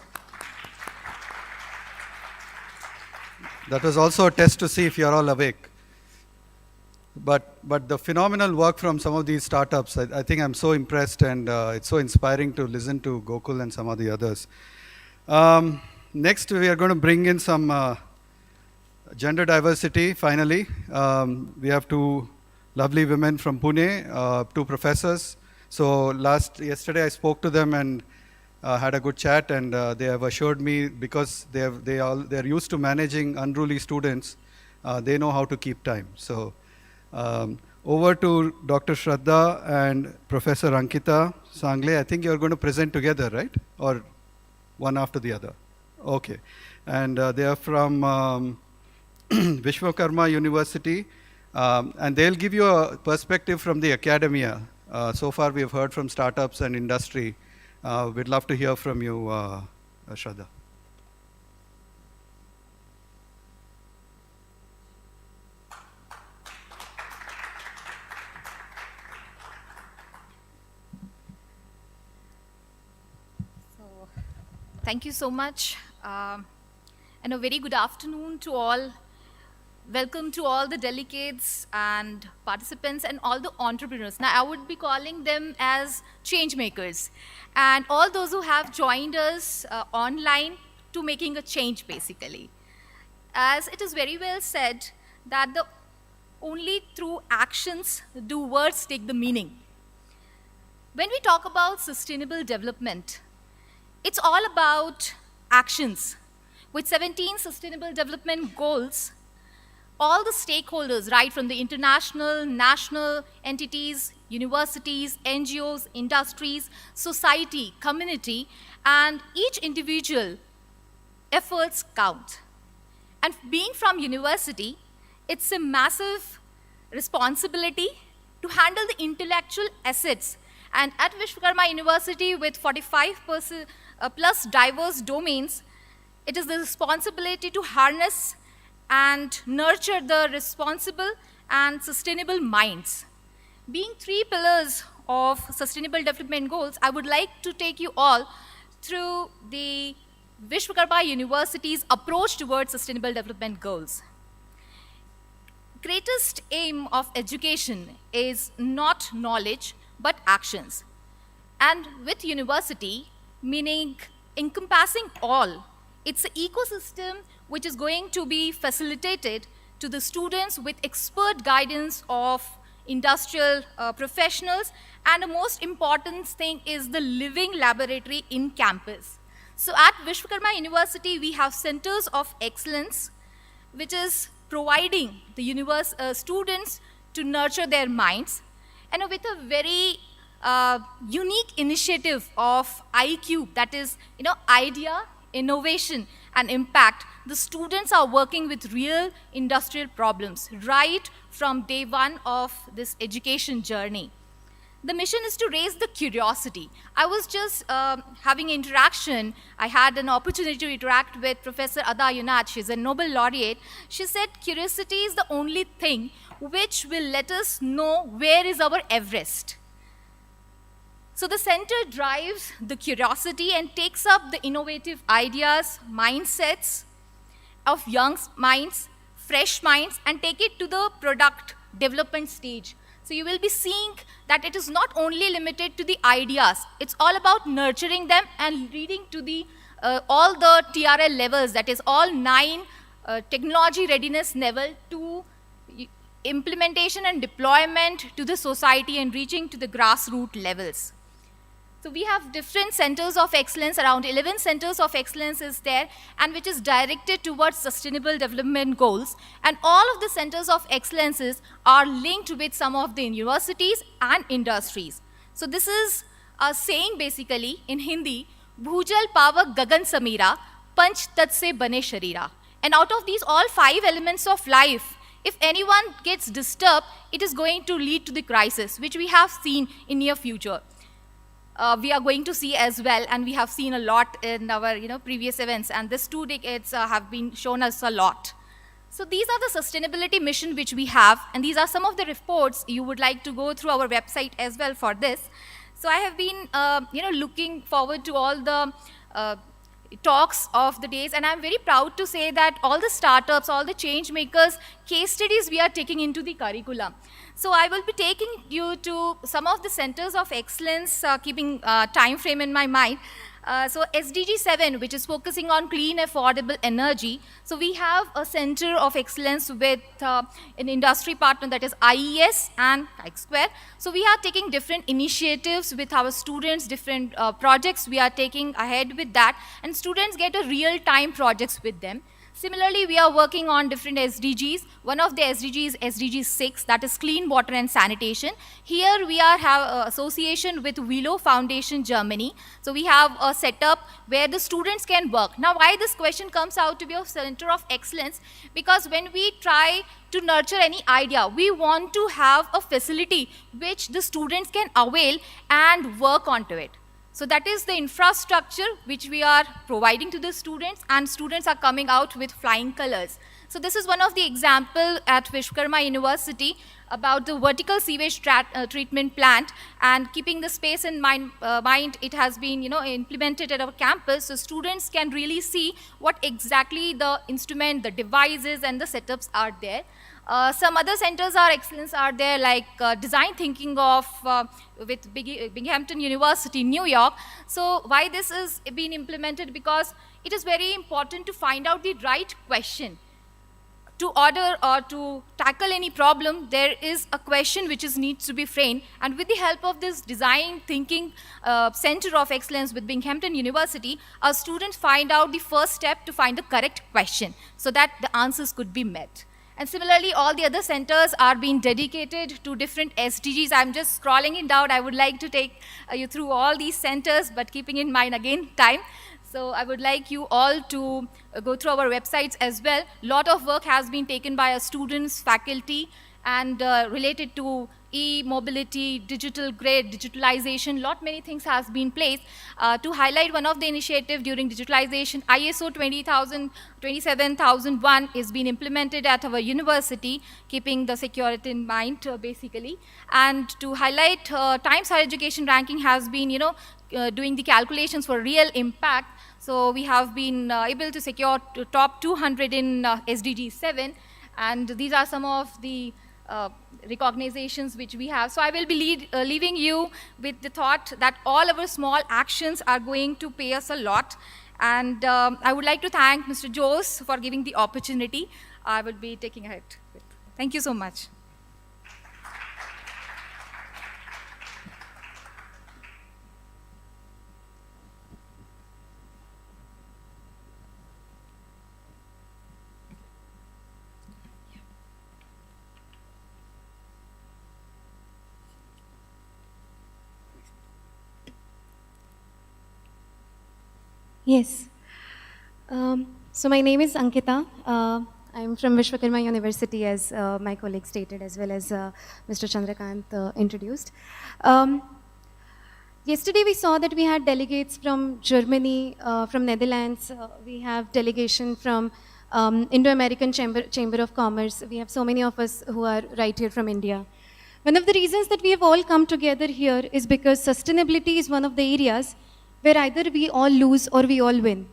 That was also a test to see if you're all awake. But the phenomenal work from some of these startups, I think I'm so impressed, and it's so inspiring to listen to Gokul and some of the others. Next, we are going to bring in some gender diversity, finally. We have two lovely women from Pune, two professors. So yesterday I spoke to them and had a good chat, and they have assured me, because they're used to managing unruly students, they know how to keep time. So over to Dr. Shraddha and Professor Ankita Sangle. I think you're going to present together, right? Or one after the other? Okay. And they are from Vishwakarma University, and they'll give you a perspective from the academia. So far we have heard from startups and industry. We'd love to hear from you, Shraddha. Thank you so much, and a very good afternoon to all. Welcome to all the delegates and participants and all the entrepreneurs. Now, I would be calling them as change makers, and all those who have joined us online to making a change, basically. As it is very well said that only through actions do words take the meaning. When we talk about sustainable development, it's all about actions. With 17 sustainable development goals, all the stakeholders, right from the international, national entities, universities, NGOs, industries, society, community, and each individual efforts count. And being from university, it's a massive responsibility to handle the intellectual assets. And at Vishwakarma University, with 45% plus diverse domains, it is the responsibility to harness and nurture the responsible and sustainable minds. Being three pillars of sustainable development goals, I would like to take you all through the Vishwakarma University's approach towards sustainable development goals. Greatest aim of education is not knowledge, but actions. And with university, meaning encompassing all, it's an ecosystem which is going to be facilitated to the students with expert guidance of industrial professionals, and the most important thing is the living laboratory in campus. So at Vishwakarma University, we have centers of excellence, which is providing the students to nurture their minds, and with a very unique initiative of IQ, that is, idea, innovation, and impact. The students are working with real industrial problems right from day one of this education journey. The mission is to raise the curiosity. I was just having interaction. I had an opportunity to interact with Professor Ada Yunat. She's a Nobel laureate. She said curiosity is the only thing which will let us know where is our Everest. So the center drives the curiosity and takes up the innovative ideas, mindsets of young minds, fresh minds, and take it to the product development stage. So you will be seeing that it is not only limited to the ideas, it's all about nurturing them and leading to the all the TRL levels, that is all 9 technology readiness level to implementation and deployment to the society and reaching to the grassroots levels. So we have different centers of excellence, around 11 centers of excellence is there, and which is directed towards sustainable development goals. And all of the centers of excellences are linked with some of the universities and industries. So this is a saying basically in Hindi, Bhujal Pavak Gagan Samira, Panch Tat Se Bane Sharira. And out of these all 5 elements of life, if anyone gets disturbed, it is going to lead to the crisis, which we have seen in near future. We are going to see as well, and we have seen a lot in our previous events, and these 2 decades have been shown us a lot. So these are the sustainability mission which we have, and these are some of the reports. You would like to go through our website as well for this. So I have been looking forward to all the talks of the days, and I'm very proud to say that all the startups, all the change makers, case studies we are taking into the curriculum. So I will be taking you to some of the centers of excellence, keeping time frame in my mind. So SDG 7, which is focusing on clean, affordable energy. So we have a center of excellence with an industry partner, that is IES and Square. So we are taking different initiatives with our students, different projects we are taking ahead with that, and students get a real-time projects with them. Similarly, we are working on different SDGs. One of the SDGs, SDG 6, that is clean water and sanitation. Here we have association with Willow Foundation, Germany. So we have a setup where the students can work. Now, why this question comes out to be a center of excellence? Because when we try to nurture any idea, we want to have a facility which the students can avail and work onto it. So that is the infrastructure which we are providing to the students, and students are coming out with flying colors. So this is one of the example at Vishwakarma University about the vertical sewage treatment plant, and keeping the space in mind, it has been implemented at our campus, so students can really see what exactly the instrument, the devices, and the setups are there. Some other centers of excellence are there, like design thinking of with Binghamton University, New York. So why this is being implemented? Because it is very important to find out the right question. To order or to tackle any problem, there is a question which needs to be framed, and with the help of this design thinking center of excellence with Binghamton University, our students find out the first step to find the correct question so that the answers could be met. And similarly, all the other centers are being dedicated to different SDGs. I'm just scrolling it down. I would like to take you through all these centers, but keeping in mind, again, time. So I would like you all to go through our websites as well. A lot of work has been taken by our students, faculty, and related to e-mobility, digital grid, digitalization, many things has been placed. To highlight one of the initiative during digitalization, ISO 27001 is being implemented at our university, keeping the security in mind, basically. And to highlight, Times Higher Education ranking has been, doing the calculations for real impact. So we have been able to secure top 200 in SDG 7, and these are some of the recognitions which we have. So I will be leaving you with the thought that all our small actions are going to pay us a lot. And I would like to thank Mr. Jose for giving the opportunity. I will be taking ahead. Thank you so much. Yes. So my name is Ankita. I'm from Vishwakarma University, as my colleague stated, as well as Mr. Chandrakant introduced. Yesterday we saw that we had delegates from Germany, from Netherlands, we have delegation from Indo-American Chamber of Commerce. We have so many of us who are right here from India. One of the reasons that we have all come together here is because sustainability is one of the areas where either we all lose or we all win.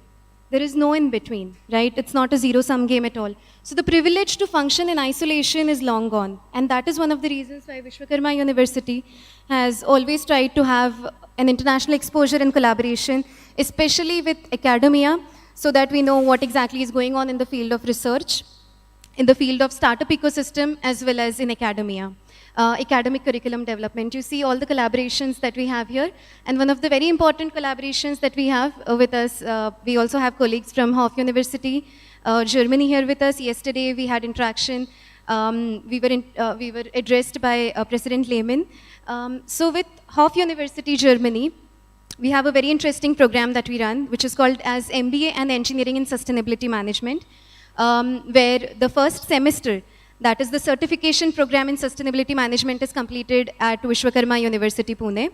There is no in between, right? It's not a zero-sum game at all. So the privilege to function in isolation is long gone. And that is one of the reasons why Vishwakarma University has always tried to have an international exposure and collaboration, especially with academia, so that we know what exactly is going on in the field of research, in the field of startup ecosystem, as well as in academia. Academic curriculum development. You see all the collaborations that we have here. And one of the very important collaborations that we have with us, we also have colleagues from Hof University, Germany here with us. Yesterday we had interaction. We were addressed by President Lehmann. So with Hof University, Germany, we have a very interesting program that we run, which is called as MBA and Engineering in Sustainability Management, where the first semester, that is the certification program in sustainability management, is completed at Vishwakarma University, Pune.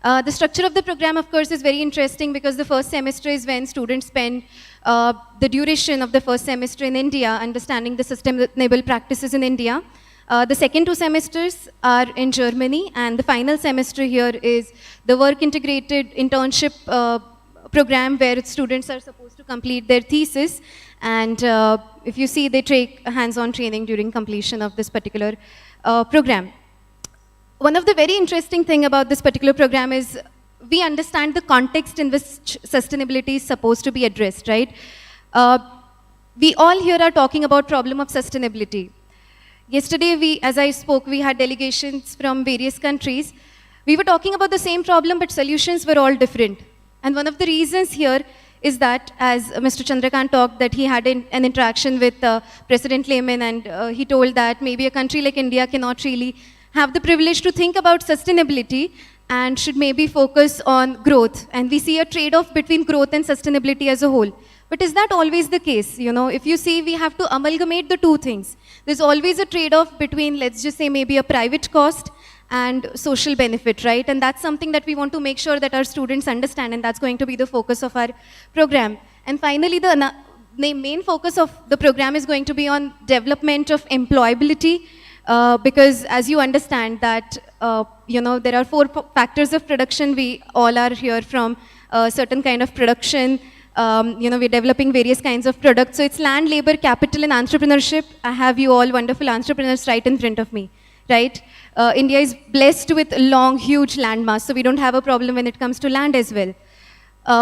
The structure of the program, of course, is very interesting because the first semester is when students spend the duration of the first semester in India, understanding the sustainable practices in India. The second 2 semesters are in Germany, and the final semester here is the work integrated internship program where students are supposed to complete their thesis. And if you see, they take hands-on training during completion of this particular program. One of the very interesting thing about this particular program is we understand the context in which sustainability is supposed to be addressed, right? We all here are talking about problem of sustainability. Yesterday, as I spoke, we had delegations from various countries. We were talking about the same problem, but solutions were all different. And one of the reasons here is that, as Mr. Chandrakant talked, that he had an interaction with President Lehmann, and he told that maybe a country like India cannot really have the privilege to think about sustainability and should maybe focus on growth. And we see a trade-off between growth and sustainability as a whole. But is that always the case? You know, if you see, we have to amalgamate the two things. There's always a trade-off between, let's just say, maybe a private cost and social benefit, right? And that's something that we want to make sure that our students understand, and that's going to be the focus of our program. And finally, the main focus of the program is going to be on development of employability, because as you understand that, you know, there are 4 factors of production. We all are here from a certain kind of production. You know, we're developing various kinds of products. So it's land, labor, capital, and entrepreneurship. I have you all wonderful entrepreneurs right in front of me, right? India is blessed with long, huge land mass, so we don't have a problem when it comes to land as well.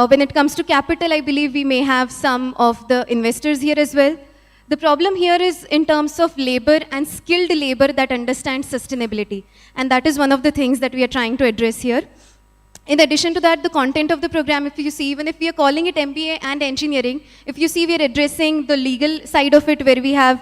When it comes to capital, I believe we may have some of the investors here as well. The problem here is in terms of labor and skilled labor that understands sustainability. And that is one of the things that we are trying to address here. In addition to that, the content of the program, if you see, even if we are calling it MBA and engineering, if you see, we are addressing the legal side of it, where we have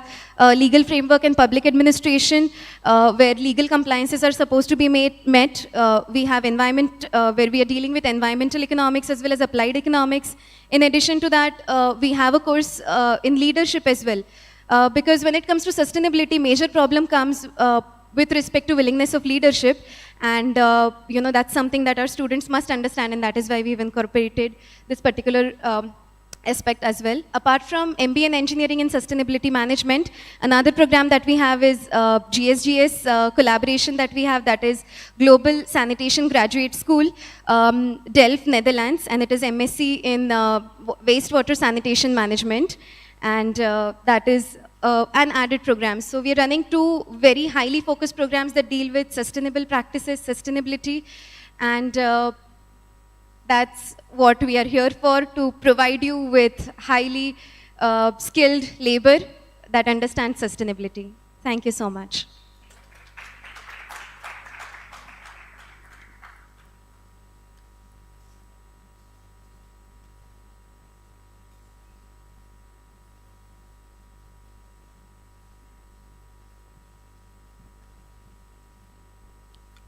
legal framework and public administration, where legal compliances are supposed to be met. We have environment, where we are dealing with environmental economics as well as applied economics. In addition to that, we have a course in leadership as well. Because when it comes to sustainability, major problem comes with respect to willingness of leadership. And you know, that's something that our students must understand, and that is why we've incorporated this particular aspect as well. Apart from MBA and Engineering and Sustainability Management, another program that we have is GSGS collaboration that we have, that is Global Sanitation Graduate School, Delft, Netherlands, and it is MSc in Wastewater Sanitation Management, and that is an added program. So we are running 2 very highly focused programs that deal with sustainable practices, sustainability, and that's what we are here for, to provide you with highly skilled labor that understands sustainability. Thank you so much.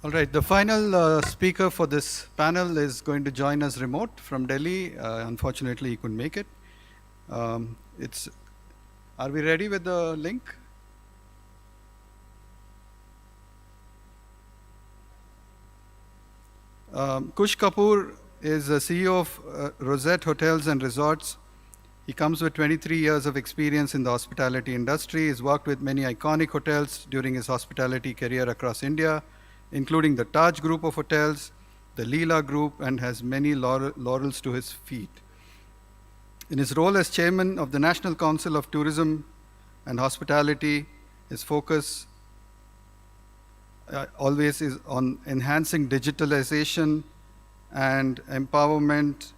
All right, the final speaker for this panel is going to join us remote from Delhi. Unfortunately, he couldn't make it. It's Are we ready with the link? Kush Kapoor is the CEO of Rosette Hotels and Resorts. He comes with 23 years of experience in the hospitality industry. He's worked with many iconic hotels during his hospitality career across India, including the Taj Group of Hotels, the Leela Group, and has many laurels to his feet. In his role as chairman of the National Council of Tourism and Hospitality, his focus always is on enhancing digitalization and empowerment.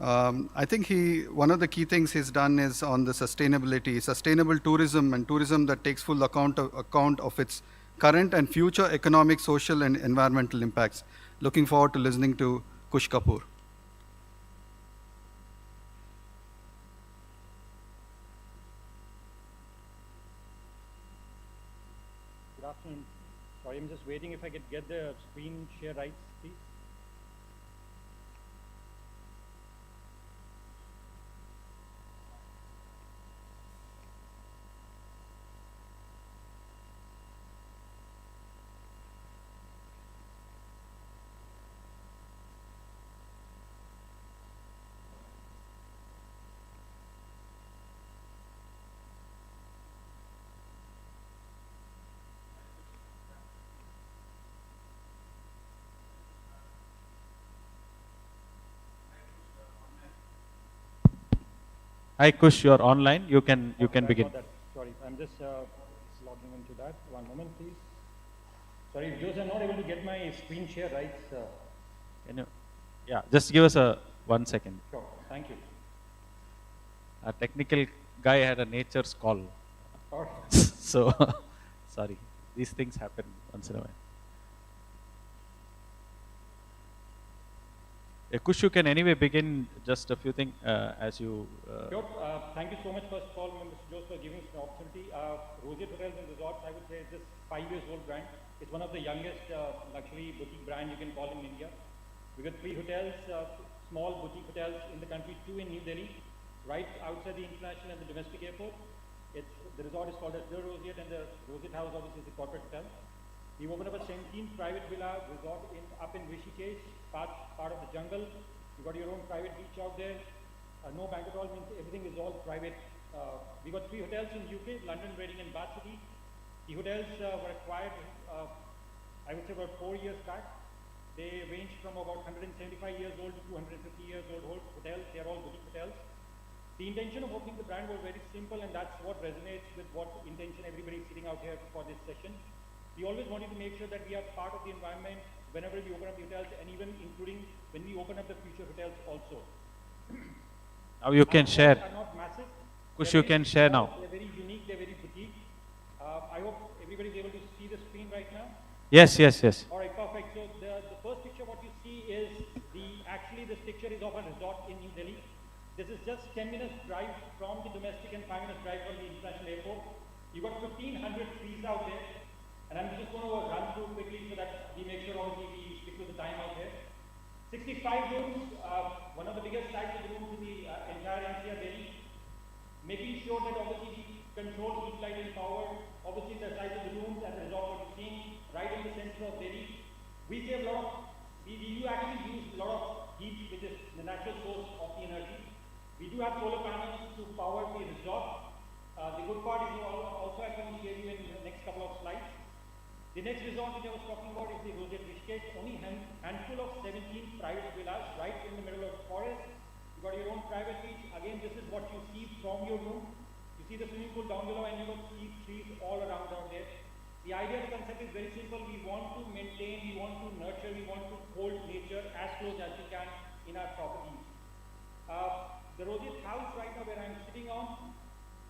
I think one of the key things he's done is on the sustainability, sustainable tourism, and tourism that takes full account of its current and future economic, social, and environmental impacts. Looking forward to listening to Kush Kapoor. Good afternoon. Sorry, I'm just waiting if I could get the screen share rights, please. Hi Kush, you're online. You can begin. Sorry, I'm just logging into that. One moment, please. Sorry, because I'm not able to get my screen share rights. Yeah, just give us 1 second. Sure, thank you. Our technical guy had a nature's call. All right. So, sorry, these things happen once in a while. Kush, you can anyway begin just a few things as you... Sure. Thank you so much, first of all, Mr. Jose, for giving us an opportunity. Rosette Hotels and Resorts, I would say, is this 5 years old brand. It's one of the youngest luxury boutique brand you can call in India. We've got 3 hotels, small boutique hotels in the country, 2 in New Delhi, right outside the international and the domestic airport. The resort is called as the Rosette, and the Rosette House obviously is the corporate hotel. We've opened up a 17 private villa resort up in Rishikesh, part of the jungle. You've got your own private beach out there. No bank at all, means everything is all private. We've got 3 hotels in UK, London, Reading, and Bath City. The hotels were acquired, I would say, about 4 years back. They range from about 175 years old to 250 years old hotels. They are all boutique hotels. The intention of opening the brand was very simple, and that's what resonates with what intention everybody is sitting out here for this session. We always wanted to make sure that we are part of the environment whenever we open up the hotels, and even including when we open up the future hotels also. Now you can share. Are not massive. Kush, you can share now. They're very unique, they're very boutique. I hope everybody is able to see the screen right now. Yes. All right, perfect. So the first picture, what you see is actually this picture is of a resort in New Delhi. This is just 10 minutes drive from the domestic and 5 minutes drive from the international airport. You've got 1,500 trees out there. And I'm just going to run through quickly so that we make sure obviously we stick to the time out there. 65 rooms, one of the biggest size of the rooms in the entire NCR Delhi. Making sure that obviously we control heat, light and power. Obviously the size of the rooms and the resort what you're seeing right in the center of Delhi. We save a lot of, we actually use a lot of heat, which is the natural source of the energy. We do have solar panels to power the resort. The good part is also I'm going to share you in the next couple of slides. The next resort which I was talking about is the Rosette Rishikesh, only handful of 17 private villas right in the middle of the forest. You've got your own private beach. Again, this is what you see from your room. You see the swimming pool down below, and you will see trees all around down there. The idea, the concept is very simple. We want to maintain, we want to nurture, we want to hold nature as close as we can in our properties. The Rosette House right now where I'm sitting on,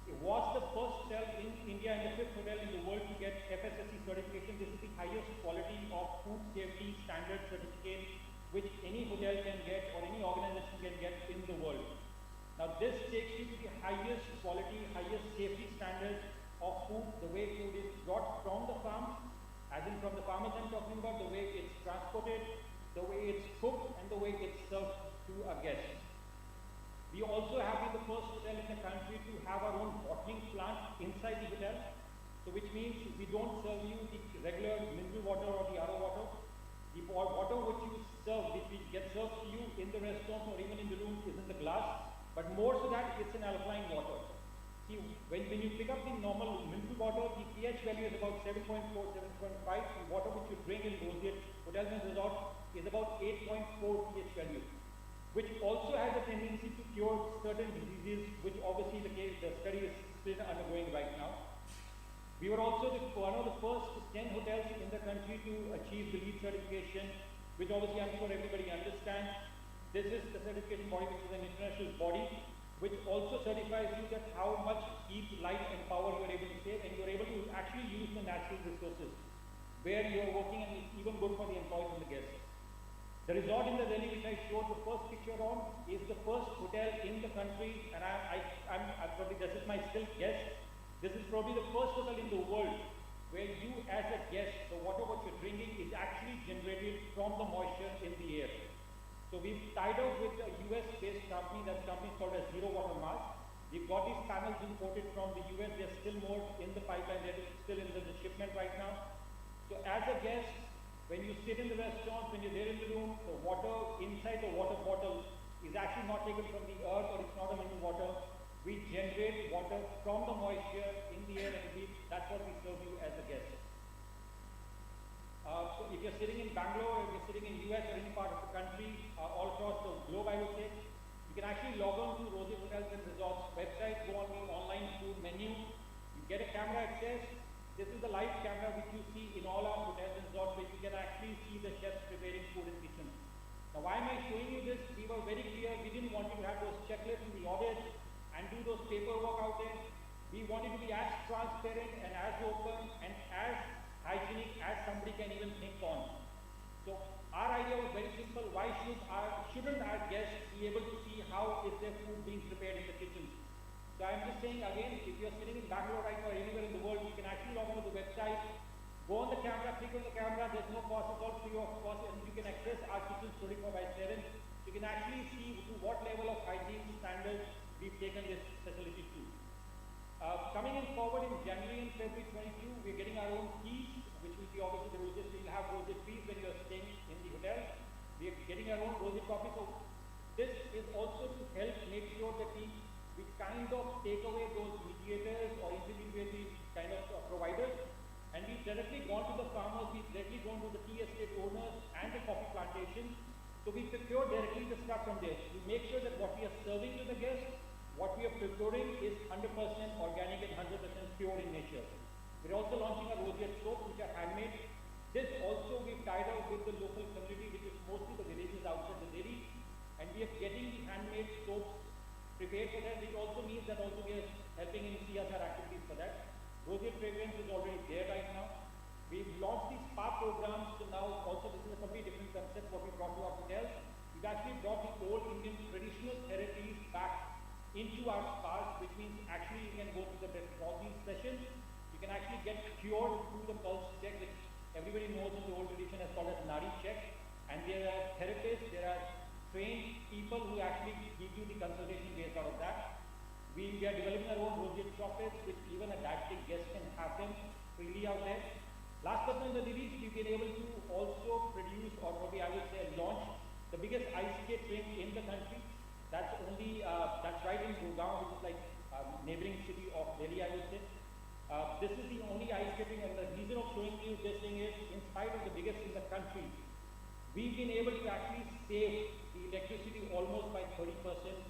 it was the first hotel in India and the 5th hotel in the world to get FSSC certification. This is the highest quality of food safety standard certificate which any hotel can get or any organization can get in the world. Now this takes you to the highest quality, highest safety standards of food, the way food is brought from the farm, as in from the farmers I'm talking about, the way it's transported, the way it's cooked, and the way it's served to a guest. We also have been the first hotel in the country to have our own bottling plant. So which means we don't serve you the regular mineral water or the RO water. The water which you serve, which gets served to you in the restaurant or even in the room is in the glass, but more so that it's an alkaline water. See, when you pick up the normal mineral water, the pH value is about 7.4, 7.5. The water which you drink in Roseate hotels and resorts is about 8.4 pH value, which also has a tendency to cure certain diseases, which obviously the study is still undergoing right now. We were also one of the first 10 hotels in the country to achieve the LEED certification, which obviously I'm sure everybody understands. This is the certification body, which is an international body, which also certifies you that how much heat, light and power you are able to save, and you are able to actually use the natural resources where you are working, and it's even good for the employees and the guests. The resort in the Delhi, which I showed the first picture on, is the first hotel in the country, and I'm probably, this is my still guess, this is probably the first hotel in the world where you as a guest, the water what you're drinking is actually generated from the moisture in the air. So we've tied up with a US based company, that company is called as Zero Water Mask. We've got these panels imported from the US, there's still more in the pipeline, they're still in the shipment right now. So as a guest, when you sit in the restaurant, when you're there in the room, the water inside the water bottle is actually not taken from the earth, or it's not a mineral water. We generate water from the moisture in the air, and that's what we serve you as a guest. So if you're sitting in Bangalore, if you're sitting in US or any part of the country, all across the globe I would say, you can actually log on to Roseate Hotels and Resorts website, go on the online food menu, you get a camera access. This is the live camera which you see in all our hotels and resorts, where you can actually see the chefs preparing food in kitchen. Now why am I showing you this? We were very clear, we didn't want you to have those checklists in the audit and do those paperwork out there. We wanted to be as transparent and as open and as hygienic as somebody can even think on. So our idea was very simple. Why shouldn't our guests be able to see how is their food being prepared in the kitchen? So I'm just saying again, if you're sitting in Bangalore right now or anywhere in the world, you can actually log on to the website, go on the camera, click on the camera, there's no cost at all, free of cost, and you can access our kitchens 24/7. You can actually see to what level of hygiene standards we've taken this facility to. Coming in forward in January and February 22, we're getting our own keys, which will be obviously the Roseate. We'll have Roseate fees when you're staying in the hotel. We're getting our own Roseate coffee. So this is also to help make sure that we kind of take away those mediators or intermediary kind of providers. And we've directly gone to the farmers, we've directly gone to the tea estate owners and the coffee plantations. So we procure directly the stuff from there. We make sure that what we are serving to the guests, what we are procuring is 100% organic and 100% pure in nature. We're also launching our Roseate soaps, which are handmade. This also we've tied up with the local community, which is mostly the villages outside the Delhi, and we are getting the handmade soaps prepared for that, which also means that also we are helping in CSR activities for that. Roseate fragrance is already there right now. We've launched these spa programs, so now also this is a completely different concept what we brought to our hotels. We've actually brought the old Indian traditional therapies back into our spas, which means actually you can go to the Bethany sessions. You can actually get cured through the pulse check, which everybody knows in the old tradition is called as Nari check. And there are therapists, there are trained people who actually give you the consultation based out of that. We are developing our own Roseate chocolates, which even a diabetic guest can have them freely out there. Last but not the least, we've been able to also produce, or maybe I would say launch, the biggest ice skate rink in the country. That's only, that's right in Gurgaon, which is like neighboring city of Delhi, I would say. This is the only ice skating, and the reason of showing you this thing is, in spite of the biggest in the country, we've been able to actually save the electricity almost by 30%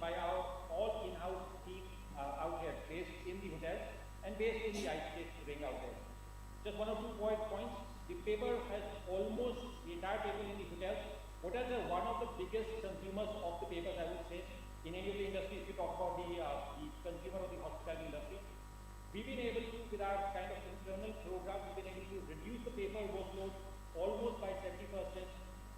by our all in-house team out here, based in the hotel and based in the ice skate ring out there. Just 1 or 2 points. The paper has almost the entire paper in the hotels. Hotels are one of the biggest consumers of the papers, I would say, in any of the industries. If you talk about the consumer of the hospitality industry, we've been able to, with our kind of internal program, we've been able to reduce the paper workload almost by 70%.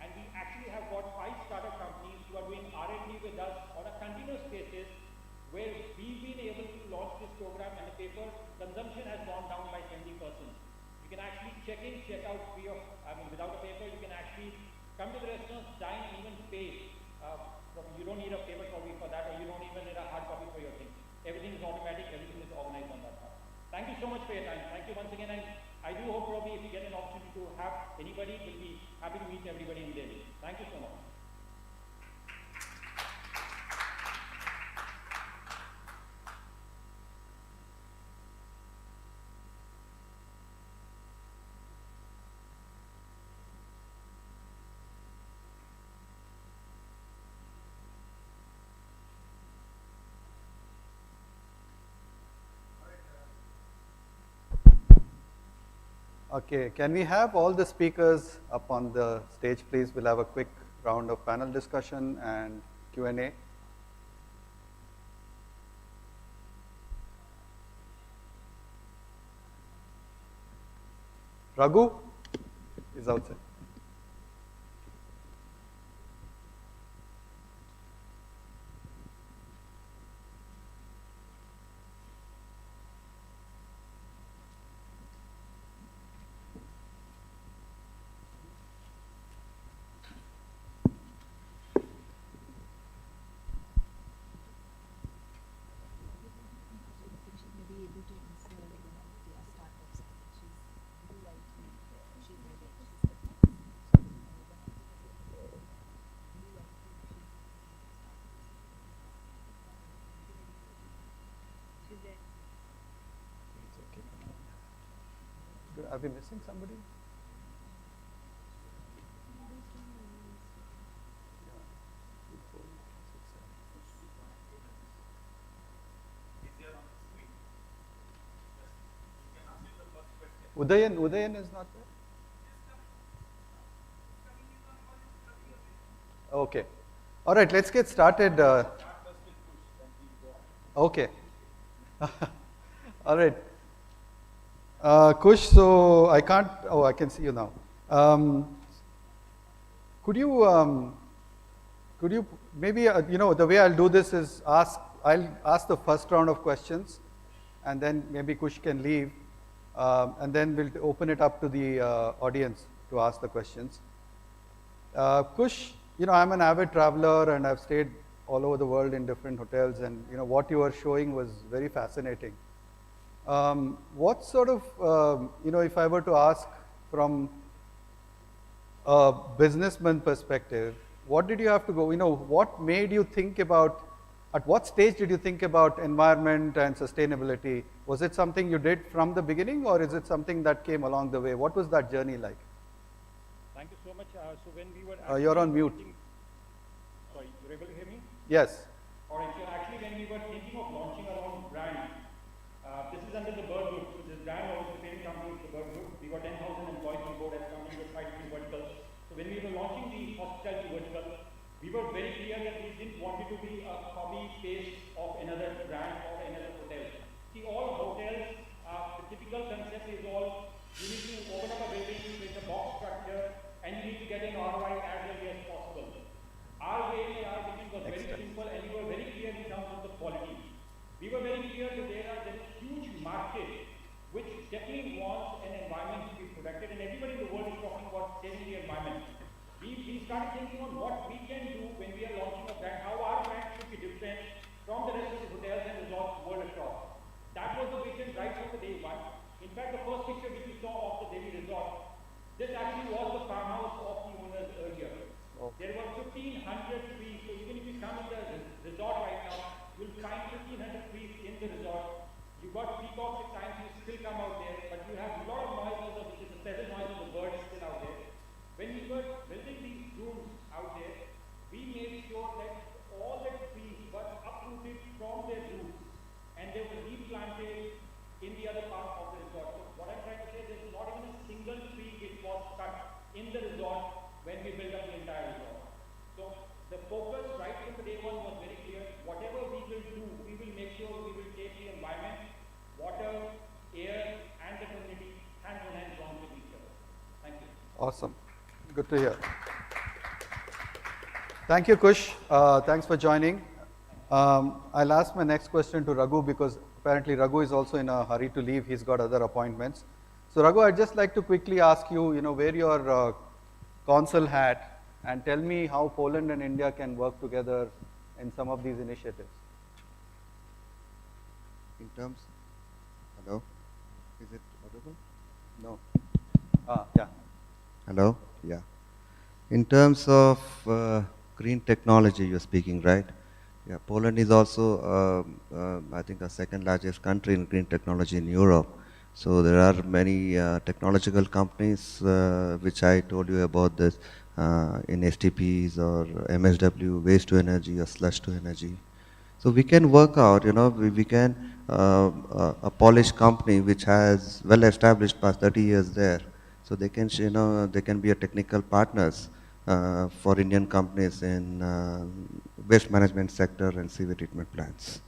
And we actually have got 5 startup companies who are doing R&D with us on a continuous basis, where we've been able to launch this program, and the paper consumption has gone down by 70%. You can actually check in, check out free of, without a paper. You can actually come to the restaurants, dine, and even pay. You don't need a paper copy for that, or you don't even need a hard copy for your thing. Everything is automatic, everything is organized on that part. Thank you you so much for your time. Thank you once again, and I do hope probably if you get an opportunity to have anybody, we'll be happy to meet everybody in Delhi. Thank you so much. Okay, can we have all the speakers up on the stage, please? We'll have a quick round of panel discussion and Q&A. Raghu is outside. Are we missing somebody? Udayan is not there? Okay. All right, let's get started. Okay. All right. Kush, so I can't, I can see you now. Could you maybe, the way I'll do this is I'll ask the first round of questions, and then maybe Kush can leave, and then we'll open it up to the audience to ask the questions. Kush, I'm an avid traveler and I've stayed all over the world in different hotels, and what you were showing was very fascinating. What sort of, if I were to ask from a businessman perspective, what did you have to go, what made you think about, at what stage did you think about environment and sustainability? Was it something you did from the beginning, or is it something that came along the way? What was that journey like? Thank you so much. So when we were you're on mute. Sorry, you're able to hear me? Yes. All right, so actually when we were thinking of launching our own brand, this is under the Bird Group. So this brand was the same company, the Bird Group. We got 10,000 employees on board as company with 5 different verticals. So when we were launching the hospitality vertical, we were very clear that we didn't want it to be a copy paste of another brand or another hotel. See, all hotels, the typical concept is all, you need to open up a building with a box structure, and you need to get an ROI as early as possible. Our way, our vision was very simple, and we were very clear in terms of the quality. We were very clear that there is a huge market which definitely wants an environment to be protected, and everybody in the world is talking about saving the environment. We started thinking on what we can do when we are launching a brand, how our brand should be different from the rest of the hotels and resorts world across. That was the vision right from the day one. In fact, the first picture which we saw of the Delhi resort, this actually was the farmhouse of the owners earlier. There were 1,500 trees, so even if you come in the resort right now, you'll find 1,500 trees in the resort. You've got peacocks at times, you still come out there, but you have a lot of noise, which is the pleasant noise of the birds still out there. When we were building these rooms out there, we made sure that all the trees were uprooted from their roots and they were replanted in the other part of the resort. So what I'm trying to say is there's not even a single tree which was cut in the resort when we built up the entire resort. So the focus right from the day one was very clear. Whatever we will do, we will make sure we will take the environment, water, air, and the community hand in hand along with each other. Thank you. Awesome. Good to hear. Thank you, Kush. Thanks for joining. I'll ask my next question to Raghu, because apparently Raghu is also in a hurry to leave. He's got other appointments. So Raghu, I'd just like to quickly ask you, wear your consul hat and tell me how Poland and India can work together in some of these initiatives. In terms, hello? No. Yeah. Hello? Yeah. In terms of green technology, you're speaking, right? Yeah, Poland is also, I think, the second largest country in green technology in Europe. So there are many technological companies which I told you about this in STPs or MSW, waste to energy or slush to energy. So we can work out, we can, a Polish company which has well established past 30 years there, so they can, they can be a technical partners for Indian companies in waste management sector and sewage treatment plants.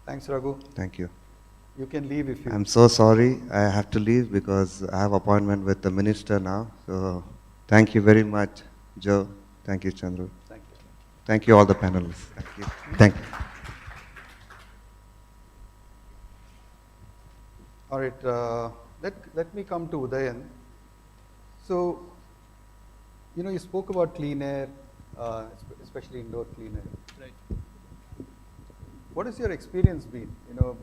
Thanks, Raghu. Thank you. You can leave if you... I'm so sorry, I have to leave because I have appointment with the minister now. So thank you very much, Joe. Thank you, Chandru. Thank you. Thank you all the panelists. Thank you. Thank you. All right, let me come to Udayan. So, you spoke about clean air, especially indoor clean air. Right. What has your experience been?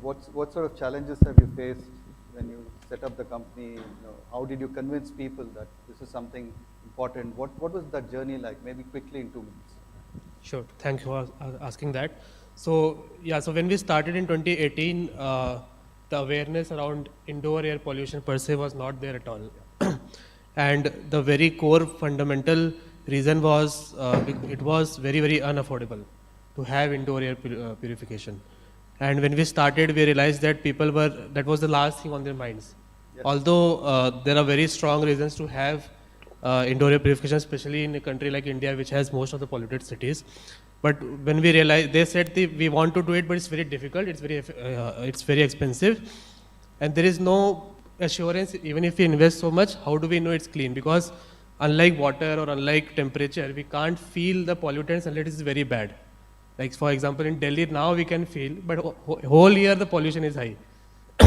What sort of challenges have you faced when you set up the company? How did you convince people that this is something important? What was that journey like? Maybe quickly in 2 minutes. Sure. Thank you for asking that. So, yeah, so when we started in 2018, the awareness around indoor air pollution per se was not there at all. And the very core fundamental reason was it was very, very unaffordable to have indoor air purification. And when we started, we realized that that was the last thing on their minds. Yes. Although there are very strong reasons to have indoor air purification, especially in a country like India, which has most of the polluted cities. But when we realized, they said we want to do it, but it's very difficult, it's very expensive. And there is no assurance, even if we invest so much, how do we know it's clean? Because unlike water or unlike temperature, we can't feel the pollutants unless it's very bad. Like for example, in Delhi now we can feel, but whole year the pollution is high.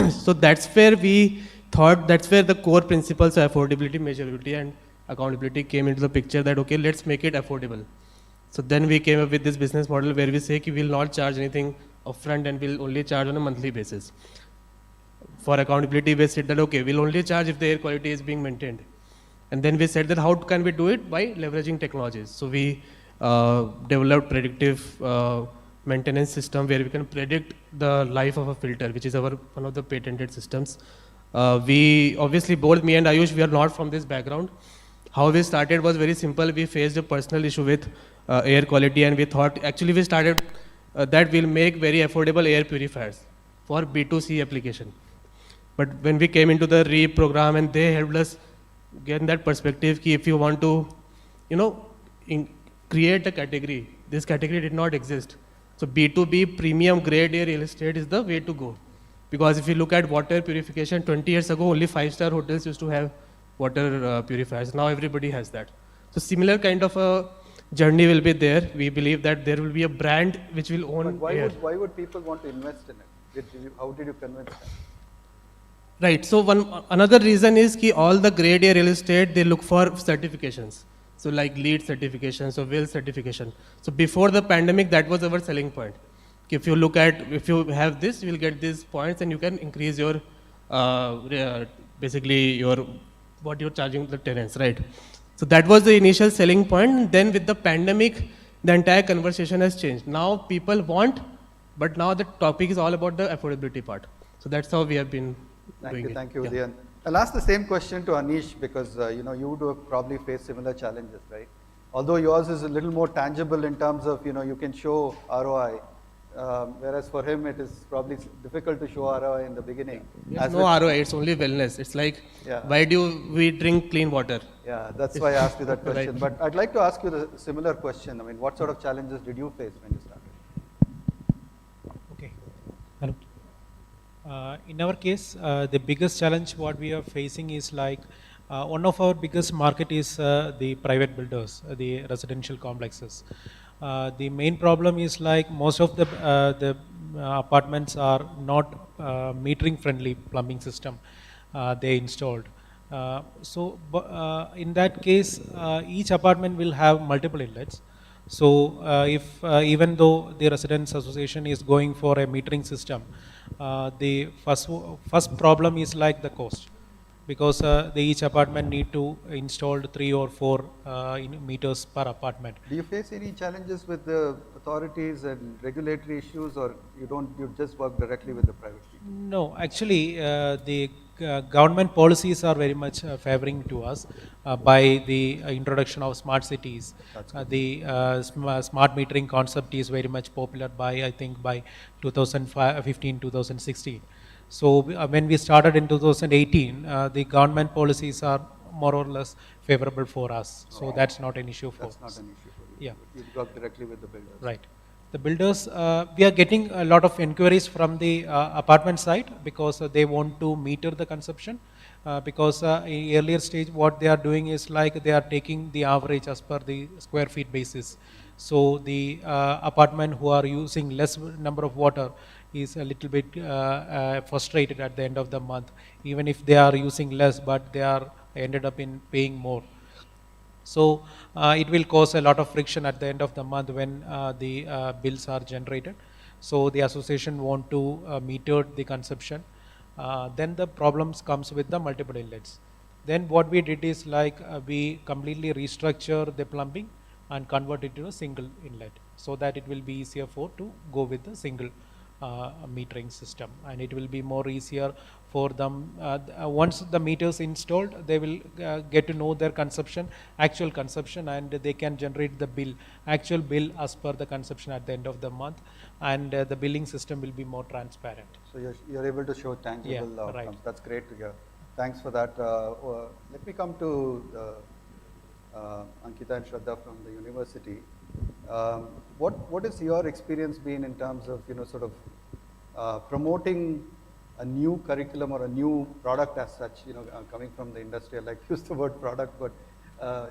So that's where we thought, that's where the core principles of affordability, measurability and accountability came into the picture, that okay, let's make it affordable. So then we came up with this business model where we say we will not charge anything upfront and we'll only charge on a monthly basis. For accountability, we said that okay, we'll only charge if the air quality is being maintained. And then we said that how can we do it? By leveraging technologies. So we developed predictive maintenance system where we can predict the life of a filter, which is one of the patented systems. We obviously, both me and Ayush, we are not from this background. How we started was very simple. We faced a personal issue with air quality, and we thought, actually we started that we'll make very affordable air purifiers for B2C application. But when we came into the REAP program, and they helped us get that perspective, if you want to, create a category, this category did not exist. So B2B premium grade air real estate is the way to go. Because if you look at water purification, 20 years ago, only 5-star hotels used to have water purifiers. Now everybody has that. So similar kind of a journey will be there. We believe that there will be a brand which will own air. Why would people want to invest in it? How did you convince them? Right. So another reason is that all the grade A real estate, they look for certifications. So like LEED certification, so WELL certification. So before the pandemic, that was our selling point. If you have this, you will get these points and you can increase your, basically what you're charging the tenants, right? So that was the initial selling point. Then with the pandemic, the entire conversation has changed. Now people want, but now the topic is all about the affordability part. So that's how we have been doing it. Thank you, Yeah. Udayan. I'll ask the same question to Anish because you would have probably faced similar challenges, right? Although yours is a little more tangible in terms of you can show ROI, whereas for him it is probably difficult to show ROI in the beginning. There's no ROI, it's only wellness. It's like, why do we drink clean water? Yeah, that's why I asked you that question. Right. But I'd like to ask you the similar question. I mean, what sort of challenges did you face when you started? Okay. Hello. In our case, the biggest challenge what we are facing is like one of our biggest market is the private builders, the residential complexes. The main problem is like most of the apartments are not metering friendly plumbing system they installed. In that case, each apartment will have multiple inlets. So if even though the residents association is going for a metering system, the first problem is like the cost. because each apartment need to install 3 or 4 meters per apartment. Do you face any challenges with the authorities and regulatory issues, or you just work directly with the private people? No, actually, the government policies are very much favoring to us by the introduction of smart cities. Smart metering concept is very much popular I think by 2015, 2016. So when we started in 2018, the government policies are more or less favorable for us. So that's not an issue for us. That's not an issue for you. Yeah. You work directly with the builders. Right. The builders, we are getting a lot of inquiries from the apartment side because they want to meter the consumption. Because in earlier stage, what they are doing is like they are taking the average as per the square feet basis. So the apartment who are using less number of water is a little bit frustrated at the end of the month, even if they are using less, but they are ended up in paying more. So it will cause a lot of friction at the end of the month when the bills are generated. So the association want to meter the consumption. Then the problems comes with the multiple inlets. Then what we did is like we completely restructure the plumbing and convert it to a single inlet, so that it will be easier to go with the single metering system, and it will be more easier for them. Once the meters installed, they will get to know their actual consumption, and they can generate the actual bill as per the consumption at the end of the month, and the billing system will be more transparent. So you're able to show tangible outcomes. Right. That's great to hear. Thanks for that. Let me come to Ankita and Shraddha from the university. What is your experience been in terms of sort of promoting a new curriculum or a new product as such? Coming from the industry, I like to use the word product, but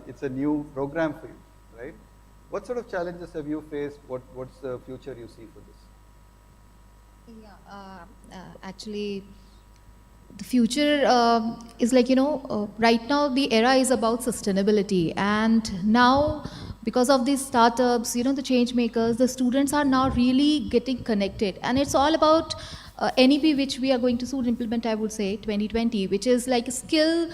it's a new program for you, right? What sort of challenges have you faced? What's the future you see for this? Yeah, actually, the future is like, right now the era is about sustainability, and now because of these startups, the change makers, the students are now really getting connected, and it's all about NEP, which we are going to soon implement, I would say 2020, which is like a skill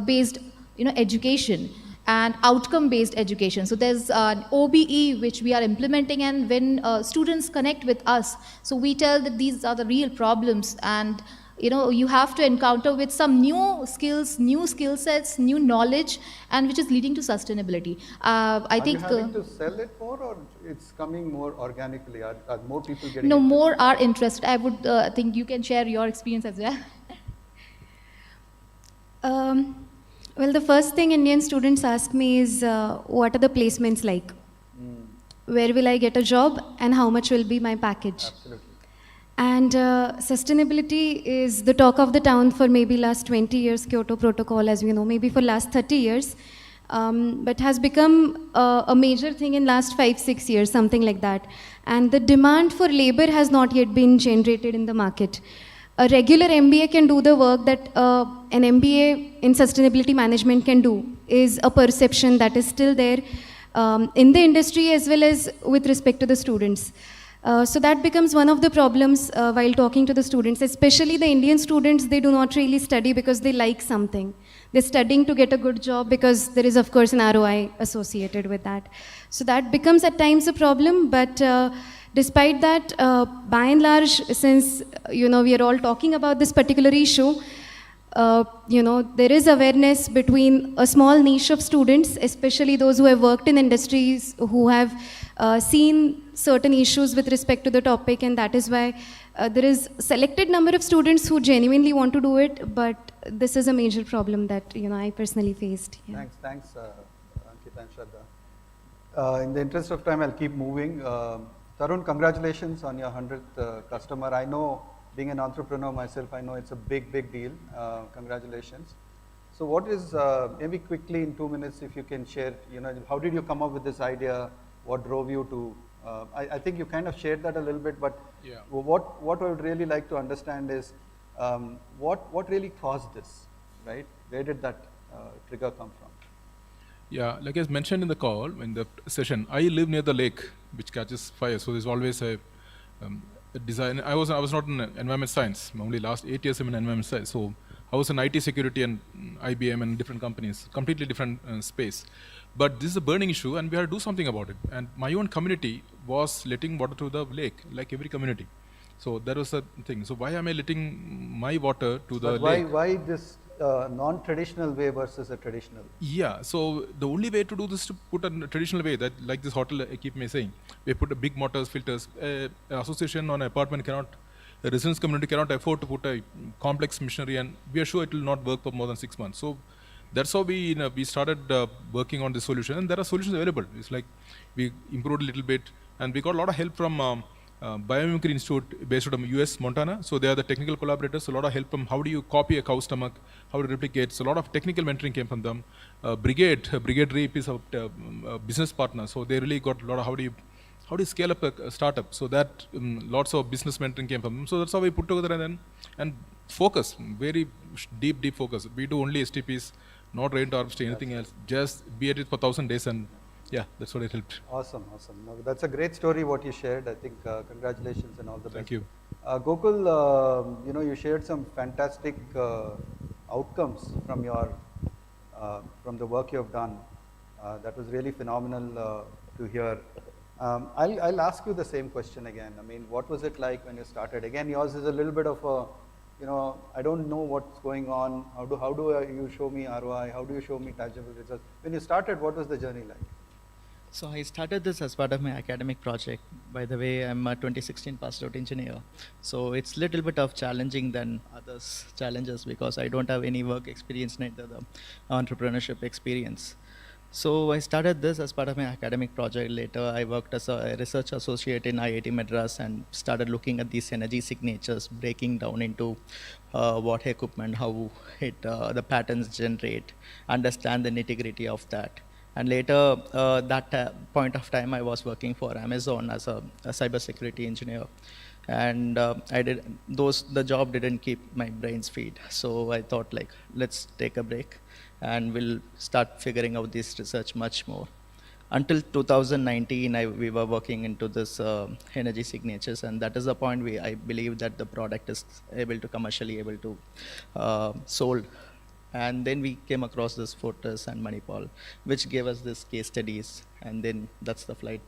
based education and outcome based education. So there's an OBE which we are implementing, and when students connect with us, so we tell that these are the real problems, and you have to encounter with some new skills, new skill sets, new knowledge, and which is leading to sustainability. I think. Are you having to sell it more, or it's coming more organically? Are more people getting? No, more are interested. I would think you can share your experience as well. Well, the first thing Indian students ask me is, what are the placements like? Where will I get a job, and how much will be my package? Absolutely. And sustainability is the talk of the town for maybe last 20 years, Kyoto Protocol, as we know, maybe for last 30 years, but has become a major thing in last 5-6 years, something like that. And the demand for labor has not yet been generated in the market. A regular MBA can do the work that an MBA in sustainability management can do, is a perception that is still there in the industry as well as with respect to the students. So that becomes one of the problems while talking to the students, especially the Indian students. They do not really study because they like something. They're studying to get a good job because there is, of course, an ROI associated with that. So that becomes at times a problem, but despite that, by and large, since we are all talking about this particular issue, there is awareness between a small niche of students, especially those who have worked in industries, who have seen certain issues with respect to the topic, and that is why there is selected number of students who genuinely want to do it, but this is a major problem that I personally faced. Yeah. Thanks, Ankita and Shraddha. In the interest of time, I'll keep moving. Tarun, congratulations on your 100th customer. I know, being an entrepreneur myself, I know it's a big deal. Congratulations. So what is, maybe quickly in 2 minutes, if you can share, how did you come up with this idea? What drove you to, I think you kind of shared that a little bit, but yeah. What I would really like to understand is, what really caused this, right? Where did that trigger come from? Yeah, like as mentioned in the call, in the session, I live near the lake which catches fire, so there's always a design. I was not in environment science. Only last 8 years I'm in environment science. So I was in IT security and IBM and different companies, completely different space. But this is a burning issue and we have to do something about it. And my own community was letting water to the lake, like every community. So that was the thing. So why am I letting my water to the lake? Why this non-traditional way versus a traditional? Yeah, so the only way to do this is to put a traditional way, that like this hotel I keep me saying, we put a big motors, filters. Association on apartment cannot, the residence community cannot afford to put a complex machinery, and we are sure it will not work for more than 6 months. So that's how we started working on this solution, and there are solutions available. It's like we improved a little bit, and we got a lot of help from Biomimicry Institute based out of U.S. Montana. So they are the technical collaborators. A lot of help from how do you copy a cow stomach, how to replicate. So a lot of technical mentoring came from them. Brigade Reap is a business partner. So they really got a lot of how do you scale up a startup. So that lots of business mentoring came from them. So that's how we put together and focus, very deep focus. We do only STPs, not rain to harvest, anything else. Just be at it for 1,000 days and yeah, that's what it helped. Awesome. No, that's a great story what you shared. I think congratulations and all the best. Thank you. Gokul, you shared some fantastic outcomes from your from the work you have done. That was really phenomenal to hear. I'll ask you the same question again. I mean, what was it like when you started? Again, yours is a little bit of a, I don't know what's going on. How do you show me ROI? How do you show me tangible results? When you started, what was the journey like? So I started this as part of my academic project. By the way, I'm a 2016 passed out engineer. So it's a little bit of challenging than others' challenges because I don't have any work experience, neither the entrepreneurship experience. So I started this as part of my academic project. Later, I worked as a research associate in IIT Madras and started looking at these energy signatures, breaking down into what equipment, how the patterns generate, understand the nitty-gritty of that. And later, that point of time, I was working for Amazon as a cybersecurity engineer. And the job didn't keep my brains feed. So I thought like, let's take a break and we'll start figuring out this research much more. Until 2019, we were working into this energy signatures, and that is the point where I believe that the product is commercially able to sold. And then we came across this Fortis and Manipal, which gave us this case studies, and then that's the flight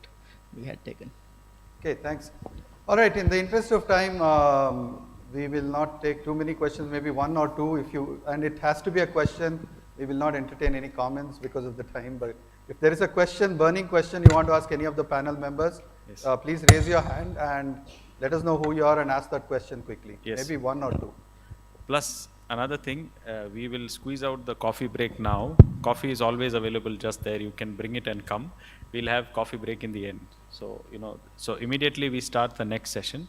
we had taken. Okay, thanks. All right, in the interest of time, we will not take too many questions, maybe one or two, and it has to be a question. We will not entertain any comments because of the time, but if there is a question, burning question you want to ask any of the panel members, yes. Please raise your hand and let us know who you are and ask that question quickly. Yes. Maybe one or two. Plus, another thing, we will squeeze out the coffee break now. Coffee is always available just there. You can bring it and come. We'll have coffee break in the end. So, so immediately we start the next session.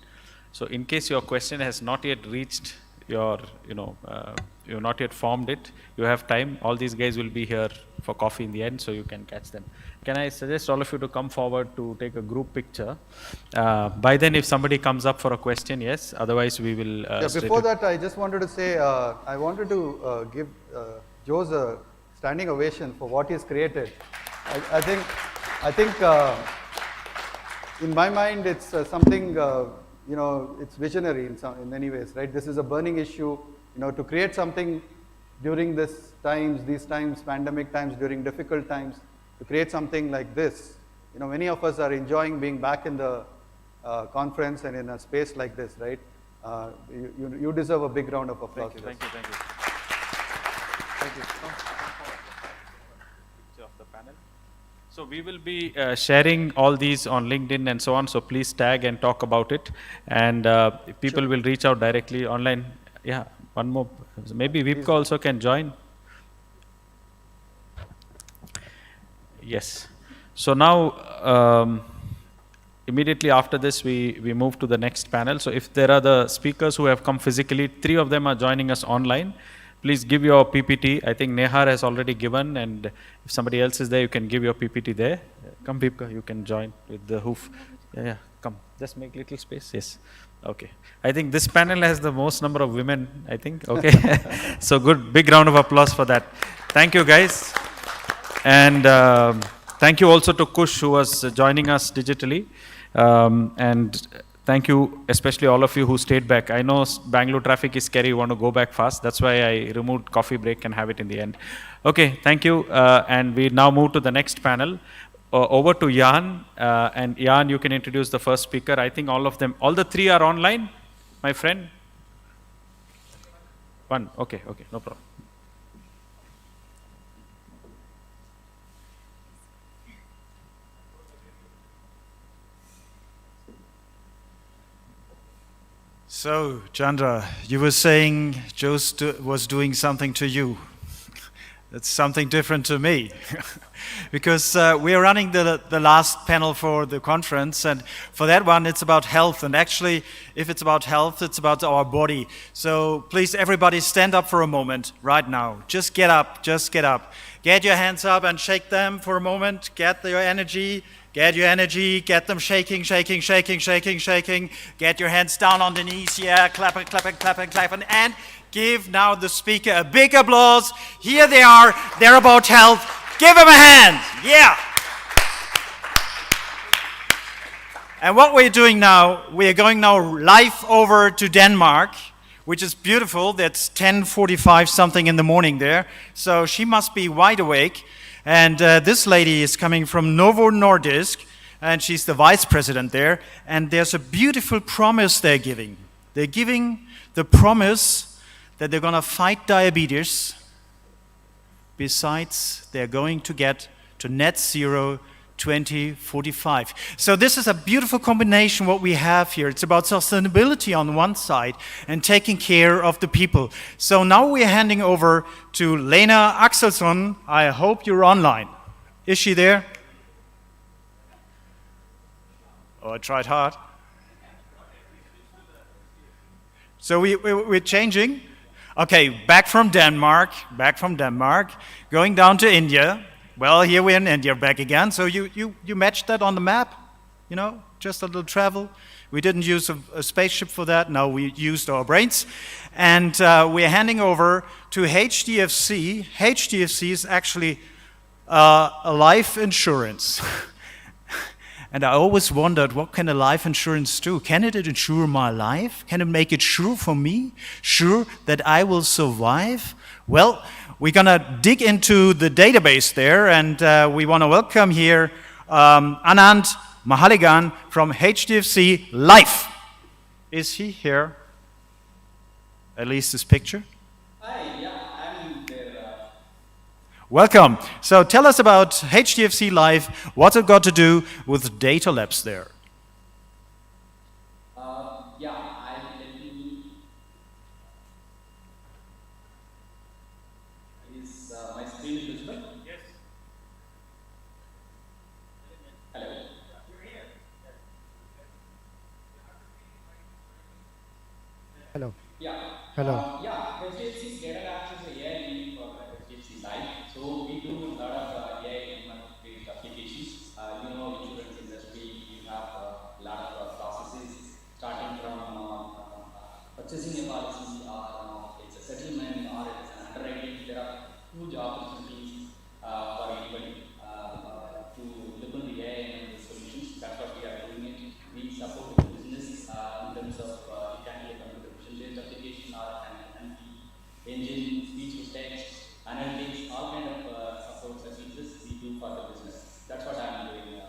So in case your question has not yet reached your, you've not yet formed it, you have time. All these guys will be here for coffee in the end, so you can catch them. Can I suggest all of you to come forward to take a group picture? By then, if somebody comes up for a question, yes. Otherwise, we will. Before that, I just wanted to say, I wanted to give Jose a standing ovation for what he's created. I think, in my mind, it's something. It's visionary in many ways, right? This is a burning issue. To create something during these times, pandemic times, during difficult times, to create something like this. Many of us are enjoying being back in the conference and in a space like this, right? You deserve a big round of applause. Thank you. Thank you. Picture of the panel. So we will be sharing all these on LinkedIn and so on. So please tag and talk about it, and people will reach out directly online. Yeah, one more. Maybe Vipka also can join. Yes. So now, immediately after this, we move to the next panel. So if there are the speakers who have come physically, 3 of them are joining us online. Please give your PPT. I think Nehar has already given, and if somebody else is there, you can give your PPT there. Come, Vipka, you can join with the hoof. Yeah, come. Just make little space. Yes. Okay. I think this panel has the most number of women, I think. Okay. So good. Big round of applause for that. Thank you, guys. And thank you also to Kush, who was joining us digitally. And Thank you, especially all of you who stayed back. I know Bangalore traffic is scary, you want to go back fast. That's why I removed coffee break and have it in the end. Okay, thank you. And we now move to the next panel. Over to Jan. And Jan, you can introduce the first speaker. I think all of them, all the three are online, my friend? One, okay, no problem. So, Chandra, you were saying Joe was doing something to you. That's something different to me. Because we are running the last panel for the conference, and for that one, it's about health. And actually, if it's about health, it's about our body. So please, everybody, stand up for a moment right now. Just get up, just get up. Get your hands up and shake them for a moment. Get your energy. Get your energy, get them shaking, shaking, shaking, shaking, shaking. Get your hands down on the knees, yeah, clapping, clapping, clapping, clapping. And give now the speaker a big applause. Here they are, they're about health. Give them a hand, yeah. And what we're doing now, we're going now live over to Denmark, which is beautiful. That's 10:45 something in the morning there. So she must be wide awake. And this lady is coming from Novo Nordisk, and she's the vice president there. And there's a beautiful promise they're giving. They're giving the promise that they're going to fight diabetes. Besides, they're going to get to net zero 2045. So this is a beautiful combination what we have here. It's about sustainability on one side and taking care of the people. So now we're handing over to Lena Axelsson. I hope you're online. Is she there? Oh, I tried hard. So we're changing. Okay, back from Denmark, going down to India. Well, here we're in India back again. So you matched that on the map, you know, just a little travel. We didn't use a spaceship for that. No, we used our brains. And we're handing over to HDFC. HDFC is actually a life insurance. And I always wondered, what can a life insurance do? Can it insure my life? Can it make it sure for me? Sure that I will survive? Well, we're going to dig into the database there, and we want to welcome here Anand Mahaligan from HDFC Life. Is he here? At least this picture? Hi, yeah, I'm there. Welcome. So tell us about HDFC Life. What's it got to do with data labs there? My screen is visible? Yes. Hello? You're here. Hello. Yeah. Hello. HDFC's data labs is a AI lead for HDFC Life. So we do a lot of AI-based applications. Insurance industry, you have a lot of processes starting from purchasing a policy, or it's a settlement, or it's an underwriting. There are huge opportunities for anybody to look at the AI and the solutions. That's what we are doing it. We support the business in terms of it can be a computer vision-based application or an NLP engine, speech to text, analytics, all kind of support services we do for the business. That's what I'm doing.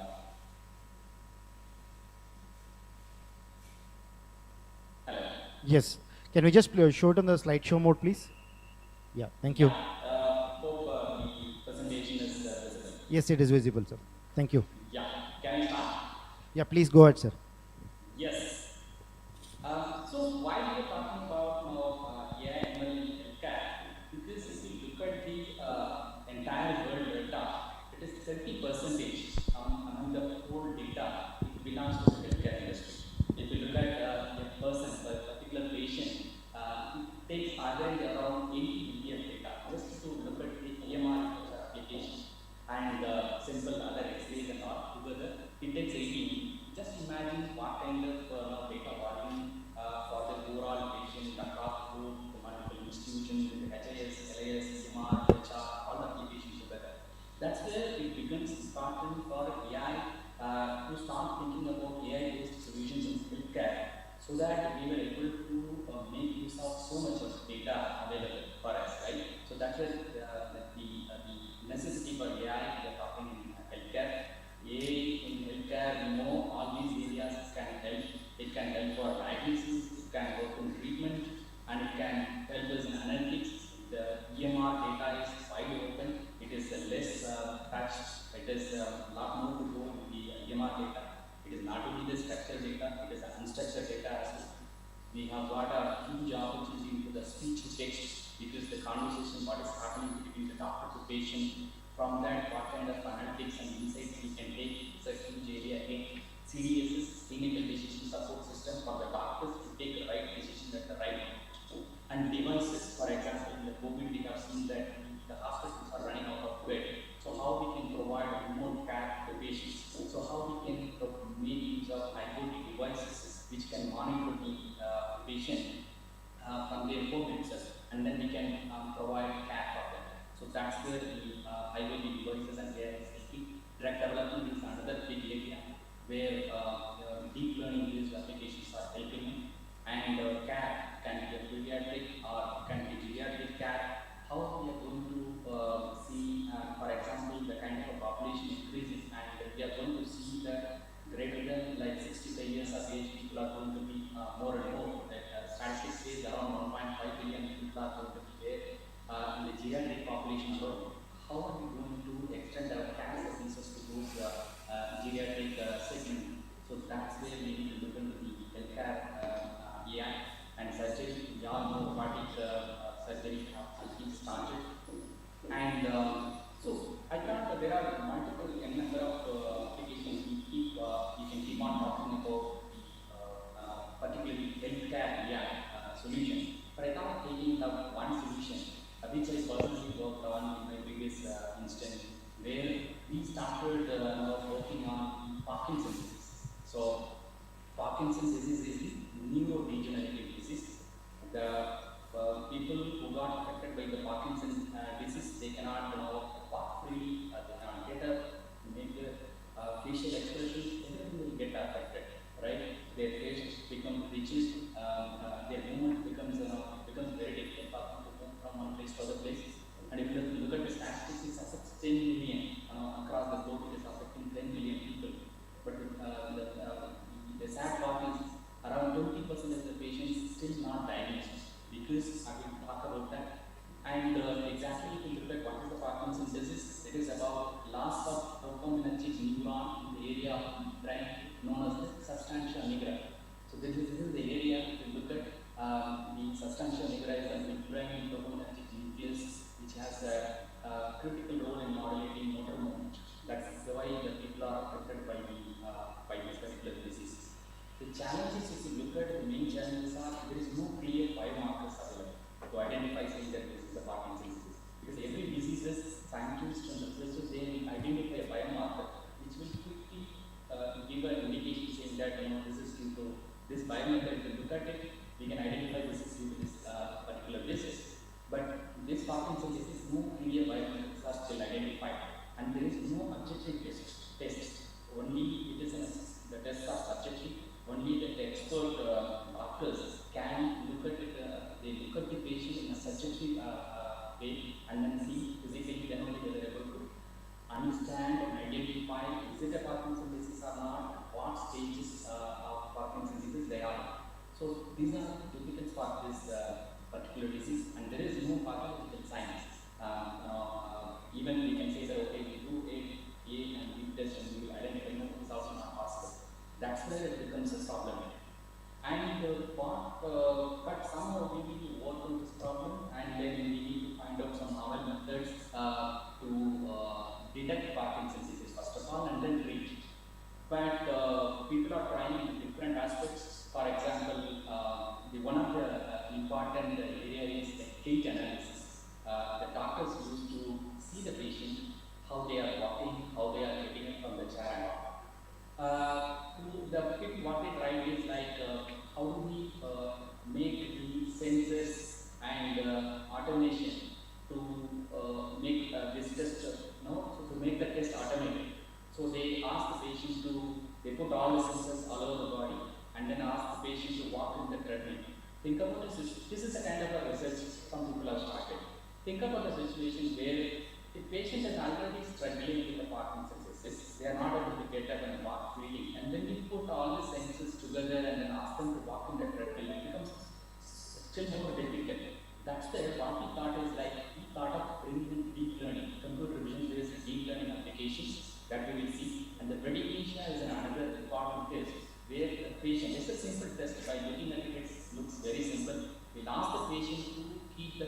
Hello. Yes. Can we just show it on the slideshow mode, please? Yeah, thank you. Hope the presentation is visible. Yes, it is visible, sir. Thank you. Yeah. Can I start? Yeah, please go ahead, sir. Yes. So why we are talking about now AI ML in healthcare? Because if you look at the entire world data, it is 30% among the whole data. It belongs to the healthcare industry. If you look at a person, a particular patient, it takes average around 80 billion data just to look at the EMR application and simple other X-rays and all together. It takes 80. Just imagine what kind of data volume for the overall patient across the group, the multiple institutions, the HIS, LIS, EMR, HR, all the applications together. That's where it becomes important for AI to start thinking about AI-based solutions in healthcare text, because the conversation, what is happening between the doctor to patient, from that, what kind of analytics and insights we can take. It's a huge area. Again, CDSS, clinical decision support system, for the doctors to take the right decision at the right moment. And devices, for example, in the COVID, we have seen that the hospitals are running out of bed. So how we can provide remote care to patients? So how we can make use of IoT devices which can monitor the patient from their home itself, and then we can provide care for them. So that's where the IoT devices and AI is taking. Drug development is another big area where deep learning based applications are helping in. And care can be a pediatric or can be geriatric care. How we are going to see, for example, the kind of a population increases, and we are going to see that greater than like 65 years of age people are going to be more and more. Statistics says around 1.5 billion people are going to be there in the geriatric population alone. How are we going to extend our care services to those geriatric segment? So that's where we need to look into the healthcare AI and surgery. We all know robotic surgery has been started. And so I thought that there are multiple number of applications we can keep on talking about the particularly healthcare AI solution. But I thought taking up one solution which I personally worked on in my previous instance, where we started working on Parkinson's disease. So Parkinson's disease is the neurodegenerative disease. The people who got affected by the Parkinson's disease, they cannot walk freely, they cannot get up, make the facial expressions, everything will get affected, right? Their face becomes rigid, their movement becomes very difficult for them to move from one place to other place. And if you look at the statistics, it affects 10 million across the globe. It is affecting 10 million people. But the sad part is around 20% of the patients still not diagnosed, because I will talk about that. And exactly if you look at what is the Parkinson's disease, it is about loss of dopaminergic neuron in the area of the brain known as the substantia nigra. So this is the area, if you look at the substantia nigra is the midbrain dopaminergic nucleus, which has a critical role in modulating motor movement. That's why the people are affected by this particular disease. The challenges, if you look at the main challenges are, there is no clear biomarkers available to identify saying that this is a Parkinson's disease. Because every disease, scientists and researchers, they will identify a biomarker which will quickly give an indication saying that this is due to this biomarker. If you look at it, we can identify this is due to this particular disease. But this Parkinson's disease, no clear biomarkers are still identified, and there is no objective test. Only it is the tests are subjective. Only the expert doctors can look at it. They look at the patient in a subjective way, and then see physically, then only they are able to understand and identify is it a Parkinson's disease or not, what stages of Parkinson's disease they are. So these are difficult for this particular disease, and there is no pathological science. Even we can say that okay, we do A and B test and we will identify, no, it is also not possible. That's where it becomes a problem. And but somehow we need to work on this problem, and then we need to find out some novel methods to detect Parkinson's disease first of all, and then treat. But people are trying in different aspects. For example, one of the important area is the gait analysis. The doctors used to see the patient, how they are walking, how they are getting up from the chair and all. The people what they tried is like how do we make the sensors and automation to make this test, so to make the test automated. So they ask the patient they put all the sensors all over the body, and then ask the patient to walk in the treadmill. Think about this is a kind of a research some people have started. Think about a situation where the patient is already struggling with the Parkinson's disease. They are not able to get up and walk freely. And when we put all the senses together and then ask them to walk in the treadmill, it becomes still more difficult. That's what we thought is like, we thought of bringing in deep learning, computer vision based deep learning applications that we will see. And the bradykinesia is another important test where the patient, it's a simple test. By looking at it, it looks very simple. We'll ask the patient to keep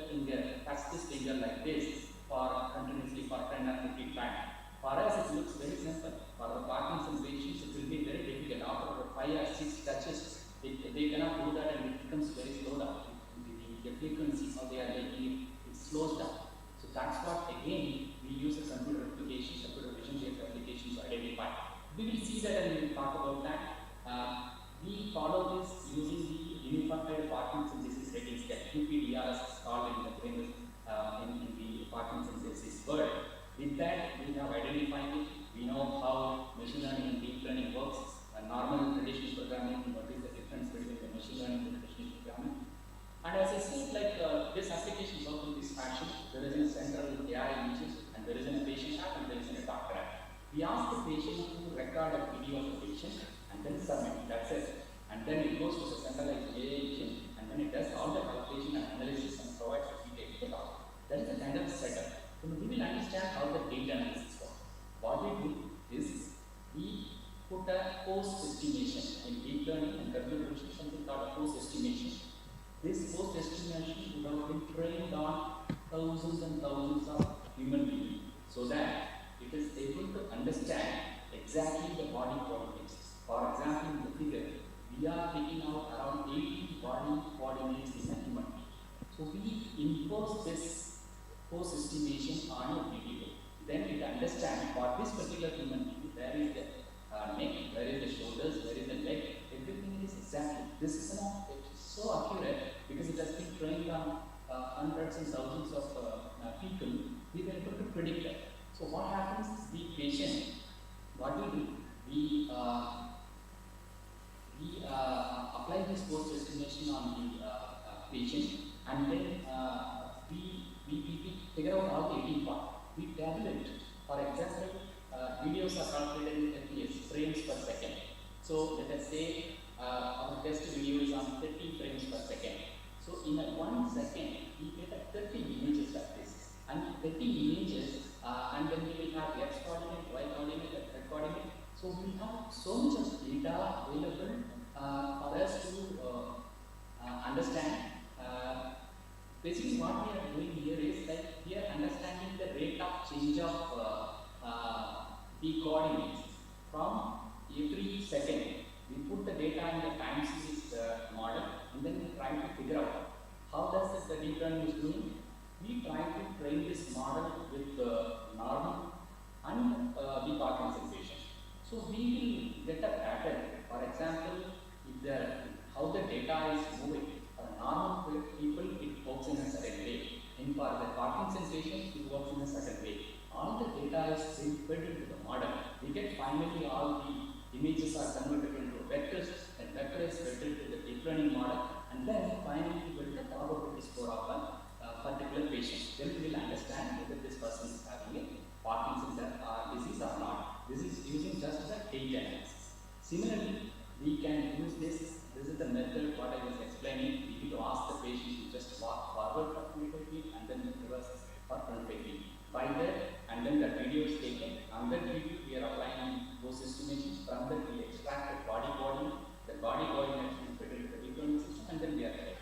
We ask the patient to record a video of the patient and then submit. That's it. And then it goes to the centralized AI engine, and then it does all the calculation and analysis and provides the detailed result. That is the kind of setup. So we will understand how the data analysis works. What we do is we put a post estimation in deep learning and computer vision, something called a post estimation. This post estimation would have been trained on thousands and thousands of human beings, so that it is able to understand exactly the body coordinates. For example, in the figure, we are taking out around 80 body coordinates in a human being. So we impose this post estimation on a video. Then it understands for this particular human being, where is the neck, where is the shoulders, where is the leg, everything is exactly. This is so accurate because it has been trained on hundreds and thousands of people. We were able to predict that. So what happens is the patient, what we do, we apply this post estimation on the patient, and then we figure out all the 18 parts. We tabulate. For example, videos are calculated in FPS, frames per second. So let us say our test video is on 30 frames per second. So in a 1 second, we get 30 images like this. And 30 images, and then we will have X coordinate, Y coordinate, and Z coordinate. So we have so much of data available for us to understand. Basically, what we are doing here is like we are understanding the rate of change of the coordinates from every second. We put the data in the time series model, and then we try to figure out how does the deep learning is doing. We try to train this model with normal and the Parkinson patient. So we will get a pattern. For example, if how the data is moving. For normal people, it works in a certain way. And for the Parkinson patient, it works in a certain way. All the data is being fed into the model. We get finally all the images are converted into vectors, and vector is fed into the deep learning model, and then finally we will get the probability score of a particular patient. Then we will understand whether this person is having a Parkinson's disease or not. This is using just the gait analysis. Similarly, we can use this. This is the method what I was explaining. We need to ask the patient to just walk forward for 25 feet and then reverse for 25 feet. By that, and then the video is taken. On that video, we are applying those estimations. From that, we extract the body coordinate. The body coordinate is fed into the deep learning system, and then we are ready.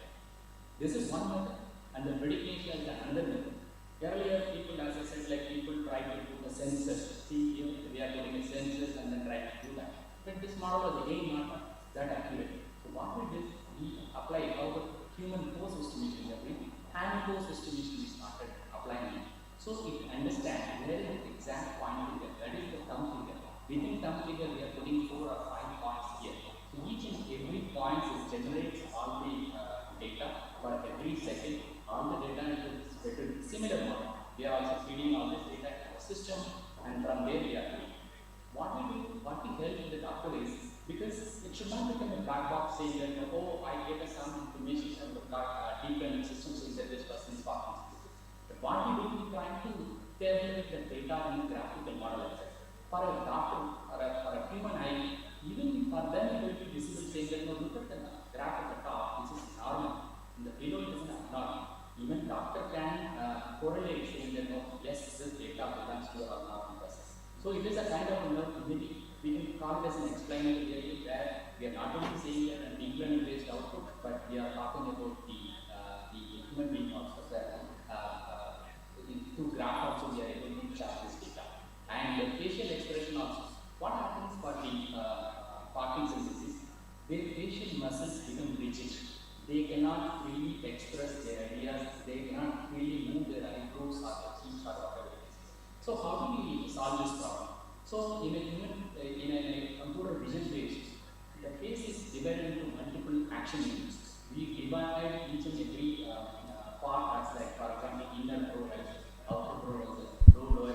This is one method, and the prediction is another method. Earlier, people, as I said, like people try to do the sensors. See, here we are doing a sensors and then try to do that. But this model was again not that accurate. So what we did, we apply our human force estimation every hand force estimation we started applying it. So it understands where is the exact point figure, that is the thumb figure. Within thumb figure, we are putting 4 or 5 points here. So each and every point generates all the data for every second. All the data is fed to similar model. We are also feeding all this data to our system, and from there we are doing. What we do, what we help the doctor is, because it should not become a black box saying that, oh, I get some information from the deep learning system saying that this person is Parkinson's. But what we do, we try to tabulate the data in a graphical model itself. For a doctor or a human eye, even for them it will be visible saying that, no, look at the graph at the top, this is normal. And the below it is abnormal. Even doctor can correlate saying that, no, yes, this data belongs to our normal person. So it is a kind of imaging. We can call it as an explanatory area where we are not only saying that a deep learning based output, but we are talking about the human being also. Through graph also we are able to chart this data. And the facial expression also. What happens for the Parkinson's disease? Their facial muscles become rigid. They cannot freely express their ideas. They cannot freely move their eyebrows or their cheeks or whatever it is. So how do we solve this problem? So in a computer vision based, the face is divided into multiple action units. We divide each and every part as like, for example, inner pro riser, outer pro riser, lower,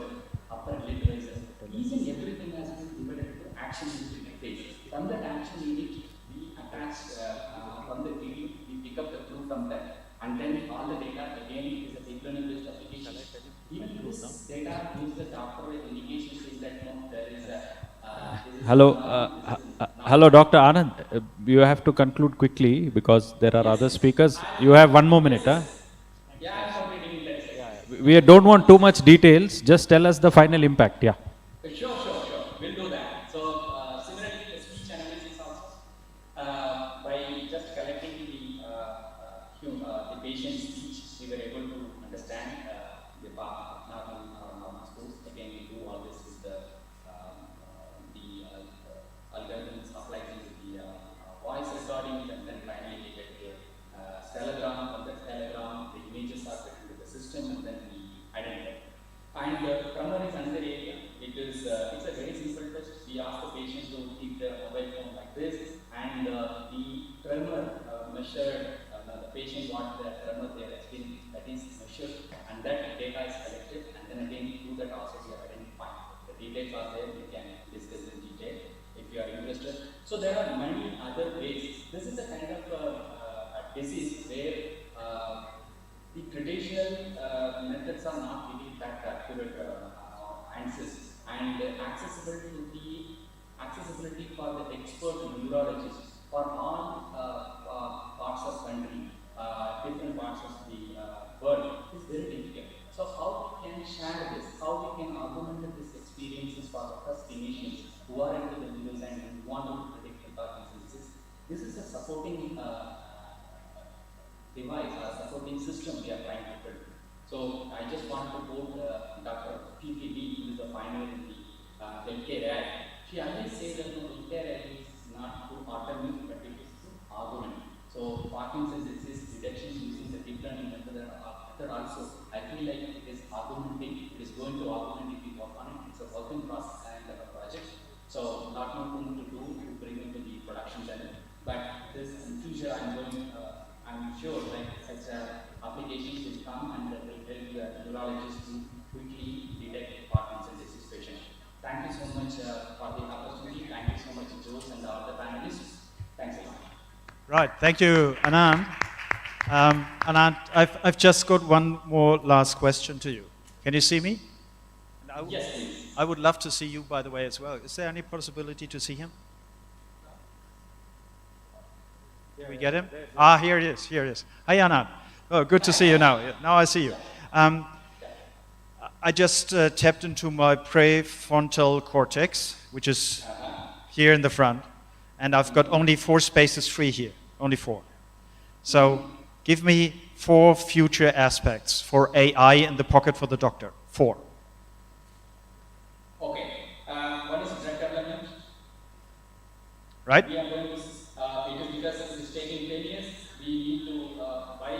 upper lip riser. Each and everything has been divided into action units in the face. From that action unit, we attach from the video, we pick up the clue from that, and then all the data again is a deep learning based application. Even this data gives the doctor an indication saying that, no, there Hello, hello, Dr. Anand. You have to conclude quickly because there are other speakers. You have 1 more minute, huh? Yeah, I'm completing in 30 seconds. We don't want too much details. Just tell us the final impact. Yeah. Sure. We'll do that. So, similarly, the speech analysis also, by just collecting the patient's speech, we were able to understand the normal scores. Again, we do all this with the algorithms applied to the voice recordings, and then finally we get the telegram. From that telegram, the images are put into the system, and then we identify. And tremor is another area. It's a very simple test. We ask the patient to keep their mobile phone like this, and the tremor measured, the patient what the tremor they are experiencing, that is measured, and that data is collected, and then again through that also we are identifying. The details are there, we can discuss in detail if you are interested. So there are many other ways. This is a kind of a disease where the traditional methods are not really that accurate answers, and accessibility for the expert neurologists for all parts of country, different parts of the world is very difficult. So how we can share this, how we can augment these experiences for the first clinicians who are into the neuroscience and who want to predict the Parkinson's disease. This is a supporting device or supporting system we are trying to build. So I just want to quote Dr. P.P. Lee, who is the pioneer in the healthcare area. She always says that healthcare area is not to automate, but it is to augment. So Parkinson's disease detection using the deep learning method also, I feel like it is augmenting. It is going to augment if we work on it. It's a work in process kind of a project. So not more to do to bring into the production channel. But this in future I'm sure like such applications will come and that will help the neurologists to quickly detect Parkinson's disease patients. Thank you so much for the opportunity. Thank you so much, Jose and all the panelists. Thanks a lot. Right, thank you, Anand. Anand, I've just got one more last question to you. Can you see me? Yes, please. I would love to see you, by the way, as well. Is there any possibility to see him? Can we get him? Ah, here it is, here it is. Hi, Anand. Oh, good to see you now. Now I see you. I just tapped into my prefrontal cortex, which is here in the front, and I've got only 4 spaces free here, only 4. So give me 4 future aspects for AI in the pocket for the doctor. 4. Okay. What is drug development? Right? We are going to, it is because it is taking 10 years. We need to, by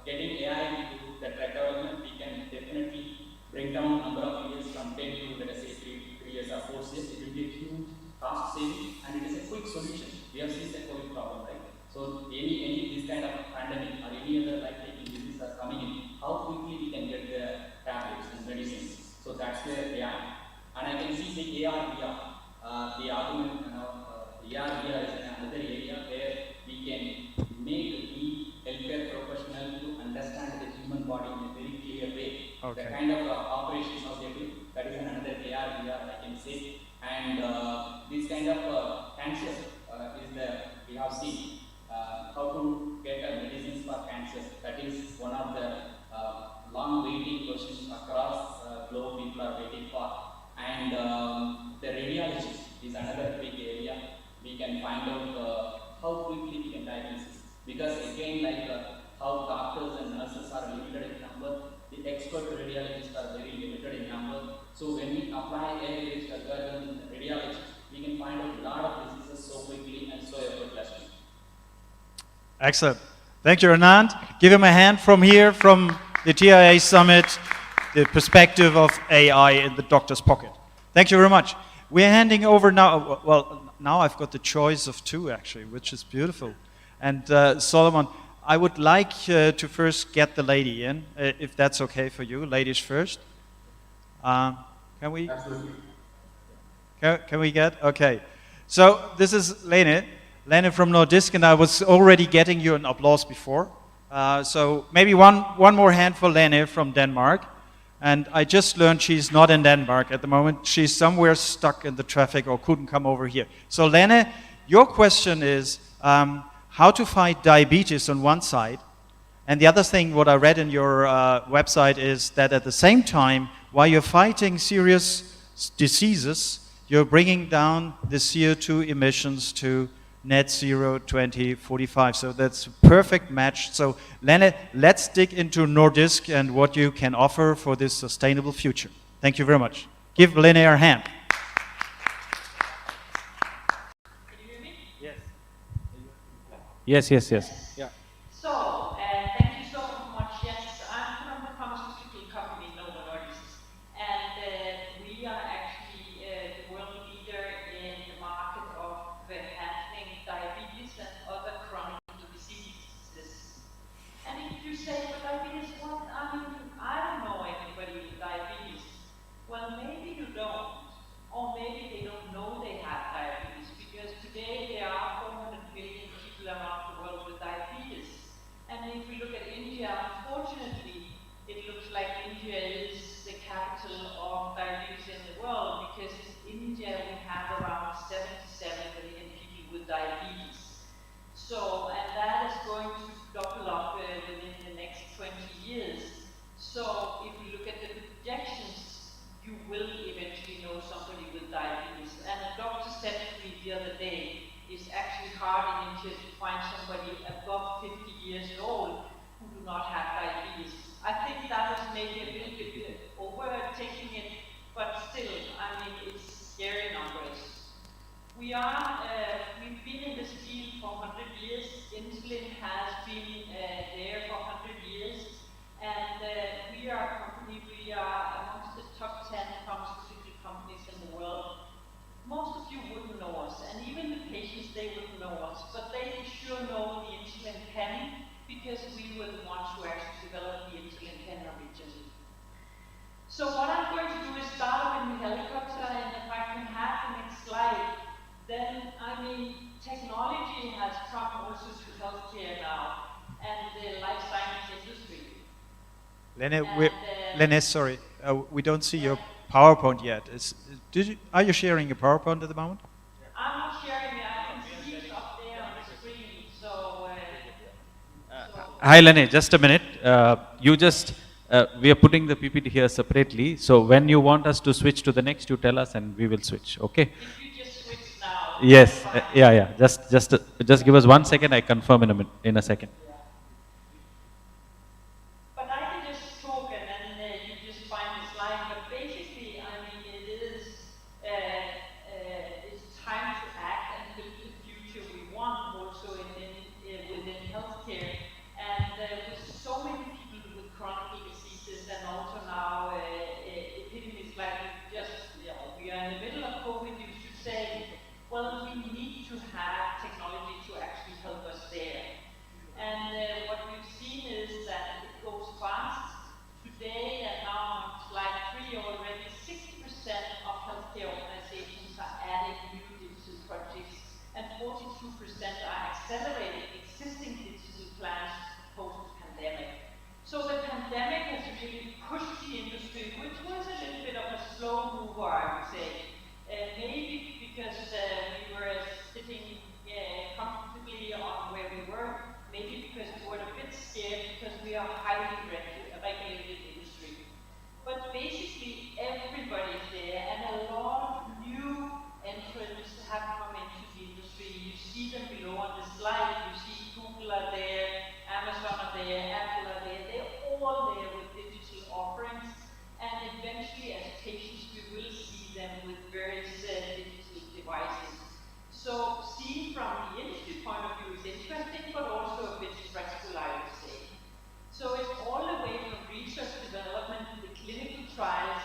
getting AI into the drug development, we can definitely bring down number of years from 10 to, let us say, 3 years or 4 years. It will be a huge cost saving, and it is a quick solution. We have seen the COVID problem, right? So any this kind of pandemic or any other life-taking diseases are coming in, how quickly we can get the tablets and medicines. So that's the AI. And I can see the AR, VR, the argument, the AR, VR is another area where we can make the healthcare professional to understand the human body in a very clear way. Okay. The kind of operations how they do, that is another AR, VR, I can say. And this kind of cancer is we have seen how to get medicines for cancer. That is one of the long waiting questions across globe people are waiting for. And the radiology is another big area. We can find out how quickly we can diagnose. Because again, like how doctors and nurses are limited in number, the expert radiologists are very limited in number. So when we apply AI-based algorithms in radiology, we can find out a lot of diseases so quickly and so effortlessly. Excellent. Thank you, Anand. Give him a hand from here, from the TIA Summit, the perspective of AI in the doctor's pocket. Thank you very much. We're handing over now, well, now I've got the choice of 2 actually, which is beautiful. And Solomon, I would like to first get the lady in, if that's okay for you. Ladies first. Can we? Absolutely. Can we get? Okay. So this is Lene from Nordisk, and I was already getting you an applause before. So maybe one more hand for Lene from Denmark. And I just learned she's not in Denmark at the moment. She's somewhere stuck in the traffic or couldn't come over here. So Lene, your question is how to fight diabetes on one side. And the other thing, what I read in your website is that at the same time, while you're fighting serious diseases, you're bringing down the CO2 emissions to net zero 2045. So that's a perfect match. So Lene, let's dig into Nordisk and what you can offer for this sustainable future. Thank you very much. Give Lene a hand. Yes, yes, yes. Yeah. So, thank you so much. Yes, I'm from the pharmaceutical company Novo Nordisk, and we are actually the world leader in the market of handling diabetes and other chronic diseases. And if you say, well, diabetes, what? I mean, I don't know anybody with diabetes. Well, maybe you don't, or maybe they don't know they have diabetes, because today there are 400 million people around the world with diabetes. And if we look at India, unfortunately, it looks like India is the capital of diabetes in the world, because in India we have around 77 million people with diabetes. So, and that is going to double up within the next 20 years. So, if you look at the projections, you will eventually know somebody with diabetes. And a doctor said to me the other day, it's actually hard in India to find somebody above 50 years old who do not have diabetes. I think that was maybe a little bit overtaking it, but still, I mean, it's scary numbers. We've been in this field for 100 years. Insulin has been there for 100 years. And we are a company, we are amongst the top 10 pharmaceutical companies in the world. Most of you wouldn't know us, and even the patients, they wouldn't know us, but they sure know the insulin pen, because we were the ones who actually developed the insulin pen originally. So what I'm going to do is start with the helicopter, and if I can have the next slide, then, I mean, technology has come also to healthcare now, and the life science industry. Lene, sorry, we don't see your PowerPoint yet. Are you sharing your PowerPoint at the moment? I'm not sharing it. I can see it up there on the screen. So, Hi, Lene, just a minute. We are putting the PPT here separately. So when you want us to switch to the next, you tell us and we will switch. Okay? If you just switch now. Yes. Yeah. Just give us 1 second. I confirm in a second. But I can just talk and then you just find the slide. But basically, I mean, it's time to act and build the future we want also within healthcare. And with so many people with chronic diseases, and also now epidemics like we are in the middle of COVID, you should say, well, we need to have technology to actually help us there. And what we've seen is that it goes fast. Today, and now on slide 3 already, 60% of healthcare organizations are adding new digital projects, and 42% are accelerating existing digital plans post-pandemic. So the pandemic has really pushed the industry, which was a little bit of a slow mover, I would say. Maybe because we were sitting comfortably on where we were, maybe because we were a bit scared because we are a highly regulated industry. But basically everybody's there, and a lot of new entrants have come into the industry. You see them below on the slide. You see Google are there, Amazon are there, Apple are there. They're all there with digital offerings, and eventually as patients we will see them with various digital devices. So seen from the industry point of view is interesting, but also a bit stressful, I would say. So it's all the way from research development, the clinical trials,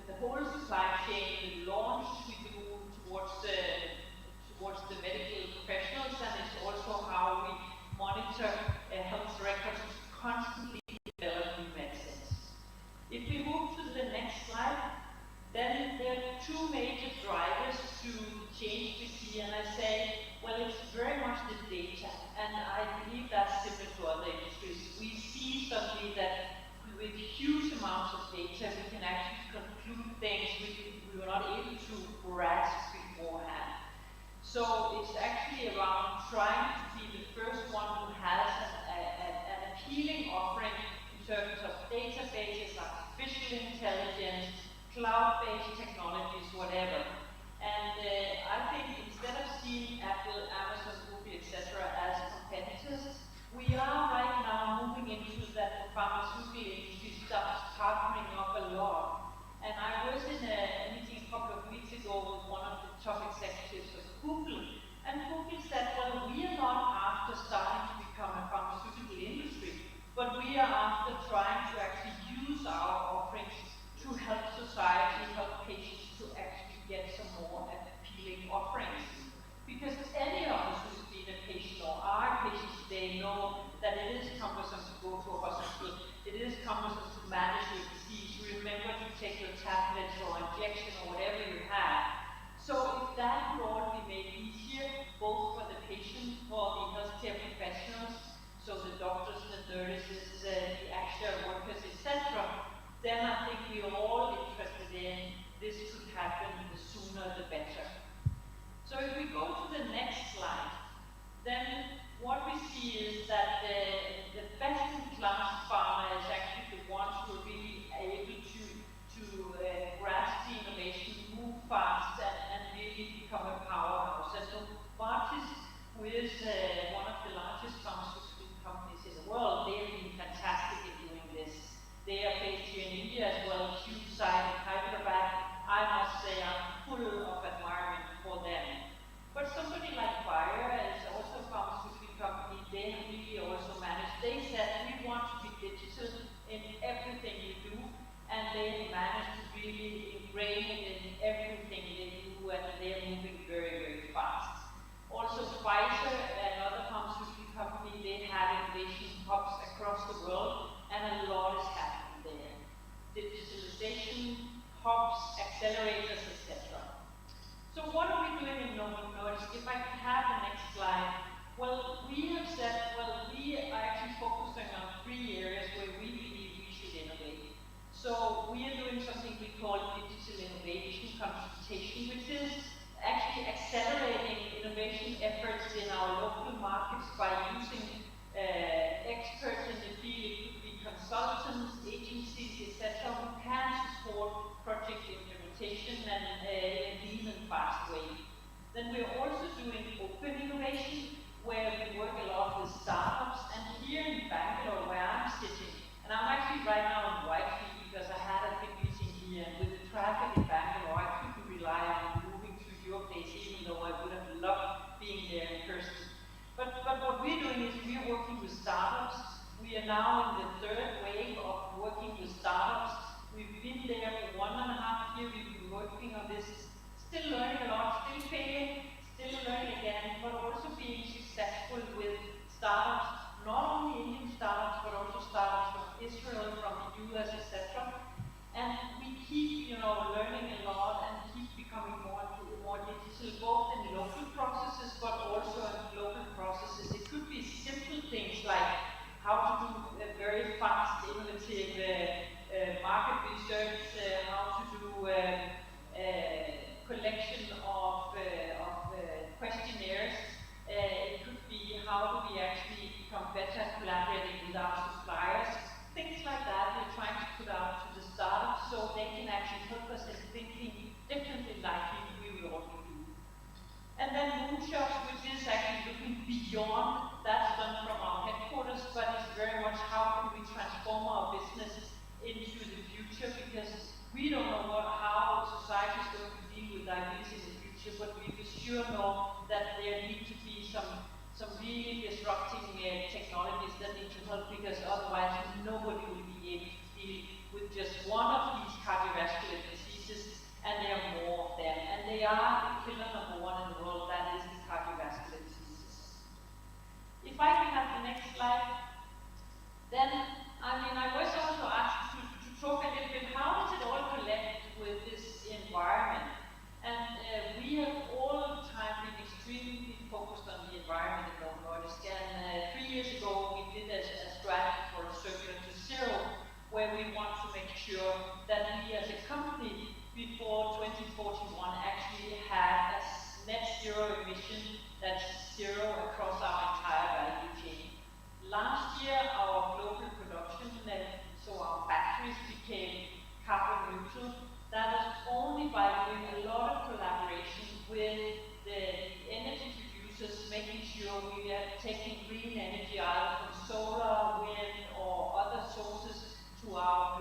the whole supply chain, the launch we do towards the medical professionals, and it's also how we monitor health records to constantly develop new medicines. If we move to the next slide, then there are two major drivers to change we see, and I say, well, it's very much the data, and I believe that's similar to other industries. We see suddenly that with huge amounts amounts of data, we can actually conclude things we were not able to grasp beforehand. So it's actually around trying to be the first one who has an appealing offering in terms of databases, artificial intelligence, cloud-based technologies, whatever. And I think instead of seeing Apple, Amazon, Google, etc. as competitors, we are right now moving into that the pharmaceutical industry starts partnering up a lot. And I was in a meeting a couple of weeks ago with one of the top executives of Google, and Google said, well, we are not after starting to become a pharmaceutical industry, but we are after trying to actually use our offerings to help society, help patients to actually get some more appealing offerings. Because any of us who's been a patient or are patients today know that it is cumbersome to go to a hospital, it is cumbersome to manage your disease, remember to take your tablets or injection or whatever you have. So if that would all be made easier, both for the patient, for the healthcare professionals, so the doctors, the nurses, the actual workers, etc., then I think we are all interested in this could happen the sooner the better. So if we go to the next slide, then what we see is that the best-in-class pharma is actually the ones who are really able to grasp the innovation, move fast, and really become a powerhouse. And Novartis, who is one of the largest pharmaceutical companies in the world, they have been fantastic in doing this. They are based here in India as well, huge site in Hyderabad. I must say I'm full of admiration for them. But somebody like Bayer is also a pharmaceutical company. They really also managed. They said we want to be digital in everything we do, and they managed to really ingrain it in everything they do, and they're moving very, very fast. Also, Pfizer, another pharmaceutical company, they have innovation hubs across the world, and a lot is happening there. Digitalization, hubs, accelerators, etc. So what are we doing in Novo Nordisk? If I could have the next slide. Well, we have said, well, we are actually focusing on 3 areas where we believe we should innovate. So we are doing something we call digital innovation consultation, which is actually accelerating innovation efforts in our local markets by using experts in the field. It could be consultants, agencies, etc., who can support project implementation and in a lean and fast way. Then we're also doing open innovation, where we work a lot with startups. And here in Bangalore, where I'm sitting, and I'm actually right now in Whitefield because I had a big meeting here, and with the traffic in Bangalore, I couldn't rely on moving to your place, even though I would have loved being there in person. But what we're doing is we're working with startups. We are now in the 3rd wave of working with startups. We've been there for 1.5 years. We've been working on this, still learning a lot, still failing, still learning again, but also being successful with startups, not only Indian startups, but also startups from Israel, from the U.S, etc. And we keep, learning a lot and keep becoming more digital, both in local processes, but also in global processes. It could be simple things like how to do a very fast, innovative market research, how to do collection of questionnaires. It could be how do we actually become better at collaborating with our suppliers. Things like that we're trying to put out to the startups so they can actually help us in thinking differently like we would already do. And then moonshots, which is actually looking beyond, that's done from our headquarters, but it's very much how can we transform our business into the future, because we don't know how society is going to deal with diabetes in the future, but we for sure know that there need to be some really disrupting technologies that need to help, because otherwise nobody will be able to deal with just one of these cardiovascular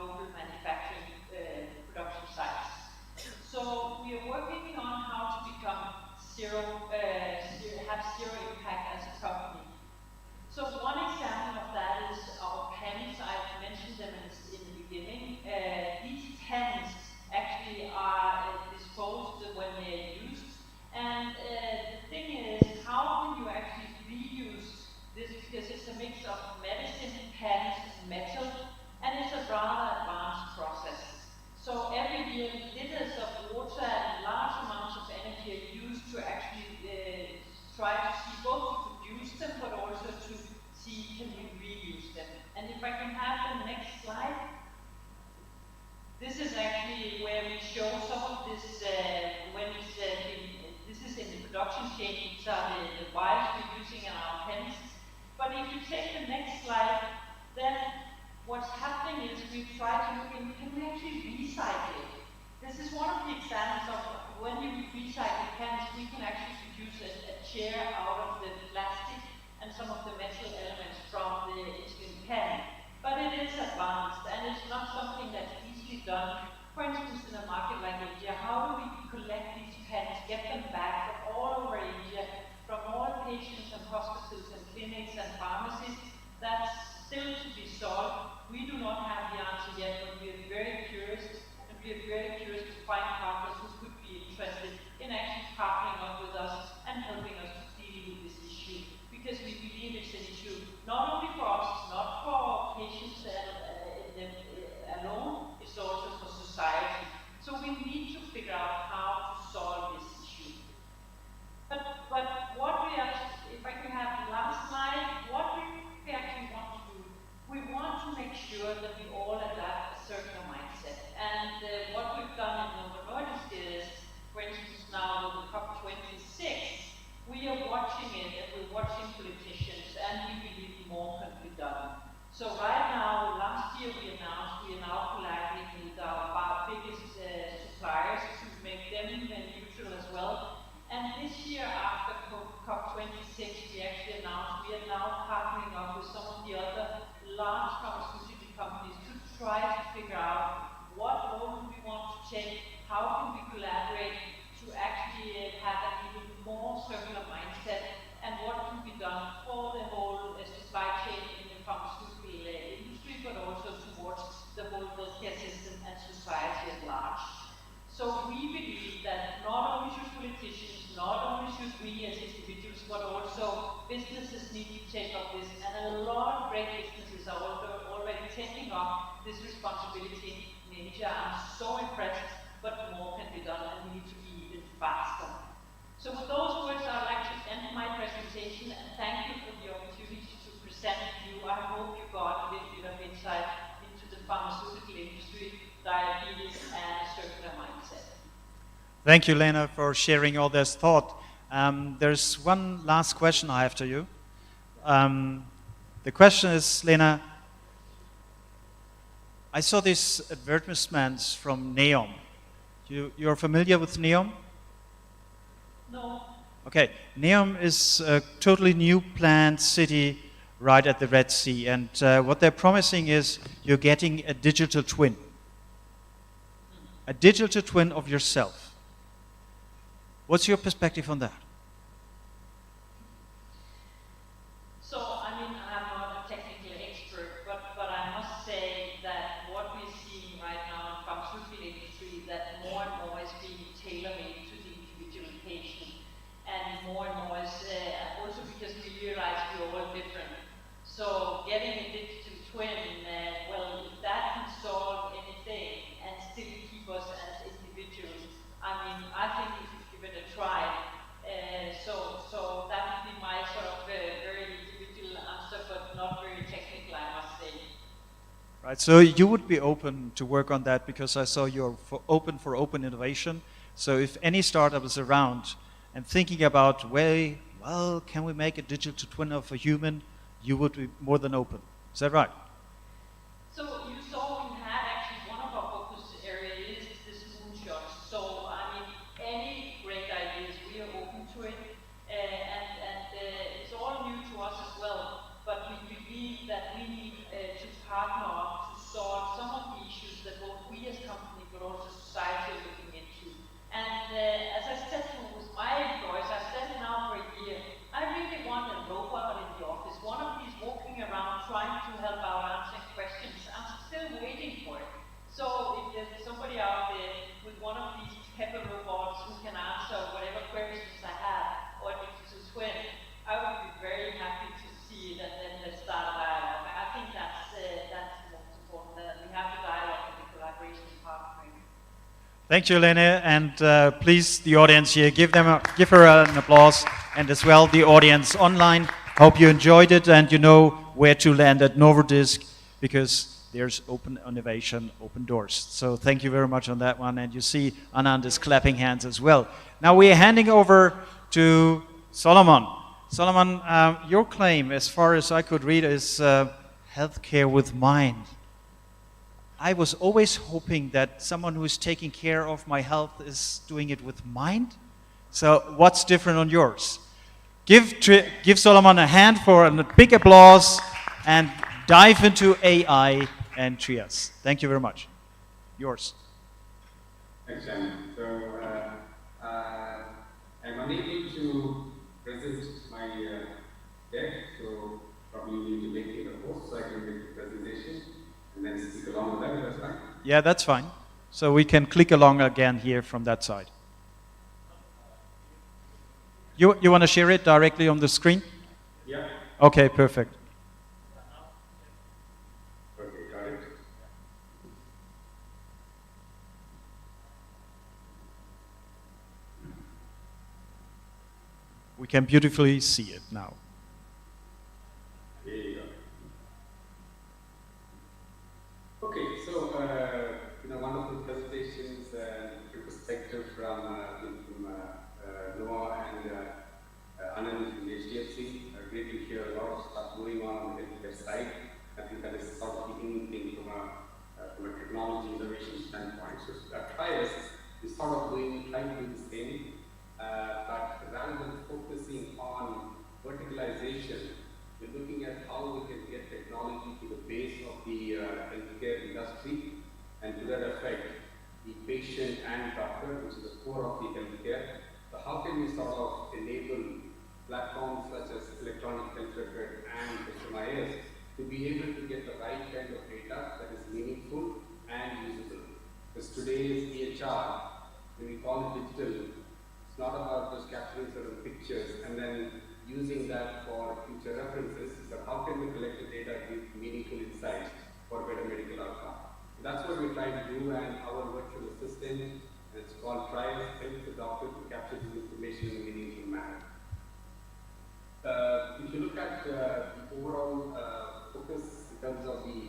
global manufacturing production sites. So we are working on how to become have zero impact as a company. So one example of that is our pens. I mentioned them in the beginning. These pens actually are disposed when they're used. And the thing is, how can you actually reuse this? Because it's a mix of medicine, pens, metal, and it's a rather advanced process. So every year, liters of water and large amounts of energy are used to actually try to see both to produce them, but also to see can we reuse them. And if I can have the next slide. This is actually where we show some of this this is in the production chain. These are the vials we're using in our pens. But if you take the next slide, then what's happening is we try to look in, can we actually recycle it? This is one of the examples of when you recycle pens, we can actually produce a chair out of the plastic and some of the metal elements from the insulin pen. But it is advanced, and it's not something that's easily done. For instance, in a market like India, how do we collect these pens, get them back from all over India, from all patients and hospitals and clinics and pharmacies? That's still to be solved. We do not have the answer yet, but we are very curious, and we are very curious to find partners who could be interested in actually partnering up with us and helping us to deal with this issue. Because we believe it's an issue not only for us, not for patients alone, it's also for society. So we need to figure out how to solve this issue. But what we actually, if I can have the last slide, what we actually want to do, we want to make sure that we all adapt a circular mindset. And what we've done in Novo Nordisk is, for instance, now with the COP26, we are watching it, and we're watching politicians, and we believe more can be done. So right now, last year we announced we are now collaborating with our biggest suppliers to make them neutral as well. And this year, after COP26, we actually announced we are now partnering up with some of the other large pharmaceutical companies to try to figure out what role do we want to take, how can we collaborate to actually have an even more circular mindset, and what can be done for the whole supply chain in the pharmaceutical industry, but also towards the whole healthcare system and society at large. So we believe that not only should politicians, not only should we as individuals, but also businesses need to take up this, and a lot of great businesses are already taking up this responsibility in India. I'm so impressed, but more can be done, and we need to be even faster. So with those words, I'd like to end my presentation, and thank you for the opportunity to present to you. I hope you got a little bit of insight into the pharmaceutical industry, diabetes, and a circular mindset. Thank you, Lena, for sharing all this thought. There's one last question I have to you. The question is, Lena, I saw these advertisements from NEOM. You're familiar with NEOM? No. Okay, NEOM is a totally new planned city right at the Red Sea, and what they're promising is you're getting a digital twin. A digital twin of yourself. What's your perspective on that? So, I mean, I'm not a technical expert, but I must say that what we're seeing right now in the pharmaceutical industry, that more and more is being tailor-made to the individual patient, and more is also because we realize we're all different. So getting a digital twin, well, if that can solve anything and still keep us as individuals, I mean, I think we should give it a try. So that would be my sort of very individual answer, but not very technical, I must say. Right, so you would be open to work on that because I saw you're open for open innovation. So if any startup is around and thinking about, well, can we make a digital twin of a human, you would be more than open. Is that right? So you saw we had actually one of our focus areas is this moonshot. So I mean, any great ideas, we are open to it, and it's all new to us as well. But we believe that we need to partner up to solve some of the issues Thank you, Lene, and please, the audience here, give her an applause, and as well the audience online. Hope you enjoyed it and you know where to land at Novardisk, because there's open innovation, open doors. So thank you very much on that one, and you see Anand is clapping hands as well. Now we are handing over to Solomon. Solomon, your claim, as far as I could read, is healthcare with mind. I was always hoping that someone who is taking care of my health is doing it with mind. So what's different on yours? Give Solomon a hand for a big applause and dive into AI and trias. Thank you very much. Yours. Thanks, Simon. So I'm unable to resist my deck, so probably need to make it a post so I can make the presentation and then speak along with that. That's fine. Yeah, that's fine. So we can click along again here from that side. You want to share it directly on the screen? Yeah. Okay, perfect. Okay, got it. We can beautifully see it now. There you go. Okay, so wonderful presentations and perspective from Noah and Anand from the HDFC. Great to hear a lot of stuff going on the healthcare side. I think that is sort of the in thing from a technology innovation standpoint. So Trias is sort of trying to do the same, but rather than focusing on verticalization, we're looking at how we can get technology to the base of the healthcare industry, and to that effect, the patient and doctor, which is the core of the healthcare. So how can we sort of enable platforms such as electronic health record and HMIS to be able to get the right kind of data that is meaningful and usable? Because today's EHR, when we call it digital, it's not about just capturing certain pictures and then using that for future references, but how can we collect the data, give meaningful insights for better medical outcome? So that's what we're trying to do, and our virtual assistant, it's called Trias, helps the doctor to capture this information in a meaningful manner. If you look at the overall focus in terms of the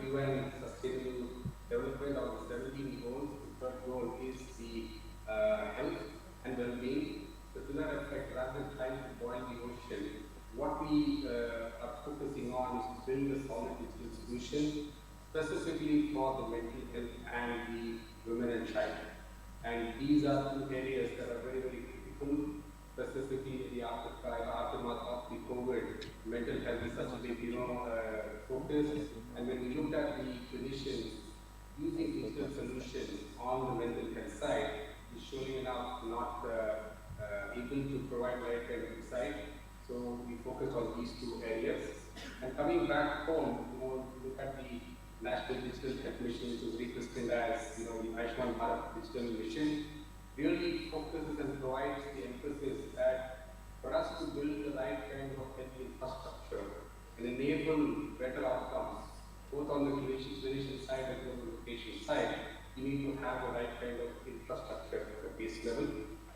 UN Sustainable Development of the 17 goals, the third goal is the health and well-being. So to that effect, rather than trying to boil the ocean, what we are focusing on is to build a solid digital solution specifically for the mental health and the women and child. And these are two areas that are very, very critical, specifically the aftermath of the COVID. Mental health is such a big, focus. And when we looked at the clinicians using digital solutions on the mental health side, is showing enough not able to provide the right kind of insight. So we focused on these two areas. And coming back home, look at the National Digital Health Mission, which was rechristened as the Ayushman Bharat Digital Mission, really focuses and provides the emphasis that for us to build the right kind of health infrastructure and enable better outcomes, both on the clinician side as well as the patient side, you need to have the right kind of infrastructure at the base level.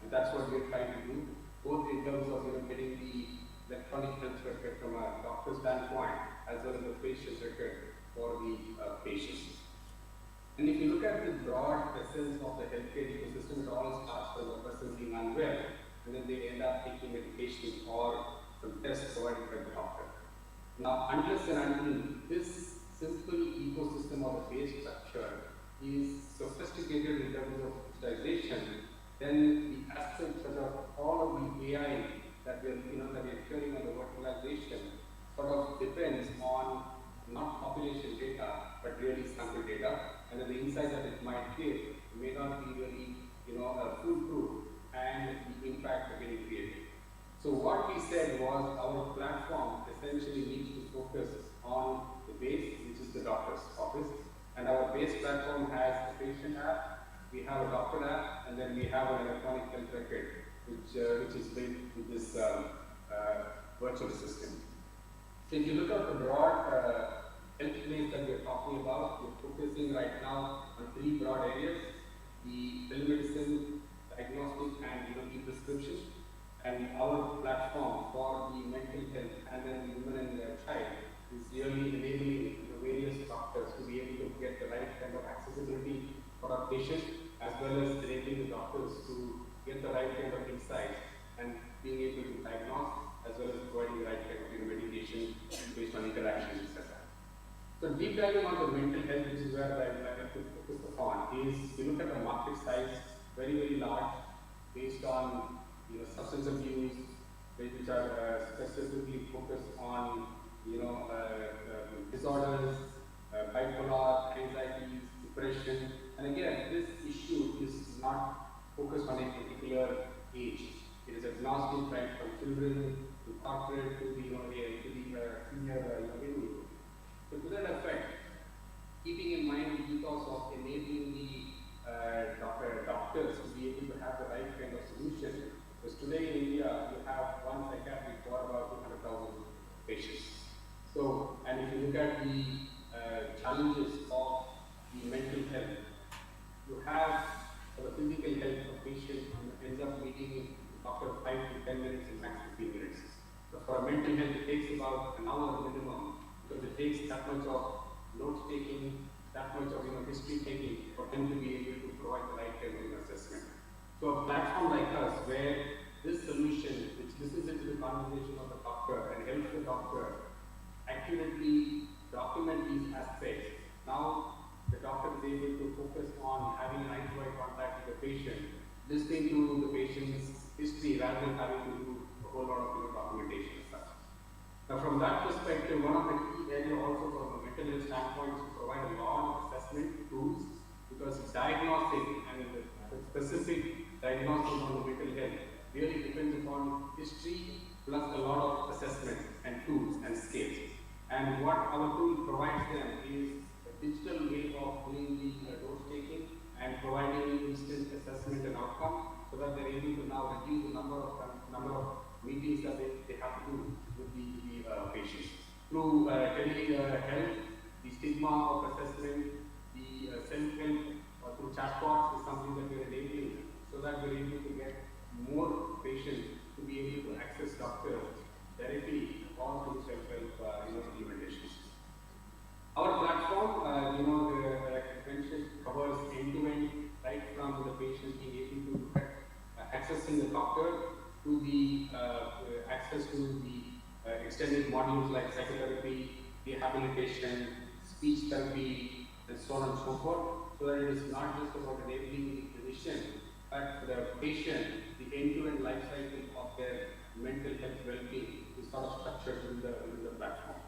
And that's what we're trying to do, both in terms of getting the electronic health record from a doctor standpoint, as well as the patient record for the patients. And if you look at the broad essence of the healthcare ecosystem, it all starts with a person being unwell, and then they end up taking medication or some tests provided by the doctor. Now, unless and until this simple ecosystem or the base structure is sophisticated in terms of digitization, then the aspects of all of the AI that we're hearing on the virtualization sort of depends on not population data, but really sample data, and then the insight that it might give may not be really, foolproof, and the impact getting created. So what we said was our platform essentially needs to focus on the base, which is the doctor's office, and our base platform has a patient app, we have a doctor app, and then we have an electronic health record, which is built with this virtual assistant. So if you look at the broad health place that we're talking about, we're focusing right now on three broad areas. The patient, as well as enabling the doctors to get the right kind of insights and being able to diagnose, as well as providing the right kind of medication based on interactions, etc. So deep diving on the mental health, which is where I like to focus upon, is you look at the market size, very, very large, based on substance abuse, which are specifically focused on disorders, bipolar, anxieties, depression. And again, this issue is not focused on a particular age. It is agnostic, right, from children to corporate to the senior middle. So to that effect, keeping in mind the ethos of enabling the doctors to be able to have the right kind of solution, because today in India you have one psychiatrist for about 200,000 patients. So, and if you look at the challenges of the mental health, you have for the physical health of patient who ends up meeting after 5 to 10 minutes and max 15 minutes. But for a mental health, it takes about an hour minimum, because it takes that much of note taking, that much of history taking for them to be able to provide the right kind of assessment. So a platform like us, where this solution, which listens into the conversation of the doctor and helps the doctor accurately document these aspects, now the doctor is able to focus on having an eye-to-eye contact with the patient, listening to the patient's history rather than having to do a whole lot of documentation and such. Now, from that perspective, one of the key areas also from a mental health standpoint is to provide a lot of assessment tools, because diagnosing and the specific diagnosis on the mental health really depends upon history plus a lot of assessment and tools and scales. And what our tool provides them is a digital way of doing the dose taking and providing instant assessment and outcome, so that they're able to now reduce the number of meetings that they have to do with the patients. Through telehealth, the stigma of assessment, the self-help through chatbots is something that we're enabling, so that we're able to get more patients to be able to access doctors directly or through self-help implementations. Our platform, like I mentioned, covers end-to-end, right from the patient being able to look at accessing the doctor to the access to the extended modules like psychotherapy, rehabilitation, speech therapy, and so on and so forth, so that it is not just about enabling the clinician, but for the patient, the end-to-end life cycle of their mental health well-being is sort of structured within the platform.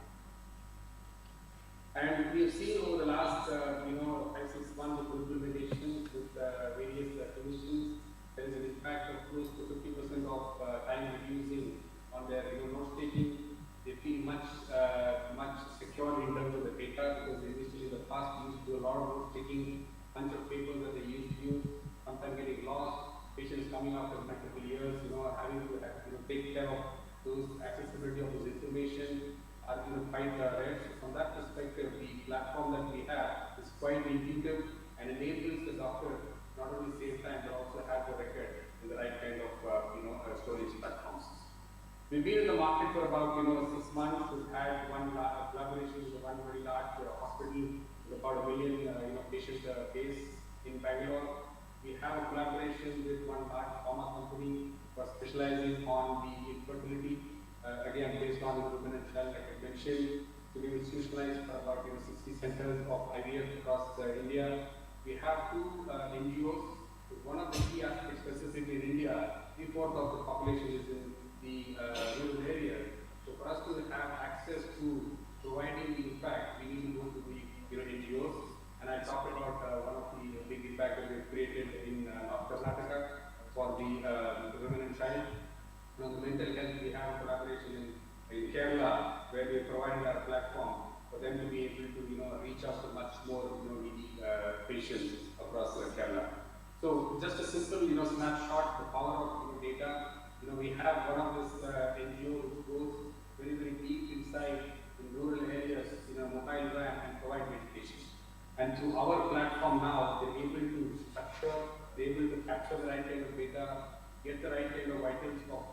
And we have seen over the last 5-6 months of implementation with various clinicians, there is an impact of close to 50% of time reducing on their note taking. They feel much secure in terms of the data, because initially in the past used to do a lot of note taking, bunch of papers that they used to use, sometimes getting lost, patients coming after multiple years, having to take care of those accessibility of those information are quite rare. So from that perspective, the platform that we have is quite intuitive and enables the doctor not only save time but also have the record in the right kind of storage platforms. We've been in the market for about 6 months. We've had one collaboration with one very large hospital with about 1 million patient base in Bangalore. We have a collaboration with one large pharma company for specializing on the infertility, again based on the women and child, like I mentioned. So we institutionalized for about 60 centers of IVF across India. We have 2 NGOs. One of the key aspects specifically in India, 3/4 of the population is in the rural areas. So for us to have access to providing the impact, we need to go to the NGOs. And I talked about one of the big impact that we've created in North Karnataka for the women and child. On the mental health, we have a collaboration in Kerala, where we provided our platform for them to be able to reach out to much more needy patients across Kerala. So just a simple snapshot, the power of data. We have one of this NGO which goes very, very deep inside in rural areas in a mobile van and provide medication. And through our platform now, they're able to structure, they're able to capture the right kind of data, get the right kind of vitals of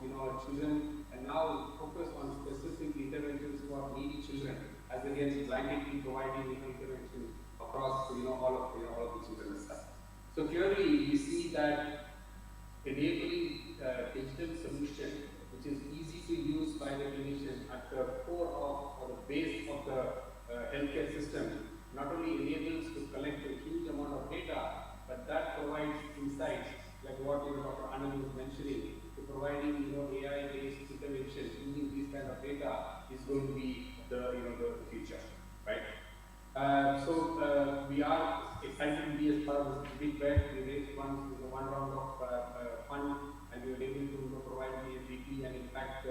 children, and now focus on specific interventions for needy children, as against blanketly providing interventions across all of the children as well. So clearly, we see that enabling digital solution, which is easy to use by the clinician at the core of or the base of the healthcare system, not only enables to collect a huge amount of data, but that provides insights like what Dr. Anand was mentioning, to providing AI-based intervention using these kind of data is going to be the future, right? We are excited to be as part of this big bet. We raised funds with one round of fund, and we were able to provide the MVP, and in fact,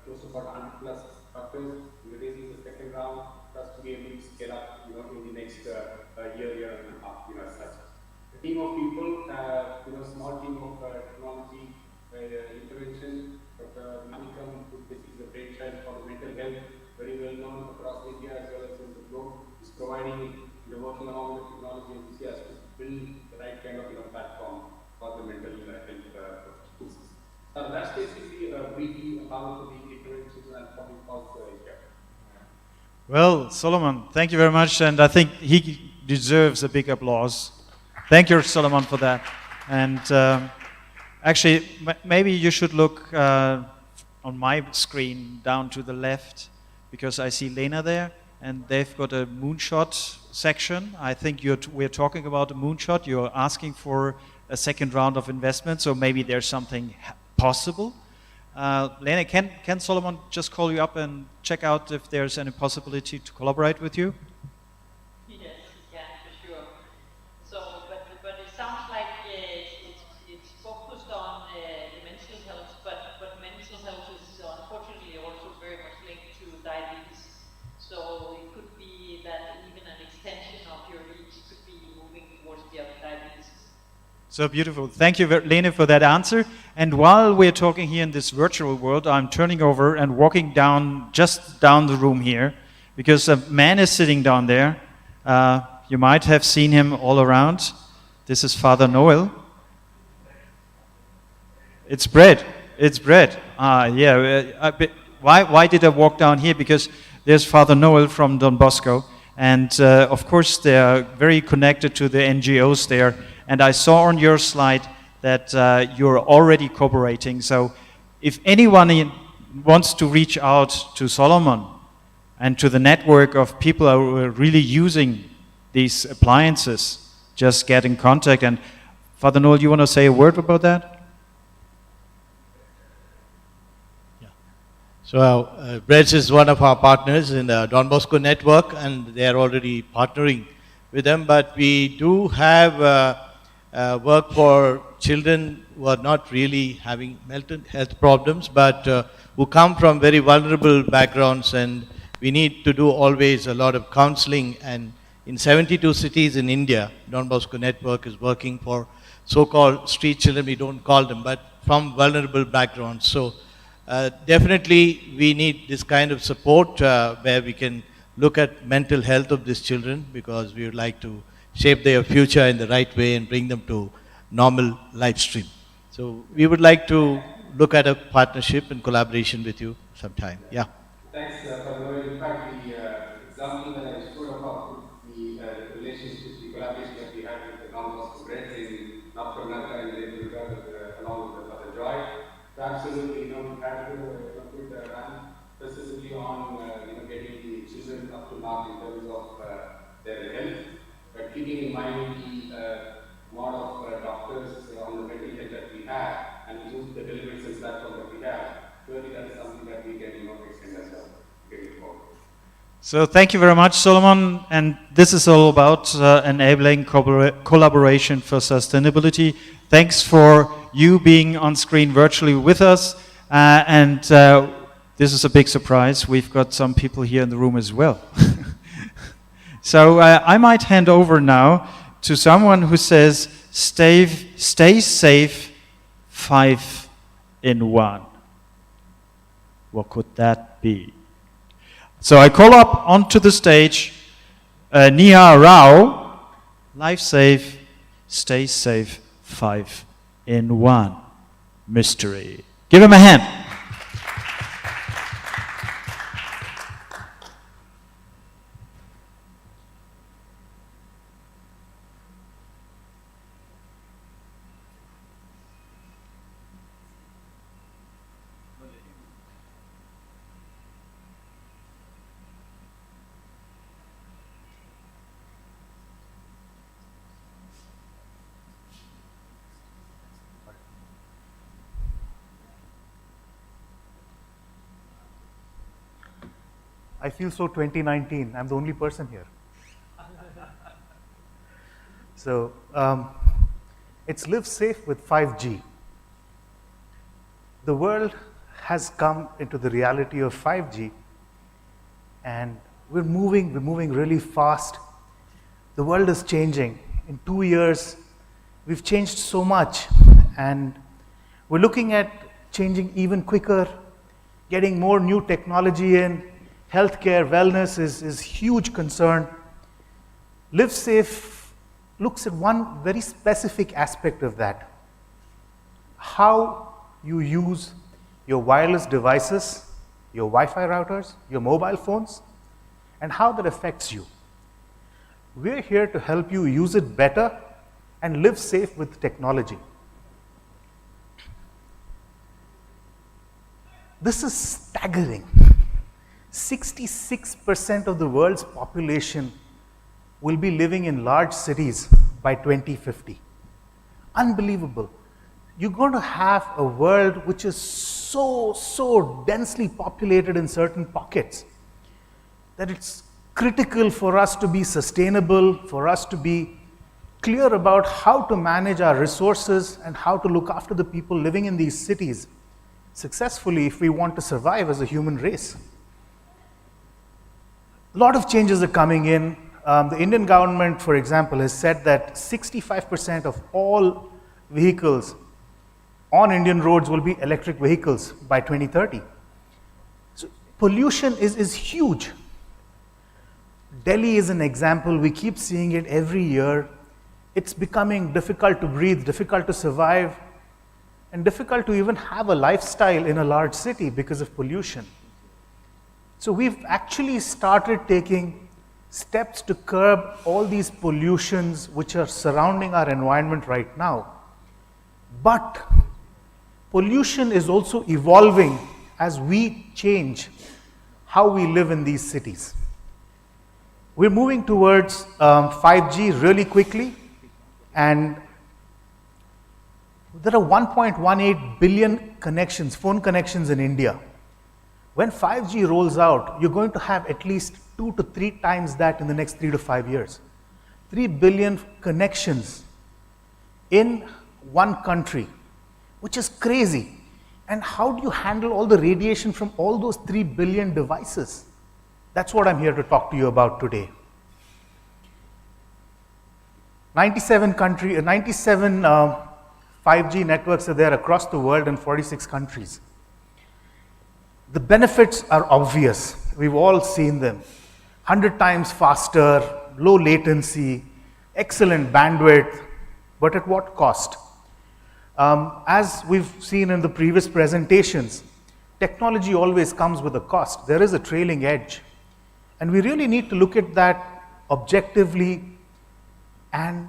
close to about 100 plus doctors. We are raising the second round for us to be able to scale up, in the next year and a half, as such. A team of people, small team of technology intervention. Dr. Manikam, who basically is a brainchild for the mental health, very well known across India as well as in the globe, is providing, working along with technology enthusiasts to build the right kind of platform for the mental health professionals. That's basically briefly about the interventions and public health here. Well, Solomon, thank you very much, and I think he deserves a big applause. Thank you, Solomon, for that. And actually, maybe you should look on my screen down to the left, because I see Lena there, and they've got a moonshot section. I think we're talking about a moonshot. You're asking for a second round of investment, so maybe there's something possible. Lena, can Solomon just call you up and check out if there's any possibility to collaborate with you? Yes, he can, for sure. So, but it sounds like it's focused on the mental health, but mental health is unfortunately also very much linked to diabetes. So it could be that even an extension of your reach could be moving towards the other diabetes. So beautiful. Thank you, Lene, for that answer. And while we're talking here in this virtual world, I'm turning over and walking just down the room here, because a man is sitting down there. You might have seen him all around. This is Father Noel. It's bread. It's bread. Yeah. Why did I walk down here? Because there's Father Noel from Don Bosco. And of course, they are very connected to the NGOs there. And I saw on your slide that you're already cooperating. So if anyone wants to reach out to Solomon and to the network of people who are really using these appliances, just get in contact. And Father Noel, you want to say a word about that? So Breads is one of our partners in the Don Bosco network, and they are already partnering with them. But we do have work for children who are not really having mental health problems, but who come from very vulnerable backgrounds, and we need to do always a lot of counseling. And in 72 cities in India, Don Bosco network is working for so-called street children. We don't call them, but from vulnerable backgrounds. So definitely we need this kind of support where we can look at mental health of these children, because we would like to shape their future in the right way and bring them to normal life stream. So we would like to look at a partnership and collaboration with you sometime. Yeah. Thanks, Father. In fact, the example that I showed about is the relationship, the collaboration that we had with the Don Bosco Breads in North Carolina and then along with Father Joy. So absolutely, we had a good run specifically on getting the children up to mark in terms of their health, but keeping in mind the amount of doctors on the mental health that we have, and use the telemedicine platform that we have. Surely that is something that we can extend as well. So thank you very much, Solomon. And this is all about enabling collaboration for sustainability. Thanks for you being on screen virtually with us. This is a big surprise. We've got some people here in the room as well. So I might hand over now to someone who says, stay safe, 5 in 1. What could that be? So I call up onto the stage Nia Rao, life safe, stay safe, 5 in 1. Mystery. Give him a hand. I feel so 2019. I'm the only person here. So it's live safe with 5G. The world has come into the reality of 5G, and we're moving really fast. The world is changing. In 2 years, we've changed so much, and we're looking at changing even quicker, getting more new technology in. Healthcare, wellness is huge concern. Live Safe looks at one very specific aspect of that. How you use your wireless devices, your Wi-Fi routers, your mobile phones, and how that affects you. We're here to help you use it better and live safe with technology. This is staggering. 66% of the world's population will be living in large cities by 2050. Unbelievable. You're going to have a world which is so densely populated in certain pockets that it's critical for us to be sustainable, for us to be clear about how to manage our resources and how to look after the people living in these cities successfully if we want to survive as a human race. A lot of changes are coming in. The Indian government, for example, has said that 65% of all vehicles on Indian roads will be electric vehicles by 2030. So pollution is huge. Delhi is an example. We keep seeing it every year. It's becoming difficult to breathe, difficult to survive, and difficult to even have a lifestyle in a large city because of pollution. So we've actually started taking steps to curb all these pollutions which are surrounding our environment right now. But pollution is also evolving as we change how we live in these cities. We're moving towards 5G really quickly, and there are 1.18 billion connections, phone connections in India. When 5G rolls out, you're going to have at least 2 to 3 times that in the next 3 to 5 years. 3 billion connections in one country, which is crazy. And how do you handle all the radiation from all those 3 billion devices? That's what I'm here to talk to you about today. 97 5G networks are there across the world in 46 countries. The benefits are obvious. We've all seen them. 100 times faster, low latency, excellent bandwidth, but at what cost? As we've seen in the previous presentations, technology always comes with a cost. There is a trailing edge. And we really need to look at that objectively and,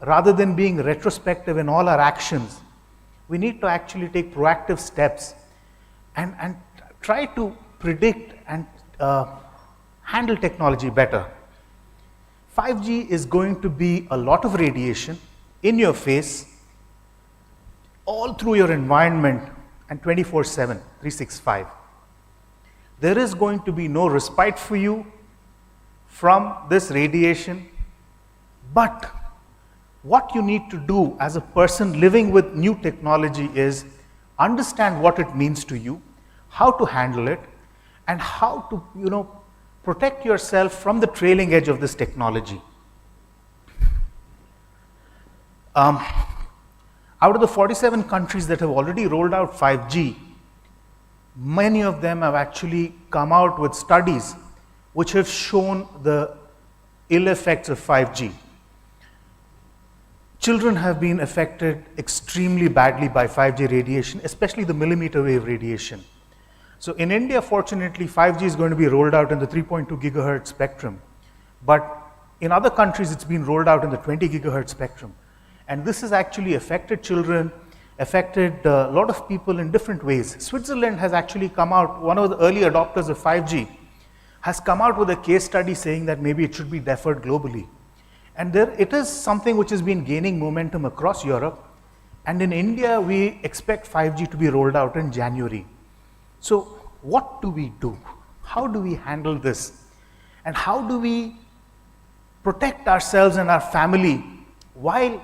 rather than being retrospective in all our actions, we need to actually take proactive steps and try to predict and handle technology better. 5G is going to be a lot of radiation in your face, all through your environment, and 24/7, 365. There is going to be no respite for you from this radiation, but what you need to do as a person living with new technology is understand what it means to you, how to handle it, and how to, protect yourself from the trailing edge of this technology. Out of the 47 countries that have already rolled out 5G, many of them have actually come out with studies which have shown the ill effects of 5G. Children have been affected extremely badly by 5G radiation, especially the millimeter wave radiation. So in India, fortunately, 5G is going to be rolled out in the 3.2 gigahertz spectrum. But in other countries, it's been rolled out in the 20 gigahertz spectrum. And this has actually affected children, affected a lot of people in different ways. Switzerland has actually come out, one of the early adopters of 5G, has come out with a case study saying that maybe it should be deferred globally. And it is something which has been gaining momentum across Europe. And in India, we expect 5G to be rolled out in January. So what do we do? How do we handle this? And how do we protect ourselves and our family while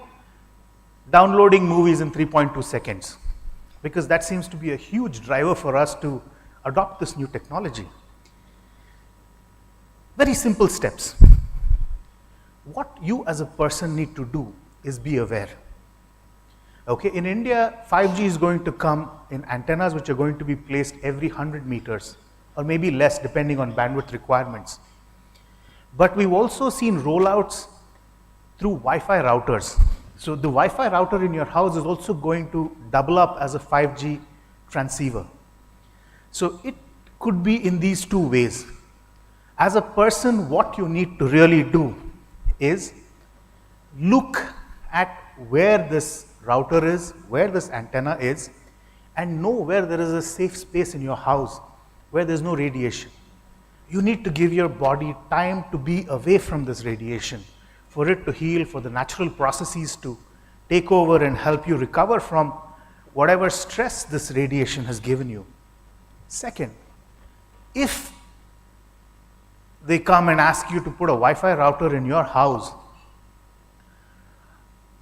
downloading movies in 3.2 seconds? Because that seems to be a huge driver for us to adopt this new technology. Very simple steps. What you as a person need to do is be aware. Okay, in India, 5G is going to come in antennas which are going to be placed every 100 meters, or maybe less depending on bandwidth requirements. But we've also seen rollouts through Wi-Fi routers. So the Wi-Fi router in your house is also going to double up as a 5G transceiver. So it could be in these two ways. As a person, what you need to really do is look at where this router is, where this antenna is, and know where there is a safe space in your house, where there's no radiation. You need to give your body time to be away from this radiation, for it to heal, for the natural processes to take over and help you recover from whatever stress this radiation has given you. Second, if they come and ask you to put a Wi-Fi router in your house,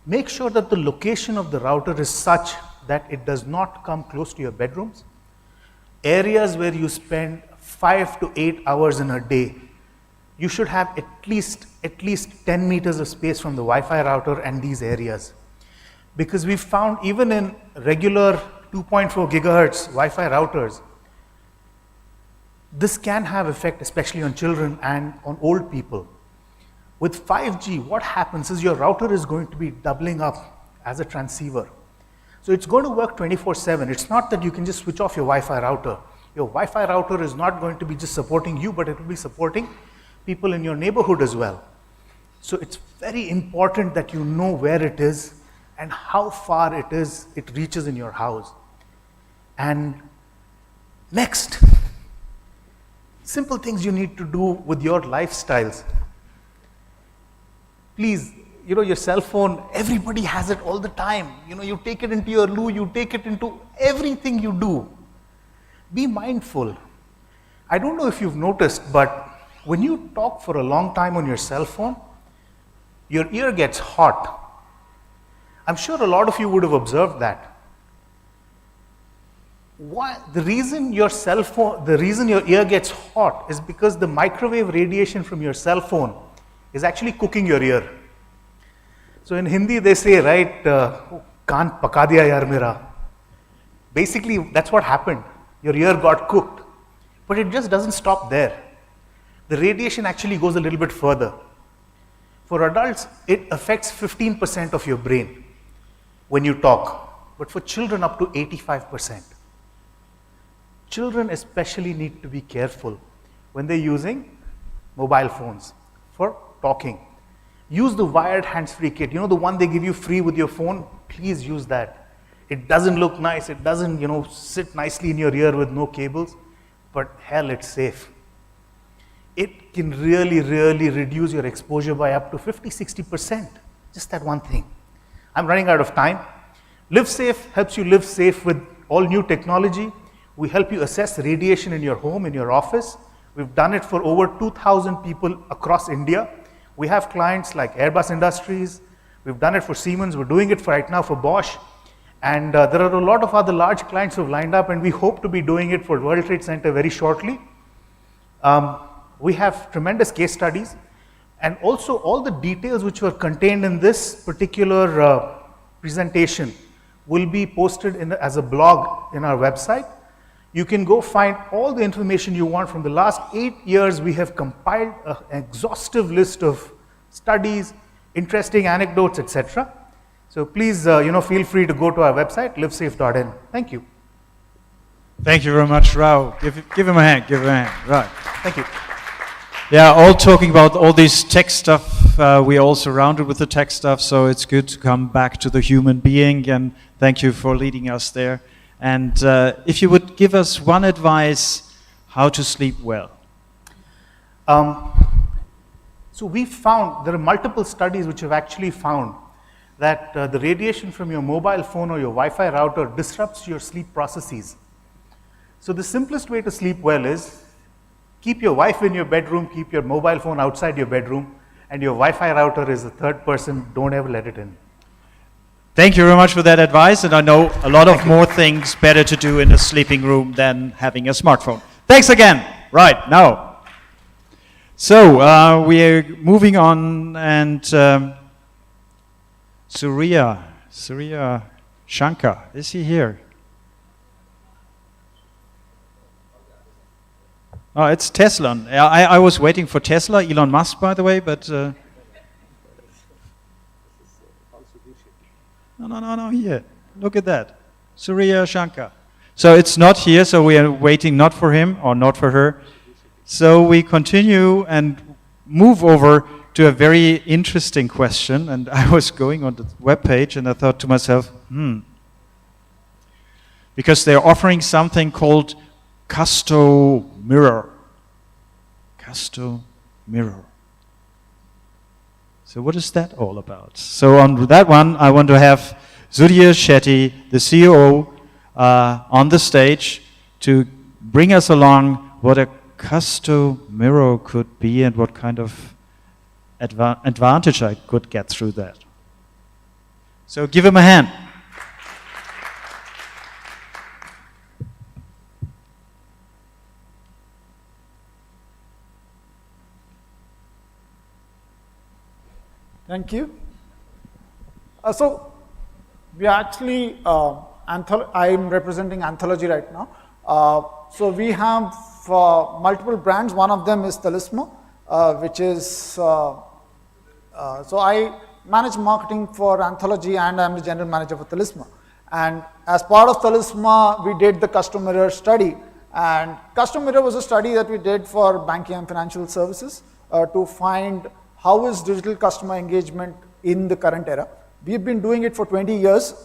make sure that the location of the router is such that it does not come close to your bedrooms. Areas where you spend 5 to 8 hours in a day, you should have at least 10 meters of space from the Wi-Fi router and these areas. Because we've found even in regular 2.4 gigahertz Wi-Fi routers, this can have effect especially on children and on old people. With 5G, what happens is your router is going to be doubling up as a transceiver. So it's going to work 24/7. It's not that you can just switch off your Wi-Fi router. Your Wi-Fi router is not going to be just supporting you, but it will be supporting people in your neighborhood as well. So it's very important that you know where it is and how far it reaches in your house. And next, simple things you need to do with your lifestyles. Please, your cell phone, everybody has it all the time. You take it into your loo, you take it into everything you do. Be mindful. I don't know if you've noticed, but when you talk for a long time on your cell phone, your ear gets hot. I'm sure a lot of you would have observed that. The reason your ear gets hot is because the microwave radiation from your cell phone is actually cooking your ear. So in Hindi they say, right, kaan paka diya yaar mera. Basically, that's what happened. Your ear got cooked. But it just doesn't stop there. The radiation actually goes a little bit further. For adults, it affects 15% of your brain when you talk. But for children, up to 85%. Children especially need to be careful when they're using mobile phones for talking. Use the wired hands-free kit. The one they give you free with your phone? Please use that. It doesn't look nice. It doesn't, sit nicely in your ear with no cables. But hell, it's safe. It can really, really reduce your exposure by up to 50-60%. Just that one thing. I'm running out of time. Live Safe helps you live safe with all new technology. We help you assess radiation in your home, in your office. We've done it for over 2,000 people across India. We have clients like Airbus Industries. We've done it for Siemens. We're doing it right now for Bosch. And there are a lot of other large clients who've lined up, and we hope to be doing it for World Trade Center very shortly. We have tremendous case studies. And also all the details which were contained in this particular presentation will be posted as a blog in our website. You can go find all the information you want. From the last 8 years, we have compiled an exhaustive list of studies, interesting anecdotes, etc. So please, feel free to go to our website, livesafe.in. Thank you. Thank you very much, Rao. Give him a hand, Right. Thank you. Yeah, all talking about all this tech stuff. We are all surrounded with the tech stuff, so it's good to come back to the human being, and thank you for leading us there. And if you would give us one advice, how to sleep well. So we found, there are multiple studies which have actually found that the radiation from your mobile phone or your Wi-Fi router disrupts your sleep processes. So the simplest way to sleep well is Keep your wife in your bedroom, keep your mobile phone outside your bedroom, and your Wi-Fi router is the third person, don't ever let it in. Thank you very much for that advice, and I know a lot of more things better to do in a sleeping room than having a smartphone. Thanks again. Right, now. So, we're moving on, and Surya Shankar, is he here? Oh, it's Tesla. I was waiting for Tesla, Elon Musk, by the way, but... No, here. Look at that. Surya Shankar. So it's not here, so we are waiting not for him or not for her. So we continue and move over to a very interesting question. And I was going on the webpage and I thought to myself, because they're offering something called Custo Mirror. Custo Mirror. So what is that all about? So on that one, I want to have Sudhir Shetty, the CEO, on the stage to bring us along what a Custo Mirror could be and what kind of advantage I could get through that. So give him a hand. Thank you. So we actually, I'm representing Anthology right now. So we have multiple brands. One of them is Talisma, which is, so I manage marketing for Anthology and I'm the general manager for Talisma. And as part of Talisma, we did the Custo Mirror study. And Custo Mirror was a study that we did for banking and financial services to find how is digital customer engagement in the current era. We've been doing it for 20 years.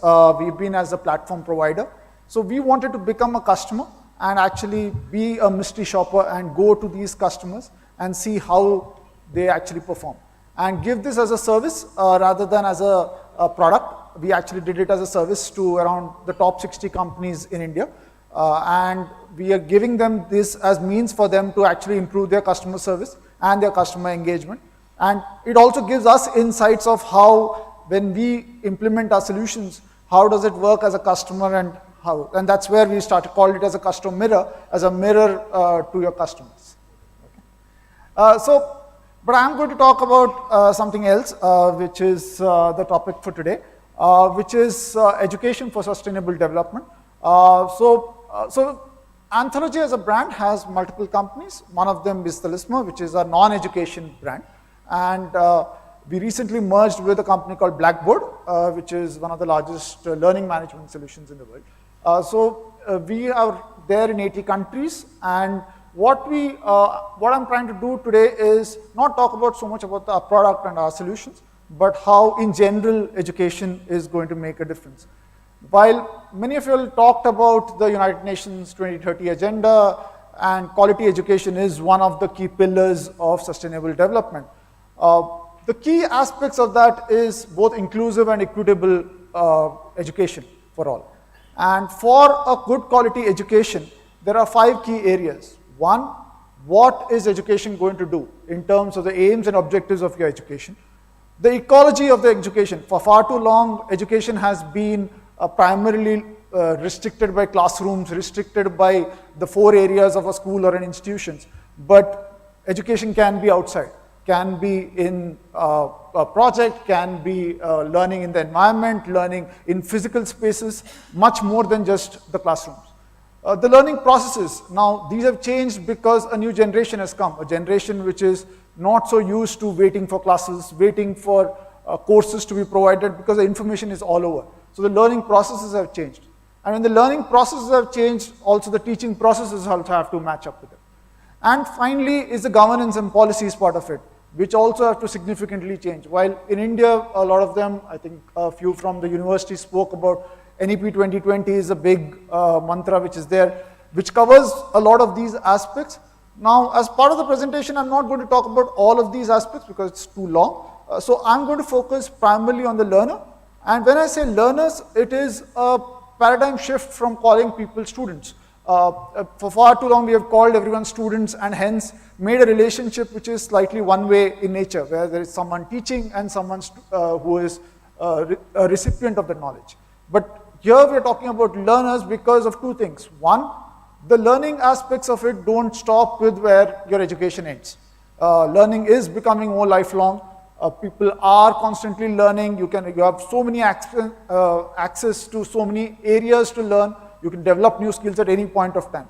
We've been as a platform provider. So we wanted to become a customer and actually be a mystery shopper and go to these customers and see how they actually perform. And give this as a service rather than as a product. We actually did it as a service to around the top 60 companies in India. And we are giving them this as means for them to actually improve their customer service and their customer engagement. And it also gives us insights of how, when we implement our solutions, how does it work as a customer and how. And that's where we started call it as a Custo Mirror, as a mirror to your customers. Okay. But I'm going to talk about something else, which is the topic for today, which is education for sustainable development. So Anthology as a brand has multiple companies. One of them is Talisma, which is a non-education brand. And we recently merged with a company called Blackboard, which is one of the largest learning management solutions in the world. We are there in 80 countries, and what I'm trying to do today is not talk about so much about our product and our solutions, but how in general education is going to make a difference. While many of you talked about the United Nations 2030 agenda, and quality education is one of the key pillars of sustainable development. The key aspects of that is both inclusive and equitable education for all. And for a good quality education, there are 5 key areas. One, what is education going to do in terms of the aims and objectives of your education? The ecology of the education. For far too long, education has been primarily restricted by classrooms, restricted by the 4 areas of a school or an institution. But education can be outside. Can be in a project, can be learning in the environment, learning in physical spaces, much more than just the classrooms. The learning processes, now these have changed because a new generation has come, a generation which is not so used to waiting for classes, waiting for courses to be provided because the information is all over. So the learning processes have changed. And when the learning processes have changed, also the teaching processes also have to match up with it. And finally is the governance and policies part of it, which also have to significantly change. While in India, a lot of them, I think a few from the university spoke about NEP 2020 is a big mantra which is there, which covers a lot of these aspects. Now, as part of the presentation, I'm not going to talk about all of these aspects because it's too long. So I'm going to focus primarily on the learner. And when I say learners, it is a paradigm shift from calling people students. For far too long, we have called everyone students and hence made a relationship which is slightly one way in nature, where there is someone teaching and someone who is a recipient of the knowledge. But here we are talking about learners because of two things. One, the learning aspects of it don't stop with where your education ends. Learning is becoming more lifelong. People are constantly learning. You have so many access to so many areas to learn. You can develop new skills at any point of time.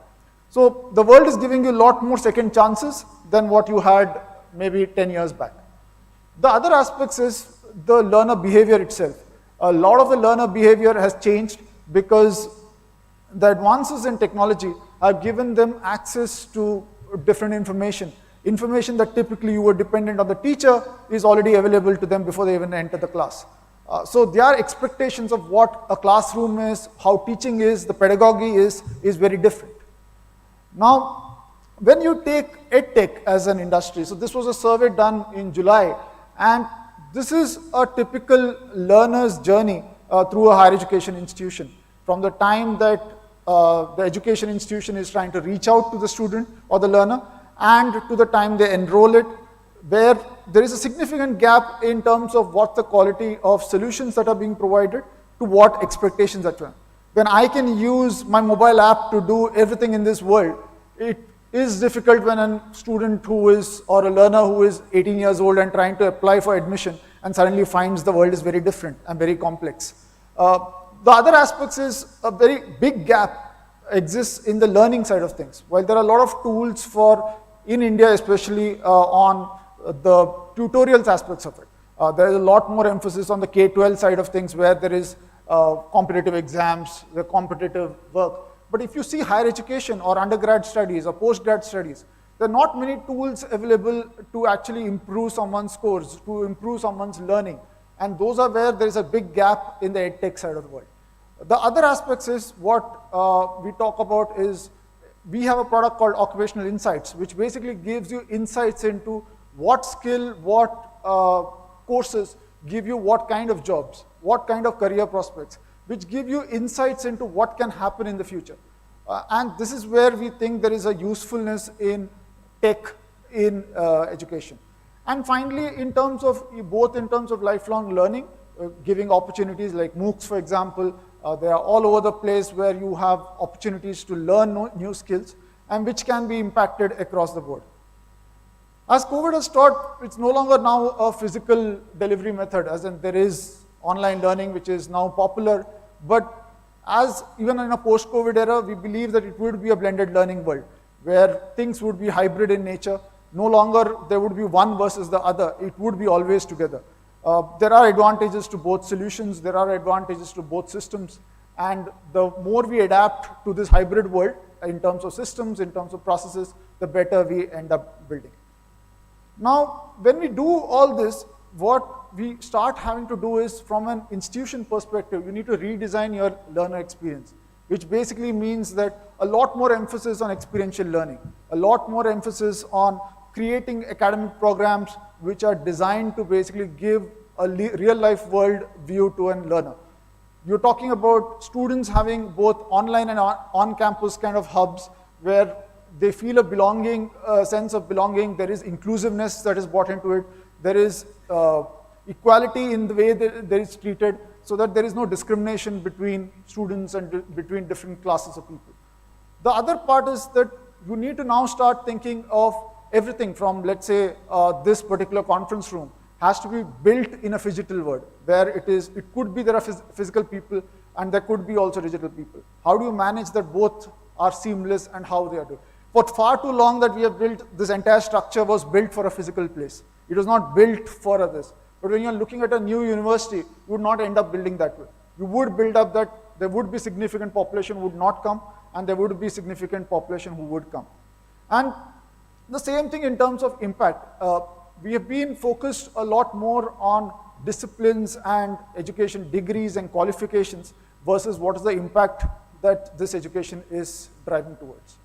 So the world is giving you a lot more second chances than what you had maybe 10 years back. The other aspects is the learner behavior itself. A lot of the learner behavior has changed because the advances in technology have given them access to different information. Information that typically you were dependent on the teacher is already available to them before they even enter the class. So their expectations of what a classroom is, how teaching is, the pedagogy is very different. Now, when you take EdTech as an industry, so this was a survey done in July, and this is a typical learner's journey through a higher education institution. From the time that the education institution is trying to reach out to the student or the learner, and to the time they enroll it, where there is a significant gap in terms of what the quality of solutions that are being provided to what expectations are done. When I can use my mobile app to do everything in this world, it is difficult when a student who is, or a learner who is 18 years old and trying to apply for admission and suddenly finds the world is very different and very complex. The other aspects is a very big gap exists in the learning side of things. While there are a lot of tools for, in India especially, on the tutorials aspects of it. There is a lot more emphasis on the K-12 side of things where there is competitive exams, the competitive work. But if you see higher education or undergrad studies or postgrad studies, there are not many tools available to actually improve someone's scores, to improve someone's learning. And those are where there is a big gap in the EdTech side of the world. The other aspects is what we talk about is, we have a product called Occupational Insights, which basically gives you insights into what skill, what courses give you what kind of jobs, what kind of career prospects, which give you insights into what can happen in the future. And this is where we think there is a usefulness in tech in education. And finally, in terms of, both in terms of lifelong learning, giving opportunities like MOOCs, for example, they are all over the place where you have opportunities to learn new skills and which can be impacted across the board. As COVID has taught, it's no longer now a physical delivery method, as in there is online learning which is now popular, but as even in a post-COVID era, we believe that it would be a blended learning world where things would be hybrid in nature. No longer there would be one versus the other, it would be always together. There are advantages to both solutions, there are advantages to both systems, and the more we adapt to this hybrid world in terms of systems, in terms of processes, the better we end up building. Now, when we do all this, what we start having to do is, from an institution perspective, you need to redesign your learner experience, which basically means that a lot more emphasis on experiential learning, a lot more emphasis on creating academic programs which are designed to basically give a real-life world view to a learner. You're talking about students having both online and on-campus kind of hubs where they feel a belonging, a sense of belonging. There is inclusiveness that is brought into it. There is equality in the way that is treated, so that there is no discrimination between students and between different classes of people. The other part is that you need to now start thinking of everything from, let's say, this particular conference room has to be built in a phygital world, where it could be there are physical people and there could be also digital people. How do you manage that both are seamless and how they are doing? For far too long that we have built, this entire structure was built for a physical place. It was not built for others. But when you're looking at a new university, you would not end up building that way. You would build up that there would be significant population who would not come, and there would be significant population who would come. And the same thing in terms of impact. We have been focused a lot more on disciplines and education degrees and qualifications versus what is the impact that this education is driving towards.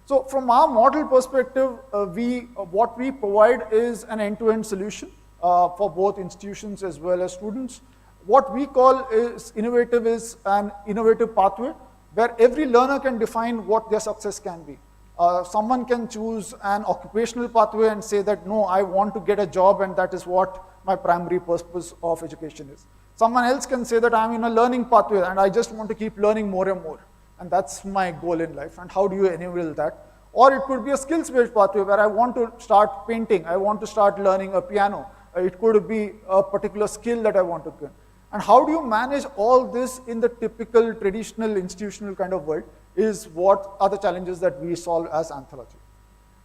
So from our model perspective, what we provide is an end-to-end solution for both institutions as well as students. What we call is innovative is an innovative pathway where every learner can define what their success can be. Someone can choose an occupational pathway and say that, no, I want to get a job and that is what my primary purpose of education is. Someone else can say that I'm in a learning pathway and I just want to keep learning more and more. And that's my goal in life. And how do you enable that? Or it could be a skills-based pathway where I want to start painting, I want to start learning a piano. It could be a particular skill that I want to learn. And how do you manage all this in the typical traditional institutional kind of world is what are the challenges that we solve as Anthology.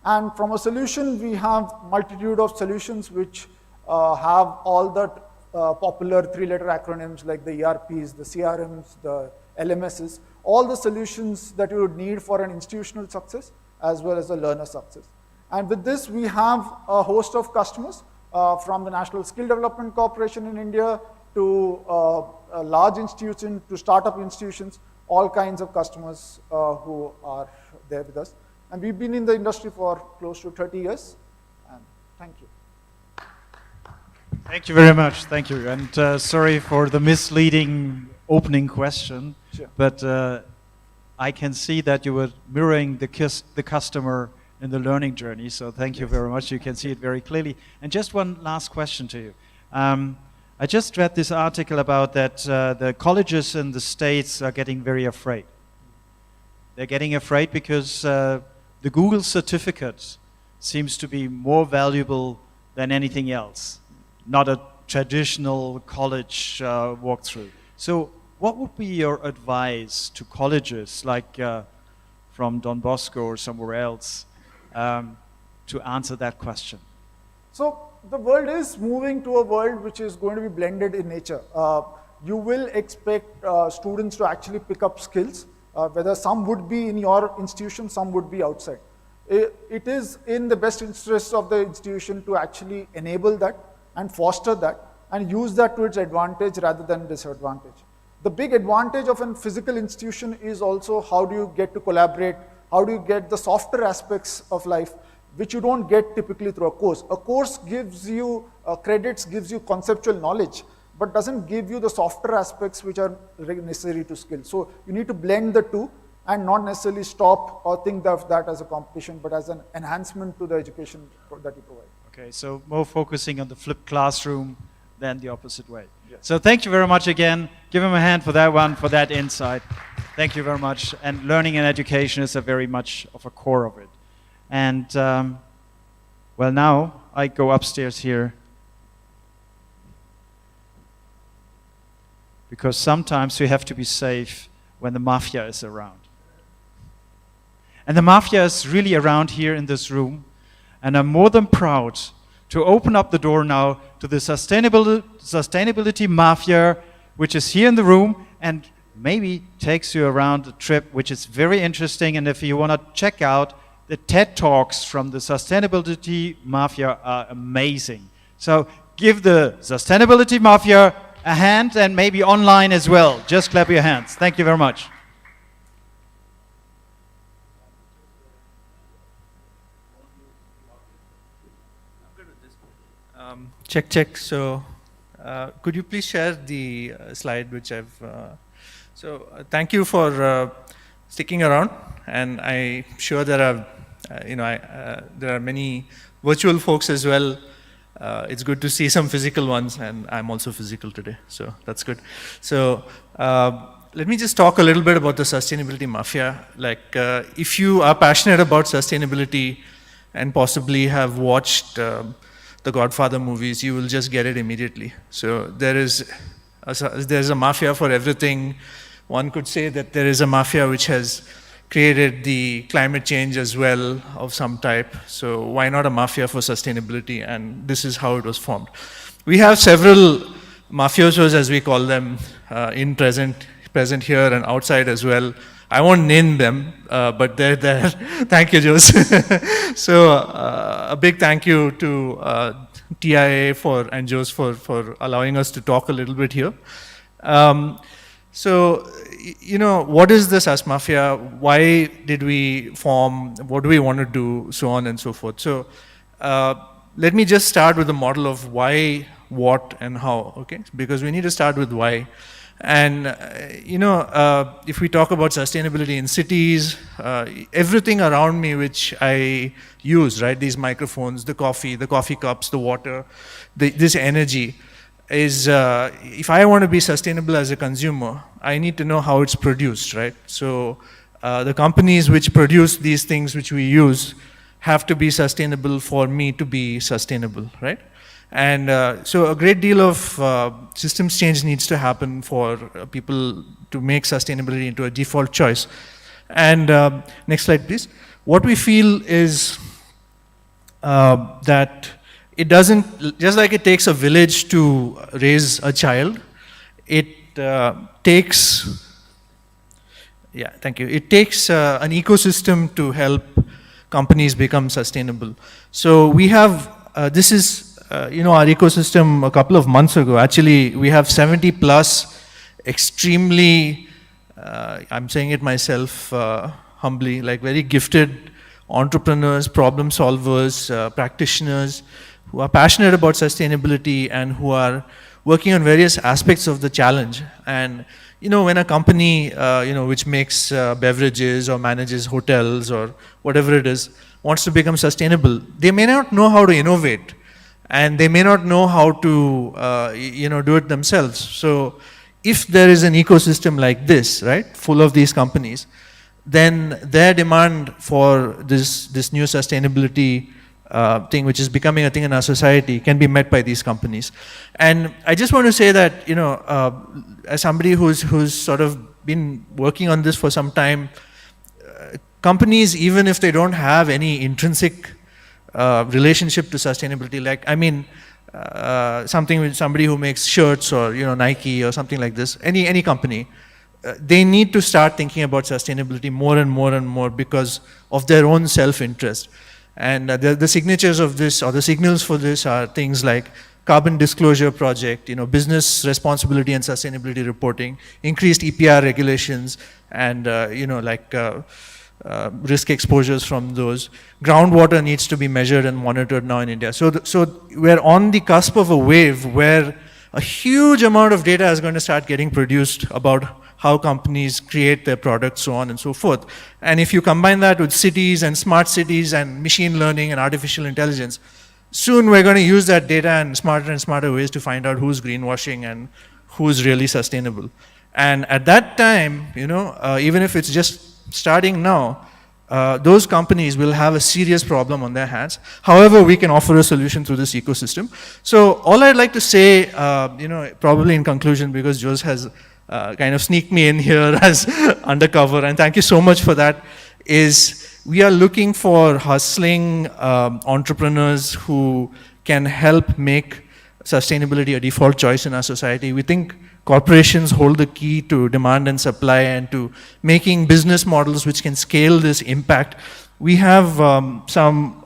And from a solution, we have multitude of solutions which have all the popular three-letter acronyms like the ERPs, the CRMs, the LMSs, all the solutions that you would need for an institutional success as well as a learner success. And with this, we have a host of customers from the National Skill Development Corporation in India to a large institution to startup institutions, all kinds of customers who are there with us. And we've been in the industry for close to 30 years. And thank you. Thank you very much. Thank you. And sorry for the misleading opening question, sure. But I can see that you were mirroring the customer in the learning journey. So thank you very much. You can see it very clearly. And just one last question to you. I just read this article about that the colleges in the States are getting very afraid. They're getting afraid because the Google certificate seems to be more valuable than anything else, not a traditional college walkthrough. So what would be your advice to colleges like from Don Bosco or somewhere else to answer that question? So the world is moving to a world which is going to be blended in nature. You will expect students to actually pick up skills, whether some would be in your institution, some would be outside. It is in the best interest of the institution to actually enable that and foster that and use that to its advantage rather than disadvantage. The big advantage of a physical institution is also how do you get to collaborate, how do you get the softer aspects of life, which you don't get typically through a course. A course gives you credits, gives you conceptual knowledge, but doesn't give you the softer aspects which are necessary to skill. So you need to blend the two and not necessarily stop or think of that as a competition, but as an enhancement to the education that you provide. Okay, so more focusing on the flipped classroom than the opposite way. Yes. So thank you very much again. Give him a hand for that one, for that insight. Thank you very much. And learning and education is a very much of a core of it. And well, now I go upstairs here because sometimes you have to be safe when the mafia is around. And the mafia is really around here in this room, and I'm more than proud to open up the door now to the sustainability mafia, which is here in the room and maybe takes you around a trip, which is very interesting. And if you want to check out the TED Talks from the Sustainability Mafia are amazing. So give the Sustainability Mafia a hand and maybe online as well. Just clap your hands. Thank you very much. Check, check. So could you please share the slide which I've... thank you for sticking around, and I'm sure there are there are many virtual folks as well. It's good to see some physical ones, and I'm also physical today, so that's good. So let me just talk a little bit about the sustainability mafia. Like, if you are passionate about sustainability and possibly have watched the Godfather movies, you will just get it immediately. So there's a mafia for everything. One could say that there is a mafia which has created the climate change as well of some type. So why not a mafia for sustainability? And this is how it was formed. We have several mafiosos, as we call them, present here and outside as well. I won't name them, but they're there. Thank you, Jose. So a big thank you to TIA and Jose for allowing us to talk a little bit here. So, what is this as mafia? Why did we form? What do we want to do? So on and so forth. So let me just start with the model of why, what, and how, okay? Because we need to start with why. And if we talk about sustainability in cities, everything around me which I use, right, these microphones, the coffee cups, the water, this energy, is if I want to be sustainable as a consumer, I need to know how it's produced, right? So the companies which produce these things which we use have to be sustainable for me to be sustainable, right? And so a great deal of systems change needs to happen for people to make sustainability into a default choice. And next slide, please. What we feel is that it doesn't, just like it takes a village to raise a child, it takes, yeah, thank you. It takes an ecosystem to help companies become sustainable. So we have, this is, our ecosystem a couple of months ago. Actually, we have 70 plus extremely, I'm saying it myself humbly, like very gifted entrepreneurs, problem solvers, practitioners who are passionate about sustainability and who are working on various aspects of the challenge. And when a company, which makes beverages or manages hotels or whatever it is, wants to become sustainable, they may not know how to innovate, and they may not know how to, do it themselves. So if there is an ecosystem like this, right, full of these companies, then their demand for this new sustainability thing, which is becoming a thing in our society, can be met by these companies. And I just want to say that, as somebody who's sort of been working on this for some time, companies, even if they don't have any intrinsic relationship to sustainability, like, I mean, something with somebody who makes shirts or, Nike or something like this, any company, they need to start thinking about sustainability more and more and more because of their own self-interest. And the signatures of this, or the signals for this, are things like carbon disclosure project, business responsibility and sustainability reporting, increased EPR regulations, and risk exposures from those. Groundwater needs to be measured and monitored now in India. So we're on the cusp of a wave where a huge amount of data is going to start getting produced about how companies create their products, so on and so forth. And if you combine that with cities and smart cities and machine learning and artificial intelligence, soon we're going to use that data in smarter and smarter ways to find out who's greenwashing and who's really sustainable. And at that time, even if it's just starting now, those companies will have a serious problem on their hands. However, we can offer a solution through this ecosystem. So all I'd like to say, probably in conclusion, because Jose has kind of sneaked me in here as undercover, and thank you so much for that, is we are looking for hustling entrepreneurs who can help make sustainability a default choice in our society. We think corporations hold the key to demand and supply and to making business models which can scale this impact. We have some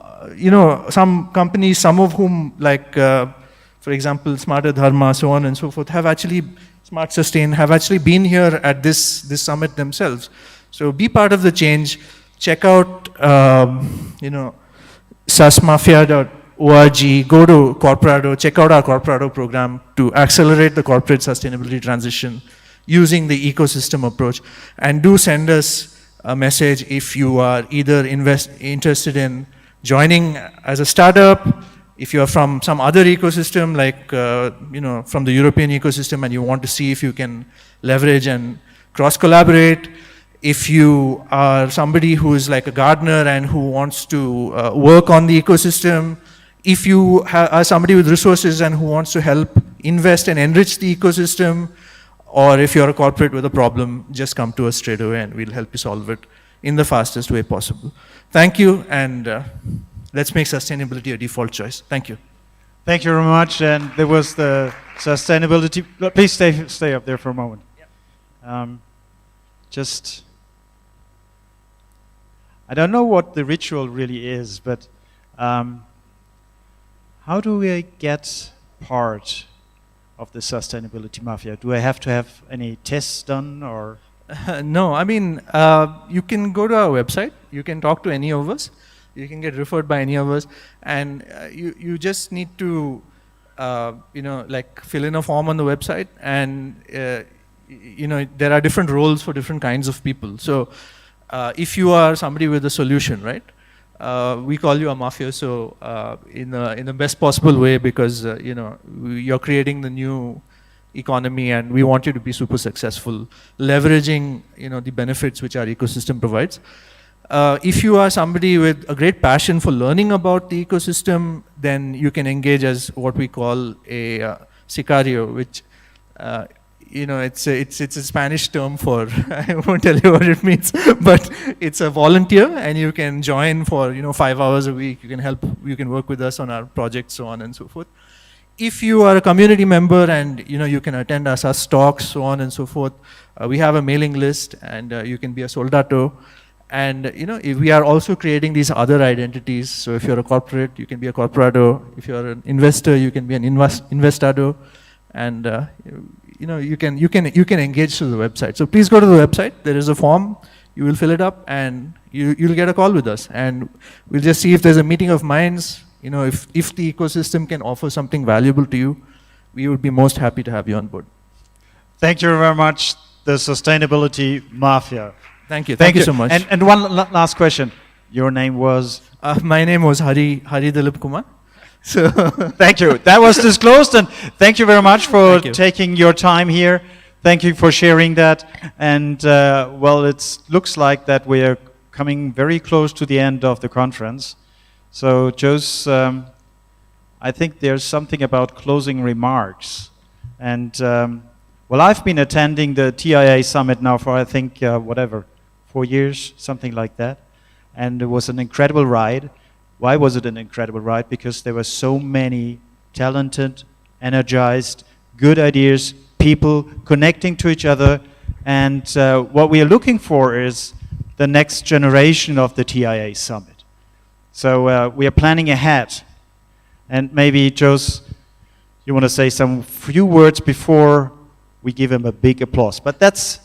companies, some of whom, like, for example, Smarter Dharma, so on and so forth, have actually, Smart Sustain, have actually been here at this summit themselves. So be part of the change. Check out, susmafia.org, go to Corporado, check out our Corporado program to accelerate the corporate sustainability transition using the ecosystem approach. And do send us a message if you are either interested in joining as a startup, if you are from some other ecosystem, like, from the European ecosystem, and you want to see if you can leverage and cross-collaborate. If you are somebody who is like a gardener and who wants to work on the ecosystem, if you are somebody with resources and who wants to help invest and enrich the ecosystem, or if you're a corporate with a problem, just come to us straight away and we'll help you solve it in the fastest way possible. Thank you, and let's make sustainability a default choice. Thank you. Thank you very much. And there was the sustainability. Please stay up there for a moment. Just, I don't know what the ritual really is, but how do we get part of the sustainability mafia? Do I have to have any tests done, or? No, I mean, you can go to our website. You can talk to any of us. You can get referred by any of us, and you just need to, fill in a form on the website, and there are different roles for different kinds of people. So if you are somebody with a solution, right? We call you a mafioso in the best possible way, because you're creating the new economy, and we want you to be super successful, leveraging the benefits which our ecosystem provides. If you are somebody with a great passion for learning about the ecosystem, then you can engage as what we call a sicario, which it's a Spanish term for I won't tell you what it means, but it's a volunteer, and you can join for 5 hours a week. You can work with us on our projects, so on and so forth. If you are a community member and you can attend our talks, so on and so forth, we have a mailing list, and you can be a soldato. And if we are also creating these other identities. So if you're a corporate, you can be a corporado. If you're an investor, you can be an investado. And you can engage through the website. So please go to the website. There is a form. You will fill it up, and you'll get a call with us. And we'll just see if there's a meeting of minds. If the ecosystem can offer something valuable to you, we would be most happy to have you on board. Thank you very much, the Sustainability Mafia. Thank you. Thank you so much. And one last question. Your name was? My name was Hari Dilip Kumar. So thank you. That was disclosed, and thank you very much for taking your time here. Thank you for sharing that. And well, it looks like that we are coming very close to the end of the conference. So, Jose, I think there's something about closing remarks. And well, I've been attending the TIA summit now for, I think, 4 years, something like that. And it was an incredible ride. Why was it an incredible ride? Because there were so many talented, energized, good ideas, people connecting to each other. And what we are looking for is the next generation of the TIA summit. So we are planning ahead. And maybe, Jose, you want to say some few words before we give him a big applause. But that's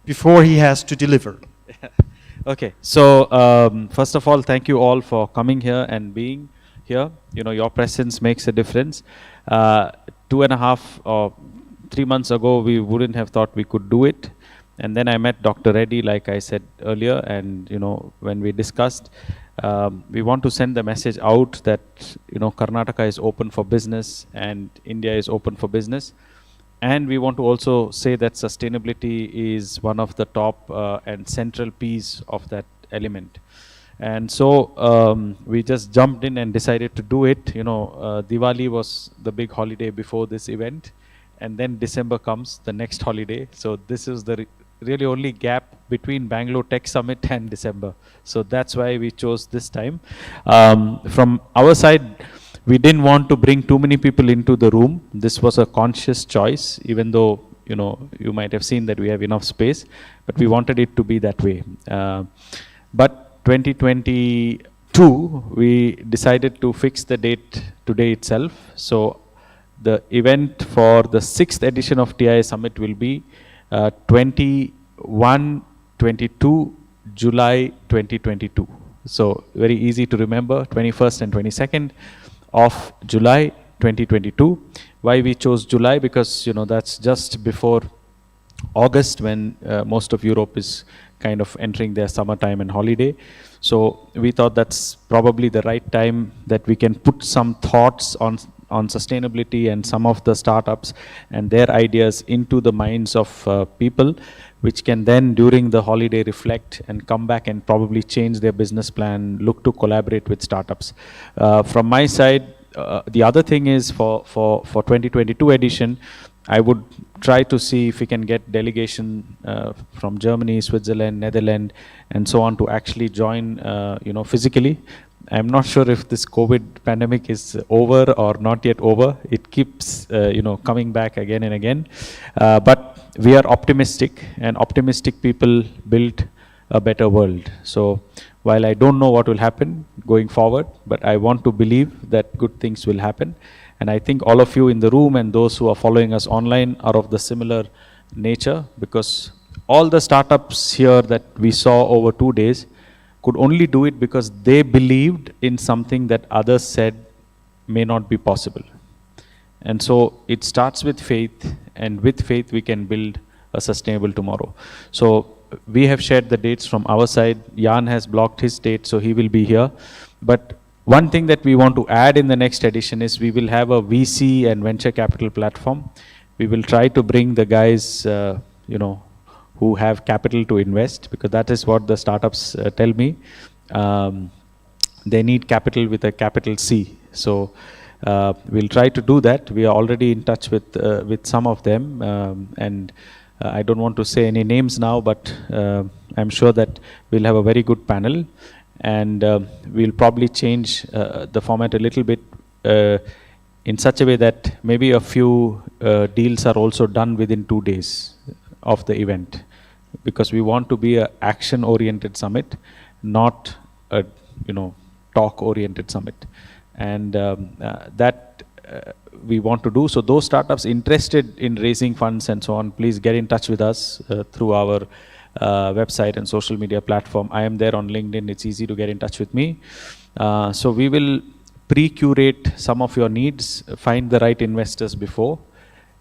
before he has to deliver. Okay, so first of all, thank you all for coming here and being here. Your presence makes a difference. 2.5 or 3 months ago, we wouldn't have thought we could do it. And then I met Dr. Reddy, like I said earlier, and when we discussed, we want to send the message out that Karnataka is open for business and India is open for business. And we want to also say that sustainability is one of the top and central piece of that element. And so we just jumped in and decided to do it. Diwali was the big holiday before this event, and then December comes, the next holiday. So this is the really only gap between Bangalore Tech Summit and December. So that's why we chose this time. From our side, we didn't want to bring too many people into the room. This was a conscious choice, even though you might have seen that we have enough space, but we wanted it to be that way. But 2022, we decided to fix the date today itself. So the event for the 6th edition of TIA Summit will be 21-22 July 2022. So very easy to remember, 21st and 22nd of July 2022. Why we chose July? Because that's just before August, when most of Europe is kind of entering their summertime and holiday. So we thought that's probably the right time that we can put some thoughts on sustainability and some of the startups and their ideas into the minds of people, which can then during the holiday reflect and come back and probably change their business plan, look to collaborate with startups. From my side, the other thing is for 2022 edition, I would try to see if we can get delegation from Germany, Switzerland, Netherlands, and so on to actually join, physically. I'm not sure if this COVID pandemic is over or not yet over. It keeps, coming back again and again. But we are optimistic, and optimistic people build a better world. So while I don't know what will happen going forward, but I want to believe that good things will happen. And I think all of you in the room and those who are following us online are of the similar nature, because all the startups here that we saw over 2 days could only do it because they believed in something that others said may not be possible. And so it starts with faith, and with faith we can build a sustainable tomorrow. So we have shared the dates from our side. Jan has blocked his date, so he will be here. But one thing that we want to add in the next edition is we will have a VC and venture capital platform. We will try to bring the guys, who have capital to invest, because that is what the startups tell me. They need capital with a capital C. So we'll try to do that. We are already in touch with some of them, and I don't want to say any names now, but I'm sure that we'll have a very good panel, and we'll probably change the format a little bit in such a way that maybe a few deals are also done within 2 days of the event, because we want to be an action-oriented summit, not a talk-oriented summit, and that we want to do. So those startups interested in raising funds and so on, please get in touch with us through our website and social media platform. I am there on LinkedIn. It's easy to get in touch with me. So we will pre-curate some of your needs, find the right investors before,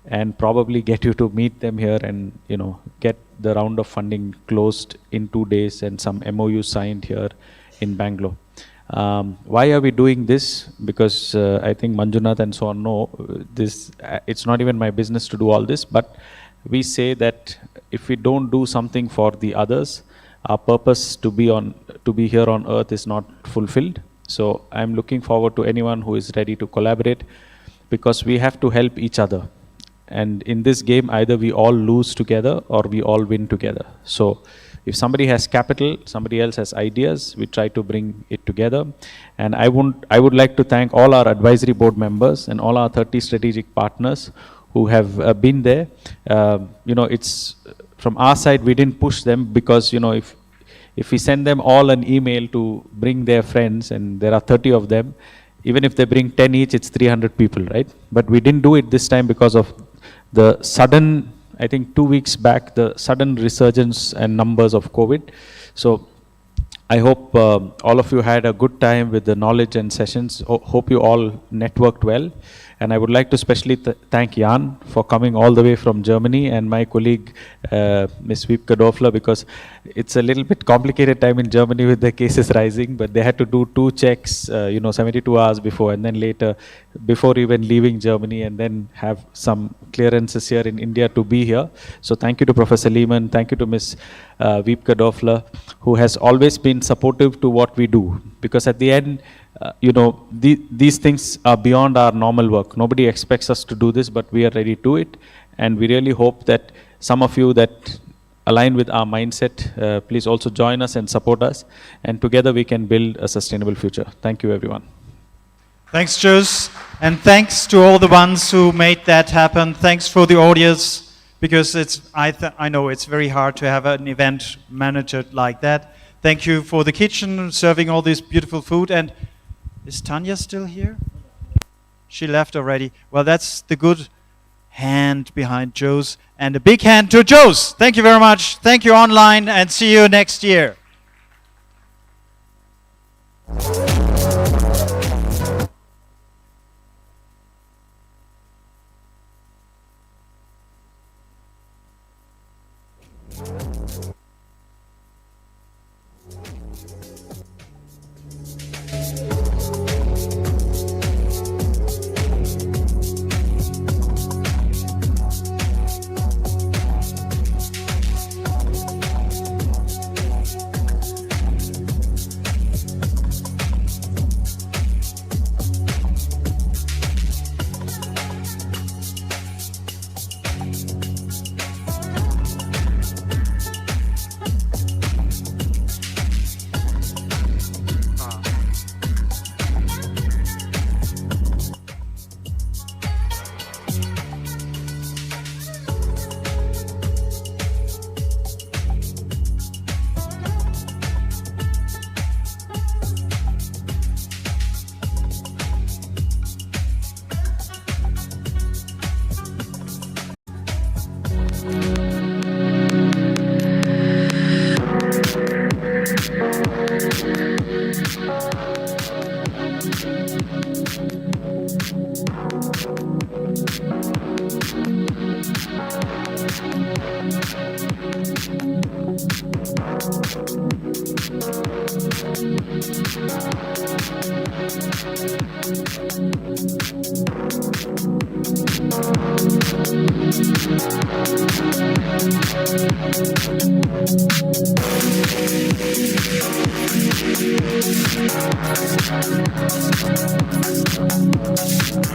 and probably get you to meet them here and get the round of funding closed in 2 days and some MOU signed here in Bangalore. Why are we doing this? Because I think Manjunath and so on know this. It's not even my business to do all this, but we say that if we don't do something for the others, our purpose to be here on earth is not fulfilled. So I'm looking forward to anyone who is ready to collaborate, because we have to help each other. And in this game, either we all lose together or we all win together. So if somebody has capital, somebody else has ideas, we try to bring it together. And I would like to thank all our advisory board members and all our 30 strategic partners who have been there. It's from our side, we didn't push them, because if we send them all an email to bring their friends, and there are 30 of them, even if they bring 10 each, it's 300 people, right? But we didn't do it this time because of the sudden, I think 2 weeks back, the sudden resurgence and numbers of COVID. So I hope all of you had a good time with the knowledge and sessions. Hope you all networked well. And I would like to especially thank Jan for coming all the way from Germany, and my colleague, Ms. Wiebke Dofler, because it's a little bit complicated time in Germany with the cases rising, but they had to do 2 checks, 72 hours before, and then later, before even leaving Germany, and then have some clearances here in India to be here. So thank you to Professor Lehman, thank you to Ms. Wiebke Dofler, who has always been supportive to what we do, because at the end, these things are beyond our normal work. Nobody expects us to do this, but we are ready to do it. And we really hope that some of you that align with our mindset, please also join us and support us. And together we can build a sustainable future. Thank you, everyone. Thanks, Jose. And thanks to all the ones who made that happen. Thanks for the audience, because I know it's very hard to have an event managed like that. Thank you for the kitchen, serving all this beautiful food. And is Tanya still here? She left already. Well, that's the good hand behind Jose. And a big hand to Jose. Thank you very much. Thank you online, and see you next year.